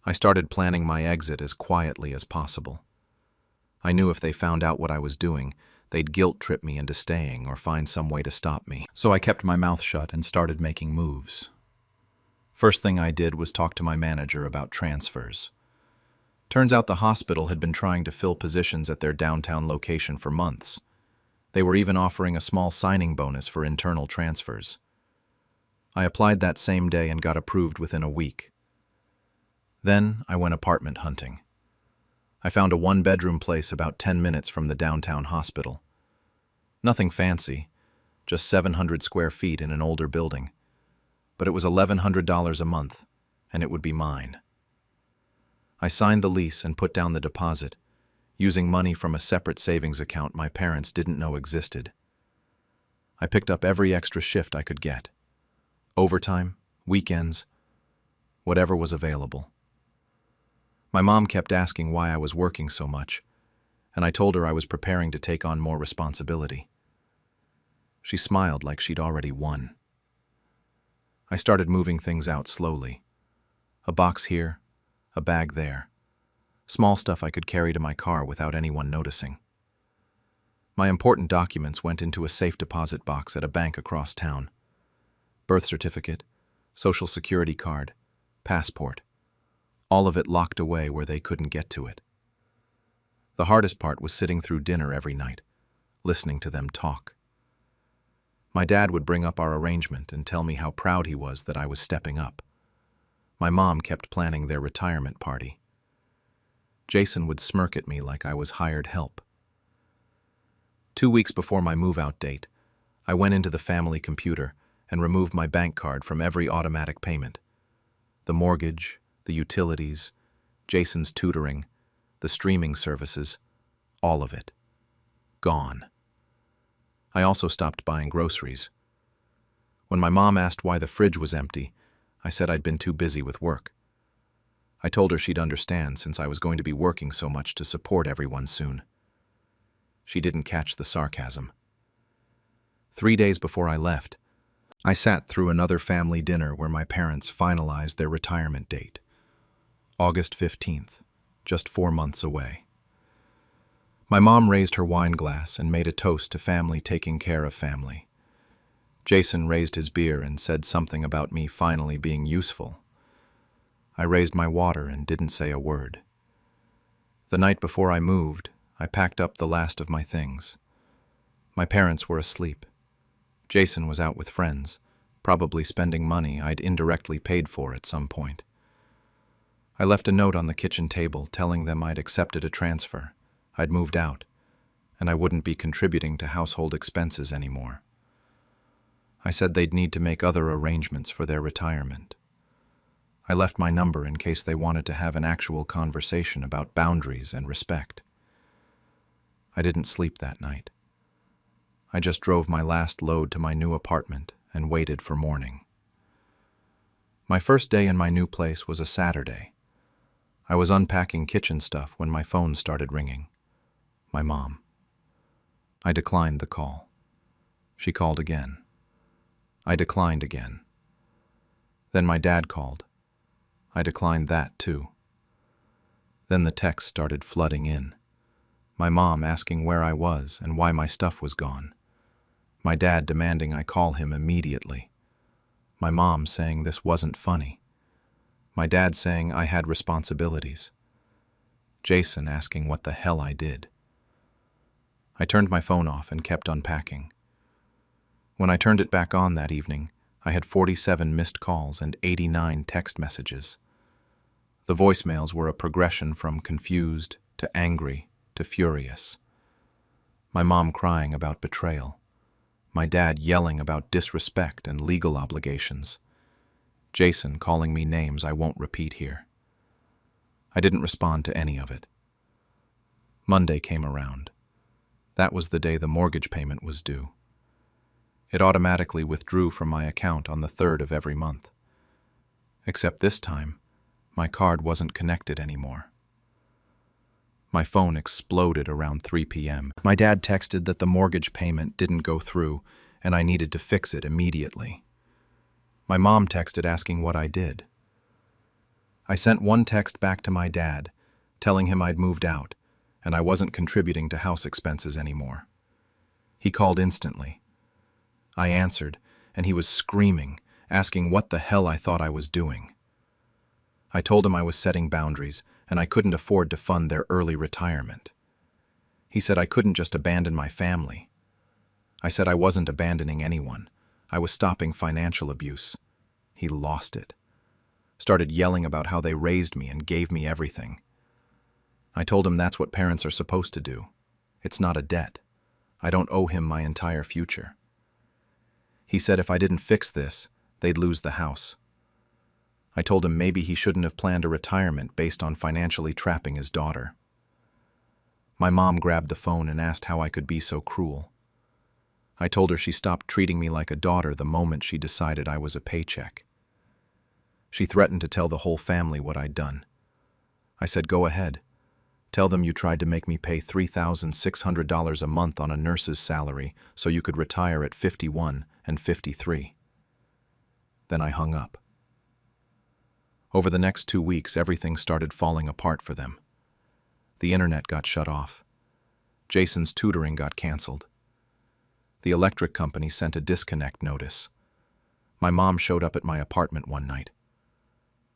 I started planning my exit as quietly as possible. I knew if they found out what I was doing, they'd guilt-trip me into staying or find some way to stop me. So I kept my mouth shut and started making moves. First thing I did was talk to my manager about transfers. Turns out the hospital had been trying to fill positions at their downtown location for months. They were even offering a small signing bonus for internal transfers. I applied that same day and got approved within a week. Then I went apartment hunting. I found a one-bedroom place about 10 minutes from the downtown hospital. Nothing fancy, just 700 square feet in an older building. But it was $1,100 a month, and it would be mine. I signed the lease and put down the deposit, using money from a separate savings account my parents didn't know existed. I picked up every extra shift I could get. Overtime, weekends, whatever was available. My mom kept asking why I was working so much, and I told her I was preparing to take on more responsibility. She smiled like she'd already won. I started moving things out slowly. A box here, a bag there. Small stuff I could carry to my car without anyone noticing. My important documents went into a safe deposit box at a bank across town. Birth certificate, social security card, passport. All of it locked away where they couldn't get to it. The hardest part was sitting through dinner every night, listening to them talk. My dad would bring up our arrangement and tell me how proud he was that I was stepping up. My mom kept planning their retirement party. Jason would smirk at me like I was hired help. 2 weeks before my move-out date, I went into the family computer and removed my bank card from every automatic payment. The mortgage, the utilities, Jason's tutoring, the streaming services, all of it. Gone. I also stopped buying groceries. When my mom asked why the fridge was empty, I said I'd been too busy with work. I told her she'd understand since I was going to be working so much to support everyone soon. She didn't catch the sarcasm. 3 days before I left, I sat through another family dinner where my parents finalized their retirement date. August 15th, just 4 months away. My mom raised her wine glass and made a toast to family taking care of family. Jason raised his beer and said something about me finally being useful. I raised my water and didn't say a word. The night before I moved, I packed up the last of my things. My parents were asleep. Jason was out with friends, probably spending money I'd indirectly paid for at some point. I left a note on the kitchen table telling them I'd accepted a transfer, I'd moved out, and I wouldn't be contributing to household expenses anymore. I said they'd need to make other arrangements for their retirement. I left my number in case they wanted to have an actual conversation about boundaries and respect. I didn't sleep that night. I just drove my last load to my new apartment and waited for morning. My first day in my new place was a Saturday. I was unpacking kitchen stuff when my phone started ringing. My mom. I declined the call. She called again. I declined again. Then my dad called. I declined that too. Then the texts started flooding in. My mom asking where I was and why my stuff was gone. My dad demanding I call him immediately. My mom saying this wasn't funny. My dad saying I had responsibilities. Jason asking what the hell I did. I turned my phone off and kept unpacking. When I turned it back on that evening, I had 47 missed calls and 89 text messages. The voicemails were a progression from confused to angry to furious. My mom crying about betrayal. My dad yelling about disrespect and legal obligations. Jason calling me names I won't repeat here. I didn't respond to any of it. Monday came around. That was the day the mortgage payment was due. It automatically withdrew from my account on the 3rd of every month. Except this time, my card wasn't connected anymore. My phone exploded around 3 p.m. My dad texted that the mortgage payment didn't go through and I needed to fix it immediately. My mom texted asking what I did. I sent one text back to my dad, telling him I'd moved out and I wasn't contributing to house expenses anymore. He called instantly. I answered, and he was screaming, asking what the hell I thought I was doing. I told him I was setting boundaries and I couldn't afford to fund their early retirement. He said I couldn't just abandon my family. I said I wasn't abandoning anyone. I was stopping financial abuse. He lost it. Started yelling about how they raised me and gave me everything. I told him that's what parents are supposed to do. It's not a debt. I don't owe him my entire future. He said if I didn't fix this, they'd lose the house. I told him maybe he shouldn't have planned a retirement based on financially trapping his daughter. My mom grabbed the phone and asked how I could be so cruel. I told her she stopped treating me like a daughter the moment she decided I was a paycheck. She threatened to tell the whole family what I'd done. I said, go ahead. Tell them you tried to make me pay $3,600 a month on a nurse's salary so you could retire at 51 and 53. Then I hung up. Over the next 2 weeks, everything started falling apart for them. The internet got shut off. Jason's tutoring got canceled. The electric company sent a disconnect notice. My mom showed up at my apartment one night.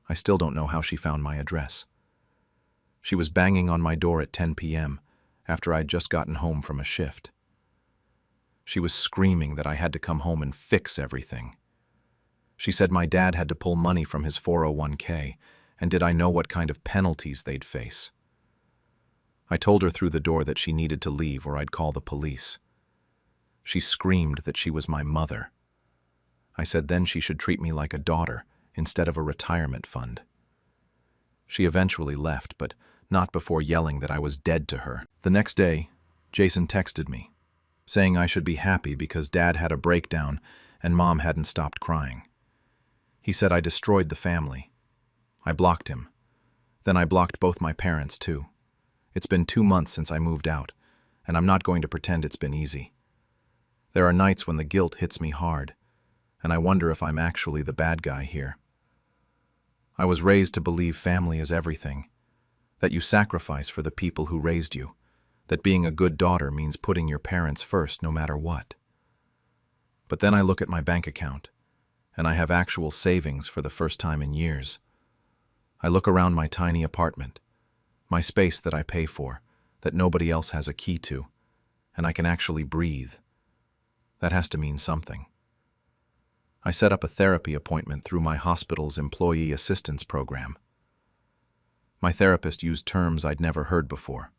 I still don't know how she found my address. She was banging on my door at 10 p.m. after I'd just gotten home from a shift. She was screaming that I had to come home and fix everything. She said my dad had to pull money from his 401k, and did I know what kind of penalties they'd face. I told her through the door that she needed to leave or I'd call the police. She screamed that she was my mother. I said then she should treat me like a daughter instead of a retirement fund. She eventually left, but not before yelling that I was dead to her. The next day, Jason texted me, saying I should be happy because Dad had a breakdown and Mom hadn't stopped crying. He said I destroyed the family. I blocked him. Then I blocked both my parents, too. It's been 2 months since I moved out, and I'm not going to pretend it's been easy. There are nights when the guilt hits me hard, and I wonder if I'm actually the bad guy here. I was raised to believe family is everything, that you sacrifice for the people who raised you, that being a good daughter means putting your parents first no matter what. But then I look at my bank account, and I have actual savings for the first time in years. I look around my tiny apartment, my space that I pay for, that nobody else has a key to, and I can actually breathe. That has to mean something. I set up a therapy appointment through my hospital's employee assistance program. My therapist used terms I'd never heard before.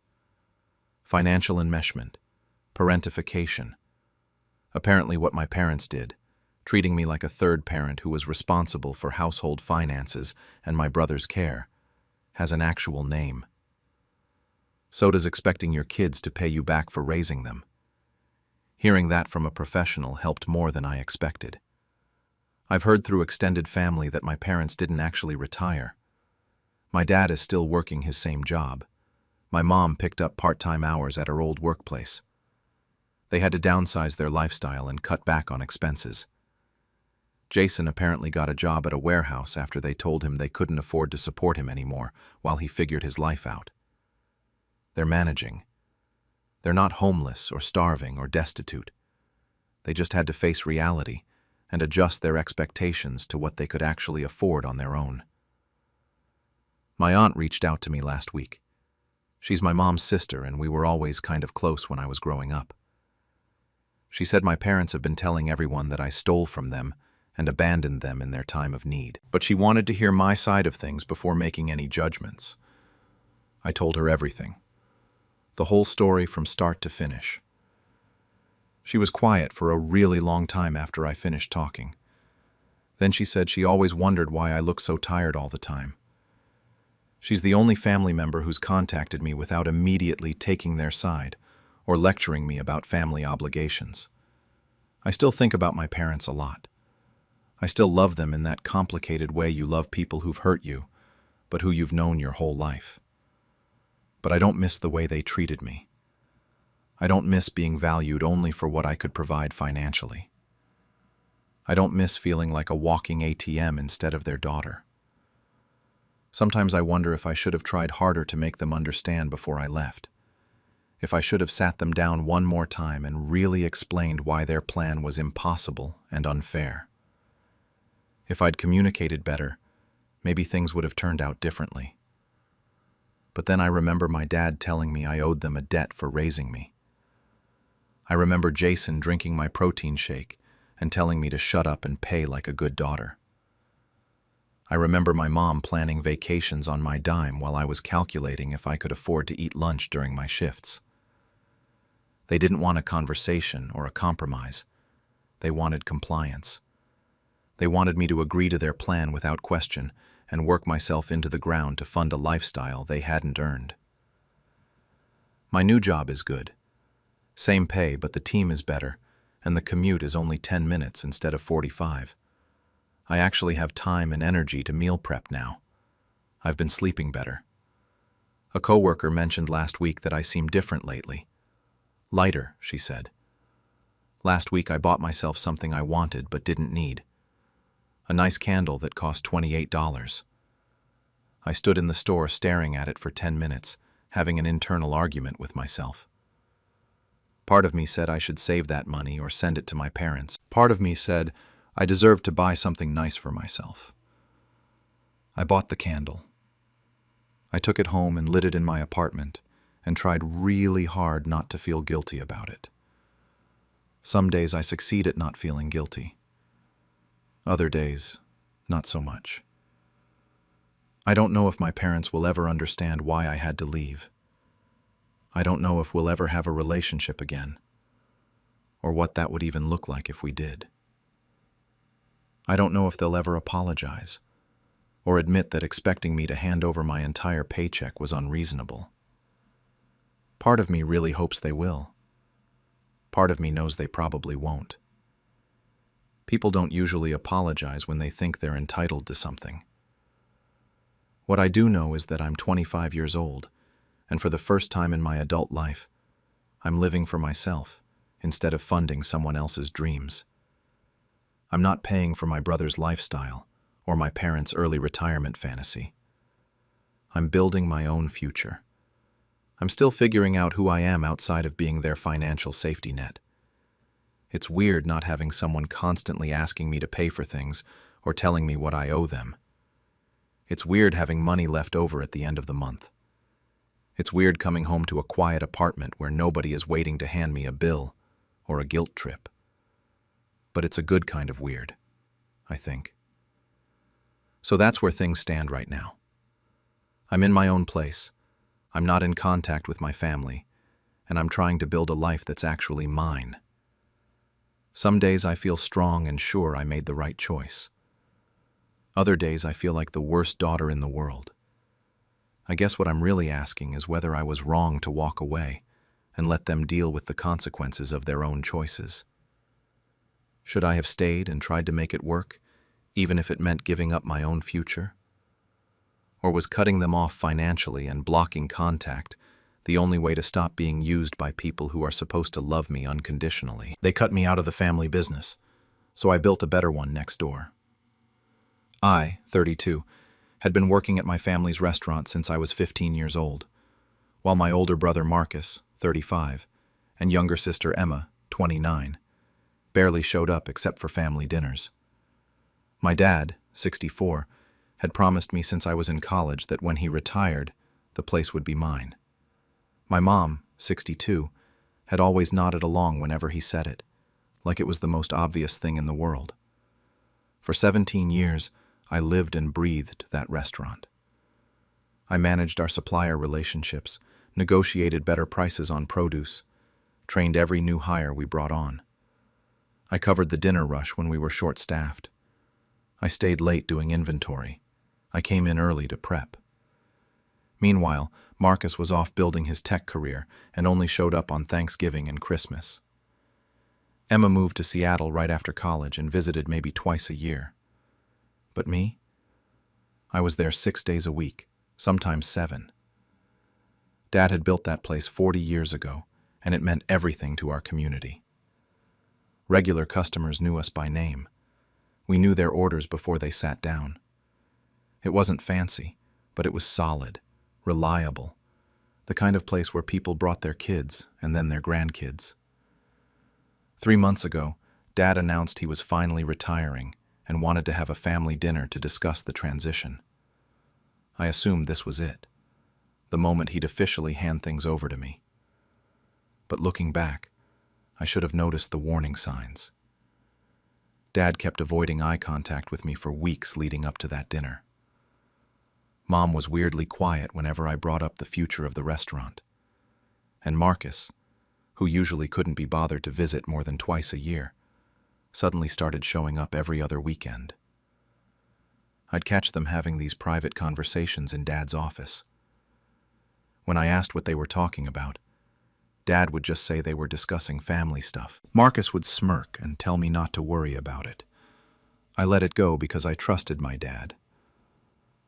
Financial enmeshment, parentification. Apparently what my parents did, treating me like a third parent who was responsible for household finances and my brother's care, has an actual name. So does expecting your kids to pay you back for raising them. Hearing that from a professional helped more than I expected. I've heard through extended family that my parents didn't actually retire. My dad is still working his same job. My mom picked up part-time hours at her old workplace. They had to downsize their lifestyle and cut back on expenses. Jason apparently got a job at a warehouse after they told him they couldn't afford to support him anymore while he figured his life out. They're managing. They're not homeless or starving or destitute. They just had to face reality and adjust their expectations to what they could actually afford on their own. My aunt reached out to me last week. She's my mom's sister, and we were always kind of close when I was growing up. She said my parents have been telling everyone that I stole from them and abandoned them in their time of need. But she wanted to hear my side of things before making any judgments. I told her everything. The whole story from start to finish. She was quiet for a really long time after I finished talking. Then she said she always wondered why I look so tired all the time. She's the only family member who's contacted me without immediately taking their side or lecturing me about family obligations. I still think about my parents a lot. I still love them in that complicated way you love people who've hurt you, but who you've known your whole life. But I don't miss the way they treated me. I don't miss being valued only for what I could provide financially. I don't miss feeling like a walking ATM instead of their daughter. Sometimes I wonder if I should have tried harder to make them understand before I left. If I should have sat them down one more time and really explained why their plan was impossible and unfair. If I'd communicated better, maybe things would have turned out differently. But then I remember my dad telling me I owed them a debt for raising me. I remember Jason drinking my protein shake and telling me to shut up and pay like a good daughter. I remember my mom planning vacations on my dime while I was calculating if I could afford to eat lunch during my shifts. They didn't want a conversation or a compromise. They wanted compliance. They wanted me to agree to their plan without question and work myself into the ground to fund a lifestyle they hadn't earned. My new job is good. Same pay, but the team is better, and the commute is only 10 minutes instead of 45. I actually have time and energy to meal prep now. I've been sleeping better. A coworker mentioned last week that I seem different lately. Lighter, she said. Last week I bought myself something I wanted but didn't need. A nice candle that cost $28. I stood in the store staring at it for 10 minutes, having an internal argument with myself. Part of me said I should save that money or send it to my parents. Part of me said I deserved to buy something nice for myself. I bought the candle. I took it home and lit it in my apartment and tried really hard not to feel guilty about it. Some days I succeed at not feeling guilty. Other days, not so much. I don't know if my parents will ever understand why I had to leave. I don't know if we'll ever have a relationship again, or what that would even look like if we did. I don't know if they'll ever apologize, or admit that expecting me to hand over my entire paycheck was unreasonable. Part of me really hopes they will. Part of me knows they probably won't. People don't usually apologize when they think they're entitled to something. What I do know is that I'm 25 years old, and for the first time in my adult life, I'm living for myself instead of funding someone else's dreams. I'm not paying for my brother's lifestyle or my parents' early retirement fantasy. I'm building my own future. I'm still figuring out who I am outside of being their financial safety net. It's weird not having someone constantly asking me to pay for things or telling me what I owe them. It's weird having money left over at the end of the month. It's weird coming home to a quiet apartment where nobody is waiting to hand me a bill or a guilt trip. But it's a good kind of weird, I think. So that's where things stand right now. I'm in my own place. I'm not in contact with my family, and I'm trying to build a life that's actually mine. Some days I feel strong and sure I made the right choice. Other days I feel like the worst daughter in the world. I guess what I'm really asking is whether I was wrong to walk away and let them deal with the consequences of their own choices. Should I have stayed and tried to make it work, even if it meant giving up my own future? Or was cutting them off financially and blocking contact the only way to stop being used by people who are supposed to love me unconditionally? They cut me out of the family business, so I built a better one next door. I, 32, had been working at my family's restaurant since I was 15 years old, while my older brother Marcus, 35, and younger sister Emma, 29, barely showed up except for family dinners. My dad, 64, had promised me since I was in college that when he retired, the place would be mine. My mom, 62, had always nodded along whenever he said it, like it was the most obvious thing in the world. For 17 years, I lived and breathed that restaurant. I managed our supplier relationships, negotiated better prices on produce, trained every new hire we brought on. I covered the dinner rush when we were short-staffed. I stayed late doing inventory. I came in early to prep. Meanwhile, Marcus was off building his tech career and only showed up on Thanksgiving and Christmas. Emma moved to Seattle right after college and visited maybe twice a year. But me? I was there 6 days a week, sometimes 7. Dad had built that place 40 years ago, and it meant everything to our community. Regular customers knew us by name. We knew their orders before they sat down. It wasn't fancy, but it was solid, reliable, the kind of place where people brought their kids and then their grandkids. 3 months ago, Dad announced he was finally retiring and wanted to have a family dinner to discuss the transition. I assumed this was it, the moment he'd officially hand things over to me. But looking back, I should have noticed the warning signs. Dad kept avoiding eye contact with me for weeks leading up to that dinner. Mom was weirdly quiet whenever I brought up the future of the restaurant. And Marcus, who usually couldn't be bothered to visit more than twice a year, suddenly started showing up every other weekend. I'd catch them having these private conversations in Dad's office. When I asked what they were talking about, Dad would just say they were discussing family stuff. Marcus would smirk and tell me not to worry about it. I let it go because I trusted my dad.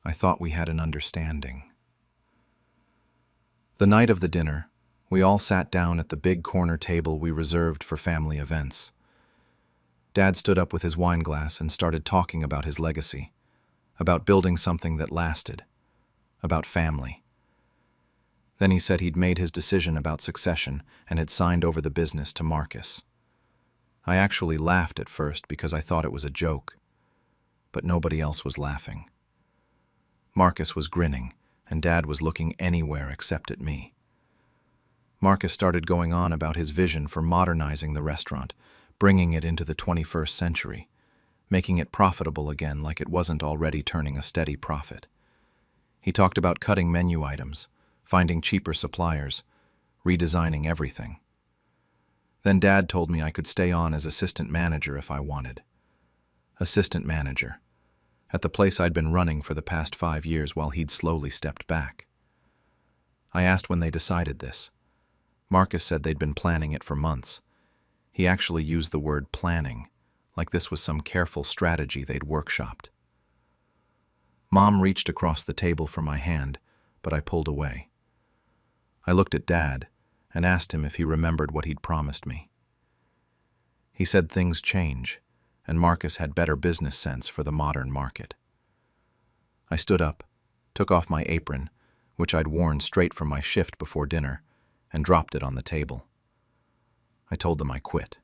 I thought we had an understanding. The night of the dinner, we all sat down at the big corner table we reserved for family events. Dad stood up with his wine glass and started talking about his legacy, about building something that lasted, about family. Then he said he'd made his decision about succession and had signed over the business to Marcus. I actually laughed at first because I thought it was a joke, but nobody else was laughing. Marcus was grinning, and Dad was looking anywhere except at me. Marcus started going on about his vision for modernizing the restaurant, bringing it into the 21st century, making it profitable again like it wasn't already turning a steady profit. He talked about cutting menu items, finding cheaper suppliers, redesigning everything. Then Dad told me I could stay on as assistant manager if I wanted. Assistant manager, at the place I'd been running for the past 5 years while he'd slowly stepped back. I asked when they decided this. Marcus said they'd been planning it for months. He actually used the word planning, like this was some careful strategy they'd workshopped. Mom reached across the table for my hand, but I pulled away. I looked at Dad and asked him if he remembered what he'd promised me. He said things change, and Marcus had better business sense for the modern market. I stood up, took off my apron, which I'd worn straight from my shift before dinner, and dropped it on the table. I told them I quit.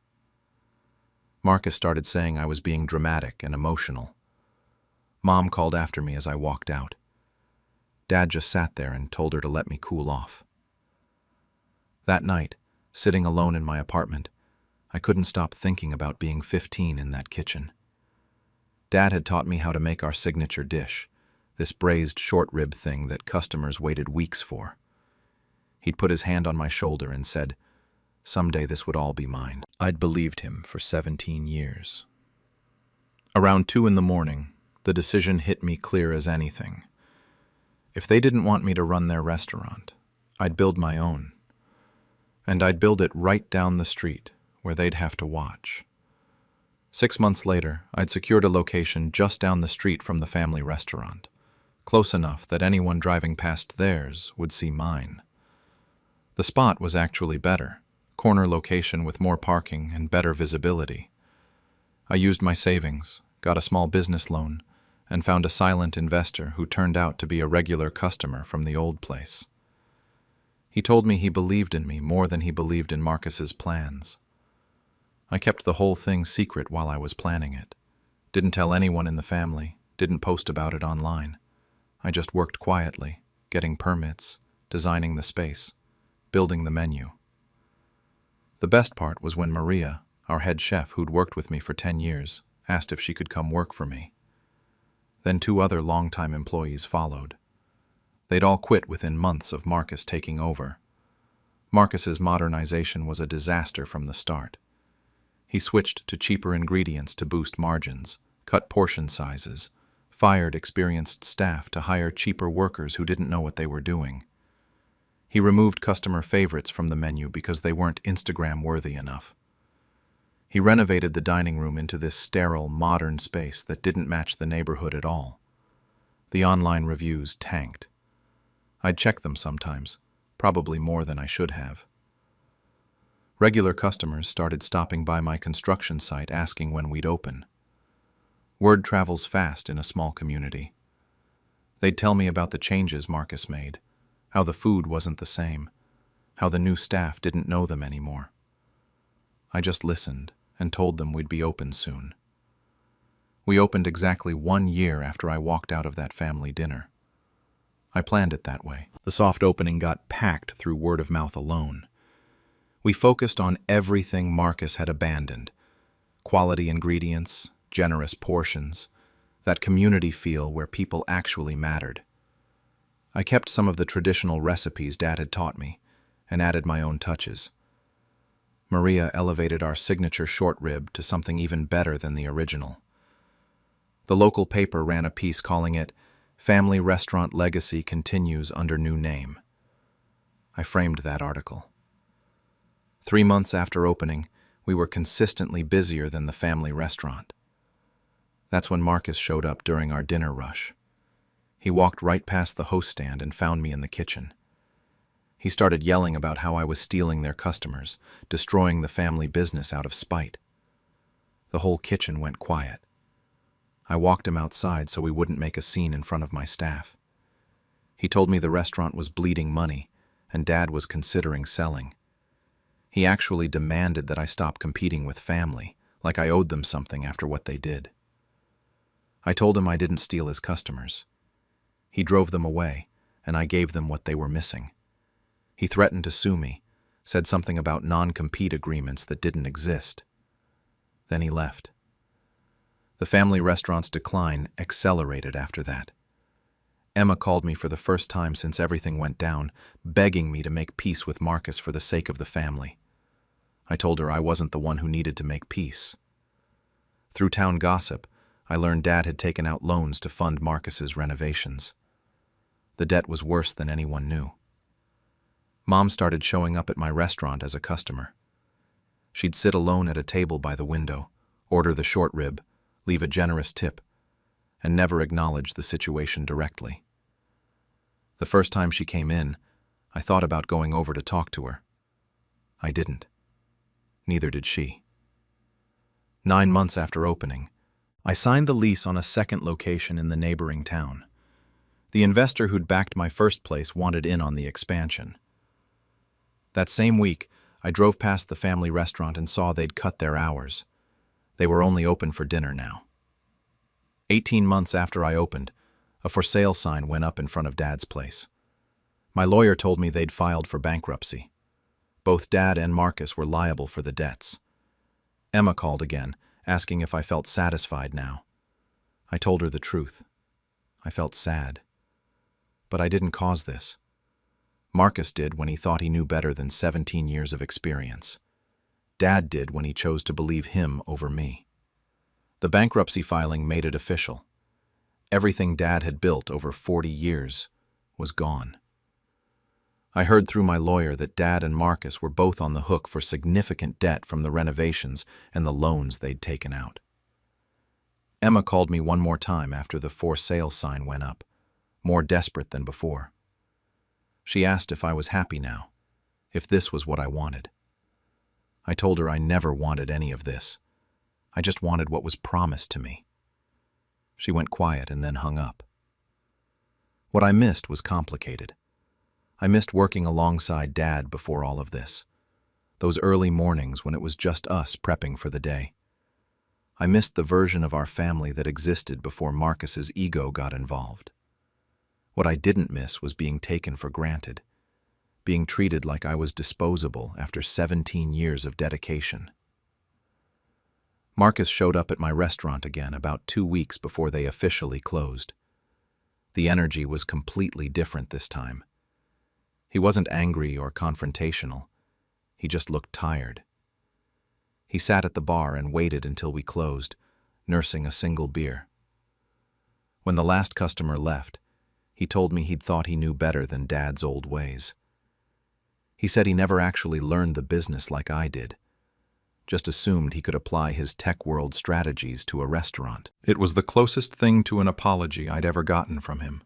Marcus started saying I was being dramatic and emotional. Mom called after me as I walked out. Dad just sat there and told her to let me cool off. That night, sitting alone in my apartment, I couldn't stop thinking about being 15 in that kitchen. Dad had taught me how to make our signature dish, this braised short rib thing that customers waited weeks for. He'd put his hand on my shoulder and said, "Someday this would all be mine." I'd believed him for 17 years. Around 2 in the morning, the decision hit me clear as anything. If they didn't want me to run their restaurant, I'd build my own. And I'd build it right down the street, where they'd have to watch. 6 months later, I'd secured a location just down the street from the family restaurant, close enough that anyone driving past theirs would see mine. The spot was actually better, corner location with more parking and better visibility. I used my savings, got a small business loan, and found a silent investor who turned out to be a regular customer from the old place. He told me he believed in me more than he believed in Marcus's plans. I kept the whole thing secret while I was planning it. Didn't tell anyone in the family, didn't post about it online. I just worked quietly, getting permits, designing the space, building the menu. The best part was when Maria, our head chef who'd worked with me for 10 years, asked if she could come work for me. Then 2 other longtime employees followed. They'd all quit within months of Marcus taking over. Marcus's modernization was a disaster from the start. He switched to cheaper ingredients to boost margins, cut portion sizes, fired experienced staff to hire cheaper workers who didn't know what they were doing. He removed customer favorites from the menu because they weren't Instagram-worthy enough. He renovated the dining room into this sterile, modern space that didn't match the neighborhood at all. The online reviews tanked. I'd check them sometimes, probably more than I should have. Regular customers started stopping by my construction site asking when we'd open. Word travels fast in a small community. They'd tell me about the changes Marcus made, how the food wasn't the same, how the new staff didn't know them anymore. I just listened and told them we'd be open soon. We opened exactly 1 year after I walked out of that family dinner. I planned it that way. The soft opening got packed through word of mouth alone. We focused on everything Marcus had abandoned: quality ingredients, generous portions, that community feel where people actually mattered. I kept some of the traditional recipes Dad had taught me and added my own touches. Maria elevated our signature short rib to something even better than the original. The local paper ran a piece calling it "Family Restaurant Legacy Continues Under New Name." I framed that article. 3 months after opening, we were consistently busier than the family restaurant. That's when Marcus showed up during our dinner rush. He walked right past the host stand and found me in the kitchen. He started yelling about how I was stealing their customers, destroying the family business out of spite. The whole kitchen went quiet. I walked him outside so we wouldn't make a scene in front of my staff. He told me the restaurant was bleeding money, and Dad was considering selling. He actually demanded that I stop competing with family, like I owed them something after what they did. I told him I didn't steal his customers. He drove them away, and I gave them what they were missing. He threatened to sue me, said something about non-compete agreements that didn't exist. Then he left. The family restaurant's decline accelerated after that. Emma called me for the first time since everything went down, begging me to make peace with Marcus for the sake of the family. I told her I wasn't the one who needed to make peace. Through town gossip, I learned Dad had taken out loans to fund Marcus's renovations. The debt was worse than anyone knew. Mom started showing up at my restaurant as a customer. She'd sit alone at a table by the window, order the short rib, leave a generous tip, and never acknowledge the situation directly. The first time she came in, I thought about going over to talk to her. I didn't. Neither did she. 9 months after opening, I signed the lease on a second location in the neighboring town. The investor who'd backed my first place wanted in on the expansion. That same week, I drove past the family restaurant and saw they'd cut their hours. They were only open for dinner now. 18 months after I opened, a for sale sign went up in front of Dad's place. My lawyer told me they'd filed for bankruptcy. Both Dad and Marcus were liable for the debts. Emma called again, asking if I felt satisfied now. I told her the truth. I felt sad. But I didn't cause this. Marcus did when he thought he knew better than 17 years of experience. Dad did when he chose to believe him over me. The bankruptcy filing made it official. Everything Dad had built over 40 years was gone. I heard through my lawyer that Dad and Marcus were both on the hook for significant debt from the renovations and the loans they'd taken out. Emma called me one more time after the for sale sign went up, more desperate than before. She asked if I was happy now, if this was what I wanted. I told her I never wanted any of this. I just wanted what was promised to me. She went quiet and then hung up. What I missed was complicated. I missed working alongside Dad before all of this. Those early mornings when it was just us prepping for the day. I missed the version of our family that existed before Marcus's ego got involved. What I didn't miss was being taken for granted, being treated like I was disposable after 17 years of dedication. Marcus showed up at my restaurant again about 2 weeks before they officially closed. The energy was completely different this time. He wasn't angry or confrontational. He just looked tired. He sat at the bar and waited until we closed, nursing a single beer. When the last customer left, he told me he'd thought he knew better than Dad's old ways. He said he never actually learned the business like I did, just assumed he could apply his tech world strategies to a restaurant. It was the closest thing to an apology I'd ever gotten from him.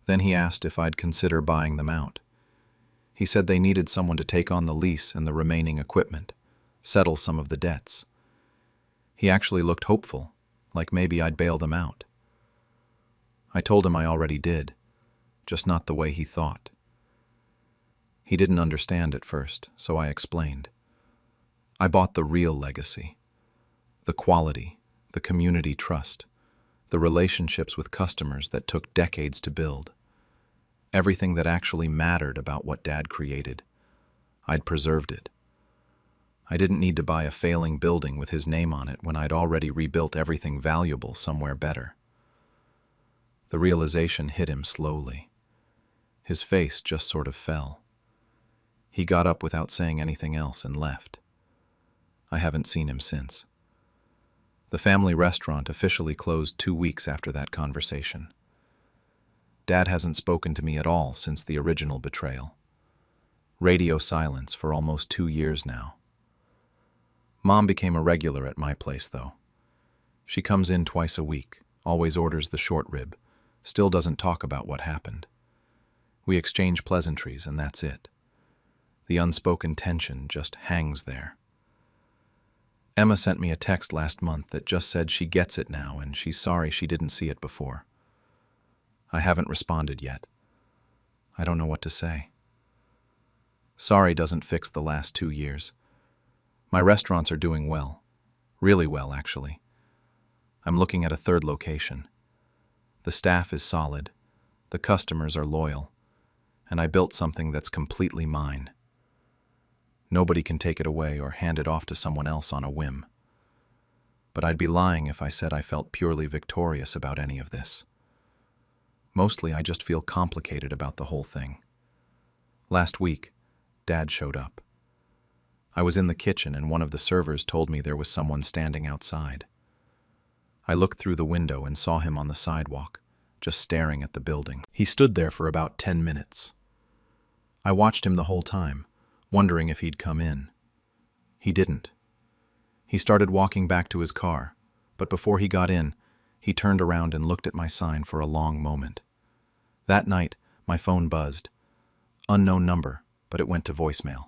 Then he asked if I'd consider buying them out. He said they needed someone to take on the lease and the remaining equipment, settle some of the debts. He actually looked hopeful, like maybe I'd bail them out. I told him I already did, just not the way he thought. He didn't understand at first, so I explained. I bought the real legacy, the quality, the community trust, the relationships with customers that took decades to build. Everything that actually mattered about what Dad created. I'd preserved it. I didn't need to buy a failing building with his name on it when I'd already rebuilt everything valuable somewhere better. The realization hit him slowly. His face just sort of fell. He got up without saying anything else and left. I haven't seen him since. The family restaurant officially closed 2 weeks after that conversation. Dad hasn't spoken to me at all since the original betrayal. Radio silence for almost 2 years now. Mom became a regular at my place, though. She comes in twice a week, always orders the short rib, still doesn't talk about what happened. We exchange pleasantries, and that's it. The unspoken tension just hangs there. Emma sent me a text last month that just said she gets it now and she's sorry she didn't see it before. I haven't responded yet. I don't know what to say. Sorry doesn't fix the last 2 years. My restaurants are doing well. Really well, actually. I'm looking at a third location. The staff is solid. The customers are loyal. And I built something that's completely mine. Nobody can take it away or hand it off to someone else on a whim. But I'd be lying if I said I felt purely victorious about any of this. Mostly, I just feel complicated about the whole thing. Last week, Dad showed up. I was in the kitchen and one of the servers told me there was someone standing outside. I looked through the window and saw him on the sidewalk, just staring at the building. He stood there for about 10 minutes. I watched him the whole time, wondering if he'd come in. He didn't. He started walking back to his car, but before he got in, he turned around and looked at my sign for a long moment. That night, my phone buzzed. Unknown number, but it went to voicemail.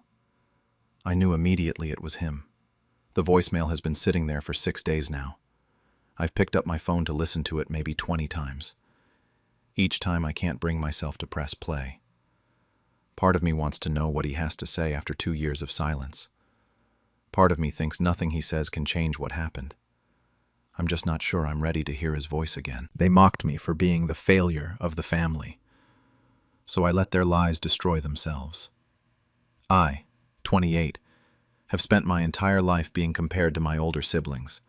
I knew immediately it was him. The voicemail has been sitting there for 6 days now. I've picked up my phone to listen to it maybe 20 times. Each time I can't bring myself to press play. Part of me wants to know what he has to say after 2 years of silence. Part of me thinks nothing he says can change what happened. I'm just not sure I'm ready to hear his voice again. They mocked me for being the failure of the family. So I let their lies destroy themselves. I, 28, have spent my entire life being compared to my older siblings.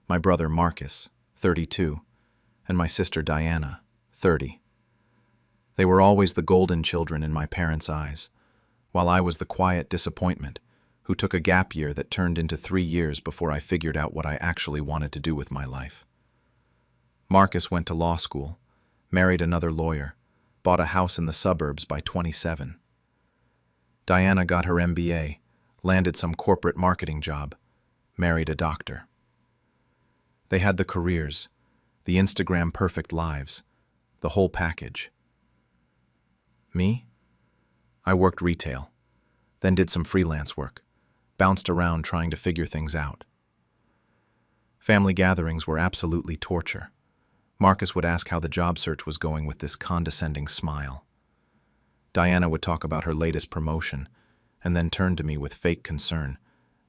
My brother Marcus, 32, and my sister Diana, 30. They were always the golden children in my parents' eyes, while I was the quiet disappointment who took a gap year that turned into 3 years before I figured out what I actually wanted to do with my life. Marcus went to law school, married another lawyer, bought a house in the suburbs by 27. Diana got her MBA, landed some corporate marketing job, married a doctor. They had the careers, the Instagram perfect lives, the whole package. Me? I worked retail, then did some freelance work, bounced around trying to figure things out. Family gatherings were absolutely torture. Marcus would ask how the job search was going with this condescending smile. Diana would talk about her latest promotion, and then turn to me with fake concern,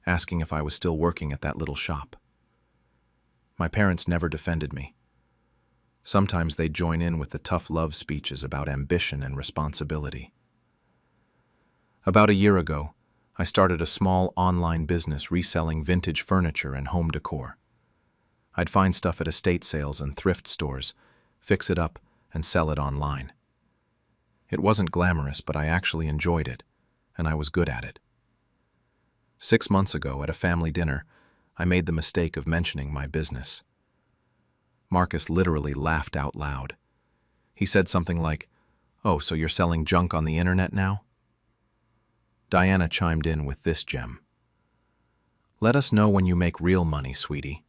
asking if I was still working at that little shop. My parents never defended me. Sometimes they'd join in with the tough love speeches about ambition and responsibility. About a year ago, I started a small online business reselling vintage furniture and home decor. I'd find stuff at estate sales and thrift stores, fix it up, and sell it online. It wasn't glamorous, but I actually enjoyed it, and I was good at it. 6 months ago, at a family dinner, I made the mistake of mentioning my business. Marcus literally laughed out loud. He said something like, "Oh, so you're selling junk on the internet now?" Diana chimed in with this gem. "Let us know when you make real money, sweetie."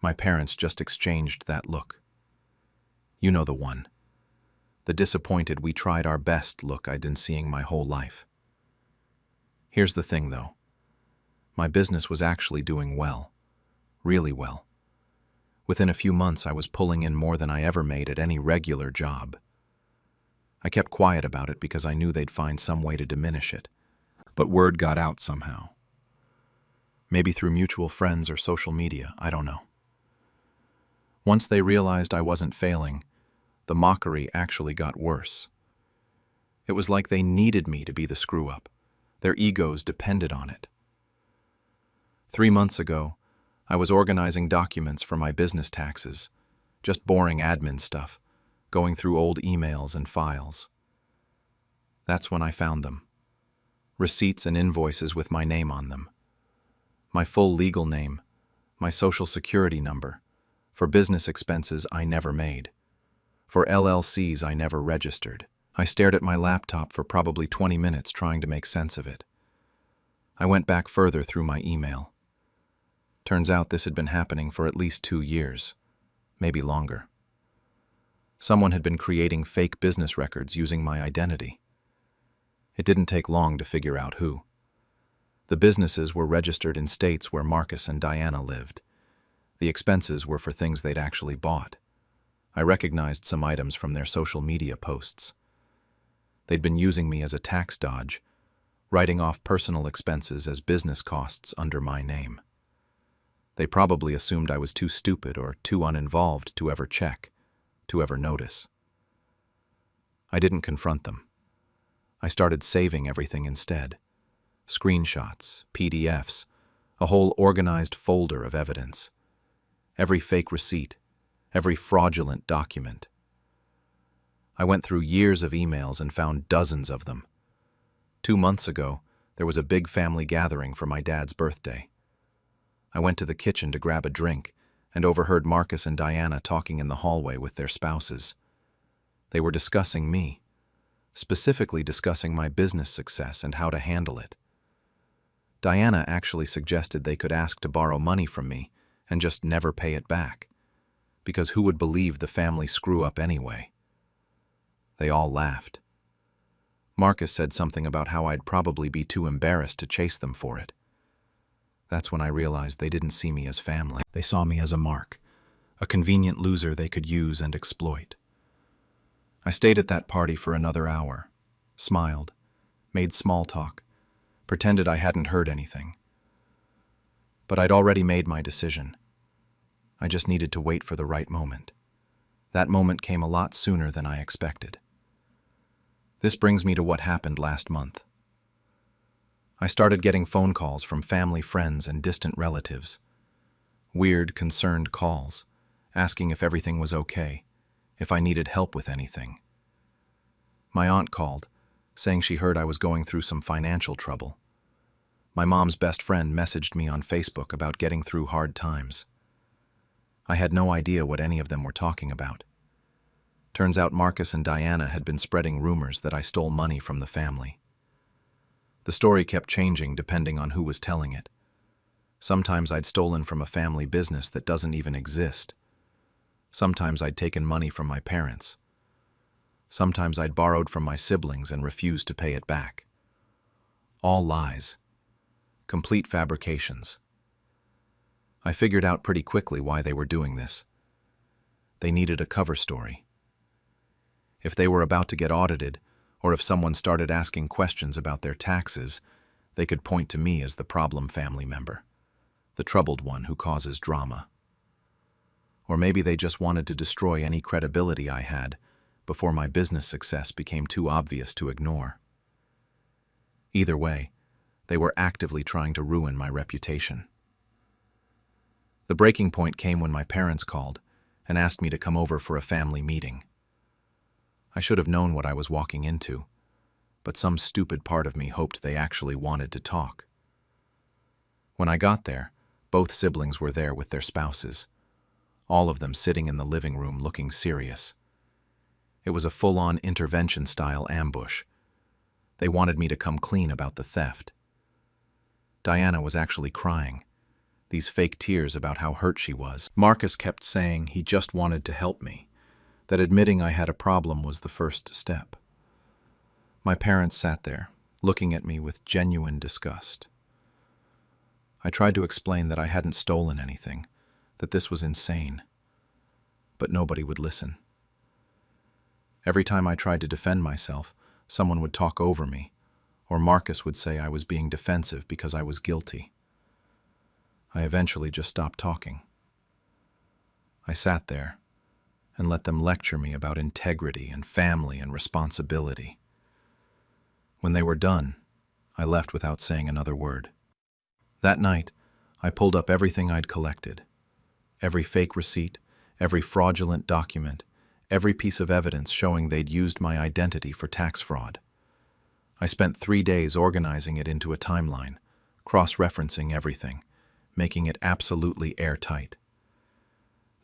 My parents just exchanged that look. You know the one. The disappointed, we tried our best look I'd been seeing my whole life. Here's the thing, though. My business was actually doing well. Really well. Within a few months, I was pulling in more than I ever made at any regular job. I kept quiet about it because I knew they'd find some way to diminish it. But word got out somehow. Maybe through mutual friends or social media, I don't know. Once they realized I wasn't failing, the mockery actually got worse. It was like they needed me to be the screw-up. Their egos depended on it. 3 months ago, I was organizing documents for my business taxes, just boring admin stuff, going through old emails and files. That's when I found them. Receipts and invoices with my name on them. My full legal name, my social security number, for business expenses I never made. For LLCs I never registered. I stared at my laptop for probably 20 minutes trying to make sense of it. I went back further through my email. Turns out this had been happening for at least 2 years, maybe longer. Someone had been creating fake business records using my identity. It didn't take long to figure out who. The businesses were registered in states where Marcus and Diana lived. The expenses were for things they'd actually bought. I recognized some items from their social media posts. They'd been using me as a tax dodge, writing off personal expenses as business costs under my name. They probably assumed I was too stupid or too uninvolved to ever check, to ever notice. I didn't confront them. I started saving everything instead. Screenshots, PDFs, a whole organized folder of evidence. Every fake receipt, every fraudulent document. I went through years of emails and found dozens of them. 2 months ago, there was a big family gathering for my dad's birthday. I went to the kitchen to grab a drink and overheard Marcus and Diana talking in the hallway with their spouses. They were discussing me, specifically discussing my business success and how to handle it. Diana actually suggested they could ask to borrow money from me and just never pay it back, because who would believe the family screw-up anyway? They all laughed. Marcus said something about how I'd probably be too embarrassed to chase them for it. That's when I realized they didn't see me as family. They saw me as a mark, a convenient loser they could use and exploit. I stayed at that party for another hour, smiled, made small talk, pretended I hadn't heard anything. But I'd already made my decision. I just needed to wait for the right moment. That moment came a lot sooner than I expected. This brings me to what happened last month. I started getting phone calls from family, friends, and distant relatives. Weird, concerned calls, asking if everything was okay, if I needed help with anything. My aunt called, saying she heard I was going through some financial trouble. My mom's best friend messaged me on Facebook about getting through hard times. I had no idea what any of them were talking about. Turns out Marcus and Diana had been spreading rumors that I stole money from the family. The story kept changing depending on who was telling it. Sometimes I'd stolen from a family business that doesn't even exist. Sometimes I'd taken money from my parents. Sometimes I'd borrowed from my siblings and refused to pay it back. All lies. Complete fabrications. I figured out pretty quickly why they were doing this. They needed a cover story. If they were about to get audited, Or if someone started asking questions about their taxes, they could point to me as the problem family member, the troubled one who causes drama. Or maybe they just wanted to destroy any credibility I had before my business success became too obvious to ignore. Either way, they were actively trying to ruin my reputation. The breaking point came when my parents called and asked me to come over for a family meeting. I should have known what I was walking into, but some stupid part of me hoped they actually wanted to talk. When I got there, both siblings were there with their spouses, all of them sitting in the living room looking serious. It was a full-on intervention-style ambush. They wanted me to come clean about the theft. Diana was actually crying, these fake tears about how hurt she was. Marcus kept saying he just wanted to help me, that admitting I had a problem was the first step. My parents sat there, looking at me with genuine disgust. I tried to explain that I hadn't stolen anything, that this was insane, but nobody would listen. Every time I tried to defend myself, someone would talk over me, or Marcus would say I was being defensive because I was guilty. I eventually just stopped talking. I sat there and let them lecture me about integrity and family and responsibility. When they were done, I left without saying another word. That night, I pulled up everything I'd collected. Every fake receipt, every fraudulent document, every piece of evidence showing they'd used my identity for tax fraud. I spent 3 days organizing it into a timeline, cross-referencing everything, making it absolutely airtight.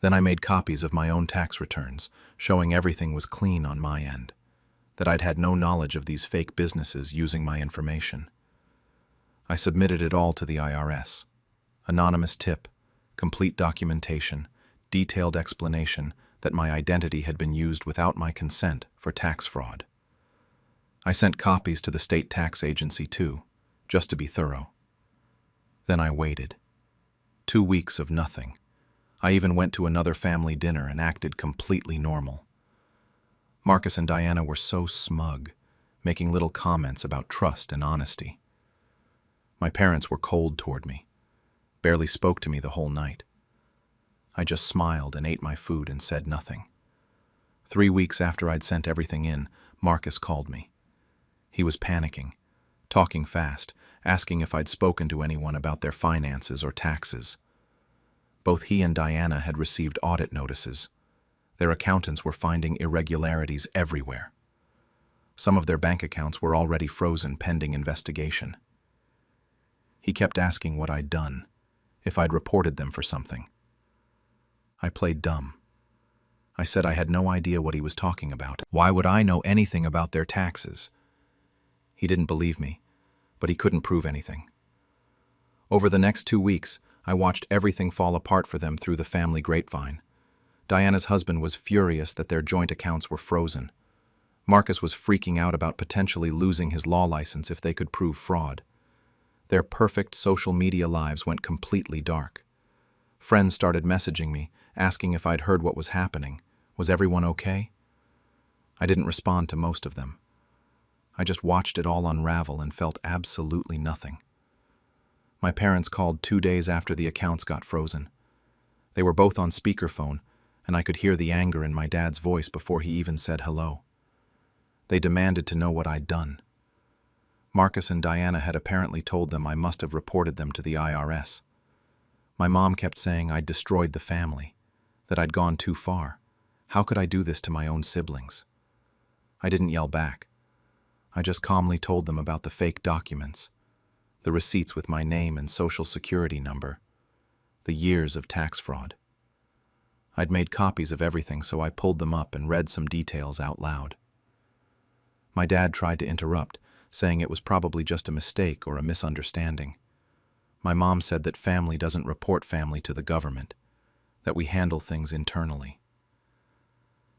Then I made copies of my own tax returns, showing everything was clean on my end, that I'd had no knowledge of these fake businesses using my information. I submitted it all to the IRS. Anonymous tip, complete documentation, detailed explanation that my identity had been used without my consent for tax fraud. I sent copies to the state tax agency too, just to be thorough. Then I waited. 2 weeks of nothing. I even went to another family dinner and acted completely normal. Marcus and Diana were so smug, making little comments about trust and honesty. My parents were cold toward me, barely spoke to me the whole night. I just smiled and ate my food and said nothing. 3 weeks after I'd sent everything in, Marcus called me. He was panicking, talking fast, asking if I'd spoken to anyone about their finances or taxes. Both he and Diana had received audit notices. Their accountants were finding irregularities everywhere. Some of their bank accounts were already frozen pending investigation. He kept asking what I'd done, if I'd reported them for something. I played dumb. I said I had no idea what he was talking about. Why would I know anything about their taxes? He didn't believe me, but he couldn't prove anything. Over the next 2 weeks, I watched everything fall apart for them through the family grapevine. Diana's husband was furious that their joint accounts were frozen. Marcus was freaking out about potentially losing his law license if they could prove fraud. Their perfect social media lives went completely dark. Friends started messaging me, asking if I'd heard what was happening. Was everyone okay? I didn't respond to most of them. I just watched it all unravel and felt absolutely nothing. My parents called 2 days after the accounts got frozen. They were both on speakerphone, and I could hear the anger in my dad's voice before he even said hello. They demanded to know what I'd done. Marcus and Diana had apparently told them I must have reported them to the IRS. My mom kept saying I'd destroyed the family, that I'd gone too far. How could I do this to my own siblings? I didn't yell back. I just calmly told them about the fake documents, the receipts with my name and social security number, the years of tax fraud. I'd made copies of everything, so I pulled them up and read some details out loud. My dad tried to interrupt, saying it was probably just a mistake or a misunderstanding. My mom said that family doesn't report family to the government, that we handle things internally.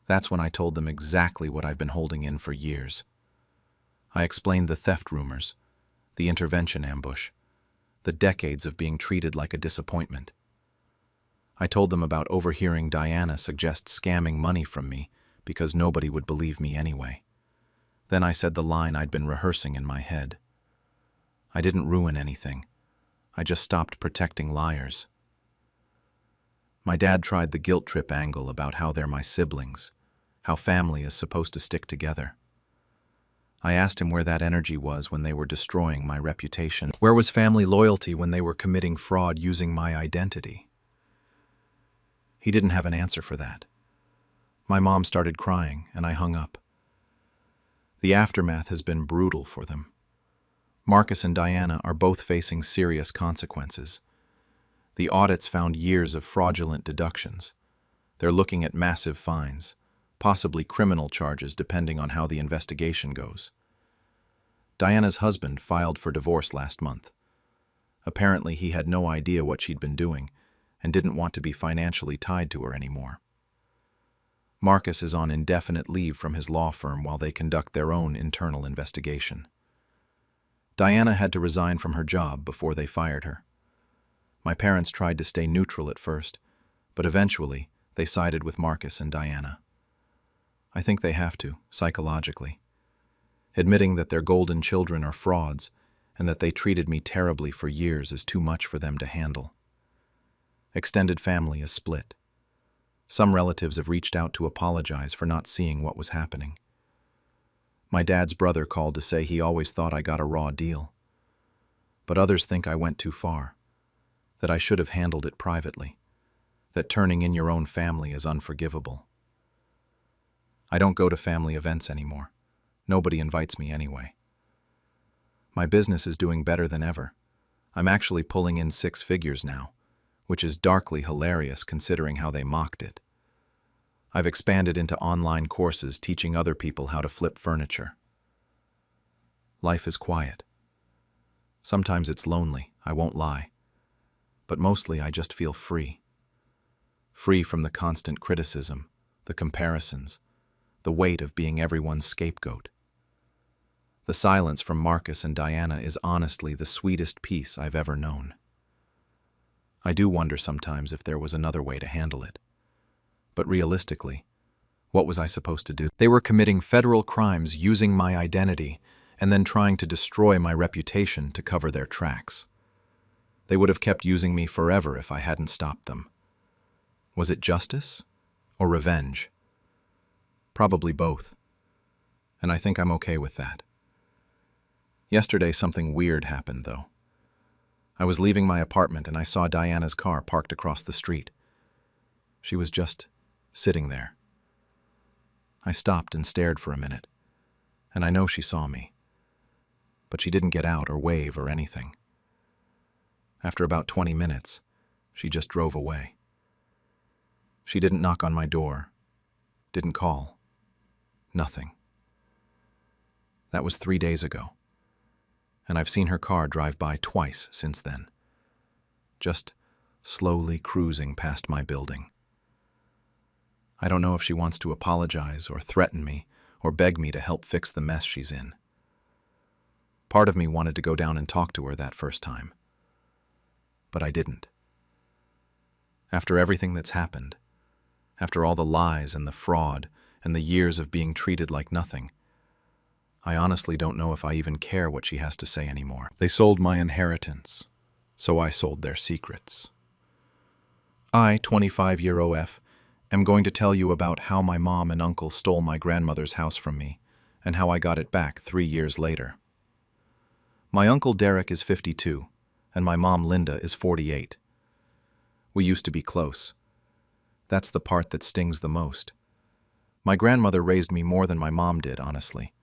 That's when I told them exactly what I've been holding in for years. I explained the theft rumors, the intervention ambush, the decades of being treated like a disappointment. I told them about overhearing Diana suggest scamming money from me because nobody would believe me anyway. Then I said the line I'd been rehearsing in my head. I didn't ruin anything. I just stopped protecting liars. My dad tried the guilt trip angle about how they're my siblings, how family is supposed to stick together. I asked him where that energy was when they were destroying my reputation. Where was family loyalty when they were committing fraud using my identity? He didn't have an answer for that. My mom started crying, and I hung up. The aftermath has been brutal for them. Marcus and Diana are both facing serious consequences. The audits found years of fraudulent deductions. They're looking at massive fines, possibly criminal charges depending on how the investigation goes. Diana's husband filed for divorce last month. Apparently, he had no idea what she'd been doing and didn't want to be financially tied to her anymore. Marcus is on indefinite leave from his law firm while they conduct their own internal investigation. Diana had to resign from her job before they fired her. My parents tried to stay neutral at first, but eventually they sided with Marcus and Diana. I think they have to, psychologically. Admitting that their golden children are frauds and that they treated me terribly for years is too much for them to handle. Extended family is split. Some relatives have reached out to apologize for not seeing what was happening. My dad's brother called to say he always thought I got a raw deal. But others think I went too far, that I should have handled it privately, that turning in your own family is unforgivable. I don't go to family events anymore. Nobody invites me anyway. My business is doing better than ever. I'm actually pulling in 6 figures now, which is darkly hilarious considering how they mocked it. I've expanded into online courses teaching other people how to flip furniture. Life is quiet. Sometimes it's lonely, I won't lie. But mostly I just feel free. Free from the constant criticism, the comparisons, the weight of being everyone's scapegoat. The silence from Marcus and Diana is honestly the sweetest peace I've ever known. I do wonder sometimes if there was another way to handle it. But realistically, what was I supposed to do? They were committing federal crimes using my identity and then trying to destroy my reputation to cover their tracks. They would have kept using me forever if I hadn't stopped them. Was it justice or revenge? Probably both. And I think I'm okay with that. Yesterday, something weird happened, though. I was leaving my apartment and I saw Diana's car parked across the street. She was just sitting there. I stopped and stared for a minute, and I know she saw me. But she didn't get out or wave or anything. After about 20 minutes, she just drove away. She didn't knock on my door, didn't call, nothing. That was 3 days ago, and I've seen her car drive by twice since then, just slowly cruising past my building. I don't know if she wants to apologize or threaten me or beg me to help fix the mess she's in. Part of me wanted to go down and talk to her that first time, but I didn't. After everything that's happened, after all the lies and the fraud and the years of being treated like nothing, I honestly don't know if I even care what she has to say anymore. They sold my inheritance, so I sold their secrets. I, 25-year-old, am going to tell you about how my mom and uncle stole my grandmother's house from me and how I got it back 3 years later. My uncle Derek is 52, and my mom Linda is 48. We used to be close. That's the part that stings the most. My grandmother raised me more than my mom did, honestly.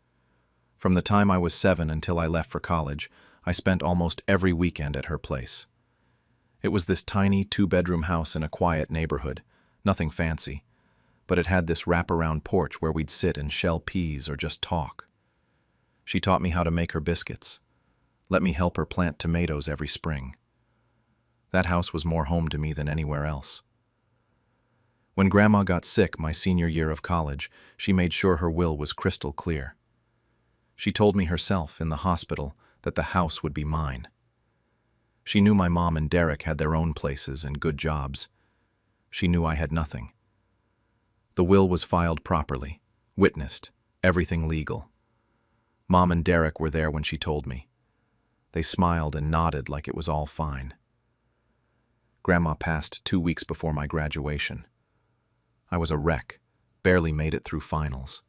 From the time I was 7 until I left for college, I spent almost every weekend at her place. It was this tiny 2-bedroom house in a quiet neighborhood, nothing fancy, but it had this wraparound porch where we'd sit and shell peas or just talk. She taught me how to make her biscuits, let me help her plant tomatoes every spring. That house was more home to me than anywhere else. When Grandma got sick my senior year of college, she made sure her will was crystal clear. She told me herself in the hospital that the house would be mine. She knew my mom and Derek had their own places and good jobs. She knew I had nothing. The will was filed properly, witnessed, everything legal. Mom and Derek were there when she told me. They smiled and nodded like it was all fine. Grandma passed 2 weeks before my graduation. I was a wreck, barely made it through finals.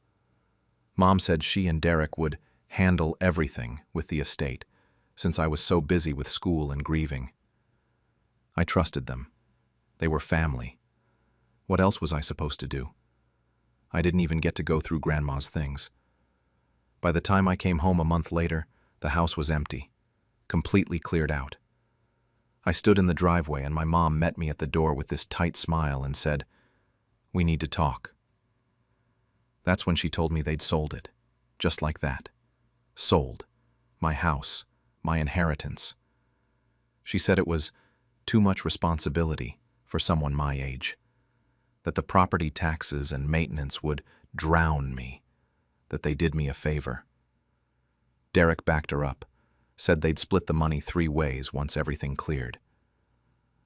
Mom said she and Derek would handle everything with the estate, since I was so busy with school and grieving. I trusted them. They were family. What else was I supposed to do? I didn't even get to go through Grandma's things. By the time I came home a month later, the house was empty, completely cleared out. I stood in the driveway and my mom met me at the door with this tight smile and said, "We need to talk." That's when she told me they'd sold it. Just like that. Sold. My house. My inheritance. She said it was too much responsibility for someone my age. That the property taxes and maintenance would drown me. That they did me a favor. Derek backed her up, said they'd split the money 3 ways once everything cleared.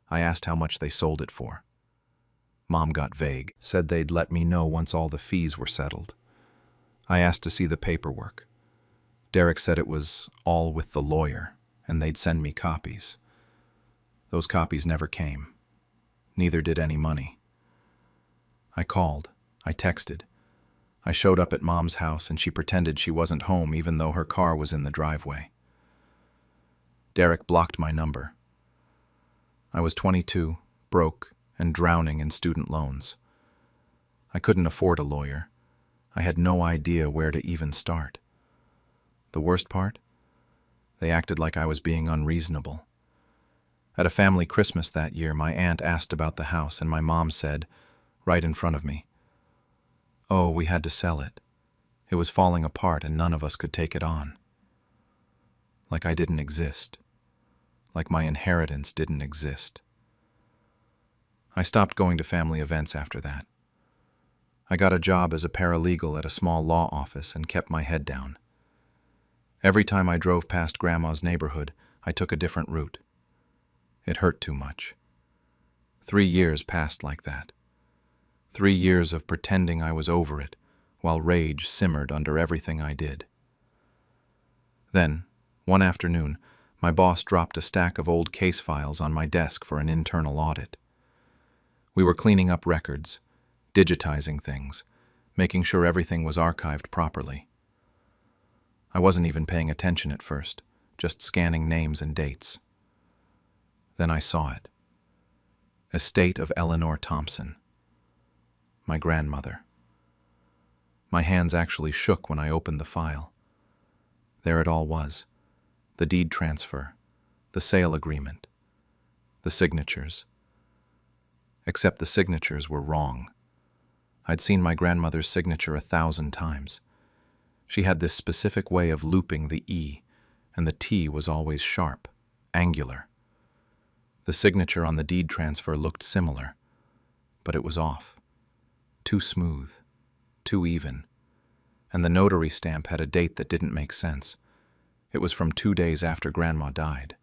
I asked how much they sold it for. Mom got vague, said they'd let me know once all the fees were settled. I asked to see the paperwork. Derek said it was all with the lawyer, and they'd send me copies. Those copies never came. Neither did any money. I called. I texted. I showed up at Mom's house, and she pretended she wasn't home even though her car was in the driveway. Derek blocked my number. I was 22, broke, and drowning in student loans. I couldn't afford a lawyer. I had no idea where to even start. The worst part? They acted like I was being unreasonable. At a family Christmas that year, my aunt asked about the house, and my mom said, right in front of me, "Oh, we had to sell it. It was falling apart and none of us could take it on." Like I didn't exist. Like my inheritance didn't exist. I stopped going to family events after that. I got a job as a paralegal at a small law office and kept my head down. Every time I drove past Grandma's neighborhood, I took a different route. It hurt too much. 3 years passed like that. 3 years of pretending I was over it, while rage simmered under everything I did. Then, one afternoon, my boss dropped a stack of old case files on my desk for an internal audit. We were cleaning up records, digitizing things, making sure everything was archived properly. I wasn't even paying attention at first, just scanning names and dates. Then I saw it. Estate of Eleanor Thompson. My grandmother. My hands actually shook when I opened the file. There it all was. The deed transfer, the sale agreement, the signatures. Except the signatures were wrong. I'd seen my grandmother's signature 1,000 times. She had this specific way of looping the E, and the T was always sharp, angular. The signature on the deed transfer looked similar, but it was off. Too smooth, too even. And the notary stamp had a date that didn't make sense. It was from 2 days after Grandma died.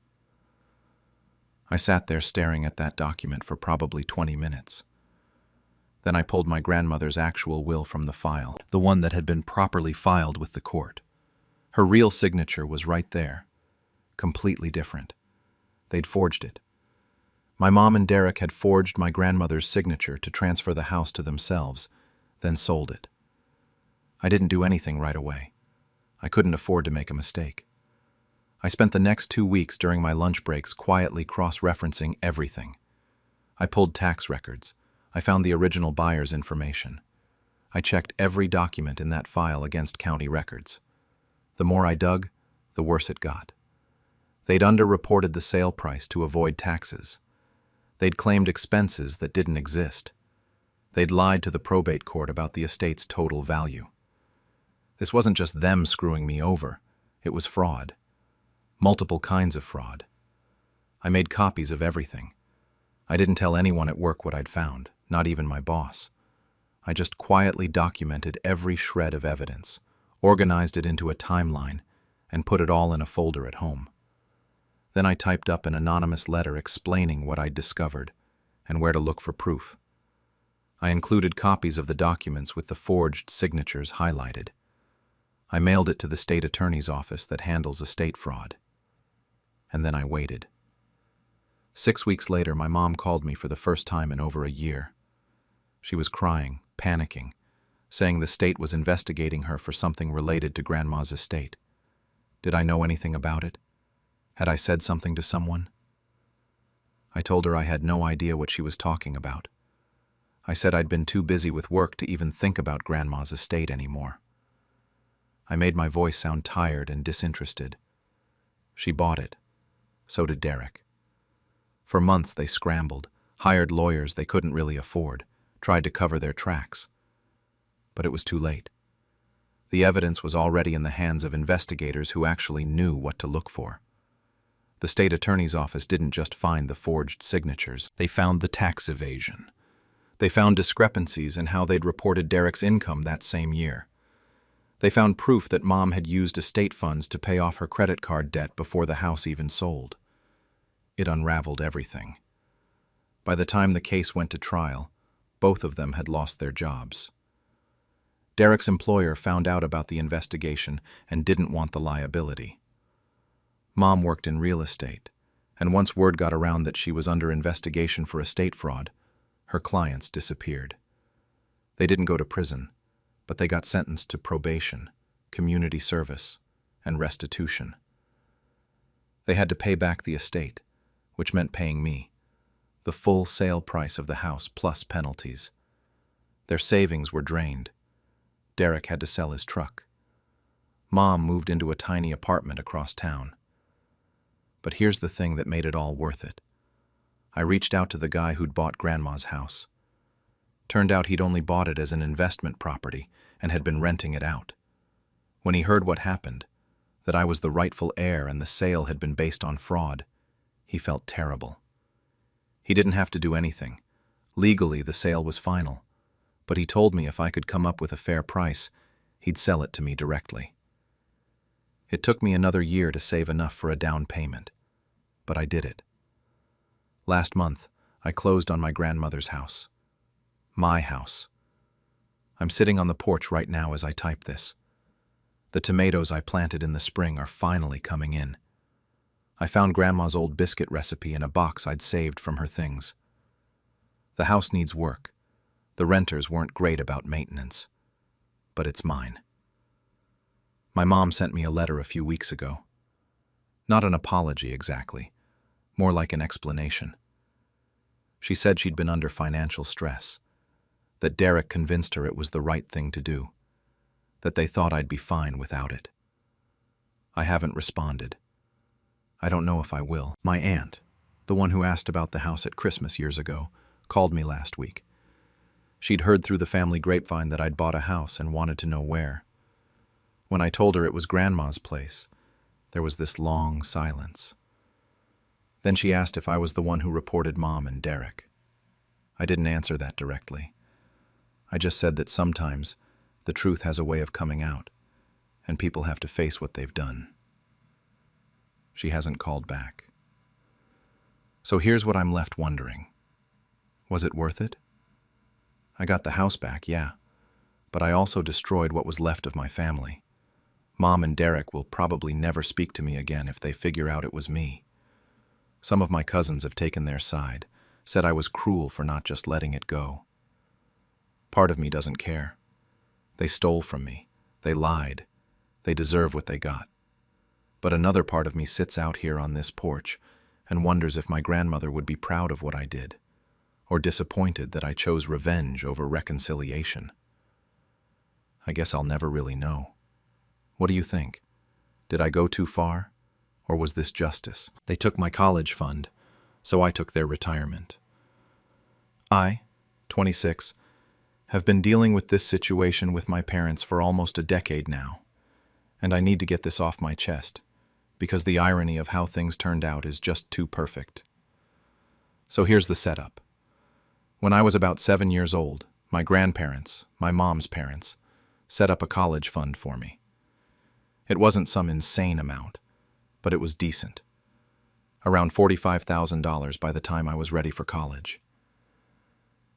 I sat there staring at that document for probably 20 minutes. Then I pulled my grandmother's actual will from the file, the one that had been properly filed with the court. Her real signature was right there, completely different. They'd forged it. My mom and Derek had forged my grandmother's signature to transfer the house to themselves, then sold it. I didn't do anything right away. I couldn't afford to make a mistake. I spent the next 2 weeks during my lunch breaks quietly cross-referencing everything. I pulled tax records. I found the original buyer's information. I checked every document in that file against county records. The more I dug, the worse it got. They'd underreported the sale price to avoid taxes. They'd claimed expenses that didn't exist. They'd lied to the probate court about the estate's total value. This wasn't just them screwing me over. It was fraud. Multiple kinds of fraud. I made copies of everything. I didn't tell anyone at work what I'd found, not even my boss. I just quietly documented every shred of evidence, organized it into a timeline, and put it all in a folder at home. Then I typed up an anonymous letter explaining what I'd discovered and where to look for proof. I included copies of the documents with the forged signatures highlighted. I mailed it to the state attorney's office that handles estate fraud. And then I waited. 6 weeks later, my mom called me for the first time in over a year. She was crying, panicking, saying the state was investigating her for something related to Grandma's estate. Did I know anything about it? Had I said something to someone? I told her I had no idea what she was talking about. I said I'd been too busy with work to even think about Grandma's estate anymore. I made my voice sound tired and disinterested. She bought it. So did Derek. For months they scrambled, hired lawyers they couldn't really afford, tried to cover their tracks. But it was too late. The evidence was already in the hands of investigators who actually knew what to look for. The state attorney's office didn't just find the forged signatures. They found the tax evasion. They found discrepancies in how they'd reported Derek's income that same year. They found proof that Mom had used estate funds to pay off her credit card debt before the house even sold. It unraveled everything. By the time the case went to trial, both of them had lost their jobs. Derek's employer found out about the investigation and didn't want the liability. Mom worked in real estate, and once word got around that she was under investigation for estate fraud, her clients disappeared. They didn't go to prison, but they got sentenced to probation, community service, and restitution. They had to pay back the estate, which meant paying me, the full sale price of the house plus penalties. Their savings were drained. Derek had to sell his truck. Mom moved into a tiny apartment across town. But here's the thing that made it all worth it. I reached out to the guy who'd bought Grandma's house. Turned out he'd only bought it as an investment property and had been renting it out. When he heard what happened, that I was the rightful heir and the sale had been based on fraud, he felt terrible. He didn't have to do anything. Legally, the sale was final. But he told me if I could come up with a fair price, he'd sell it to me directly. It took me another year to save enough for a down payment, but I did it. Last month, I closed on my grandmother's house. My house. I'm sitting on the porch right now as I type this. The tomatoes I planted in the spring are finally coming in. I found Grandma's old biscuit recipe in a box I'd saved from her things. The house needs work. The renters weren't great about maintenance, but it's mine. My mom sent me a letter a few weeks ago. Not an apology exactly, more like an explanation. She said she'd been under financial stress, that Derek convinced her it was the right thing to do, that they thought I'd be fine without it. I haven't responded. I don't know if I will. My aunt, the one who asked about the house at Christmas years ago, called me last week. She'd heard through the family grapevine that I'd bought a house and wanted to know where. When I told her it was Grandma's place, there was this long silence. Then she asked if I was the one who reported Mom and Derek. I didn't answer that directly. I just said that sometimes the truth has a way of coming out, and people have to face what they've done. She hasn't called back. So here's what I'm left wondering. Was it worth it? I got the house back, yeah, but I also destroyed what was left of my family. Mom and Derek will probably never speak to me again if they figure out it was me. Some of my cousins have taken their side, said I was cruel for not just letting it go. Part of me doesn't care. They stole from me. They lied. They deserve what they got. But another part of me sits out here on this porch and wonders if my grandmother would be proud of what I did, or disappointed that I chose revenge over reconciliation. I guess I'll never really know. What do you think? Did I go too far? Or was this justice? They took my college fund, so I took their retirement. I, 26, have been dealing with this situation with my parents for almost a decade now, and I need to get this off my chest, because the irony of how things turned out is just too perfect. So here's the setup. When I was about 7 years old, my grandparents, my mom's parents, set up a college fund for me. It wasn't some insane amount, but it was decent. Around $45,000 by the time I was ready for college.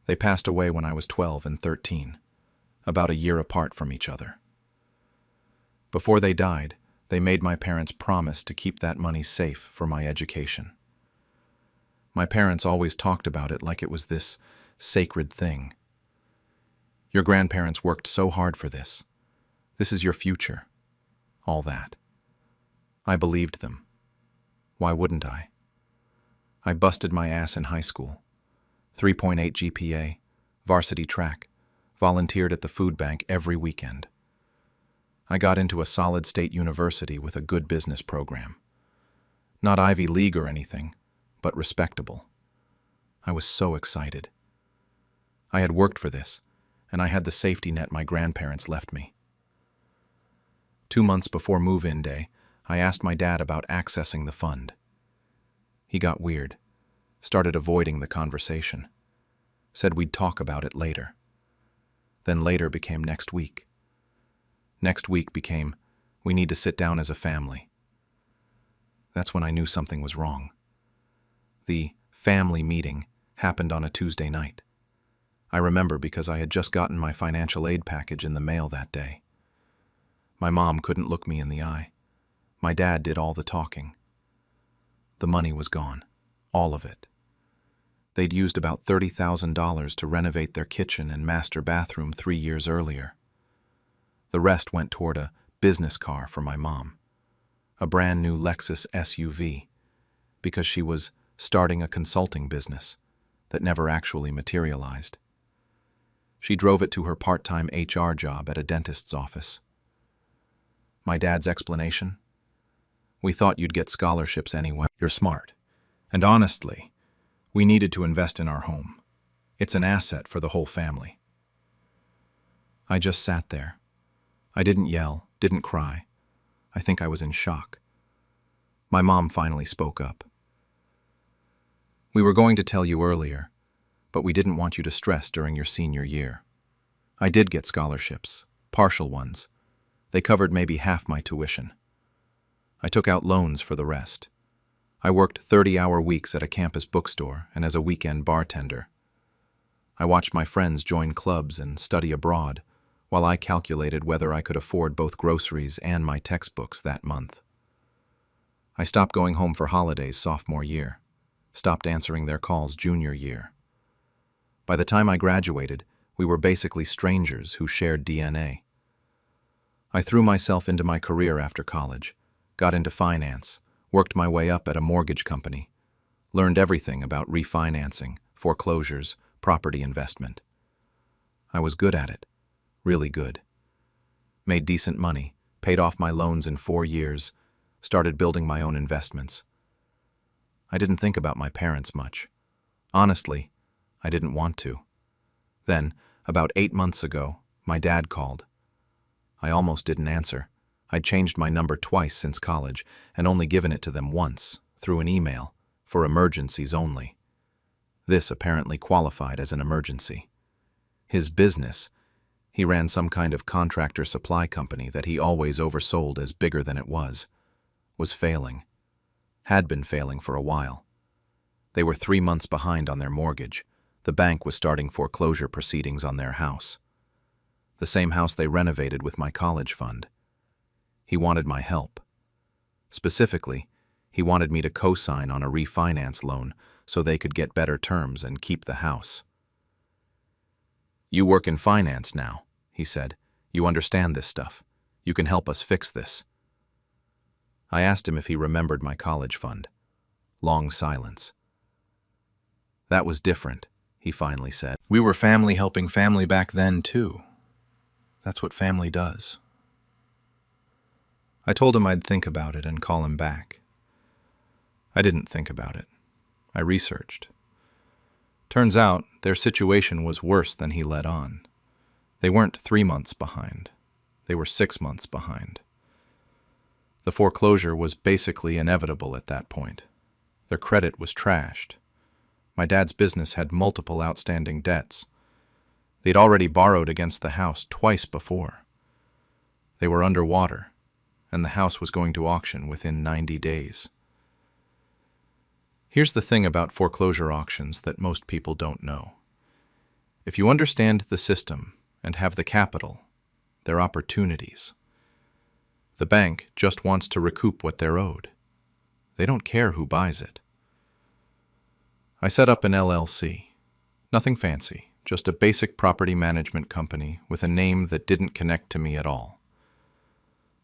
They passed away when I was 12 and 13, about a year apart from each other. Before they died, they made my parents promise to keep that money safe for my education. My parents always talked about it like it was this sacred thing. Your grandparents worked so hard for this. This is your future. All that. I believed them. Why wouldn't I? I busted my ass in high school. 3.8 GPA, varsity track, volunteered at the food bank every weekend. I got into a solid state university with a good business program. Not Ivy League or anything, but respectable. I was so excited. I had worked for this, and I had the safety net my grandparents left me. 2 months before move-in day, I asked my dad about accessing the fund. He got weird, started avoiding the conversation, said we'd talk about it later. Then later became next week. Next week became, we need to sit down as a family. That's when I knew something was wrong. The family meeting happened on a Tuesday night. I remember because I had just gotten my financial aid package in the mail that day. My mom couldn't look me in the eye. My dad did all the talking. The money was gone, all of it. They'd used about $30,000 to renovate their kitchen and master bathroom 3 years earlier. The rest went toward a business car for my mom, a brand new Lexus SUV, because she was starting a consulting business that never actually materialized. She drove it to her part-time HR job at a dentist's office. My dad's explanation? We thought you'd get scholarships anyway. You're smart. And honestly, we needed to invest in our home. It's an asset for the whole family. I just sat there. I didn't yell, didn't cry. I think I was in shock. My mom finally spoke up. We were going to tell you earlier, but we didn't want you to stress during your senior year. I did get scholarships, partial ones. They covered maybe half my tuition. I took out loans for the rest. I worked 30-hour weeks at a campus bookstore and as a weekend bartender. I watched my friends join clubs and study abroad, while I calculated whether I could afford both groceries and my textbooks that month. I stopped going home for holidays sophomore year, stopped answering their calls junior year. By the time I graduated, we were basically strangers who shared DNA. I threw myself into my career after college, got into finance, worked my way up at a mortgage company, learned everything about refinancing, foreclosures, property investment. I was good at it, really good. Made decent money, paid off my loans in 4 years, started building my own investments. I didn't think about my parents much. Honestly, I didn't want to. Then, about 8 months ago, my dad called. I almost didn't answer. I'd changed my number twice since college and only given it to them once, through an email, for emergencies only. This apparently qualified as an emergency. His business, he ran some kind of contractor supply company that he always oversold as bigger than it was failing. Had been failing for a while. They were 3 months behind on their mortgage. The bank was starting foreclosure proceedings on their house. The same house they renovated with my college fund. He wanted my help. Specifically, he wanted me to co-sign on a refinance loan so they could get better terms and keep the house. You work in finance now, he said. You understand this stuff. You can help us fix this. I asked him if he remembered my college fund. Long silence. That was different, he finally said. We were family helping family back then, too. That's what family does. I told him I'd think about it and call him back. I didn't think about it. I researched. Turns out their situation was worse than he let on. They weren't 3 months behind. They were 6 months behind. The foreclosure was basically inevitable at that point. Their credit was trashed. My dad's business had multiple outstanding debts. They'd already borrowed against the house twice before. They were underwater, and the house was going to auction within 90 days. Here's the thing about foreclosure auctions that most people don't know. If you understand the system and have the capital, they're opportunities. The bank just wants to recoup what they're owed. They don't care who buys it. I set up an LLC. Nothing fancy, just a basic property management company with a name that didn't connect to me at all.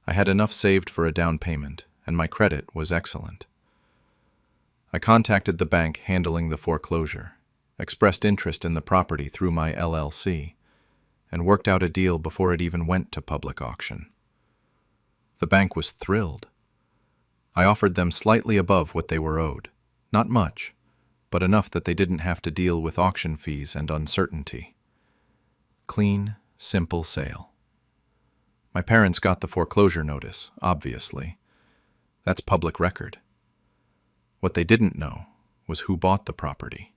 I had enough saved for a down payment, and my credit was excellent. I contacted the bank handling the foreclosure, expressed interest in the property through my LLC, and worked out a deal before it even went to public auction. The bank was thrilled. I offered them slightly above what they were owed. Not much, but enough that they didn't have to deal with auction fees and uncertainty. Clean, simple sale. My parents got the foreclosure notice, obviously. That's public record. What they didn't know was who bought the property.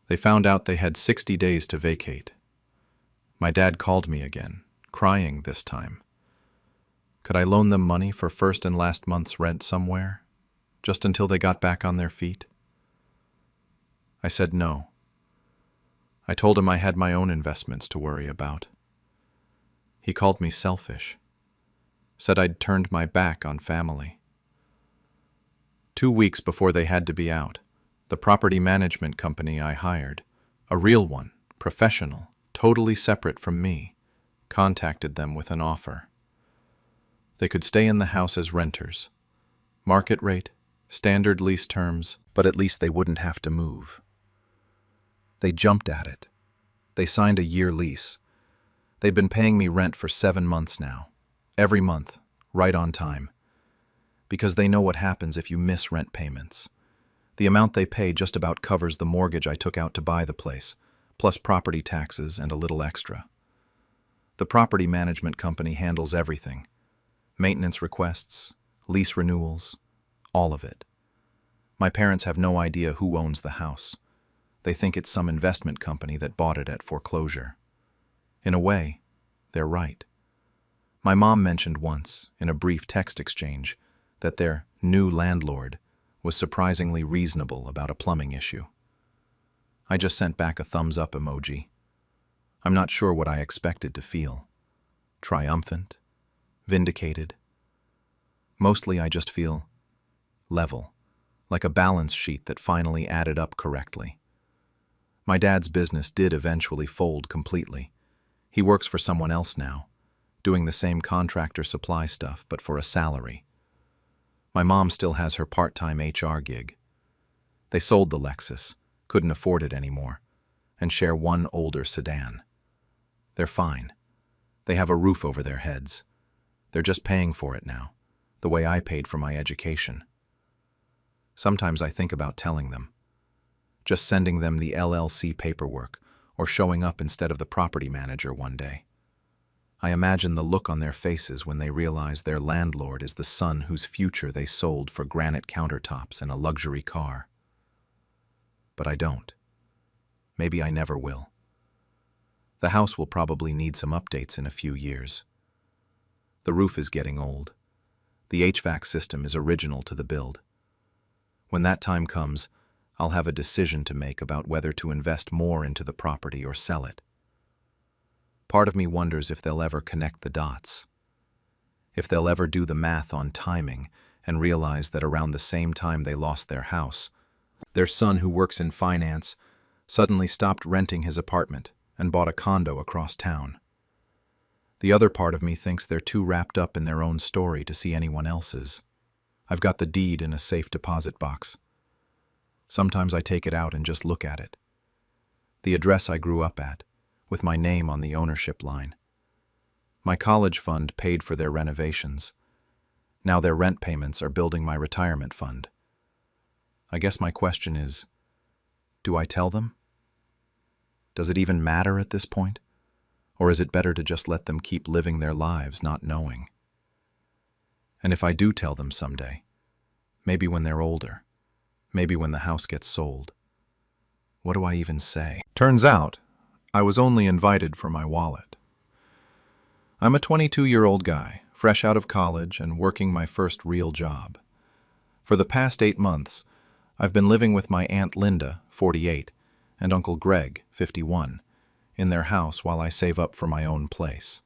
They found out they had 60 days to vacate. My dad called me again, crying this time. Could I loan them money for first and last month's rent somewhere, just until they got back on their feet? I said no. I told him I had my own investments to worry about. He called me selfish, said I'd turned my back on family. 2 weeks before they had to be out, the property management company I hired, a real one, professional, totally separate from me, contacted them with an offer. They could stay in the house as renters. Market rate, standard lease terms, but at least they wouldn't have to move. They jumped at it. They signed a year lease. They've been paying me rent for 7 months now, every month, right on time. Because they know what happens if you miss rent payments. The amount they pay just about covers the mortgage I took out to buy the place, plus property taxes and a little extra. The property management company handles everything. Maintenance requests, lease renewals, all of it. My parents have no idea who owns the house. They think it's some investment company that bought it at foreclosure. In a way, they're right. My mom mentioned once, in a brief text exchange, that their new landlord was surprisingly reasonable about a plumbing issue. I just sent back a thumbs up emoji. I'm not sure what I expected to feel. Triumphant? Vindicated? Mostly I just feel level, like a balance sheet that finally added up correctly. My dad's business did eventually fold completely. He works for someone else now, doing the same contractor supply stuff but for a salary. My mom still has her part-time HR gig. They sold the Lexus, couldn't afford it anymore, and share one older sedan. They're fine. They have a roof over their heads. They're just paying for it now, the way I paid for my education. Sometimes I think about telling them, just sending them the LLC paperwork or showing up instead of the property manager one day. I imagine the look on their faces when they realize their landlord is the son whose future they sold for granite countertops and a luxury car. But I don't. Maybe I never will. The house will probably need some updates in a few years. The roof is getting old. The HVAC system is original to the build. When that time comes, I'll have a decision to make about whether to invest more into the property or sell it. Part of me wonders if they'll ever connect the dots. If they'll ever do the math on timing and realize that around the same time they lost their house, their son, who works in finance, suddenly stopped renting his apartment and bought a condo across town. The other part of me thinks they're too wrapped up in their own story to see anyone else's. I've got the deed in a safe deposit box. Sometimes I take it out and just look at it. The address I grew up at, with my name on the ownership line. My college fund paid for their renovations. Now their rent payments are building my retirement fund. I guess my question is, do I tell them? Does it even matter at this point? Or is it better to just let them keep living their lives not knowing? And if I do tell them someday, maybe when they're older, maybe when the house gets sold, what do I even say? Turns out, I was only invited for my wallet. I'm a 22-year-old guy, fresh out of college and working my first real job. For the past 8 months, I've been living with my Aunt Linda, 48, and Uncle Greg, 51, in their house while I save up for my own place.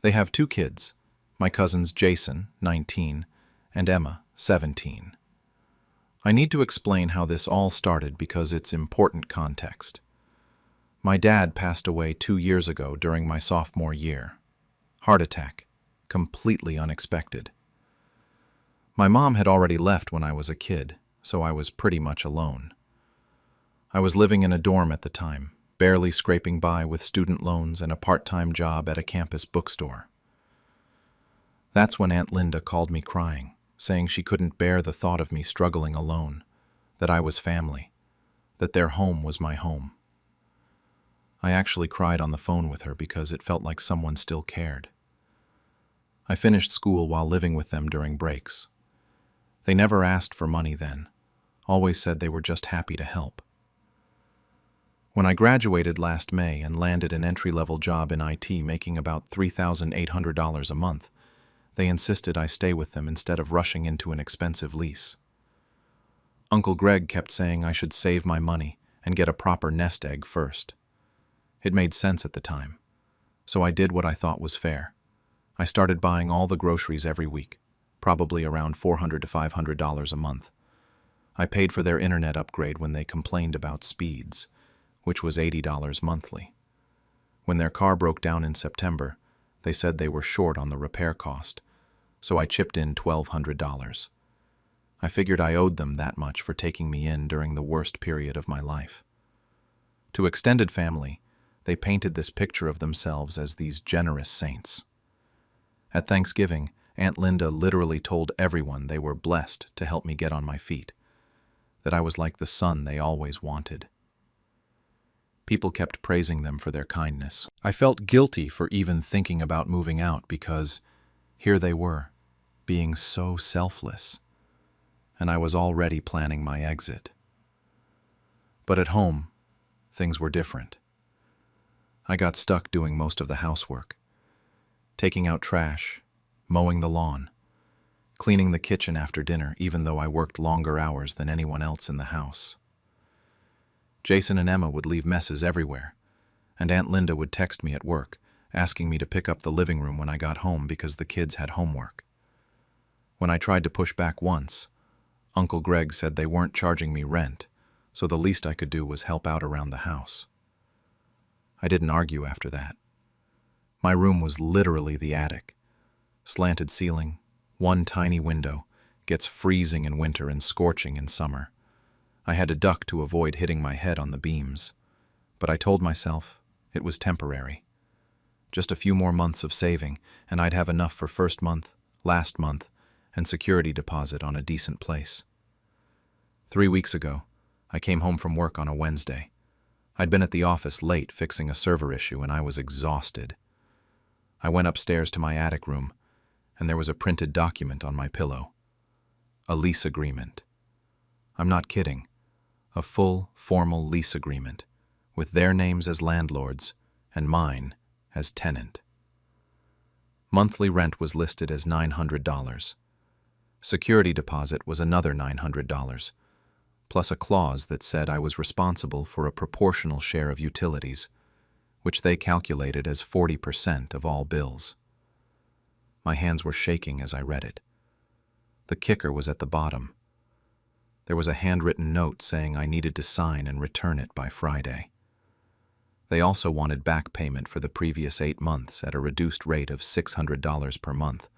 They have 2 kids, My cousins Jason, 19, and Emma, 17. I need to explain how this all started because it's important context. My dad passed away 2 years ago during my sophomore year. Heart attack, completely unexpected. My mom had already left when I was a kid, so I was pretty much alone. I was living in a dorm at the time, barely scraping by with student loans and a part-time job at a campus bookstore. That's when Aunt Linda called me crying, saying she couldn't bear the thought of me struggling alone, that I was family, that their home was my home. I actually cried on the phone with her because it felt like someone still cared. I finished school while living with them during breaks. They never asked for money then, always said they were just happy to help. When I graduated last May and landed an entry-level job in IT making about $3,800 a month, they insisted I stay with them instead of rushing into an expensive lease. Uncle Greg kept saying I should save my money and get a proper nest egg first. It made sense at the time, so I did what I thought was fair. I started buying all the groceries every week, probably around $400 to $500 a month. I paid for their internet upgrade when they complained about speeds, which was $80 monthly. When their car broke down in September, they said they were short on the repair cost, so I chipped in $1,200. I figured I owed them that much for taking me in during the worst period of my life. To extended family, they painted this picture of themselves as these generous saints. At Thanksgiving, Aunt Linda literally told everyone they were blessed to help me get on my feet, that I was like the son they always wanted. People kept praising them for their kindness. I felt guilty for even thinking about moving out because here they were, being so selfless, and I was already planning my exit. But at home, things were different. I got stuck doing most of the housework, taking out trash, mowing the lawn, cleaning the kitchen after dinner even though I worked longer hours than anyone else in the house. Jason and Emma would leave messes everywhere, and Aunt Linda would text me at work, asking me to pick up the living room when I got home because the kids had homework. When I tried to push back once, Uncle Greg said they weren't charging me rent, so the least I could do was help out around the house. I didn't argue after that. My room was literally the attic. Slanted ceiling, one tiny window, gets freezing in winter and scorching in summer. I had to duck to avoid hitting my head on the beams, but I told myself it was temporary. Just a few more months of saving, and I'd have enough for first month, last month, and security deposit on a decent place. 3 weeks ago, I came home from work on a Wednesday. I'd been at the office late fixing a server issue, and I was exhausted. I went upstairs to my attic room, and there was a printed document on my pillow. A lease agreement. I'm not kidding. A full, formal lease agreement, with their names as landlords and mine as tenant. Monthly rent was listed as $900. Security deposit was another $900, plus a clause that said I was responsible for a proportional share of utilities, which they calculated as 40% of all bills. My hands were shaking as I read it. The kicker was at the bottom. There was a handwritten note saying I needed to sign and return it by Friday. They also wanted back payment for the previous 8 months at a reduced rate of $600 per month,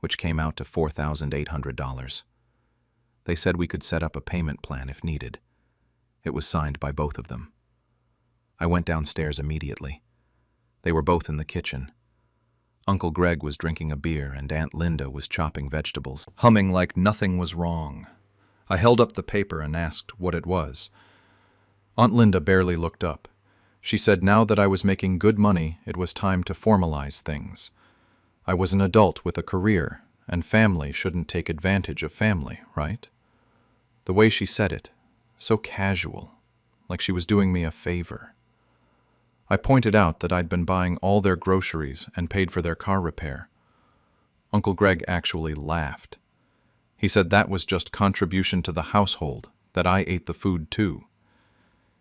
which came out to $4,800. They said we could set up a payment plan if needed. It was signed by both of them. I went downstairs immediately. They were both in the kitchen. Uncle Greg was drinking a beer and Aunt Linda was chopping vegetables, humming like nothing was wrong. I held up the paper and asked what it was. Aunt Linda barely looked up. She said now that I was making good money, it was time to formalize things. I was an adult with a career, and family shouldn't take advantage of family, right? The way she said it, so casual, like she was doing me a favor. I pointed out that I'd been buying all their groceries and paid for their car repair. Uncle Greg actually laughed. He said that was just contribution to the household, that I ate the food too.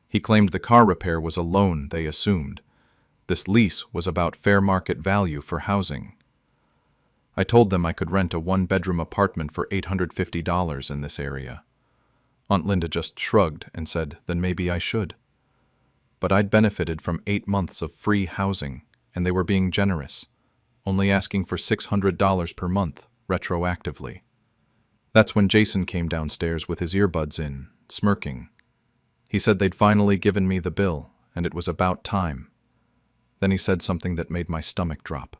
He claimed the car repair was a loan they assumed. This lease was about fair market value for housing. I told them I could rent a one-bedroom apartment for $850 in this area. Aunt Linda just shrugged and said, then maybe I should. But I'd benefited from 8 months of free housing, and they were being generous, only asking for $600 per month, retroactively. That's when Jason came downstairs with his earbuds in, smirking. He said they'd finally given me the bill, and it was about time. Then he said something that made my stomach drop.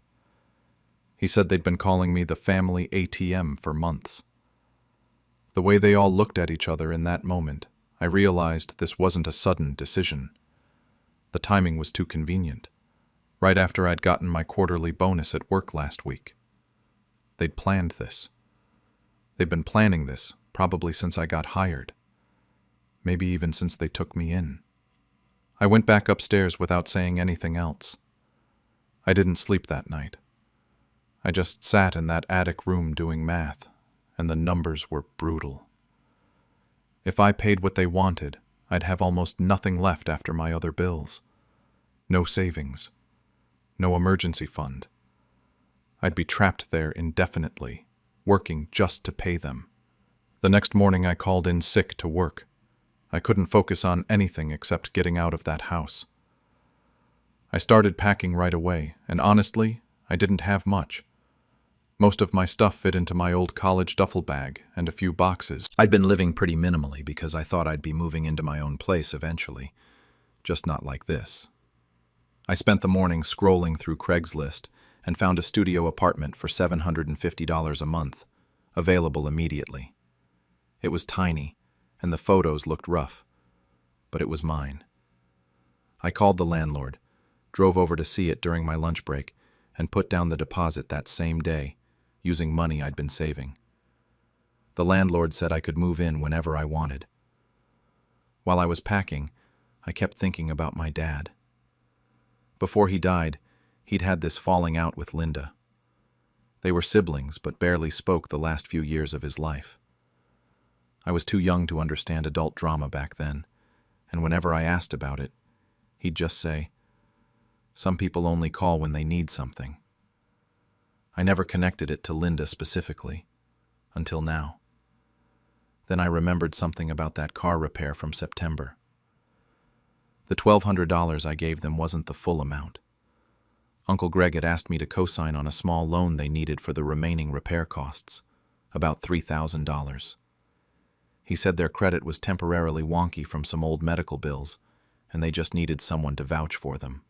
He said they'd been calling me the family ATM for months. The way they all looked at each other in that moment, I realized this wasn't a sudden decision. The timing was too convenient, right after I'd gotten my quarterly bonus at work last week. They'd planned this. They'd been planning this probably since I got hired. Maybe even since they took me in. I went back upstairs without saying anything else. I didn't sleep that night. I just sat in that attic room doing math, and the numbers were brutal. If I paid what they wanted, I'd have almost nothing left after my other bills. No savings. No emergency fund. I'd be trapped there indefinitely, working just to pay them. The next morning I called in sick to work. I couldn't focus on anything except getting out of that house. I started packing right away, and honestly, I didn't have much. Most of my stuff fit into my old college duffel bag and a few boxes. I'd been living pretty minimally because I thought I'd be moving into my own place eventually, just not like this. I spent the morning scrolling through Craigslist and found a studio apartment for $750 a month, available immediately. It was tiny, and the photos looked rough, but it was mine. I called the landlord, drove over to see it during my lunch break, and put down the deposit that same day, using money I'd been saving. The landlord said I could move in whenever I wanted. While I was packing, I kept thinking about my dad. Before he died, he'd had this falling out with Linda. They were siblings, but barely spoke the last few years of his life. I was too young to understand adult drama back then, and whenever I asked about it, he'd just say, "Some people only call when they need something." I never connected it to Linda specifically, until now. Then I remembered something about that car repair from September. The $1,200 I gave them wasn't the full amount. Uncle Greg had asked me to co-sign on a small loan they needed for the remaining repair costs, about $3,000. He said their credit was temporarily wonky from some old medical bills, and they just needed someone to vouch for them.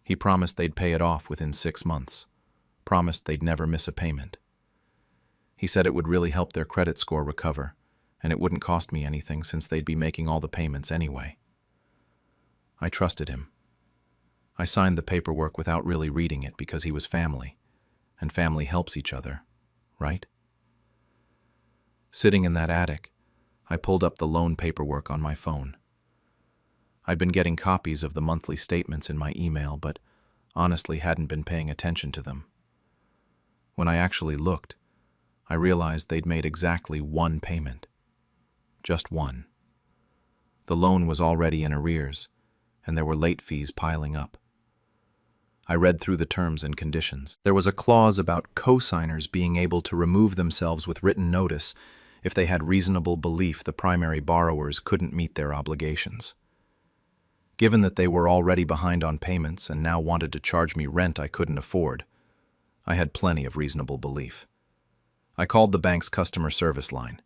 He promised they'd pay it off within 6 months, promised they'd never miss a payment. He said it would really help their credit score recover, and it wouldn't cost me anything since they'd be making all the payments anyway. I trusted him. I signed the paperwork without really reading it because he was family, and family helps each other, right? Sitting in that attic, I pulled up the loan paperwork on my phone. I'd been getting copies of the monthly statements in my email, but honestly hadn't been paying attention to them. When I actually looked, I realized they'd made exactly one payment. Just one. The loan was already in arrears, and there were late fees piling up. I read through the terms and conditions. There was a clause about co-signers being able to remove themselves with written notice if they had reasonable belief the primary borrowers couldn't meet their obligations. Given that they were already behind on payments and now wanted to charge me rent I couldn't afford, I had plenty of reasonable belief. I called the bank's customer service line.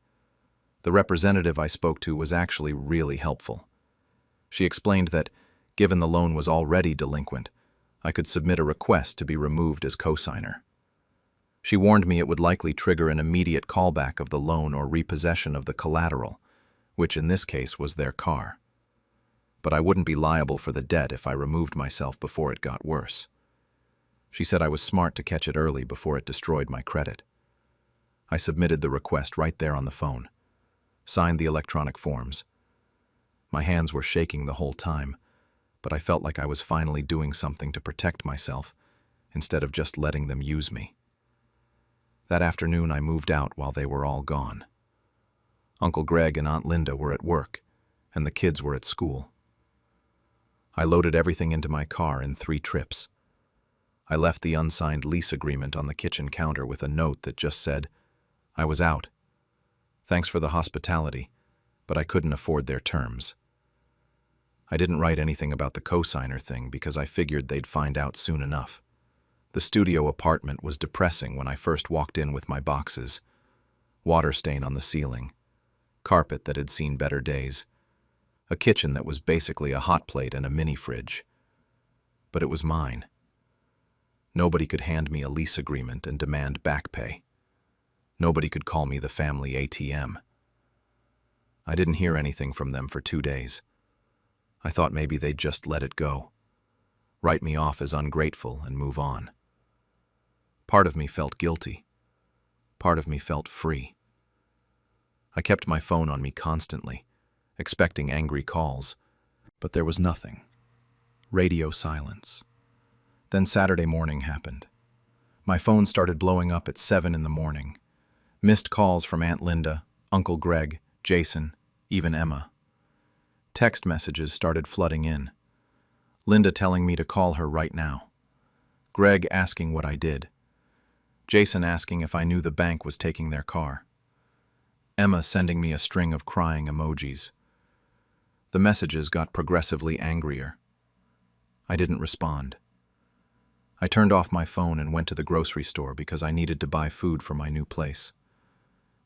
The representative I spoke to was actually really helpful. She explained that, given the loan was already delinquent, I could submit a request to be removed as co-signer. She warned me it would likely trigger an immediate callback of the loan or repossession of the collateral, which in this case was their car. But I wouldn't be liable for the debt if I removed myself before it got worse. She said I was smart to catch it early before it destroyed my credit. I submitted the request right there on the phone, signed the electronic forms. My hands were shaking the whole time, but I felt like I was finally doing something to protect myself instead of just letting them use me. That afternoon I moved out while they were all gone. Uncle Greg and Aunt Linda were at work, and the kids were at school. I loaded everything into my car in 3 trips. I left the unsigned lease agreement on the kitchen counter with a note that just said, "I was out. Thanks for the hospitality, but I couldn't afford their terms." I didn't write anything about the cosigner thing because I figured they'd find out soon enough. The studio apartment was depressing when I first walked in with my boxes. Water stain on the ceiling, carpet that had seen better days, a kitchen that was basically a hot plate and a mini fridge. But it was mine. Nobody could hand me a lease agreement and demand back pay. Nobody could call me the family ATM. I didn't hear anything from them for 2 days. I thought maybe they'd just let it go, write me off as ungrateful and move on. Part of me felt guilty. Part of me felt free. I kept my phone on me constantly, expecting angry calls, but there was nothing. Radio silence. Then Saturday morning happened. My phone started blowing up at 7 in the morning. Missed calls from Aunt Linda, Uncle Greg, Jason, even Emma. Text messages started flooding in. Linda telling me to call her right now. Greg asking what I did. Jason asking if I knew the bank was taking their car. Emma sending me a string of crying emojis. The messages got progressively angrier. I didn't respond. I turned off my phone and went to the grocery store because I needed to buy food for my new place.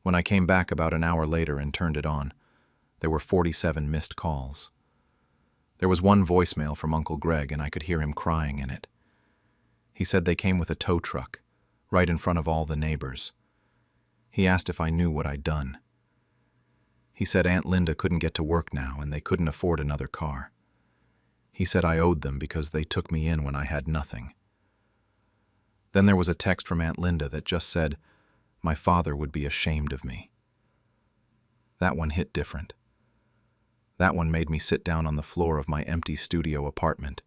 When I came back about an hour later and turned it on, there were 47 missed calls. There was one voicemail from Uncle Greg and I could hear him crying in it. He said they came with a tow truck, right in front of all the neighbors. He asked if I knew what I'd done. He said Aunt Linda couldn't get to work now and they couldn't afford another car. He said I owed them because they took me in when I had nothing. Then there was a text from Aunt Linda that just said, my father would be ashamed of me. That one hit different. That one made me sit down on the floor of my empty studio apartment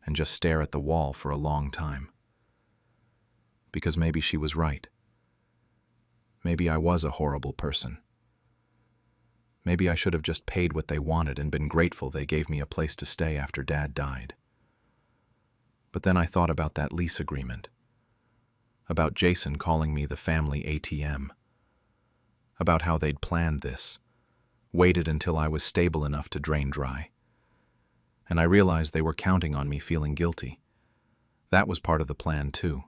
and just stare at the wall for a long time. Because maybe she was right. Maybe I was a horrible person. Maybe I should have just paid what they wanted and been grateful they gave me a place to stay after Dad died. But then I thought about that lease agreement. About Jason calling me the family ATM. About how they'd planned this, waited until I was stable enough to drain dry. And I realized they were counting on me feeling guilty. That was part of the plan too.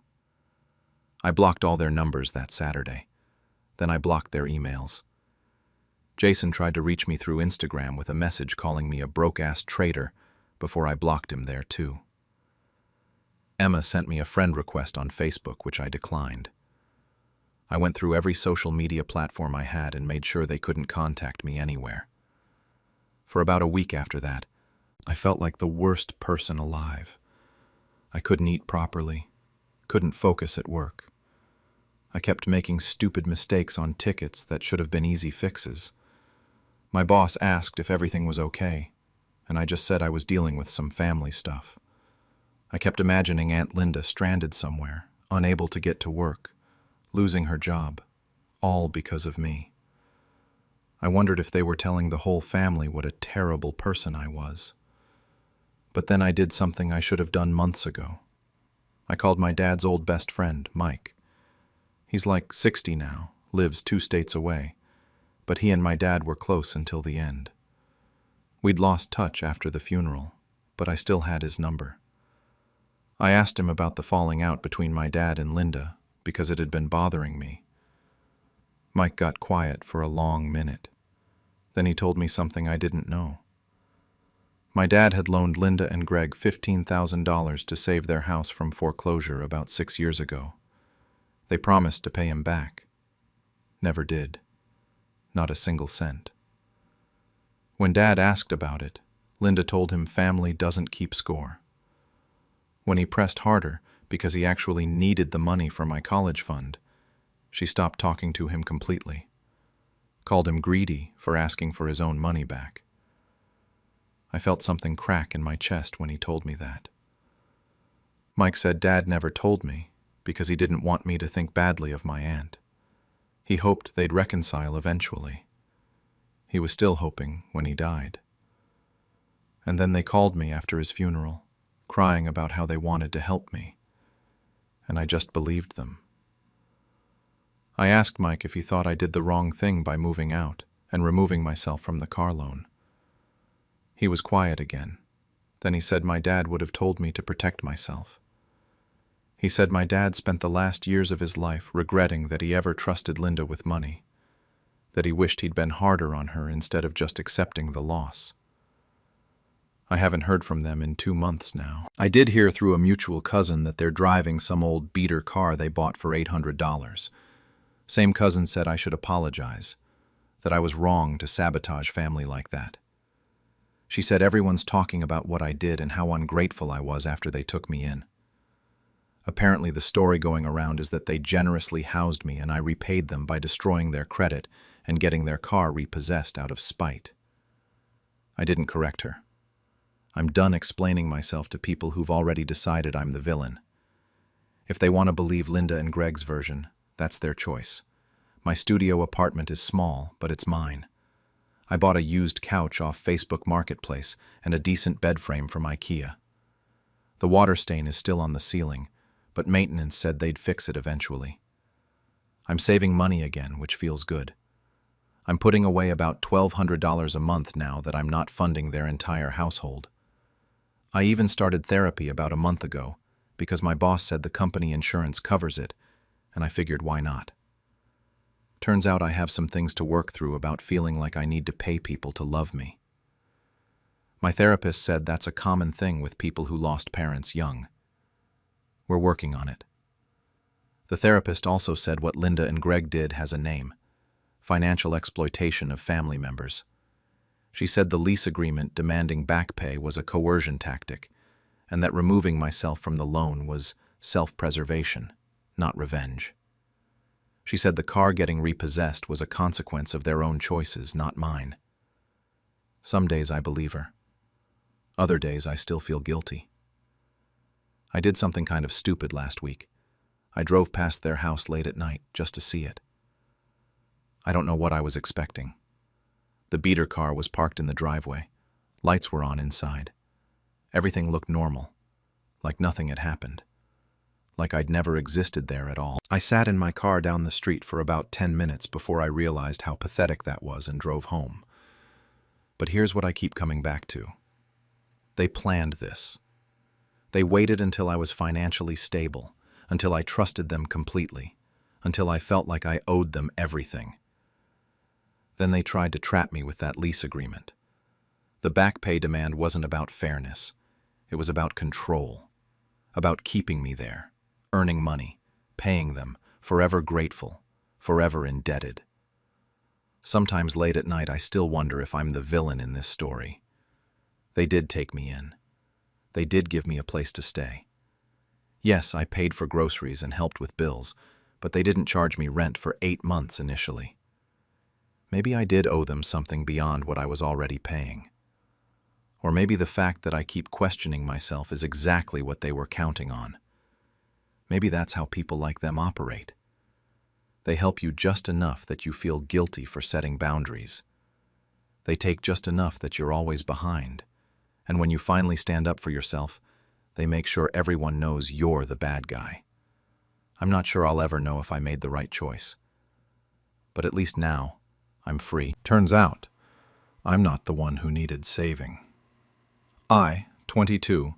I blocked all their numbers that Saturday. Then I blocked their emails. Jason tried to reach me through Instagram with a message calling me a broke-ass traitor before I blocked him there too. Emma sent me a friend request on Facebook, which I declined. I went through every social media platform I had and made sure they couldn't contact me anywhere. For about a week after that, I felt like the worst person alive. I couldn't eat properly, couldn't focus at work. I kept making stupid mistakes on tickets that should have been easy fixes. My boss asked if everything was okay, and I just said I was dealing with some family stuff. I kept imagining Aunt Linda stranded somewhere, unable to get to work, losing her job, all because of me. I wondered if they were telling the whole family what a terrible person I was. But then I did something I should have done months ago. I called my dad's old best friend, Mike. He's like 60 now, lives 2 states away, but he and my dad were close until the end. We'd lost touch after the funeral, but I still had his number. I asked him about the falling out between my dad and Linda because it had been bothering me. Mike got quiet for a long minute. Then he told me something I didn't know. My dad had loaned Linda and Greg $15,000 to save their house from foreclosure about 6 years ago. They promised to pay him back. Never did. Not a single cent. When Dad asked about it, Linda told him family doesn't keep score. When he pressed harder, because he actually needed the money for my college fund, she stopped talking to him completely. Called him greedy for asking for his own money back. I felt something crack in my chest when he told me that. Mike said Dad never told me because he didn't want me to think badly of my aunt. He hoped they'd reconcile eventually. He was still hoping when he died. And then they called me after his funeral, crying about how they wanted to help me. and I just believed them. I asked Mike if he thought I did the wrong thing by moving out and removing myself from the car loan. He was quiet again. Then he said my dad would have told me to protect myself. He said my dad spent the last years of his life regretting that he ever trusted Linda with money, that he wished he'd been harder on her instead of just accepting the loss. I haven't heard from them in 2 months now. I did hear through a mutual cousin that they're driving some old beater car they bought for $800. Same cousin said I should apologize, that I was wrong to sabotage family like that. She said everyone's talking about what I did and how ungrateful I was after they took me in. Apparently the story going around is that they generously housed me and I repaid them by destroying their credit and getting their car repossessed out of spite. I didn't correct her. I'm done explaining myself to people who've already decided I'm the villain. If they want to believe Linda and Greg's version, that's their choice. My studio apartment is small, but it's mine. I bought a used couch off Facebook Marketplace and a decent bed frame from IKEA. The water stain is still on the ceiling, but maintenance said they'd fix it eventually. I'm saving money again, which feels good. I'm putting away about $1,200 a month now that I'm not funding their entire household. I even started therapy about a month ago because my boss said the company insurance covers it, and I figured why not. Turns out I have some things to work through about feeling like I need to pay people to love me. My therapist said that's a common thing with people who lost parents young. We're working on it. The therapist also said what Linda and Greg did has a name: financial exploitation of family members. She said the lease agreement demanding back pay was a coercion tactic, and that removing myself from the loan was self-preservation, not revenge. She said the car getting repossessed was a consequence of their own choices, not mine. Some days I believe her. Other days I still feel guilty. I did something kind of stupid last week. I drove past their house late at night just to see it. I don't know what I was expecting. The beater car was parked in the driveway. Lights were on inside. Everything looked normal, like nothing had happened. Like I'd never existed there at all. I sat in my car down the street for about 10 minutes before I realized how pathetic that was and drove home. But here's what I keep coming back to. They planned this. They waited until I was financially stable, until I trusted them completely, until I felt like I owed them everything. Then they tried to trap me with that lease agreement. The back pay demand wasn't about fairness. It was about control, about keeping me there, earning money, paying them, forever grateful, forever indebted. Sometimes late at night I still wonder if I'm the villain in this story. They did take me in. They did give me a place to stay. Yes, I paid for groceries and helped with bills, but they didn't charge me rent for 8 months initially. Maybe I did owe them something beyond what I was already paying. Or maybe the fact that I keep questioning myself is exactly what they were counting on. Maybe that's how people like them operate. They help you just enough that you feel guilty for setting boundaries. They take just enough that you're always behind. And when you finally stand up for yourself, they make sure everyone knows you're the bad guy. I'm not sure I'll ever know if I made the right choice. But at least now, I'm free. Turns out, I'm not the one who needed saving. I, 22,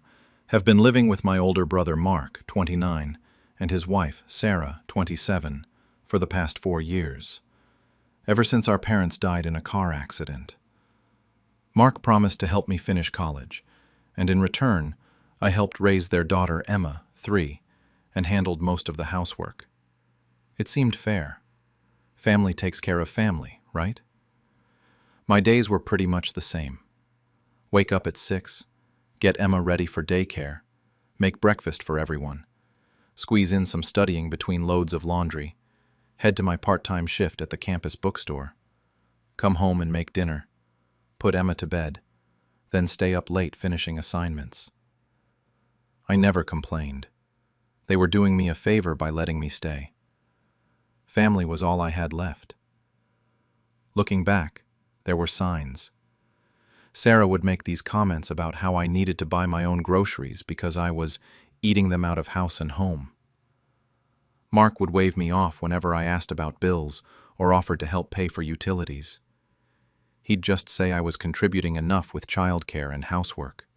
have been living with my older brother Mark, 29, and his wife, Sarah, 27, for the past 4 years, ever since our parents died in a car accident. Mark promised to help me finish college, and in return, I helped raise their daughter Emma, 3, and handled most of the housework. It seemed fair. Family takes care of family, right? My days were pretty much the same. Wake up at 6, get Emma ready for daycare, make breakfast for everyone, squeeze in some studying between loads of laundry, head to my part-time shift at the campus bookstore, come home and make dinner, put Emma to bed, then stay up late finishing assignments. I never complained. They were doing me a favor by letting me stay. Family was all I had left. Looking back, there were signs. Sarah would make these comments about how I needed to buy my own groceries because I was eating them out of house and home. Mark would wave me off whenever I asked about bills or offered to help pay for utilities. He'd just say I was contributing enough with childcare and housework.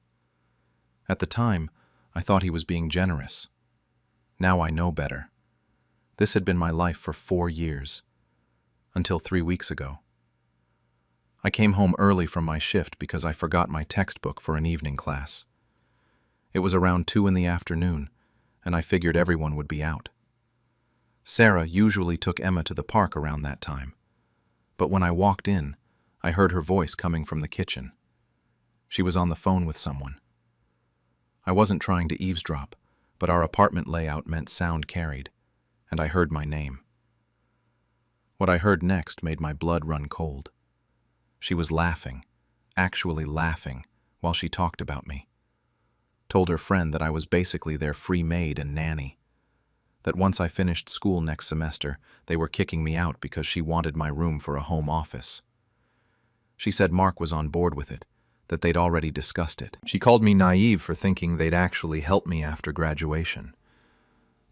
At the time, I thought he was being generous. Now I know better. This had been my life for 4 years, until 3 weeks ago. I came home early from my shift because I forgot my textbook for an evening class. It was around 2 in the afternoon, and I figured everyone would be out. Sarah usually took Emma to the park around that time, but when I walked in, I heard her voice coming from the kitchen. She was on the phone with someone. I wasn't trying to eavesdrop, but our apartment layout meant sound carried, and I heard my name. What I heard next made my blood run cold. She was laughing, actually laughing, while she talked about me. Told her friend that I was basically their free maid and nanny. That once I finished school next semester, they were kicking me out because she wanted my room for a home office. She said Mark was on board with it, that they'd already discussed it. She called me naive for thinking they'd actually help me after graduation.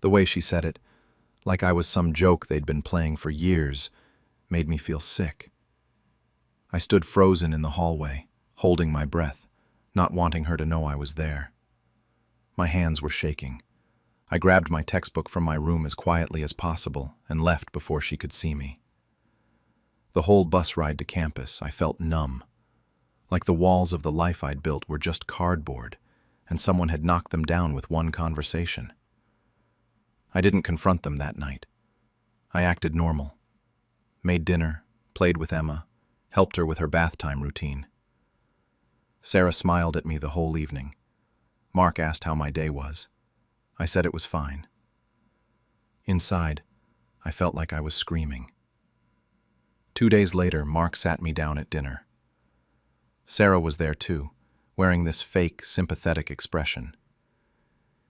The way she said it, like I was some joke they'd been playing for years, made me feel sick. I stood frozen in the hallway, holding my breath, not wanting her to know I was there. My hands were shaking. I grabbed my textbook from my room as quietly as possible and left before she could see me. The whole bus ride to campus, I felt numb, like the walls of the life I'd built were just cardboard, and someone had knocked them down with one conversation. I didn't confront them that night. I acted normal. Made dinner, played with Emma, helped her with her bath time routine. Sarah smiled at me the whole evening. Mark asked how my day was. I said it was fine. Inside, I felt like I was screaming. 2 days later, Mark sat me down at dinner. Sarah was there too, wearing this fake, sympathetic expression.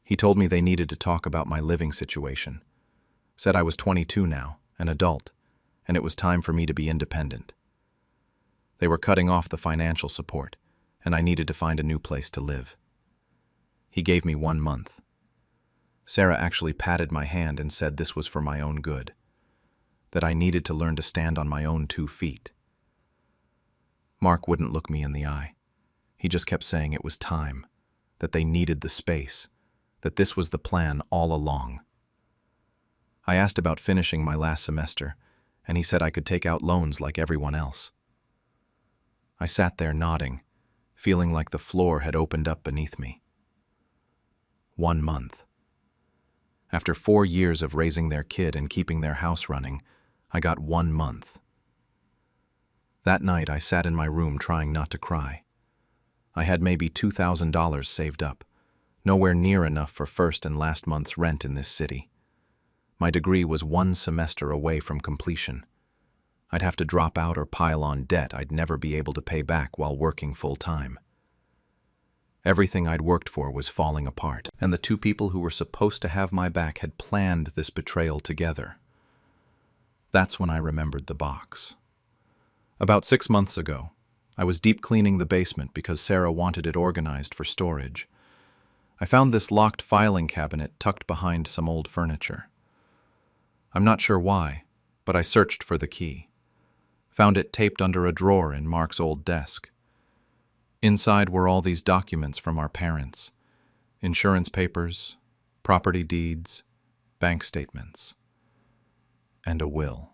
He told me they needed to talk about my living situation. Said I was 22 now, an adult, and it was time for me to be independent. They were cutting off the financial support, and I needed to find a new place to live. He gave me 1 month. Sarah actually patted my hand and said this was for my own good, that I needed to learn to stand on my own 2 feet. Mark wouldn't look me in the eye. He just kept saying it was time, that they needed the space, that this was the plan all along. I asked about finishing my last semester, and he said I could take out loans like everyone else. I sat there nodding, feeling like the floor had opened up beneath me. 1 month. After 4 years of raising their kid and keeping their house running, I got 1 month. That night, I sat in my room trying not to cry. I had maybe $2,000 saved up, nowhere near enough for first and last month's rent in this city. My degree was 1 semester away from completion. I'd have to drop out or pile on debt I'd never be able to pay back while working full-time. Everything I'd worked for was falling apart, and the 2 people who were supposed to have my back had planned this betrayal together. That's when I remembered the box. About 6 months ago, I was deep cleaning the basement because Sarah wanted it organized for storage. I found this locked filing cabinet tucked behind some old furniture. I'm not sure why, but I searched for the key. Found it taped under a drawer in Mark's old desk. Inside were all these documents from our parents: insurance papers, property deeds, bank statements, and a will.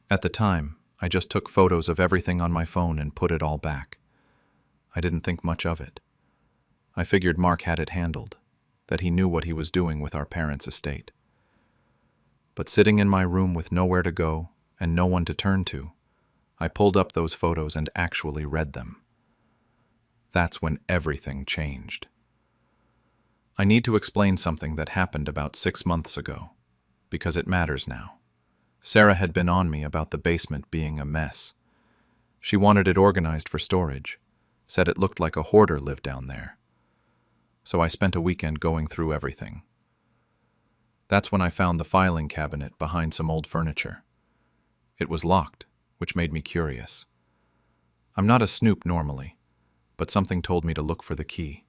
At the time, I just took photos of everything on my phone and put it all back. I didn't think much of it. I figured Mark had it handled, that he knew what he was doing with our parents' estate. But sitting in my room with nowhere to go and no one to turn to, I pulled up those photos and actually read them. That's when everything changed. I need to explain something that happened about 6 months ago, because it matters now. Sarah had been on me about the basement being a mess. She wanted it organized for storage, said it looked like a hoarder lived down there. So I spent a weekend going through everything. That's when I found the filing cabinet behind some old furniture. It was locked, which made me curious. I'm not a snoop normally, but something told me to look for the key.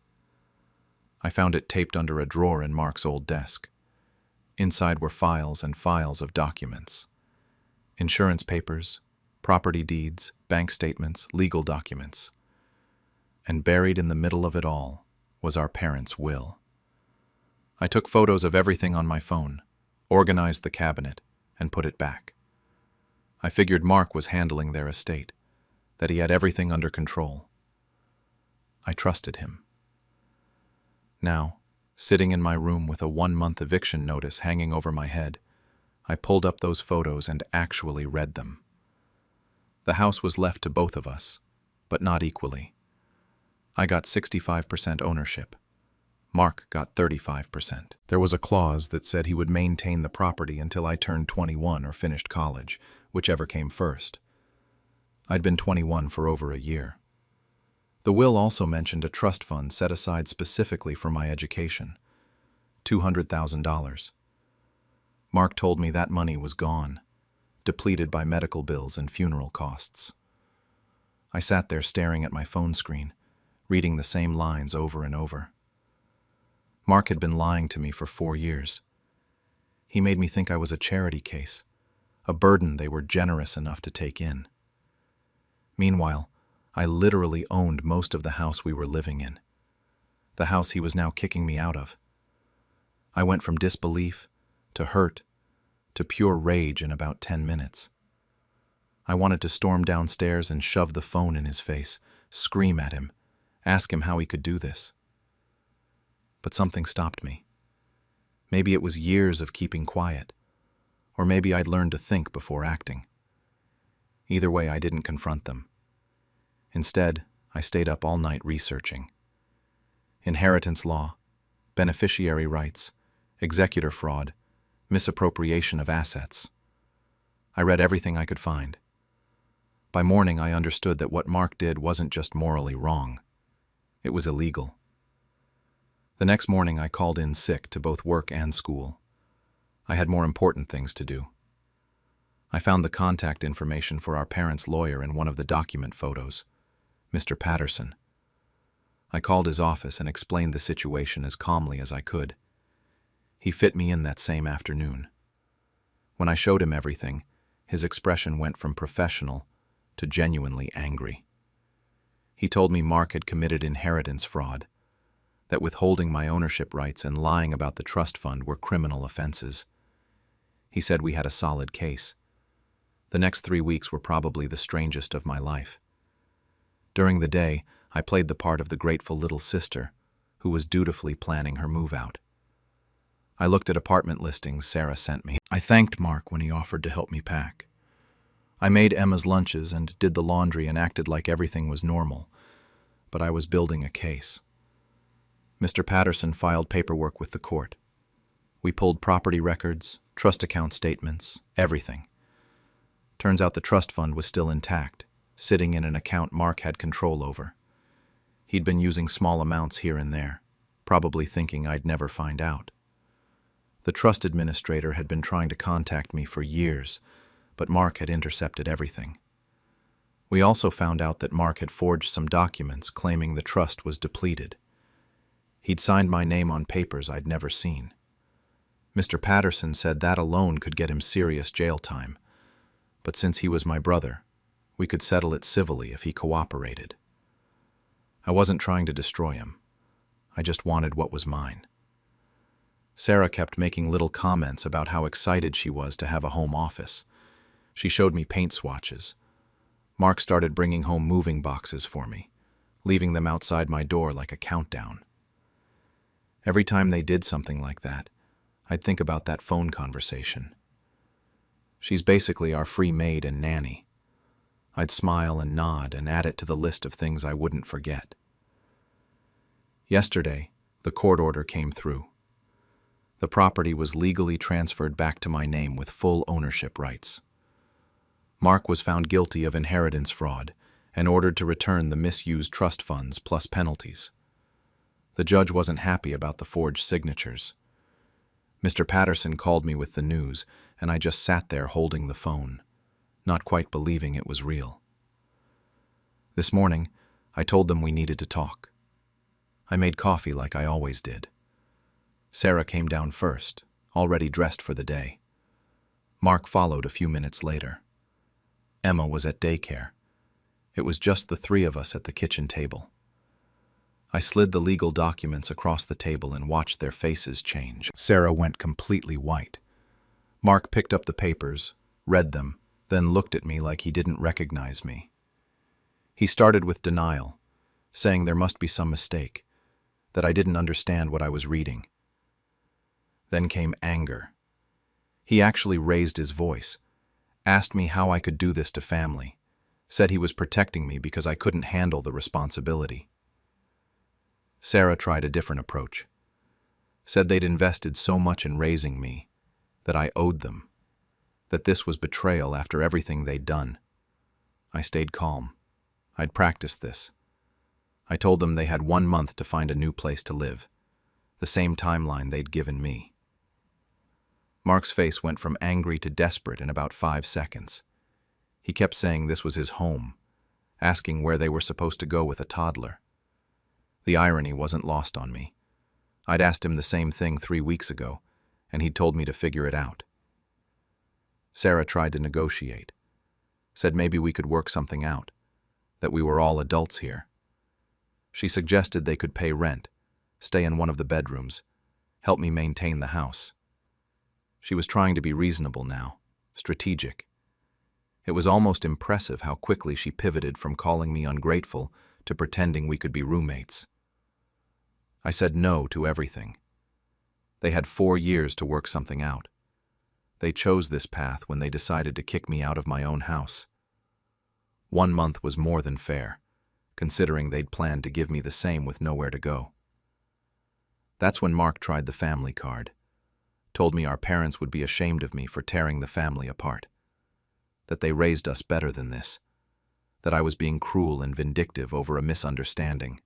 I found it taped under a drawer in Mark's old desk. Inside were files and files of documents. Insurance papers, property deeds, bank statements, legal documents. And buried in the middle of it all was our parents' will. I took photos of everything on my phone, organized the cabinet, and put it back. I figured Mark was handling their estate, that he had everything under control. I trusted him. Now, sitting in my room with a 1-month eviction notice hanging over my head, I pulled up those photos and actually read them. The house was left to both of us, but not equally. I got 65% ownership. Mark got 35%. There was a clause that said he would maintain the property until I turned 21 or finished college, whichever came first. I'd been 21 for over a year. The will also mentioned a trust fund set aside specifically for my education, $200,000. Mark told me that money was gone, depleted by medical bills and funeral costs. I sat there staring at my phone screen, reading the same lines over and over. Mark had been lying to me for 4 years. He made me think I was a charity case, a burden they were generous enough to take in. Meanwhile, I literally owned most of the house we were living in, the house he was now kicking me out of. I went from disbelief to hurt to pure rage in about 10 minutes. I wanted to storm downstairs and shove the phone in his face, scream at him, ask him how he could do this. But something stopped me. Maybe it was years of keeping quiet, or maybe I'd learned to think before acting. Either way, I didn't confront them. Instead, I stayed up all night researching. Inheritance law, beneficiary rights, executor fraud, misappropriation of assets. I read everything I could find. By morning, I understood that what Mark did wasn't just morally wrong. It was illegal. The next morning, I called in sick to both work and school. I had more important things to do. I found the contact information for our parents' lawyer in one of the document photos, Mr. Patterson. I called his office and explained the situation as calmly as I could. He fit me in that same afternoon. When I showed him everything, his expression went from professional to genuinely angry. He told me Mark had committed inheritance fraud, that withholding my ownership rights and lying about the trust fund were criminal offenses. He said we had a solid case. The next 3 weeks were probably the strangest of my life. During the day, I played the part of the grateful little sister who was dutifully planning her move out. I looked at apartment listings Sarah sent me. I thanked Mark when he offered to help me pack. I made Emma's lunches and did the laundry and acted like everything was normal, but I was building a case. Mr. Patterson filed paperwork with the court. We pulled property records, trust account statements, everything. Turns out the trust fund was still intact, sitting in an account Mark had control over. He'd been using small amounts here and there, probably thinking I'd never find out. The trust administrator had been trying to contact me for years, but Mark had intercepted everything. We also found out that Mark had forged some documents claiming the trust was depleted. He'd signed my name on papers I'd never seen. Mr. Patterson said that alone could get him serious jail time, but since he was my brother, we could settle it civilly if he cooperated. I wasn't trying to destroy him. I just wanted what was mine. Sarah kept making little comments about how excited she was to have a home office. She showed me paint swatches. Mark started bringing home moving boxes for me, leaving them outside my door like a countdown. Every time they did something like that, I'd think about that phone conversation. She's basically our free maid and nanny. I'd smile and nod and add it to the list of things I wouldn't forget. Yesterday, the court order came through. The property was legally transferred back to my name with full ownership rights. Mark was found guilty of inheritance fraud and ordered to return the misused trust funds plus penalties. The judge wasn't happy about the forged signatures. Mr. Patterson called me with the news, and I just sat there holding the phone, not quite believing it was real. This morning, I told them we needed to talk. I made coffee like I always did. Sarah came down first, already dressed for the day. Mark followed a few minutes later. Emma was at daycare. It was just the three of us at the kitchen table. I slid the legal documents across the table and watched their faces change. Sarah went completely white. Mark picked up the papers, read them, then looked at me like he didn't recognize me. He started with denial, saying there must be some mistake, that I didn't understand what I was reading. Then came anger. He actually raised his voice, asked me how I could do this to family, said he was protecting me because I couldn't handle the responsibility. Sarah tried a different approach, said they'd invested so much in raising me that I owed them, that this was betrayal after everything they'd done. I stayed calm. I'd practiced this. I told them they had 1 month to find a new place to live, the same timeline they'd given me. Mark's face went from angry to desperate in about 5 seconds. He kept saying this was his home, asking where they were supposed to go with a toddler. The irony wasn't lost on me. I'd asked him the same thing 3 weeks ago, and he'd told me to figure it out. Sarah tried to negotiate, said maybe we could work something out, that we were all adults here. She suggested they could pay rent, stay in one of the bedrooms, help me maintain the house. She was trying to be reasonable now, strategic. It was almost impressive how quickly she pivoted from calling me ungrateful to pretending we could be roommates. I said no to everything. They had 4 years to work something out. They chose this path when they decided to kick me out of my own house. 1 month was more than fair, considering they'd planned to give me the same with nowhere to go. That's when Mark tried the family card, told me our parents would be ashamed of me for tearing the family apart, that they raised us better than this, that I was being cruel and vindictive over a misunderstanding.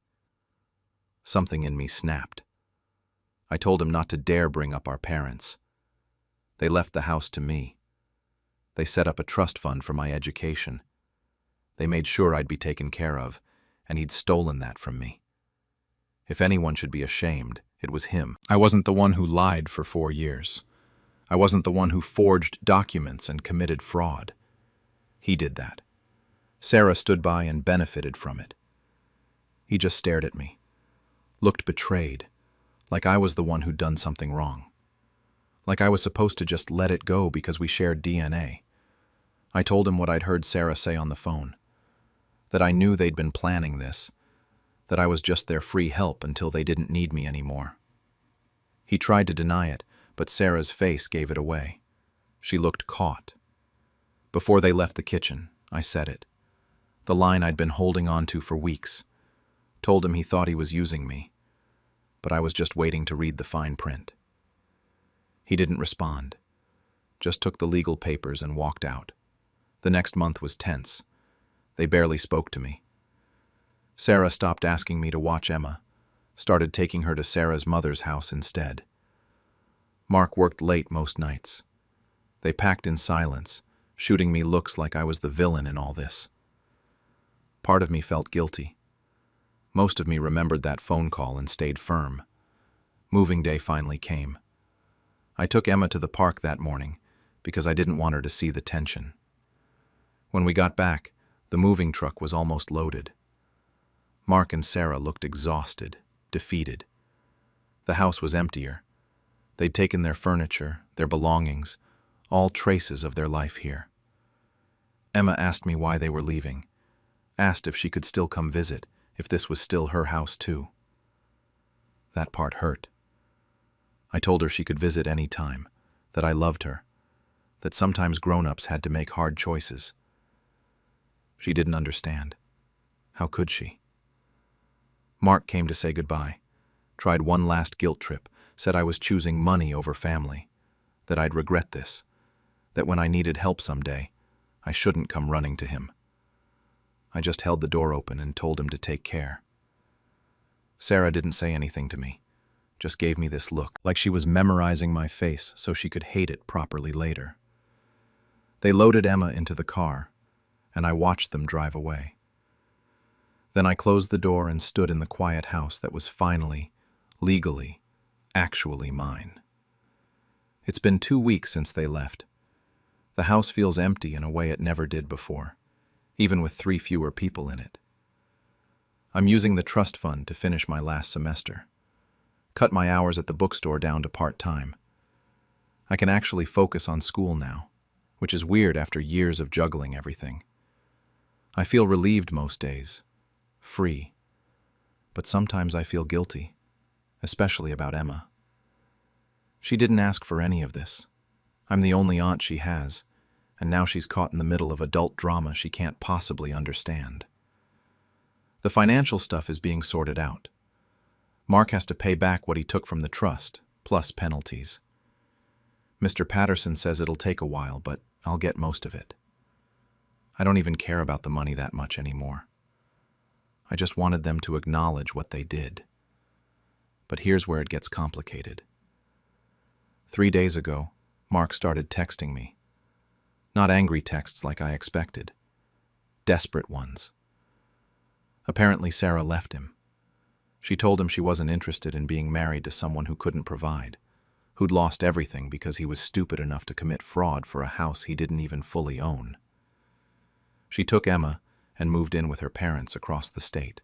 Something in me snapped. I told him not to dare bring up our parents. They left the house to me. They set up a trust fund for my education. They made sure I'd be taken care of, and he'd stolen that from me. If anyone should be ashamed, it was him. I wasn't the one who lied for 4 years. I wasn't the one who forged documents and committed fraud. He did that. Sarah stood by and benefited from it. He just stared at me, looked betrayed, like I was the one who'd done something wrong. Like I was supposed to just let it go because we shared DNA. I told him what I'd heard Sarah say on the phone, that I knew they'd been planning this, that I was just their free help until they didn't need me anymore. He tried to deny it, but Sarah's face gave it away. She looked caught. Before they left the kitchen, I said it. The line I'd been holding on to for weeks. Told him he thought he was using me, but I was just waiting to read the fine print. He didn't respond, just took the legal papers and walked out. The next month was tense. They barely spoke to me. Sarah stopped asking me to watch Emma, started taking her to Sarah's mother's house instead. Mark worked late most nights. They packed in silence, shooting me looks like I was the villain in all this. Part of me felt guilty. Most of me remembered that phone call and stayed firm. Moving day finally came. I took Emma to the park that morning because I didn't want her to see the tension. When we got back, the moving truck was almost loaded. Mark and Sarah looked exhausted, defeated. The house was emptier. They'd taken their furniture, their belongings, all traces of their life here. Emma asked me why they were leaving, asked if she could still come visit, if this was still her house too. That part hurt. I told her she could visit any time, that I loved her, that sometimes grown-ups had to make hard choices. She didn't understand. How could she? Mark came to say goodbye, tried one last guilt trip, said I was choosing money over family, that I'd regret this, that when I needed help someday, I shouldn't come running to him. I just held the door open and told him to take care. Sarah didn't say anything to me, just gave me this look, like she was memorizing my face so she could hate it properly later. They loaded Emma into the car, and I watched them drive away. Then I closed the door and stood in the quiet house that was finally, legally, actually mine. It's been 2 weeks since they left. The house feels empty in a way it never did before, even with 3 fewer people in it. I'm using the trust fund to finish my last semester. Cut my hours at the bookstore down to part-time. I can actually focus on school now, which is weird after years of juggling everything. I feel relieved most days, free, but sometimes I feel guilty, especially about Emma. She didn't ask for any of this. I'm the only aunt she has, and now she's caught in the middle of adult drama she can't possibly understand. The financial stuff is being sorted out. Mark has to pay back what he took from the trust, plus penalties. Mr. Patterson says it'll take a while, but I'll get most of it. I don't even care about the money that much anymore. I just wanted them to acknowledge what they did. But here's where it gets complicated. 3 days ago, Mark started texting me. Not angry texts like I expected. Desperate ones. Apparently Sarah left him. She told him she wasn't interested in being married to someone who couldn't provide, who'd lost everything because he was stupid enough to commit fraud for a house he didn't even fully own. She took Emma and moved in with her parents across the state.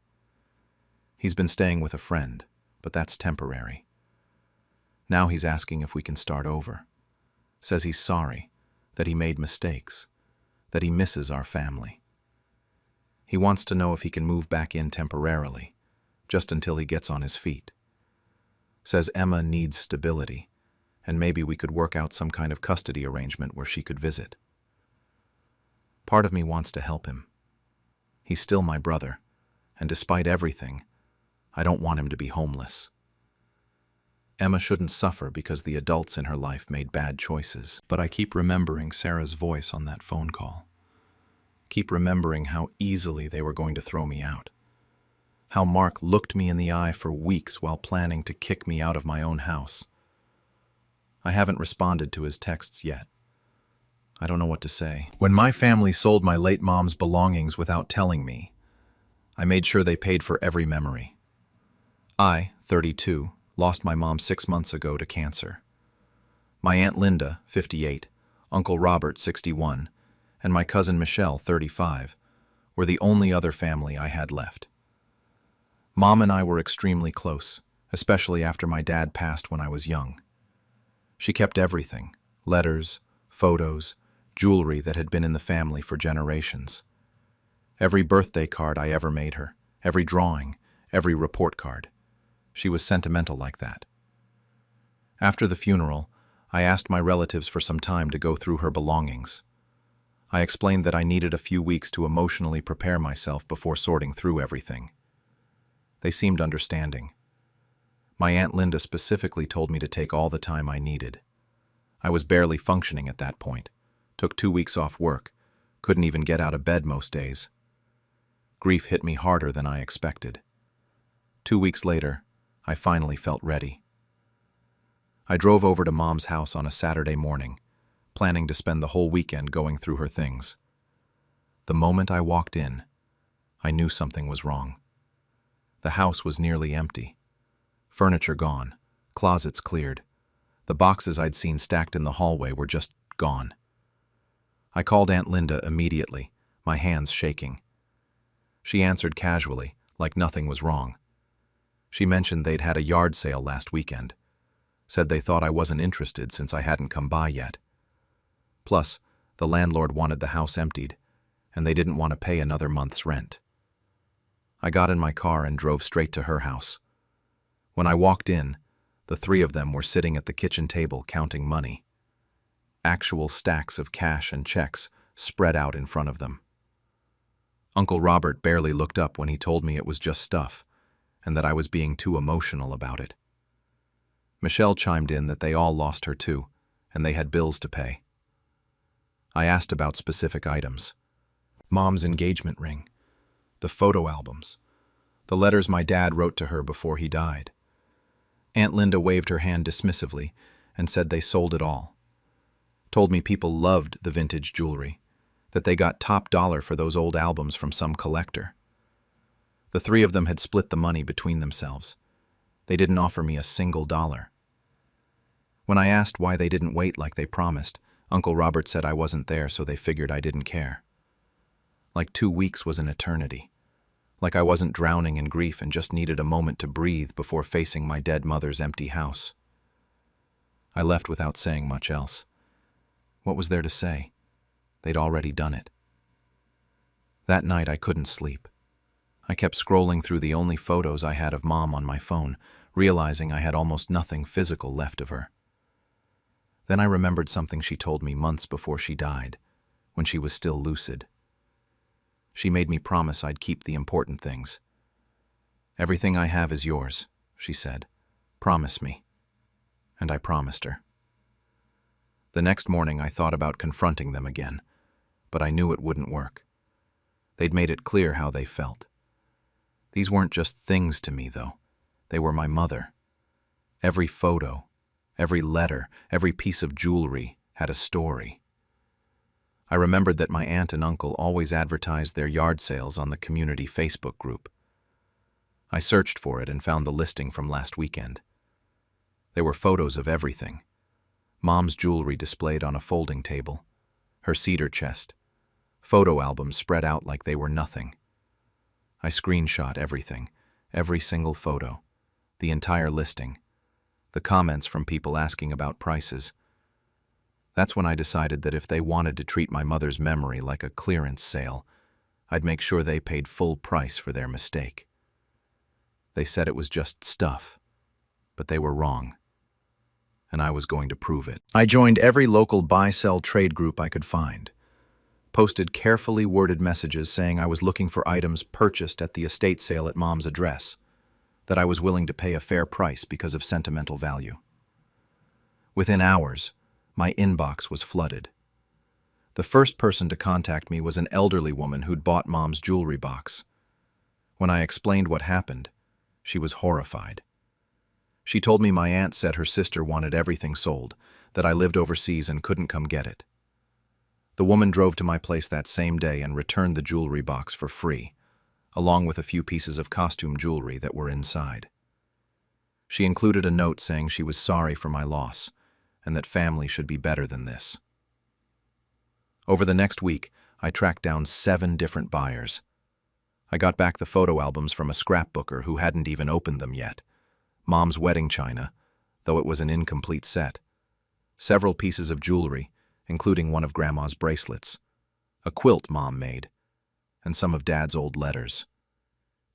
He's been staying with a friend, but that's temporary. Now he's asking if we can start over. Says he's sorry, that he made mistakes, that he misses our family. He wants to know if he can move back in temporarily, just until he gets on his feet. Says Emma needs stability, and maybe we could work out some kind of custody arrangement where she could visit. Part of me wants to help him. He's still my brother, and despite everything, I don't want him to be homeless. Emma shouldn't suffer because the adults in her life made bad choices, but I keep remembering Sarah's voice on that phone call. Keep remembering how easily they were going to throw me out. How Mark looked me in the eye for weeks while planning to kick me out of my own house. I haven't responded to his texts yet. I don't know what to say. When my family sold my late mom's belongings without telling me, I made sure they paid for every memory. I, 32, lost my mom 6 months ago to cancer. My Aunt Linda, 58, Uncle Robert, 61, and my cousin Michelle, 35, were the only other family I had left. Mom and I were extremely close, especially after my dad passed when I was young. She kept everything, letters, photos, jewelry that had been in the family for generations. Every birthday card I ever made her, every drawing, every report card. She was sentimental like that. After the funeral, I asked my relatives for some time to go through her belongings. I explained that I needed a few weeks to emotionally prepare myself before sorting through everything. They seemed understanding. My Aunt Linda specifically told me to take all the time I needed. I was barely functioning at that point, took 2 weeks off work, couldn't even get out of bed most days. Grief hit me harder than I expected. 2 weeks later, I finally felt ready. I drove over to Mom's house on a Saturday morning, planning to spend the whole weekend going through her things. The moment I walked in, I knew something was wrong. The house was nearly empty. Furniture gone, closets cleared. The boxes I'd seen stacked in the hallway were just gone. I called Aunt Linda immediately, my hands shaking. She answered casually, like nothing was wrong. She mentioned they'd had a yard sale last weekend. Said they thought I wasn't interested since I hadn't come by yet. Plus, the landlord wanted the house emptied, and they didn't want to pay another month's rent. I got in my car and drove straight to her house. When I walked in, the 3 of them were sitting at the kitchen table counting money. Actual stacks of cash and checks spread out in front of them. Uncle Robert barely looked up when he told me it was just stuff, and that I was being too emotional about it. Michelle chimed in that they all lost her too, and they had bills to pay. I asked about specific items. Mom's engagement ring, the photo albums, the letters my dad wrote to her before he died. Aunt Linda waved her hand dismissively and said they sold it all. Told me people loved the vintage jewelry, that they got top dollar for those old albums from some collector. The 3 of them had split the money between themselves. They didn't offer me a single dollar. When I asked why they didn't wait like they promised, Uncle Robert said I wasn't there, so they figured I didn't care. Like 2 weeks was an eternity. Like I wasn't drowning in grief and just needed a moment to breathe before facing my dead mother's empty house. I left without saying much else. What was there to say? They'd already done it. That night I couldn't sleep. I kept scrolling through the only photos I had of Mom on my phone, realizing I had almost nothing physical left of her. Then I remembered something she told me months before she died, when she was still lucid. She made me promise I'd keep the important things. "Everything I have is yours," she said. "Promise me." And I promised her. The next morning I thought about confronting them again, but I knew it wouldn't work. They'd made it clear how they felt. These weren't just things to me, though. They were my mother. Every photo, every letter, every piece of jewelry had a story. I remembered that my aunt and uncle always advertised their yard sales on the community Facebook group. I searched for it and found the listing from last weekend. There were photos of everything. Mom's jewelry displayed on a folding table, her cedar chest, photo albums spread out like they were nothing. I screenshot everything, every single photo, the entire listing, the comments from people asking about prices. That's when I decided that if they wanted to treat my mother's memory like a clearance sale, I'd make sure they paid full price for their mistake. They said it was just stuff, but they were wrong, and I was going to prove it. I joined every local buy-sell trade group I could find, posted carefully worded messages saying I was looking for items purchased at the estate sale at Mom's address, that I was willing to pay a fair price because of sentimental value. Within hours, my inbox was flooded. The first person to contact me was an elderly woman who'd bought Mom's jewelry box. When I explained what happened, she was horrified. She told me my aunt said her sister wanted everything sold, that I lived overseas and couldn't come get it. The woman drove to my place that same day and returned the jewelry box for free, along with a few pieces of costume jewelry that were inside. She included a note saying she was sorry for my loss, and that family should be better than this. Over the next week, I tracked down 7 different buyers. I got back the photo albums from a scrapbooker who hadn't even opened them yet, Mom's wedding china, though it was an incomplete set, several pieces of jewelry, including one of Grandma's bracelets, a quilt Mom made, and some of Dad's old letters.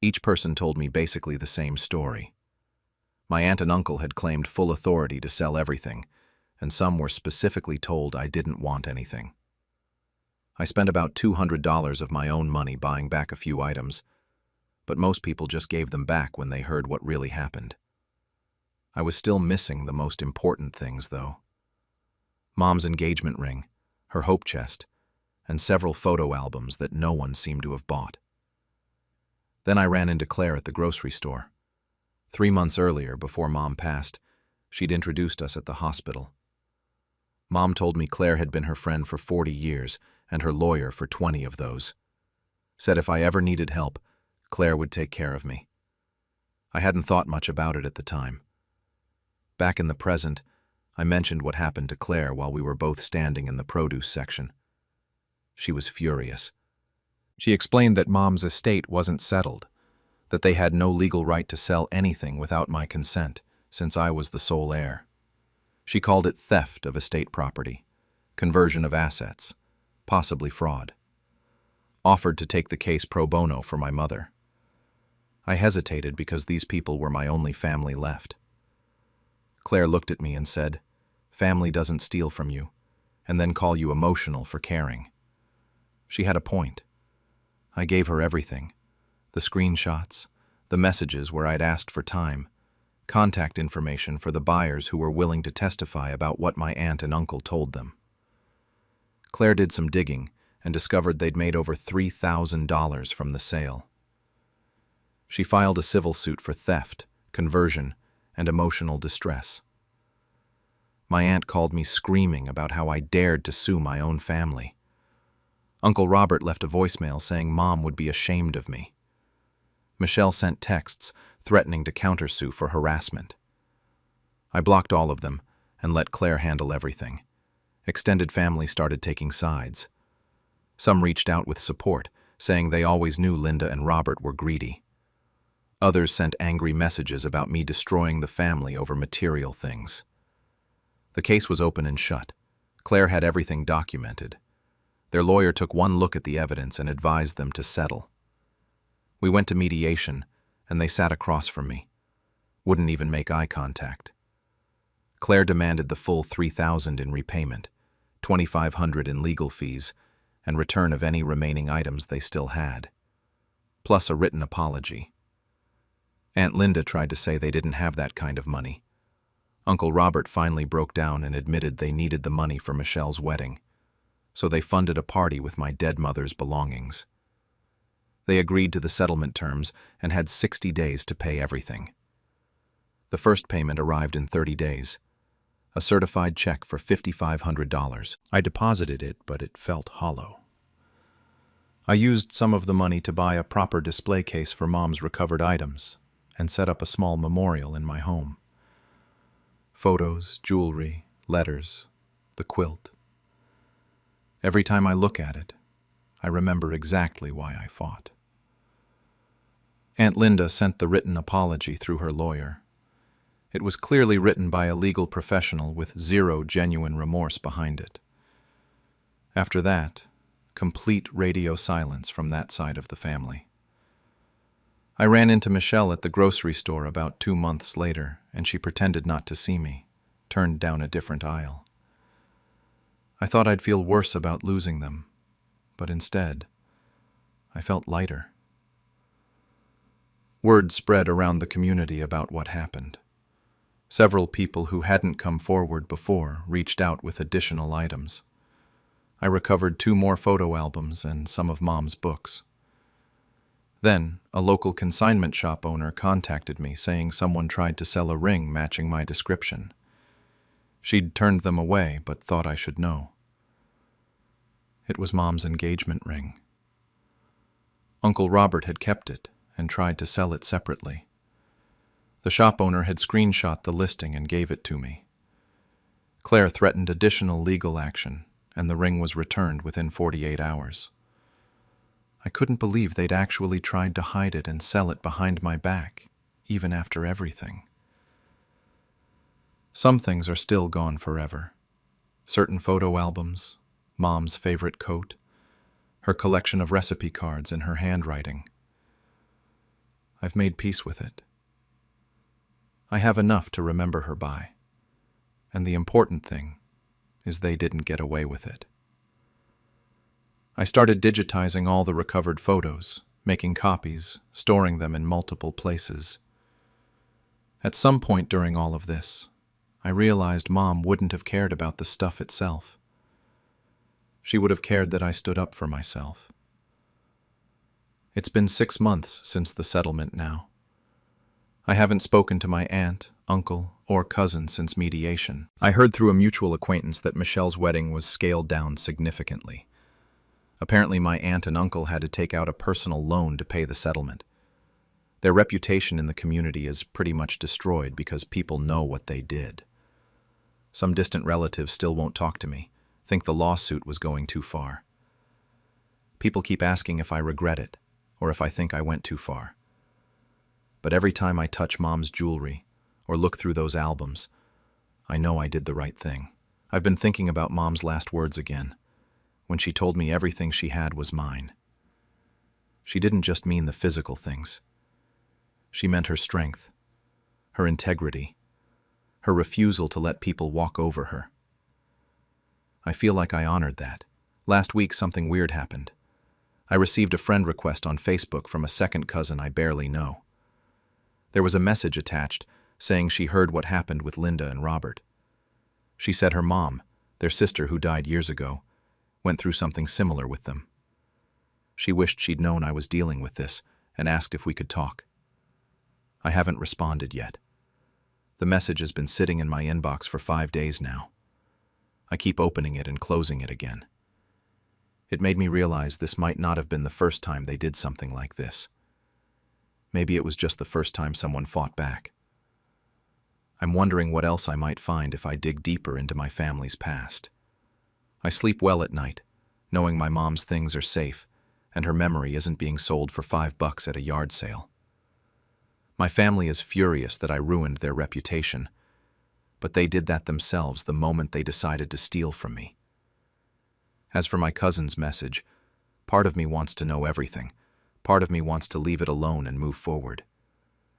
Each person told me basically the same story. My aunt and uncle had claimed full authority to sell everything, and some were specifically told I didn't want anything. I spent about $200 of my own money buying back a few items, but most people just gave them back when they heard what really happened. I was still missing the most important things, though. Mom's engagement ring, her hope chest, and several photo albums that no one seemed to have bought. Then I ran into Claire at the grocery store. 3 months earlier, before Mom passed, she'd introduced us at the hospital. Mom told me Claire had been her friend for 40 years and her lawyer for 20 of those. Said if I ever needed help, Claire would take care of me. I hadn't thought much about it at the time. Back in the present, I mentioned what happened to Claire while we were both standing in the produce section. She was furious. She explained that Mom's estate wasn't settled, that they had no legal right to sell anything without my consent, since I was the sole heir. She called it theft of estate property, conversion of assets, possibly fraud. Offered to take the case pro bono for my mother. I hesitated because these people were my only family left. Claire looked at me and said, "Family doesn't steal from you, and then call you emotional for caring." She had a point. I gave her everything, the screenshots, the messages where I'd asked for time, contact information for the buyers who were willing to testify about what my aunt and uncle told them. Claire did some digging and discovered they'd made over $3,000 from the sale. She filed a civil suit for theft, conversion, and emotional distress. My aunt called me screaming about how I dared to sue my own family. Uncle Robert left a voicemail saying Mom would be ashamed of me. Michelle sent texts threatening to countersue for harassment. I blocked all of them and let Claire handle everything. Extended family started taking sides. Some reached out with support, saying they always knew Linda and Robert were greedy. Others sent angry messages about me destroying the family over material things. The case was open and shut. Claire had everything documented. Their lawyer took one look at the evidence and advised them to settle. We went to mediation, and they sat across from me. Wouldn't even make eye contact. Claire demanded the full $3,000 in repayment, $2,500 in legal fees, and return of any remaining items they still had, plus a written apology. Aunt Linda tried to say they didn't have that kind of money. Uncle Robert finally broke down and admitted they needed the money for Michelle's wedding, so they funded a party with my dead mother's belongings. They agreed to the settlement terms and had 60 days to pay everything. The first payment arrived in 30 days, a certified check for $5,500. I deposited it, but it felt hollow. I used some of the money to buy a proper display case for Mom's recovered items and set up a small memorial in my home. Photos, jewelry, letters, the quilt. Every time I look at it, I remember exactly why I fought. Aunt Linda sent the written apology through her lawyer. It was clearly written by a legal professional with zero genuine remorse behind it. After that, complete radio silence from that side of the family. I ran into Michelle at the grocery store about 2 months later, and she pretended not to see me, turned down a different aisle. I thought I'd feel worse about losing them, but instead, I felt lighter. Word spread around the community about what happened. Several people who hadn't come forward before reached out with additional items. I recovered 2 more photo albums and some of Mom's books. Then, a local consignment shop owner contacted me saying someone tried to sell a ring matching my description. She'd turned them away, but thought I should know. It was Mom's engagement ring. Uncle Robert had kept it and tried to sell it separately. The shop owner had screenshot the listing and gave it to me. Claire threatened additional legal action, and the ring was returned within 48 hours. I couldn't believe they'd actually tried to hide it and sell it behind my back, even after everything. Some things are still gone forever. Certain photo albums, Mom's favorite coat, her collection of recipe cards and her handwriting. I've made peace with it. I have enough to remember her by, and the important thing is they didn't get away with it. I started digitizing all the recovered photos, making copies, storing them in multiple places. At some point during all of this, I realized Mom wouldn't have cared about the stuff itself. She would have cared that I stood up for myself. It's been 6 months since the settlement now. I haven't spoken to my aunt, uncle, or cousin since mediation. I heard through a mutual acquaintance that Michelle's wedding was scaled down significantly. Apparently my aunt and uncle had to take out a personal loan to pay the settlement. Their reputation in the community is pretty much destroyed because people know what they did. Some distant relatives still won't talk to me, think the lawsuit was going too far. People keep asking if I regret it, or if I think I went too far. But every time I touch Mom's jewelry, or look through those albums, I know I did the right thing. I've been thinking about Mom's last words again, when she told me everything she had was mine. She didn't just mean the physical things. She meant her strength, her integrity, her refusal to let people walk over her. I feel like I honored that. Last week something weird happened. I received a friend request on Facebook from a second cousin I barely know. There was a message attached saying she heard what happened with Linda and Robert. She said her mom, their sister who died years ago, went through something similar with them. She wished she'd known I was dealing with this and asked if we could talk. I haven't responded yet. The message has been sitting in my inbox for 5 days now. I keep opening it and closing it again. It made me realize this might not have been the first time they did something like this. Maybe it was just the first time someone fought back. I'm wondering what else I might find if I dig deeper into my family's past. I sleep well at night, knowing my mom's things are safe and her memory isn't being sold for $5 at a yard sale. My family is furious that I ruined their reputation, but they did that themselves the moment they decided to steal from me. As for my cousin's message, part of me wants to know everything. Part of me wants to leave it alone and move forward.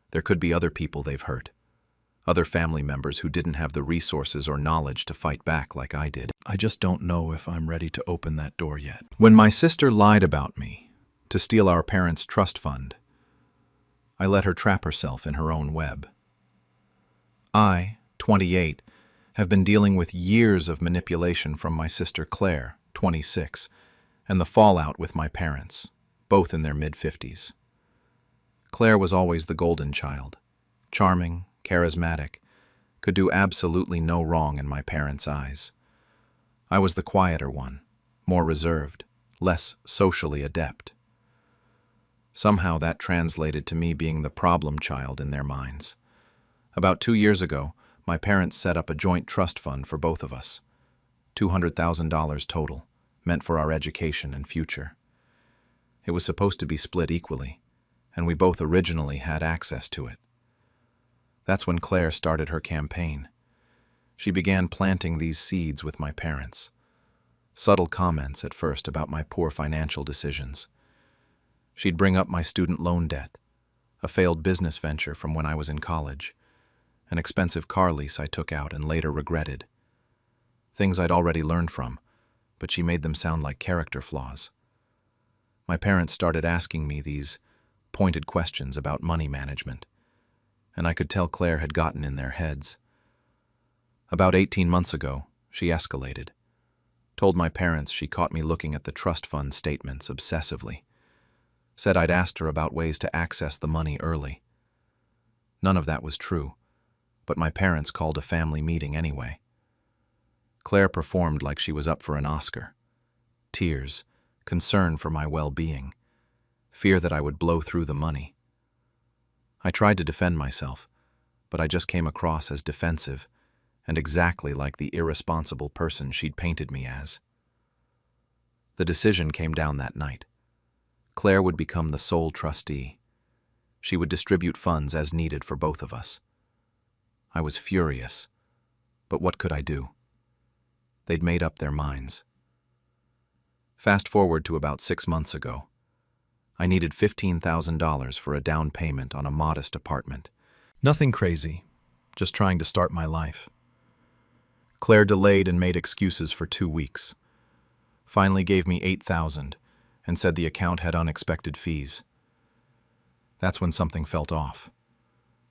There could be other people they've hurt, other family members who didn't have the resources or knowledge to fight back like I did. I just don't know if I'm ready to open that door yet. When my sister lied about me to steal our parents' trust fund, I let her trap herself in her own web. I, 28, have been dealing with years of manipulation from my sister Claire, 26, and the fallout with my parents, both in their mid-50s. Claire was always the golden child, charming, charismatic, could do absolutely no wrong in my parents' eyes. I was the quieter one, more reserved, less socially adept. Somehow that translated to me being the problem child in their minds. About 2 years ago, my parents set up a joint trust fund for both of us, $200,000 total, meant for our education and future. It was supposed to be split equally, and we both originally had access to it. That's when Claire started her campaign. She began planting these seeds with my parents. Subtle comments at first about my poor financial decisions. She'd bring up my student loan debt, a failed business venture from when I was in college, an expensive car lease I took out and later regretted. Things I'd already learned from, but she made them sound like character flaws. My parents started asking me these pointed questions about money management, and I could tell Claire had gotten in their heads. About 18 months ago, she escalated, told my parents she caught me looking at the trust fund statements obsessively, said I'd asked her about ways to access the money early. None of that was true, but my parents called a family meeting anyway. Claire performed like she was up for an Oscar. Tears, concern for my well-being, fear that I would blow through the money. I tried to defend myself, but I just came across as defensive and exactly like the irresponsible person she'd painted me as. The decision came down that night. Claire would become the sole trustee. She would distribute funds as needed for both of us. I was furious, but what could I do? They'd made up their minds. Fast forward to about 6 months ago. I needed $15,000 for a down payment on a modest apartment. Nothing crazy, just trying to start my life. Claire delayed and made excuses for 2 weeks. Finally gave me $8,000 and said the account had unexpected fees. That's when something felt off.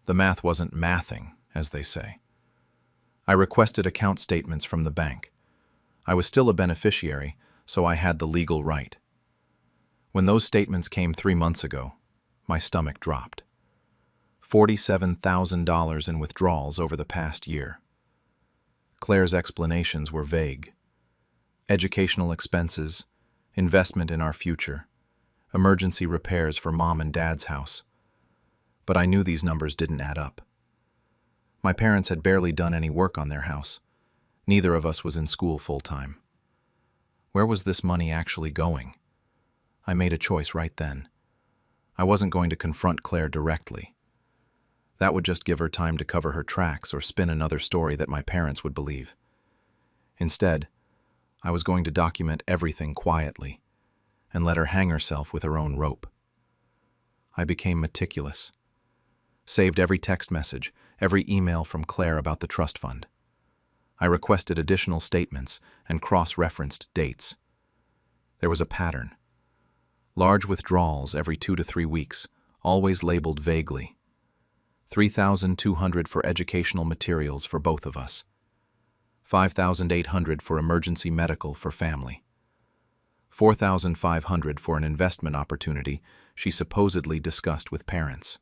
The math wasn't mathing, as they say. I requested account statements from the bank. I was still a beneficiary, so I had the legal right. When those statements came 3 months ago, my stomach dropped. $47,000 in withdrawals over the past year. Claire's explanations were vague. Educational expenses, investment in our future, emergency repairs for Mom and Dad's house. But I knew these numbers didn't add up. My parents had barely done any work on their house. Neither of us was in school full-time. Where was this money actually going? I made a choice right then. I wasn't going to confront Claire directly. That would just give her time to cover her tracks or spin another story that my parents would believe. Instead, I was going to document everything quietly and let her hang herself with her own rope. I became meticulous. Saved every text message, every email from Claire about the trust fund. I requested additional statements and cross-referenced dates. There was a pattern. Large withdrawals every 2 to 3 weeks, always labeled vaguely. $3,200 for educational materials for both of us. $5,800 for emergency medical for family. $4,500 for an investment opportunity she supposedly discussed with parents.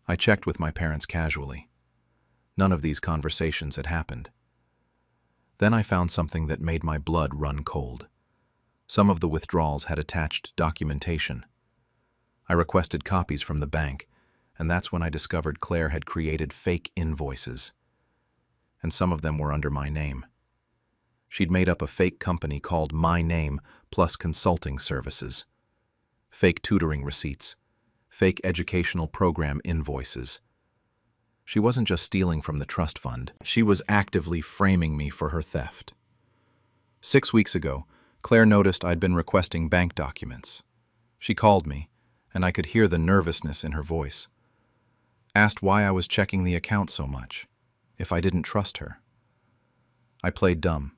I checked with my parents casually. None of these conversations had happened. Then I found something that made my blood run cold. Some of the withdrawals had attached documentation. I requested copies from the bank, And that's when I discovered Claire had created fake invoices, and some of them were under my name. She'd made up a fake company called My Name Plus Consulting Services, fake tutoring receipts, fake educational program invoices. She wasn't just stealing from the trust fund, she was actively framing me for her theft. 6 weeks ago, Claire noticed I'd been requesting bank documents. She called me, and I could hear the nervousness in her voice. Asked why I was checking the account so much, if I didn't trust her. I played dumb,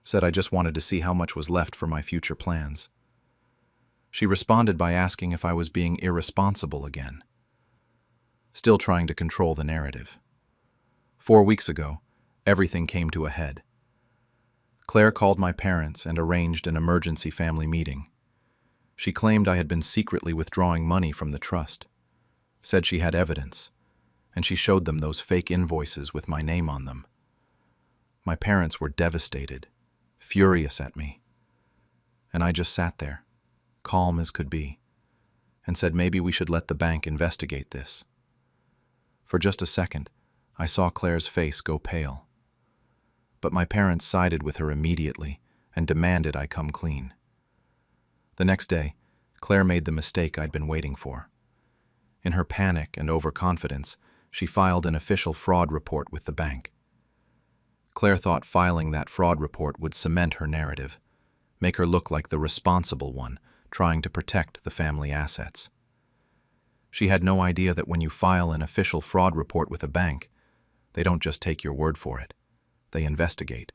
said I just wanted to see how much was left for my future plans. She responded by asking if I was being irresponsible again. Still trying to control the narrative. 4 weeks ago, everything came to a head. Claire called my parents and arranged an emergency family meeting. She claimed I had been secretly withdrawing money from the trust, said she had evidence, and she showed them those fake invoices with my name on them. My parents were devastated, furious at me, and I just sat there, calm as could be, and said maybe we should let the bank investigate this. For just a second, I saw Claire's face go pale. But my parents sided with her immediately and demanded I come clean. The next day, Claire made the mistake I'd been waiting for. In her panic and overconfidence, she filed an official fraud report with the bank. Claire thought filing that fraud report would cement her narrative, make her look like the responsible one, trying to protect the family assets. She had no idea that when you file an official fraud report with a bank, they don't just take your word for it. They investigate.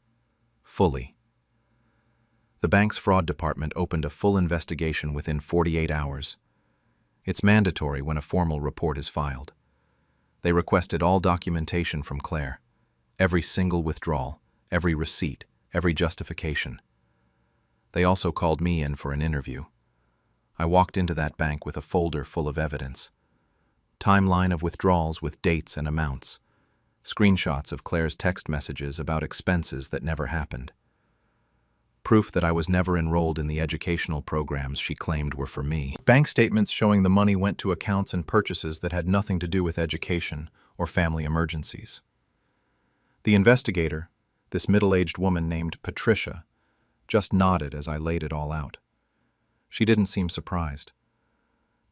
Fully. The bank's fraud department opened a full investigation within 48 hours. It's mandatory when a formal report is filed. They requested all documentation from Claire, every single withdrawal, every receipt, every justification. They also called me in for an interview. I walked into that bank with a folder full of evidence. Timeline of withdrawals with dates and amounts. Screenshots of Claire's text messages about expenses that never happened. Proof that I was never enrolled in the educational programs she claimed were for me. Bank statements showing the money went to accounts and purchases that had nothing to do with education or family emergencies. The investigator, this middle-aged woman named Patricia, just nodded as I laid it all out. She didn't seem surprised.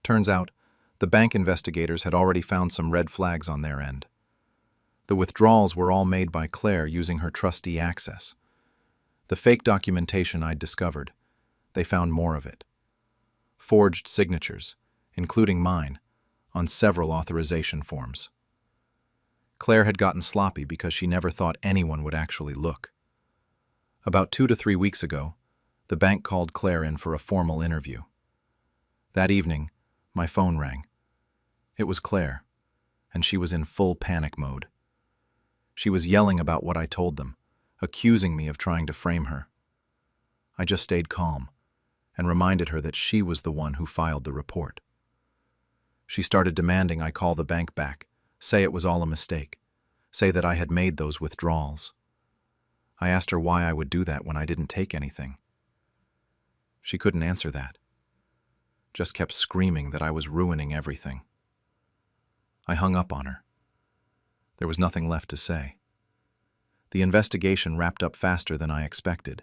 Turns out, the bank investigators had already found some red flags on their end. The withdrawals were all made by Claire using her trustee access. The fake documentation I'd discovered, they found more of it. Forged signatures, including mine, on several authorization forms. Claire had gotten sloppy because she never thought anyone would actually look. About 2 to 3 weeks ago, the bank called Claire in for a formal interview. That evening, my phone rang. It was Claire, and she was in full panic mode. She was yelling about what I told them, accusing me of trying to frame her. I just stayed calm and reminded her that she was the one who filed the report. She started demanding I call the bank back, say it was all a mistake, say that I had made those withdrawals. I asked her why I would do that when I didn't take anything. She couldn't answer that. Just kept screaming that I was ruining everything. I hung up on her. There was nothing left to say. The investigation wrapped up faster than I expected.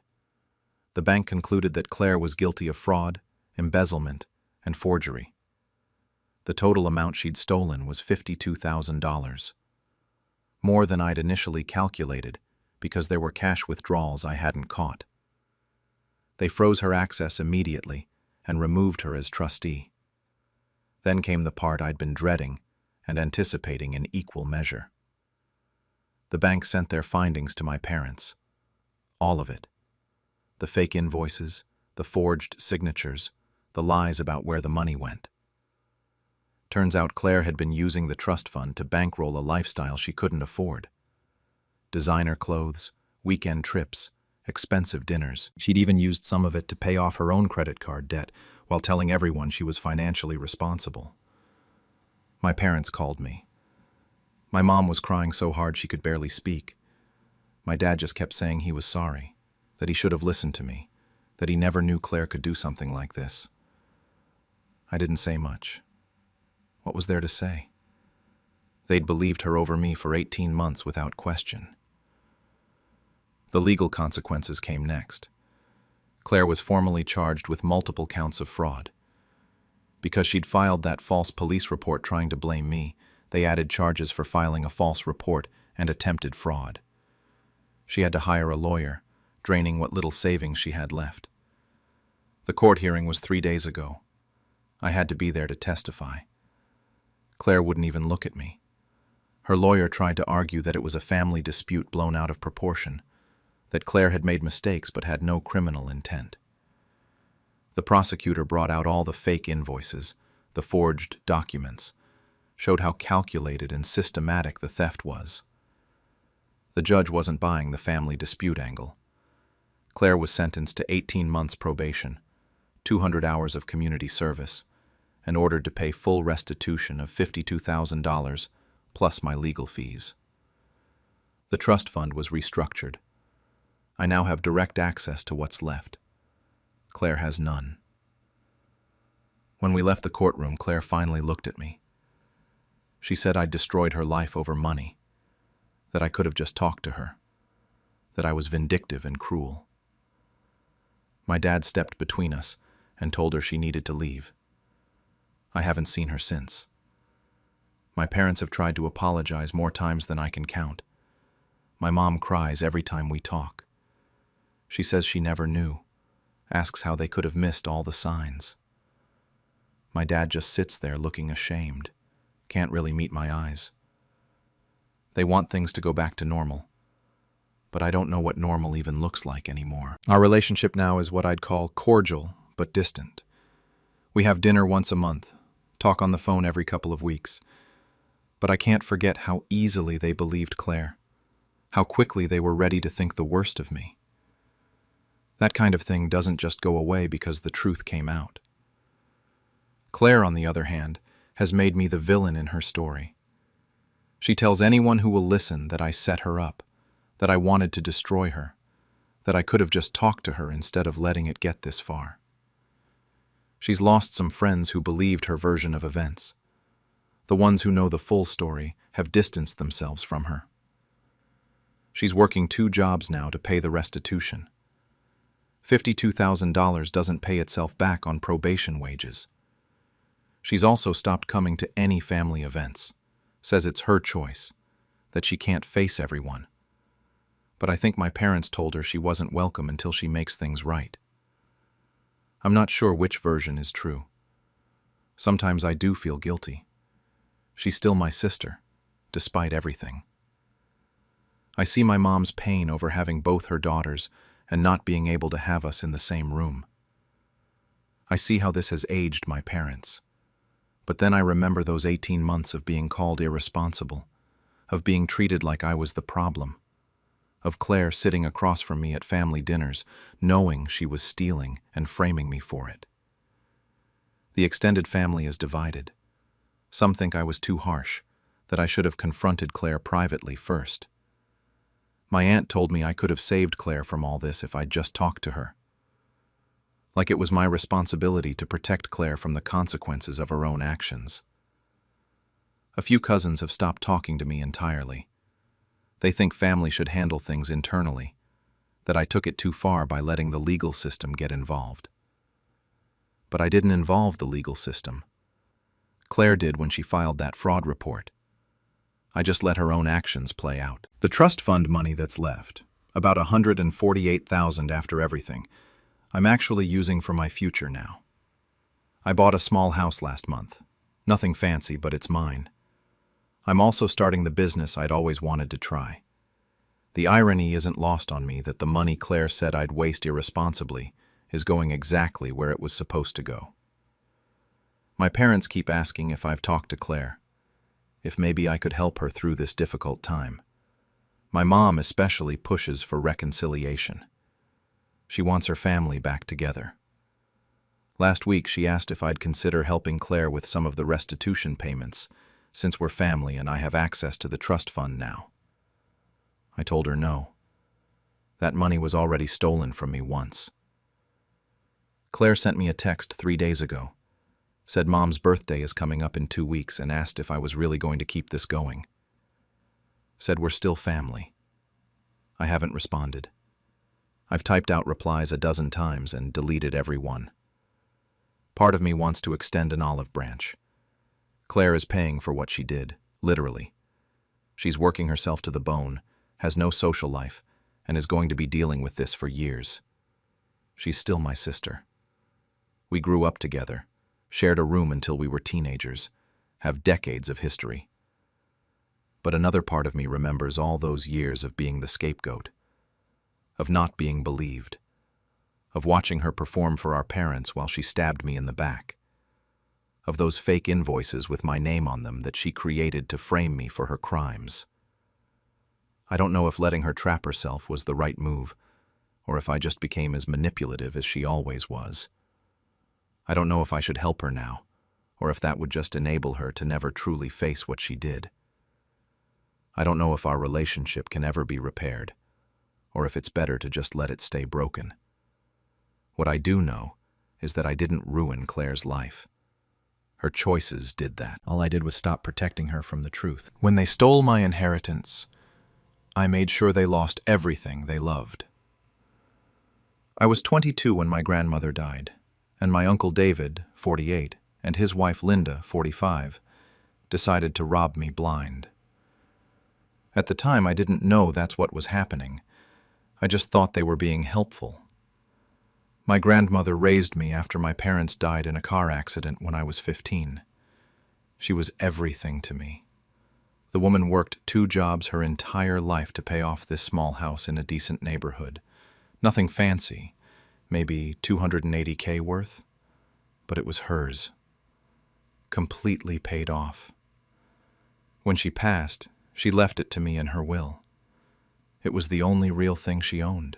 The bank concluded that Claire was guilty of fraud, embezzlement, and forgery. The total amount she'd stolen was $52,000. More than I'd initially calculated, because there were cash withdrawals I hadn't caught. They froze her access immediately and removed her as trustee. Then came the part I'd been dreading and anticipating in equal measure. The bank sent their findings to my parents. All of it. The fake invoices, the forged signatures, the lies about where the money went. Turns out Claire had been using the trust fund to bankroll a lifestyle she couldn't afford. Designer clothes, weekend trips, expensive dinners. She'd even used some of it to pay off her own credit card debt while telling everyone she was financially responsible. My parents called me. My mom was crying so hard she could barely speak. My dad just kept saying he was sorry, that he should have listened to me, that he never knew Claire could do something like this. I didn't say much. What was there to say? They'd believed her over me for 18 months without question. The legal consequences came next. Claire was formally charged with multiple counts of fraud. Because she'd filed that false police report trying to blame me, they added charges for filing a false report and attempted fraud. She had to hire a lawyer, draining what little savings she had left. The court hearing was 3 days ago. I had to be there to testify. Claire wouldn't even look at me. Her lawyer tried to argue that it was a family dispute blown out of proportion, that Claire had made mistakes but had no criminal intent. The prosecutor brought out all the fake invoices, the forged documents, showed how calculated and systematic the theft was. The judge wasn't buying the family dispute angle. Claire was sentenced to 18 months probation, 200 hours of community service, and ordered to pay full restitution of $52,000 plus my legal fees. The trust fund was restructured. I now have direct access to what's left. Claire has none. When we left the courtroom, Claire finally looked at me. She said I'd destroyed her life over money, that I could have just talked to her, that I was vindictive and cruel. My dad stepped between us and told her she needed to leave. I haven't seen her since. My parents have tried to apologize more times than I can count. My mom cries every time we talk. She says she never knew, asks how they could have missed all the signs. My dad just sits there looking ashamed, can't really meet my eyes. They want things to go back to normal, but I don't know what normal even looks like anymore. Our relationship now is what I'd call cordial but distant. We have dinner once a month, talk on the phone every couple of weeks. But I can't forget how easily they believed Claire, how quickly they were ready to think the worst of me. That kind of thing doesn't just go away because the truth came out. Claire, on the other hand, has made me the villain in her story. She tells anyone who will listen that I set her up, that I wanted to destroy her, that I could have just talked to her instead of letting it get this far. She's lost some friends who believed her version of events. The ones who know the full story have distanced themselves from her. She's working 2 jobs now to pay the restitution. $52,000 doesn't pay itself back on probation wages. She's also stopped coming to any family events, says it's her choice, that she can't face everyone. But I think my parents told her she wasn't welcome until she makes things right. I'm not sure which version is true. Sometimes I do feel guilty. She's still my sister, despite everything. I see my mom's pain over having both her daughters and not being able to have us in the same room. I see how this has aged my parents. But then I remember those 18 months of being called irresponsible, of being treated like I was the problem, of Claire sitting across from me at family dinners, knowing she was stealing and framing me for it. The extended family is divided. Some think I was too harsh, that I should have confronted Claire privately first. My aunt told me I could have saved Claire from all this if I'd just talked to her. Like it was my responsibility to protect Claire from the consequences of her own actions. A few cousins have stopped talking to me entirely. They think family should handle things internally, that I took it too far by letting the legal system get involved. But I didn't involve the legal system. Claire did when she filed that fraud report. I just let her own actions play out. The trust fund money that's left, about $148,000 after everything, I'm actually using for my future now. I bought a small house last month. Nothing fancy, but it's mine. I'm also starting the business I'd always wanted to try. The irony isn't lost on me that the money Claire said I'd waste irresponsibly is going exactly where it was supposed to go. My parents keep asking if I've talked to Claire, if maybe I could help her through this difficult time. My mom especially pushes for reconciliation. She wants her family back together. Last week, she asked if I'd consider helping Claire with some of the restitution payments, since we're family and I have access to the trust fund now. I told her no. That money was already stolen from me once. Claire sent me a text 3 days ago. Said Mom's birthday is coming up in 2 weeks and asked if I was really going to keep this going. Said we're still family. I haven't responded. I've typed out replies a dozen times and deleted every one. Part of me wants to extend an olive branch. Claire is paying for what she did, literally. She's working herself to the bone, has no social life, and is going to be dealing with this for years. She's still my sister. We grew up together, shared a room until we were teenagers, have decades of history. But another part of me remembers all those years of being the scapegoat, of not being believed, of watching her perform for our parents while she stabbed me in the back, of those fake invoices with my name on them that she created to frame me for her crimes. I don't know if letting her trap herself was the right move, or if I just became as manipulative as she always was. I don't know if I should help her now, or if that would just enable her to never truly face what she did. I don't know if our relationship can ever be repaired, or if it's better to just let it stay broken. What I do know is that I didn't ruin Claire's life. Her choices did that. All I did was stop protecting her from the truth. When they stole my inheritance, I made sure they lost everything they loved. I was 22 when my grandmother died, and my uncle David, 48, and his wife Linda, 45, decided to rob me blind. At the time, I didn't know that's what was happening. I just thought they were being helpful. My grandmother raised me after my parents died in a car accident when I was 15. She was everything to me. The woman worked 2 jobs her entire life to pay off this small house in a decent neighborhood. Nothing fancy, maybe $280K worth, but it was hers. Completely paid off. When she passed, she left it to me in her will. It was the only real thing she owned.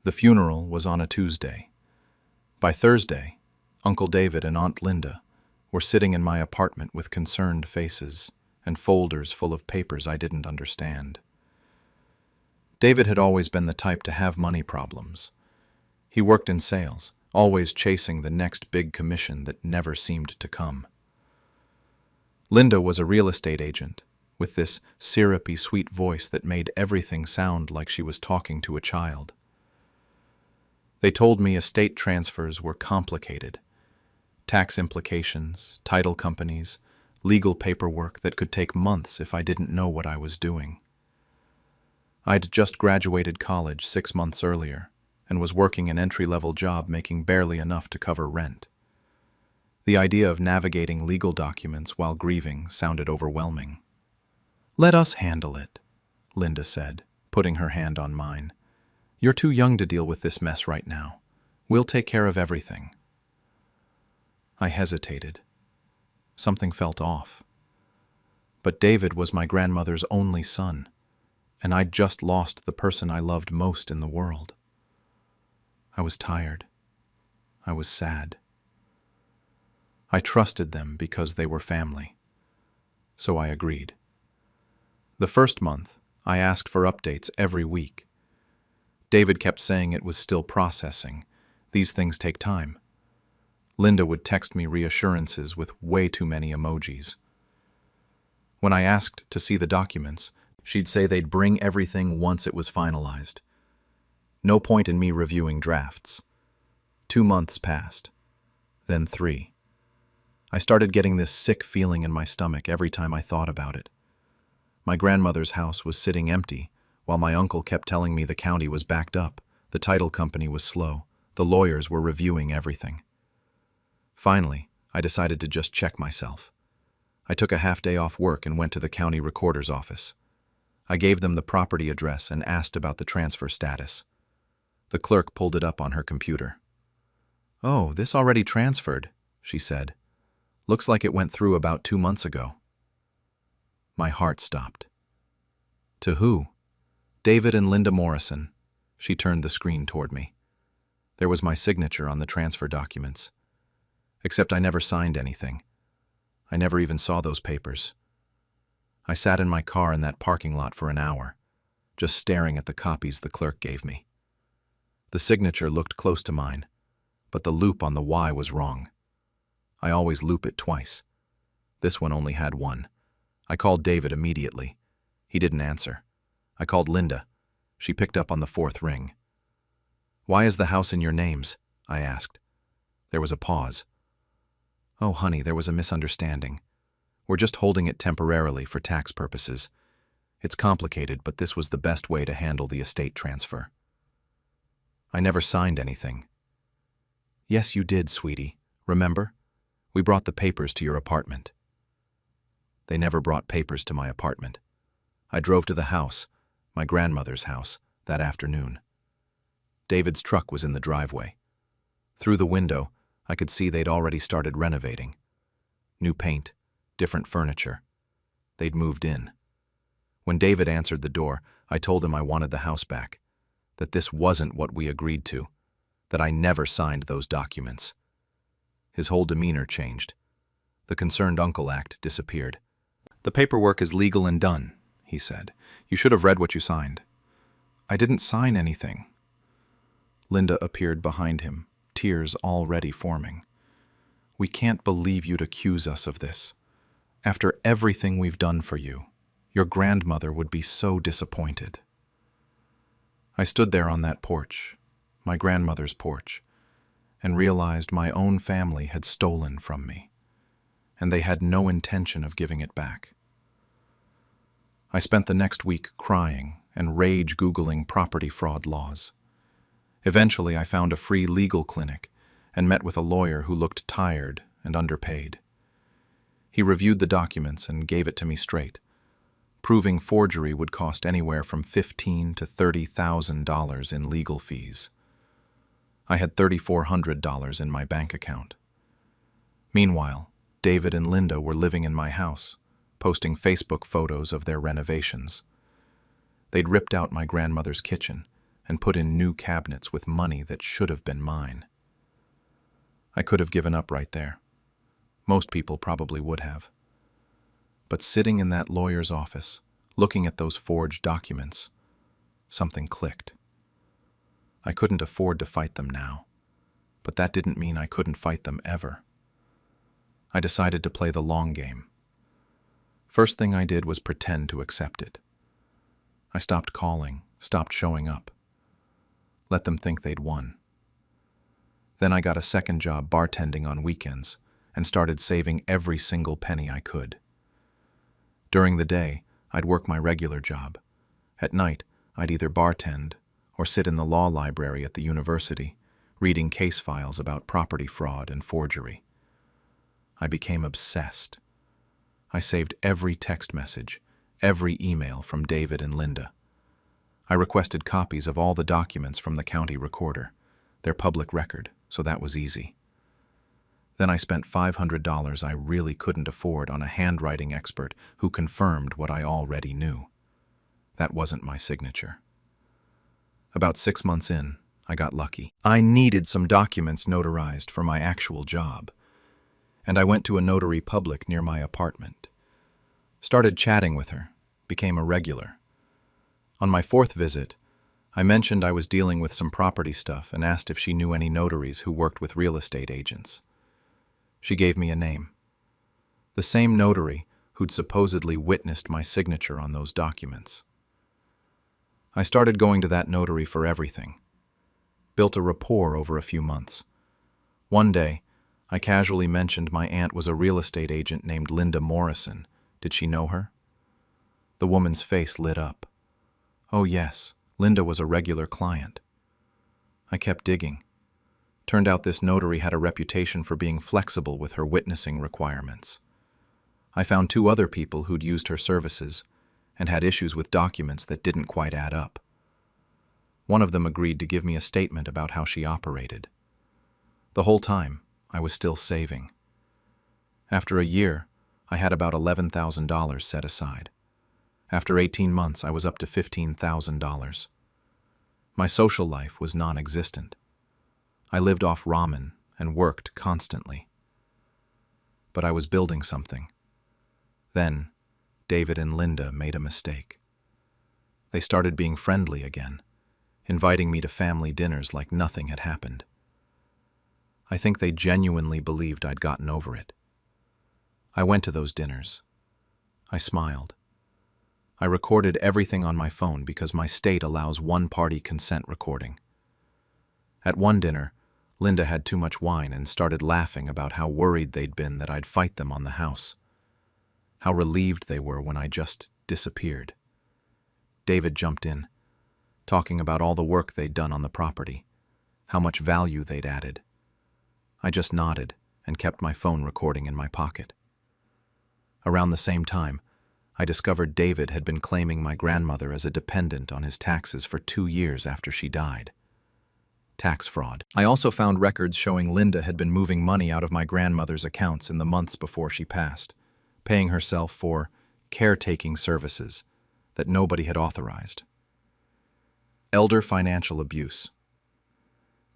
The funeral was on a Tuesday. By Thursday, Uncle David and Aunt Linda were sitting in my apartment with concerned faces and folders full of papers I didn't understand. David had always been the type to have money problems. He worked in sales, always chasing the next big commission that never seemed to come. Linda was a real estate agent, with this syrupy sweet voice that made everything sound like she was talking to a child. They told me estate transfers were complicated. Tax implications, title companies, legal paperwork that could take months if I didn't know what I was doing. I'd just graduated college 6 months earlier and was working an entry-level job making barely enough to cover rent. The idea of navigating legal documents while grieving sounded overwhelming. "Let us handle it," Linda said, putting her hand on mine. "You're too young to deal with this mess right now. We'll take care of everything." I hesitated. Something felt off. But David was my grandmother's only son, and I'd just lost the person I loved most in the world. I was tired. I was sad. I trusted them because they were family. So I agreed. The first month, I asked for updates every week. David kept saying it was still processing. These things take time. Linda would text me reassurances with way too many emojis. When I asked to see the documents, she'd say they'd bring everything once it was finalized. No point in me reviewing drafts. 2 months passed, then 3. I started getting this sick feeling in my stomach every time I thought about it. My grandmother's house was sitting empty, while my uncle kept telling me the county was backed up, the title company was slow, the lawyers were reviewing everything. Finally, I decided to just check myself. I took a half-day off work and went to the county recorder's office. I gave them the property address and asked about the transfer status. The clerk pulled it up on her computer. "Oh, this already transferred," she said. "Looks like it went through about 2 months ago." My heart stopped. "To who?" "David and Linda Morrison." She turned the screen toward me. There was my signature on the transfer documents. Except I never signed anything. I never even saw those papers. I sat in my car in that parking lot for an hour, just staring at the copies the clerk gave me. The signature looked close to mine, but the loop on the Y was wrong. I always loop it twice. This one only had one. I called David immediately. He didn't answer. I called Linda. She picked up on the fourth ring. "Why is the house in your names?" I asked. There was a pause. "Oh, honey, there was a misunderstanding. We're just holding it temporarily for tax purposes. It's complicated, but this was the best way to handle the estate transfer." "I never signed anything." "Yes, you did, sweetie. Remember? We brought the papers to your apartment." They never brought papers to my apartment. I drove to the house, my grandmother's house, that afternoon. David's truck was in the driveway. Through the window, I could see they'd already started renovating. New paint, different furniture. They'd moved in. When David answered the door, I told him I wanted the house back, that this wasn't what we agreed to, that I never signed those documents. His whole demeanor changed. The concerned uncle act disappeared. "The paperwork is legal and done," he said. "You should have read what you signed." "I didn't sign anything." Linda appeared behind him, tears already forming. "We can't believe you'd accuse us of this. After everything we've done for you, your grandmother would be so disappointed." I stood there on that porch, my grandmother's porch, and realized my own family had stolen from me, and they had no intention of giving it back. I spent the next week crying and rage Googling property fraud laws. Eventually, I found a free legal clinic and met with a lawyer who looked tired and underpaid. He reviewed the documents and gave it to me straight. Proving forgery would cost anywhere from $15,000 to $30,000 in legal fees. I had $3,400 in my bank account. Meanwhile, David and Linda were living in my house, posting Facebook photos of their renovations. They'd ripped out my grandmother's kitchen and put in new cabinets with money that should have been mine. I could have given up right there. Most people probably would have. But sitting in that lawyer's office, looking at those forged documents, something clicked. I couldn't afford to fight them now, but that didn't mean I couldn't fight them ever. I decided to play the long game. First thing I did was pretend to accept it. I stopped calling, stopped showing up. Let them think they'd won. Then I got a second job bartending on weekends and started saving every single penny I could. During the day, I'd work my regular job. At night, I'd either bartend or sit in the law library at the university, reading case files about property fraud and forgery. I became obsessed. I saved every text message, every email from David and Linda. I requested copies of all the documents from the county recorder, their public record, so that was easy. Then I spent $500 I really couldn't afford on a handwriting expert who confirmed what I already knew. That wasn't my signature. About 6 months in, I got lucky. I needed some documents notarized for my actual job, and I went to a notary public near my apartment. Started chatting with her, became a regular. On my 4th visit, I mentioned I was dealing with some property stuff and asked if she knew any notaries who worked with real estate agents. She gave me a name. The same notary who'd supposedly witnessed my signature on those documents. I started going to that notary for everything. Built a rapport over a few months. One day, I casually mentioned my aunt was a real estate agent named Linda Morrison. Did she know her? The woman's face lit up. Oh yes, Linda was a regular client. I kept digging. Turned out this notary had a reputation for being flexible with her witnessing requirements. I found 2 other people who'd used her services and had issues with documents that didn't quite add up. One of them agreed to give me a statement about how she operated. The whole time, I was still saving. After a year, I had about $11,000 set aside. After 18 months, I was up to $15,000. My social life was non-existent. I lived off ramen and worked constantly. But I was building something. Then, David and Linda made a mistake. They started being friendly again, inviting me to family dinners like nothing had happened. I think they genuinely believed I'd gotten over it. I went to those dinners. I smiled. I recorded everything on my phone because my state allows one-party consent recording. At one dinner, Linda had too much wine and started laughing about how worried they'd been that I'd fight them on the house. How relieved they were when I just disappeared. David jumped in, talking about all the work they'd done on the property, how much value they'd added. I just nodded and kept my phone recording in my pocket. Around the same time, I discovered David had been claiming my grandmother as a dependent on his taxes for 2 years after she died. Tax fraud. I also found records showing Linda had been moving money out of my grandmother's accounts in the months before she passed, paying herself for caretaking services that nobody had authorized. Elder financial abuse.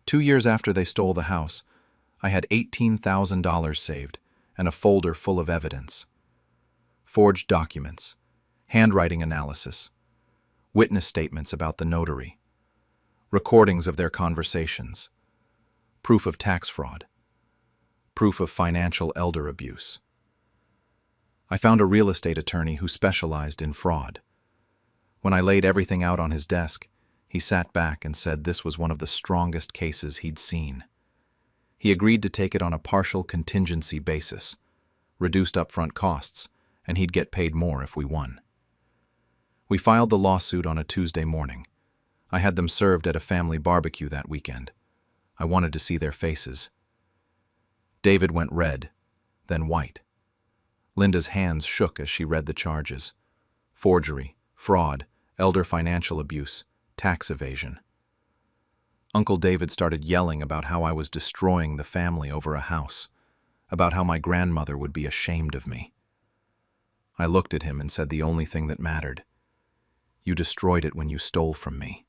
2 years after they stole the house, I had $18,000 saved and a folder full of evidence. Forged documents, handwriting analysis, witness statements about the notary, recordings of their conversations, proof of tax fraud, proof of financial elder abuse. I found a real estate attorney who specialized in fraud. When I laid everything out on his desk, he sat back and said this was one of the strongest cases he'd seen. He agreed to take it on a partial contingency basis, reduced upfront costs, and he'd get paid more if we won. We filed the lawsuit on a Tuesday morning. I had them served at a family barbecue that weekend. I wanted to see their faces. David went red, then white. Linda's hands shook as she read the charges. Forgery, fraud, elder financial abuse, tax evasion. Uncle David started yelling about how I was destroying the family over a house, about how my grandmother would be ashamed of me. I looked at him and said the only thing that mattered. You destroyed it when you stole from me.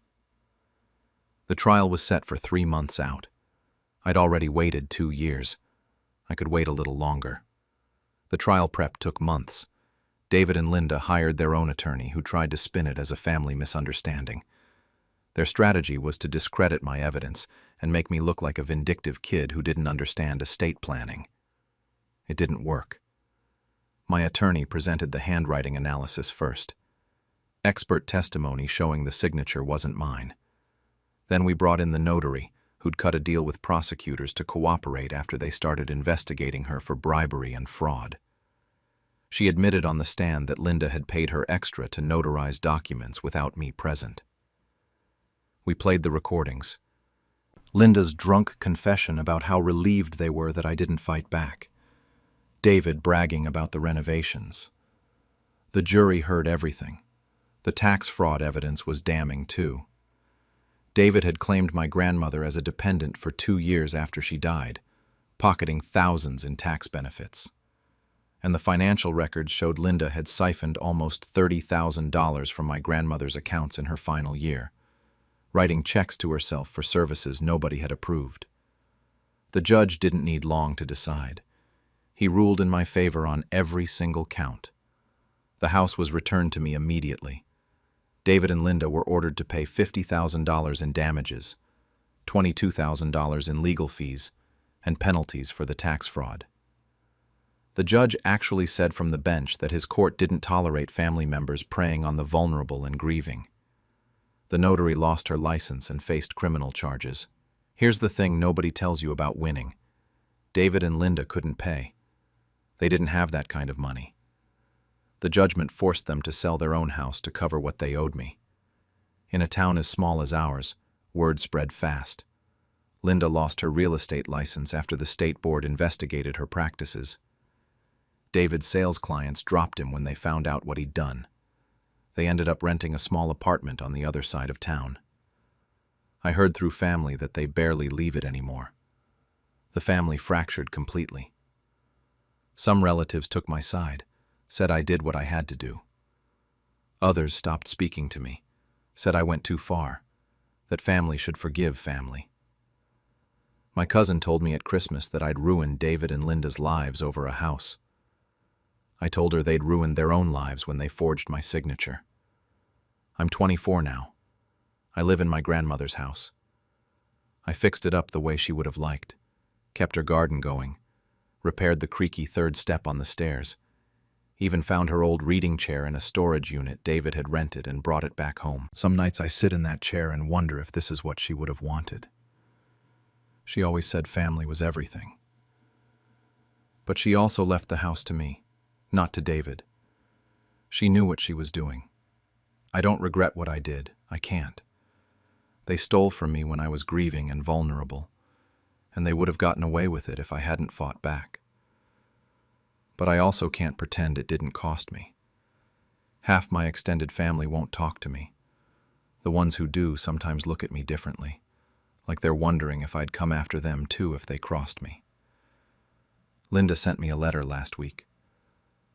The trial was set for 3 months out. I'd already waited 2 years. I could wait a little longer. The trial prep took months. David and Linda hired their own attorney who tried to spin it as a family misunderstanding. Their strategy was to discredit my evidence and make me look like a vindictive kid who didn't understand estate planning. It didn't work. My attorney presented the handwriting analysis first. Expert testimony showing the signature wasn't mine. Then we brought in the notary, who'd cut a deal with prosecutors to cooperate after they started investigating her for bribery and fraud. She admitted on the stand that Linda had paid her extra to notarize documents without me present. We played the recordings. Linda's drunk confession about how relieved they were that I didn't fight back. David bragging about the renovations. The jury heard everything. The tax fraud evidence was damning too. David had claimed my grandmother as a dependent for 2 years after she died, pocketing thousands in tax benefits. And the financial records showed Linda had siphoned almost $30,000 from my grandmother's accounts in her final year, writing checks to herself for services nobody had approved. The judge didn't need long to decide. He ruled in my favor on every single count. The house was returned to me immediately. David and Linda were ordered to pay $50,000 in damages, $22,000 in legal fees, and penalties for the tax fraud. The judge actually said from the bench that his court didn't tolerate family members preying on the vulnerable and grieving. The notary lost her license and faced criminal charges. Here's the thing nobody tells you about winning. David and Linda couldn't pay. They didn't have that kind of money. The judgment forced them to sell their own house to cover what they owed me. In a town as small as ours, word spread fast. Linda lost her real estate license after the state board investigated her practices. David's sales clients dropped him when they found out what he'd done. They ended up renting a small apartment on the other side of town. I heard through family that they barely leave it anymore. The family fractured completely. Some relatives took my side, said I did what I had to do. Others stopped speaking to me, said I went too far, that family should forgive family. My cousin told me at Christmas that I'd ruined David and Linda's lives over a house. I told her they'd ruined their own lives when they forged my signature. I'm 24 now. I live in my grandmother's house. I fixed it up the way she would have liked. kept her garden going, repaired the creaky third step on the stairs, even found her old reading chair in a storage unit David had rented and brought it back home. Some nights I sit in that chair and wonder if this is what she would have wanted. She always said family was everything. But she also left the house to me, not to David. She knew what she was doing. I don't regret what I did. I can't. They stole from me when I was grieving and vulnerable, and they would have gotten away with it if I hadn't fought back. But I also can't pretend it didn't cost me. Half my extended family won't talk to me. The ones who do sometimes look at me differently, like they're wondering if I'd come after them too if they crossed me. Linda sent me a letter last week.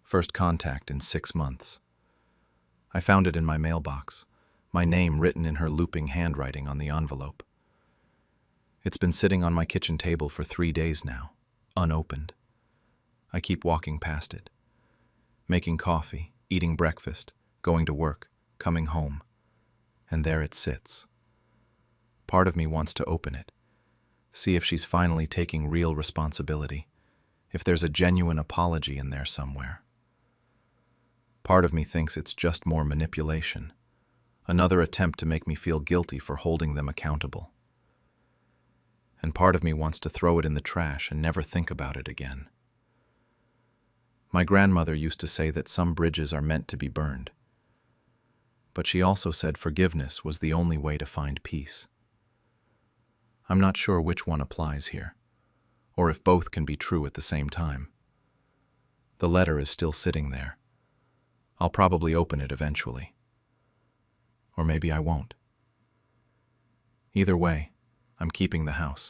First contact in 6 months. I found it in my mailbox, my name written in her looping handwriting on the envelope. It's been sitting on my kitchen table for 3 days now, unopened. I keep walking past it, making coffee, eating breakfast, going to work, coming home, and there it sits. Part of me wants to open it, see if she's finally taking real responsibility, if there's a genuine apology in there somewhere. Part of me thinks it's just more manipulation, another attempt to make me feel guilty for holding them accountable. And part of me wants to throw it in the trash and never think about it again. My grandmother used to say that some bridges are meant to be burned, but she also said forgiveness was the only way to find peace. I'm not sure which one applies here, or if both can be true at the same time. The letter is still sitting there. I'll probably open it eventually. Or maybe I won't. Either way, I'm keeping the house.